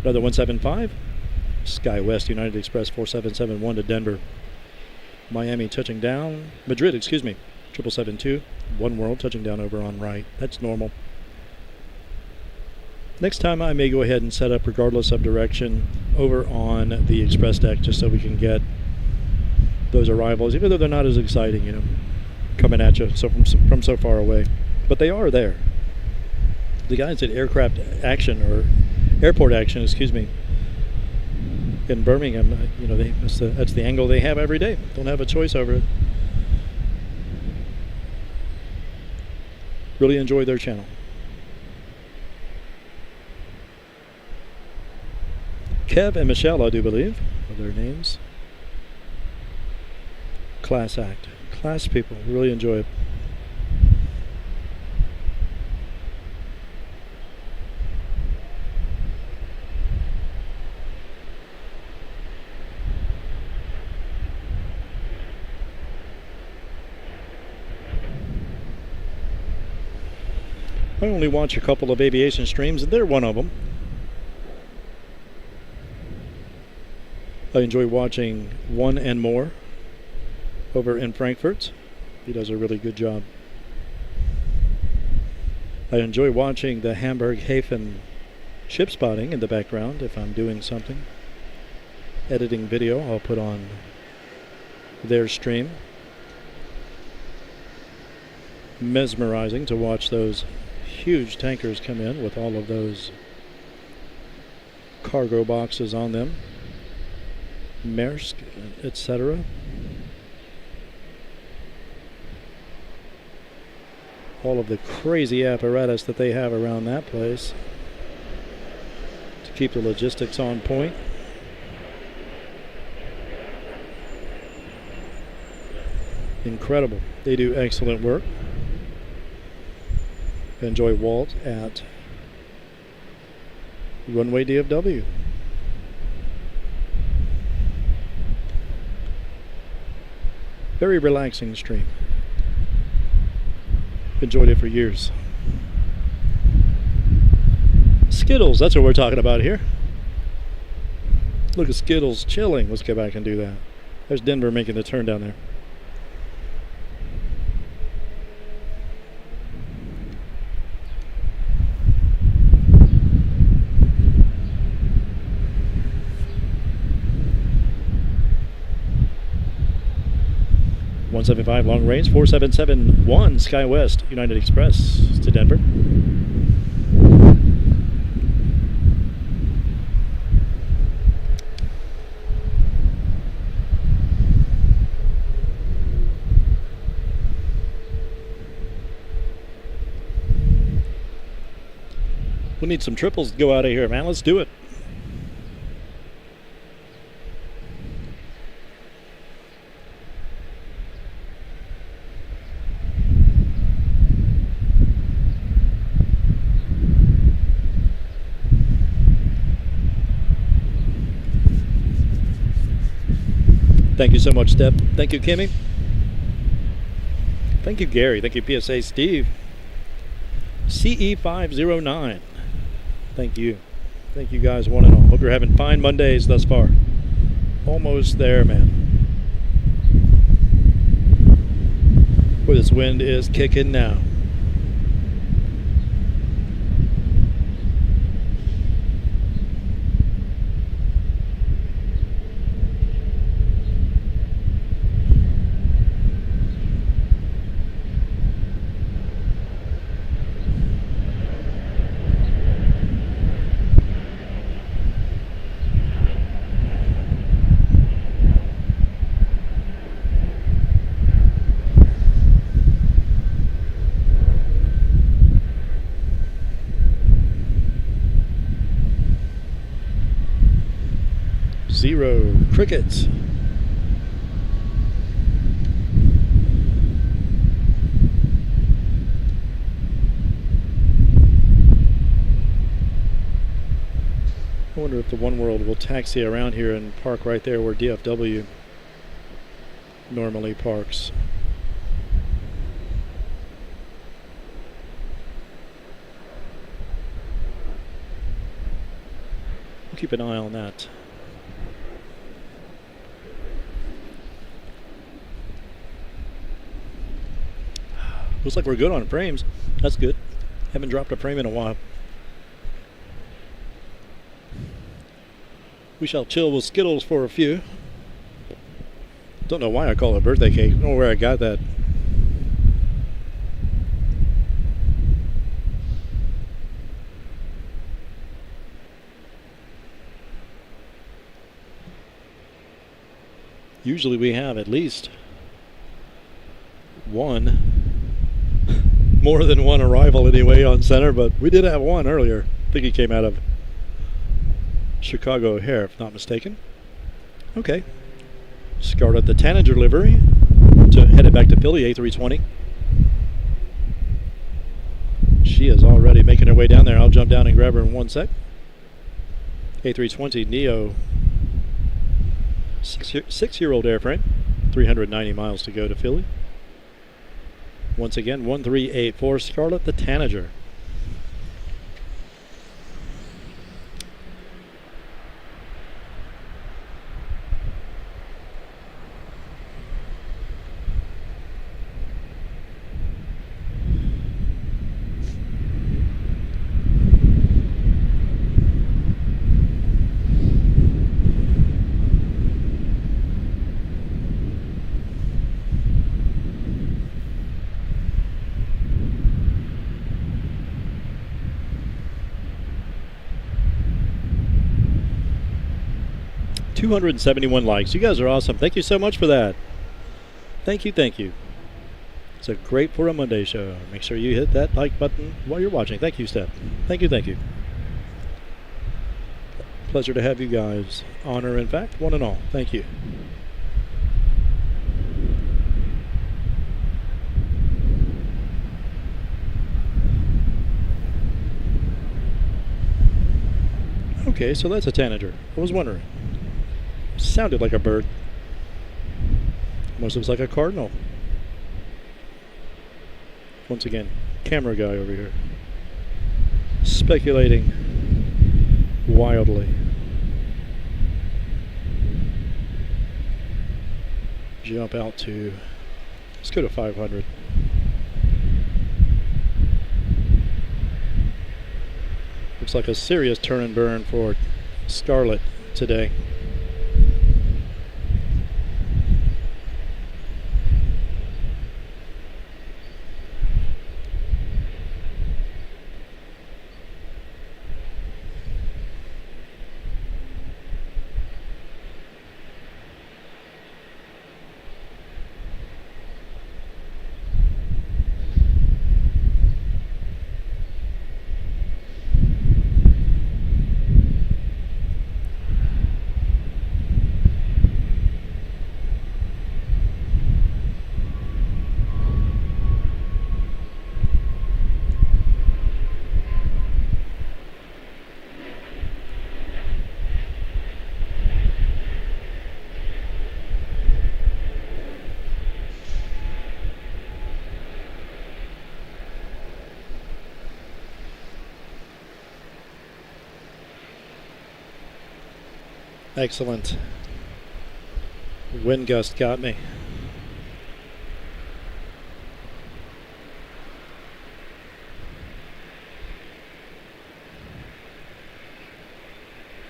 Another 175, SkyWest United Express 4771 to Denver. Miami touching down, Madrid, 772, One World touching down over on right. That's normal. Next time I may go ahead and set up, regardless of direction, over on the express deck, just so we can get those arrivals, even though they're not as exciting, you know, coming at you from so far away. But they are there. The guys at Airport Action, in Birmingham, you know, that's the angle they have every day. Don't have a choice over it. Really enjoy their channel. Kev and Michelle, I do believe, are their names. Class act. Class people. Really enjoy it. I only watch a couple of aviation streams, and they're one of them. I enjoy watching One and More over in Frankfurt. He does a really good job. I enjoy watching the Hamburg Hafen ship spotting in the background if I'm doing something. Editing video, I'll put on their stream. Mesmerizing to watch those huge tankers come in with all of those cargo boxes on them, Maersk, etc. All of the crazy apparatus that they have around that place to keep the logistics on point. Incredible. They do excellent work. Enjoy Walt at Runway DFW. Very relaxing stream. Enjoyed it for years. Skittles, that's what we're talking about here. Look at Skittles chilling. Let's go back and do that. There's Denver making the turn down there. .175 long range, 4771 SkyWest United Express to Denver. We need some triples to go out of here, man. Let's do it. Thank you so much, Steph. Thank you, Kimmy. Thank you, Gary. Thank you, PSA Steve. CE509. Thank you. Thank you guys, one and all. Hope you're having fine Mondays thus far. Almost there, man. Boy, this wind is kicking now. Zero crickets. I wonder if the One World will taxi around here and park right there where DFW normally parks. We'll keep an eye on that. Looks like we're good on frames. That's good. Haven't dropped a frame in a while. We shall chill with Skittles for a few. Don't know why I call it a birthday cake. I don't know where I got that. Usually we have at least one. More than one arrival anyway on center, but we did have one earlier. I think he came out of Chicago O'Hare, if not mistaken. Okay. Scarlett the Tanager livery headed back to Philly, A320. She is already making her way down there. I'll jump down and grab her in one sec. A320 Neo 6-year-old airframe, 390 miles to go to Philly. Once again, 1384 Scarlett the Tanager. $271 likes. You guys are awesome. Thank you so much for that. Thank you, thank you. It's a great for a Monday show. Make sure you hit that like button while you're watching. Thank you, Steph. Thank you, thank you. Pleasure to have you guys. Honor, in fact, one and all. Thank you. Okay, so that's a tanager. I was wondering. Sounded like a bird. Almost looks like a cardinal. Once again, camera guy over here. Speculating wildly. Jump out to, let's go to 500. Looks like a serious turn and burn for Scarlett today. Excellent. Wind gust got me.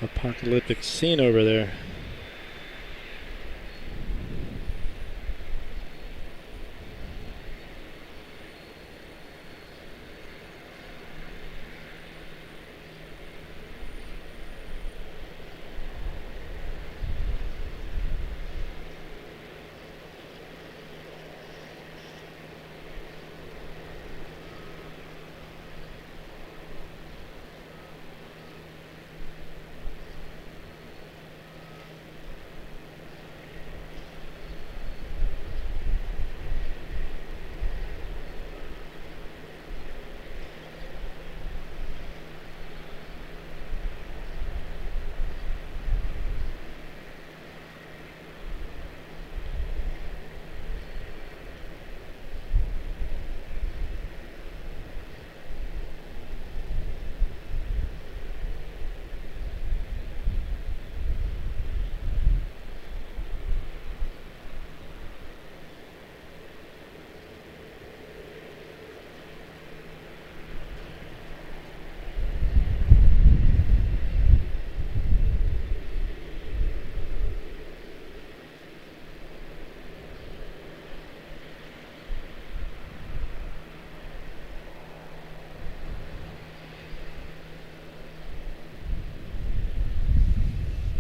Apocalyptic scene over there.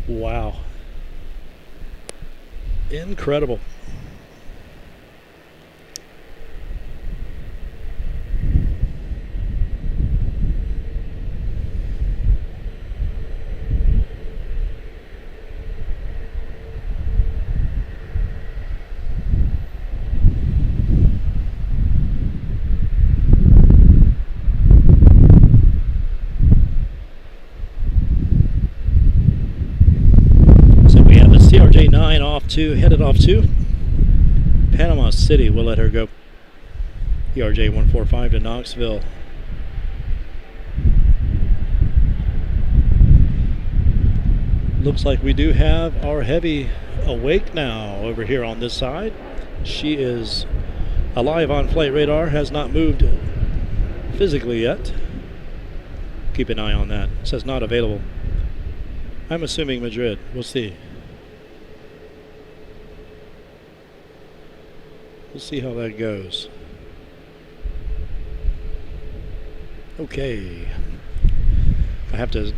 Wow. Incredible. Headed off to Panama City. We'll let her go. ERJ 145 to Knoxville. Looks like we do have our heavy awake now over here on this side. She is alive on flight radar, has not moved physically yet. Keep an eye on that. It says not available. I'm assuming Madrid. We'll see. We'll see how that goes. Okay. I have to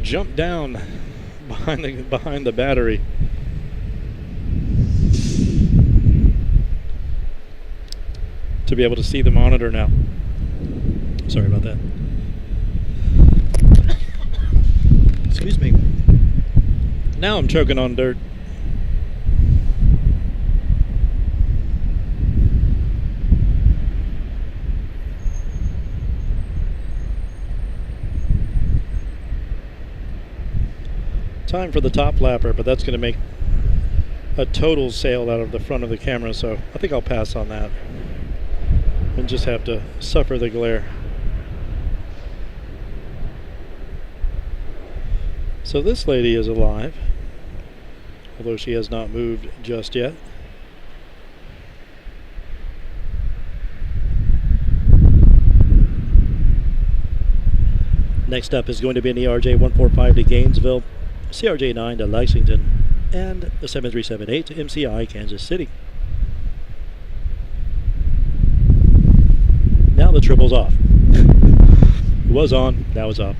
jump down behind the battery. To be able to see the monitor now. Sorry about that. Excuse me. Now I'm choking on dirt. Time for the top flapper, but that's going to make a total sail out of the front of the camera, so I think I'll pass on that and just have to suffer the glare. So this lady is alive, although she has not moved just yet. Next up is going to be an ERJ 145 to Gainesville, CRJ 9 to Lexington, and a 7378 to MCI, Kansas City. Now the triple's off. It was on, now it's off.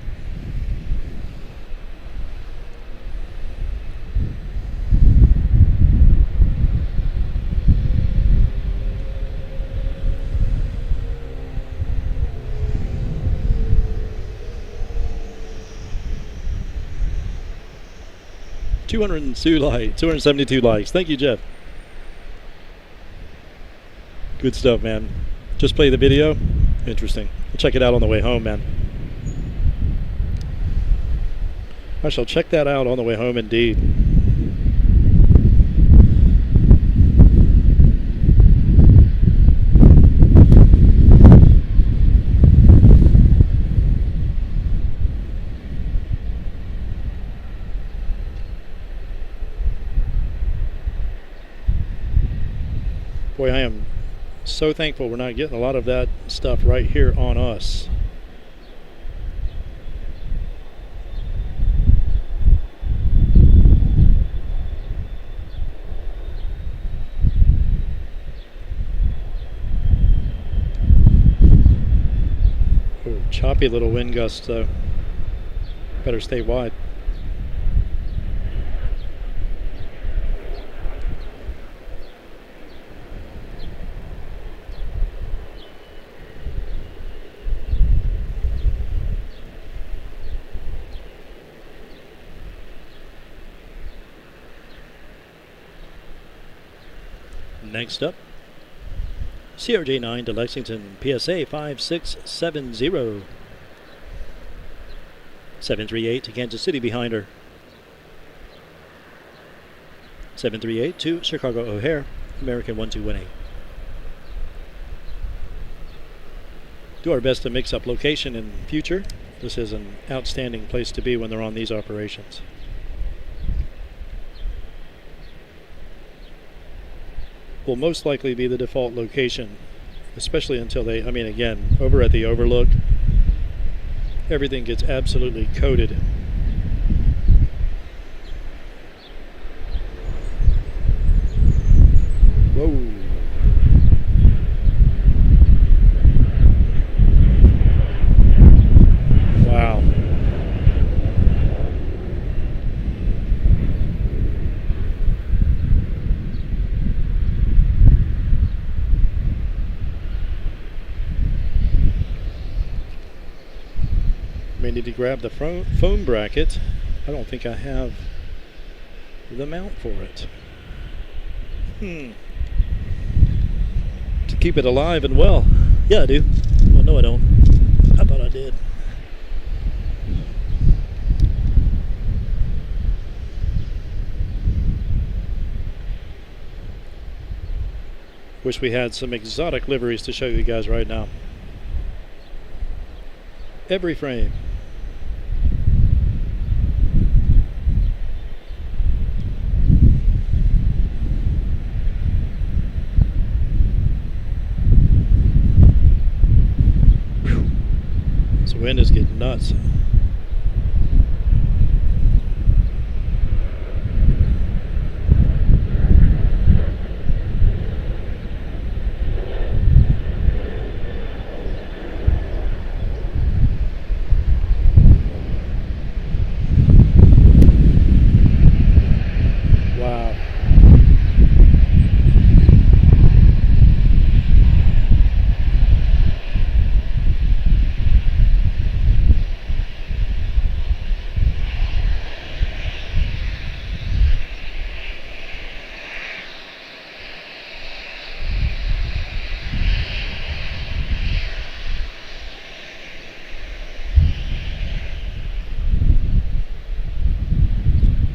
Likes, 272 likes. Thank you, Jeff. Good stuff, man. Just play the video. Interesting. I'll check it out on the way home, man. I shall check that out on the way home, indeed. Boy, I am so thankful we're not getting a lot of that stuff right here on us. Ooh, choppy little wind gusts though. Better stay wide. Next up, CRJ9 to Lexington, PSA 5670. 738 to Kansas City behind her. 738 to Chicago O'Hare, American 1218. Do our best to mix up location in future. This is an outstanding place to be when they're on these operations. Will most likely be the default location, especially until they, again, over at the Overlook, everything gets absolutely coated. Whoa. Wow. May need to grab the foam bracket. I don't think I have the mount for it. To keep it alive and well. Yeah, I do. Well, no, I don't. I thought I did. Wish we had some exotic liveries to show you guys right now. Every frame. This wind is getting nuts.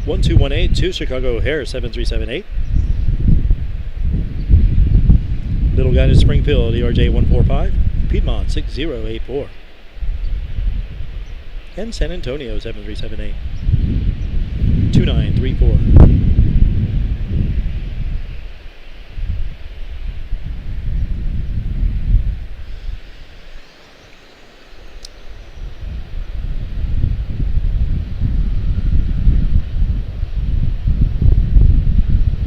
One 218 to Chicago O'Hare 7378. Little guy to Springfield ERJ 145. Piedmont 6084. And San Antonio 7378. 2934.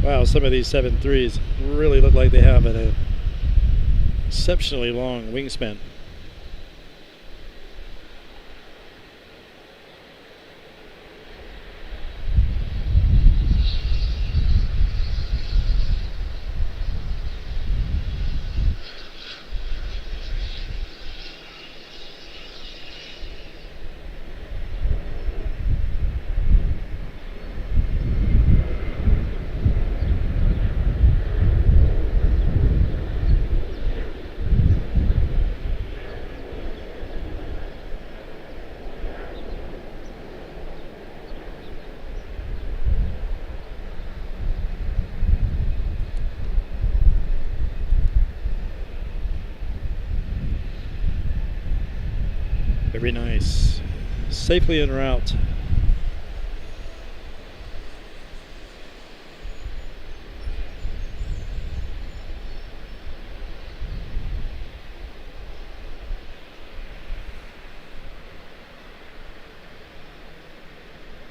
Wow, some of these 7.3s really look like they have an exceptionally long wingspan. Very nice. Safely en route.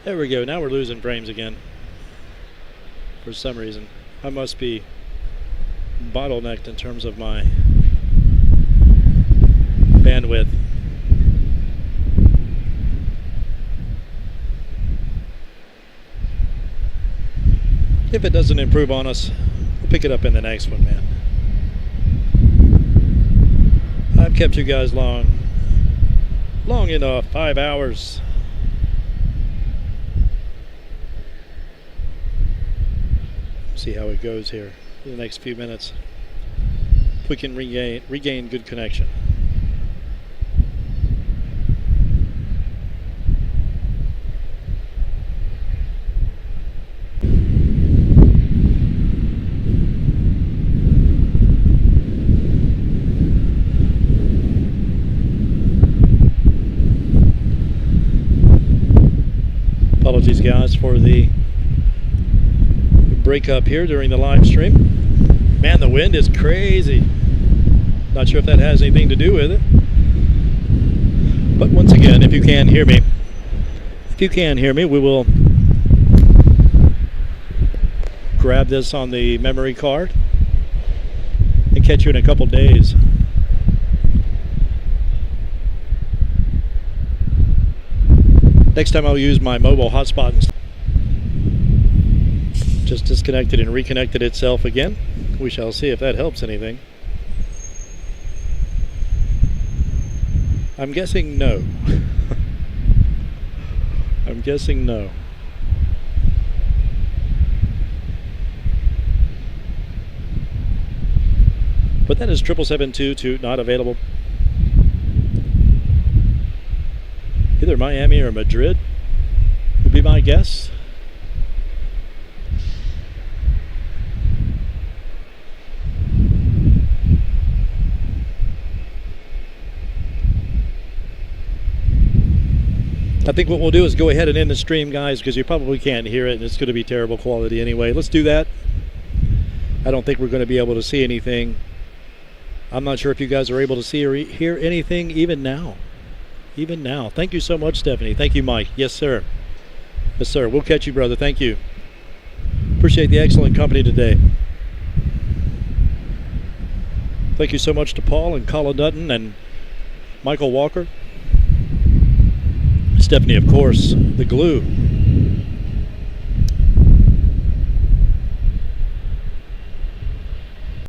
There we go. Now we're losing frames again. For some reason. I must be bottlenecked in terms of my bandwidth. If it doesn't improve on us, we'll pick it up in the next one, man. I've kept you guys long enough, 5 hours. See how it goes here in the next few minutes. If we can regain good connection. Apologies, guys, for the break up here during the live stream. Man, the wind is crazy. Not sure if that has anything to do with it. But once again, if you can hear me, we will grab this on the memory card and catch you in a couple days. Next time I'll use my mobile hotspot instead. Just disconnected and reconnected itself again. We shall see if that helps anything. I'm guessing no. I'm guessing no. But that is 7772 not available. Either Miami or Madrid would be my guess. I think what we'll do is go ahead and end the stream, guys, because you probably can't hear it and it's going to be terrible quality anyway. Let's do that. I don't think we're going to be able to see anything. I'm not sure if you guys are able to see or hear anything even now. Even now. Thank you so much, Stephanie. Thank you, Mike. Yes, sir. Yes, sir. We'll catch you, brother. Thank you. Appreciate the excellent company today. Thank you so much to Paul and Colin Dutton and Michael Walker. Stephanie, of course, the glue.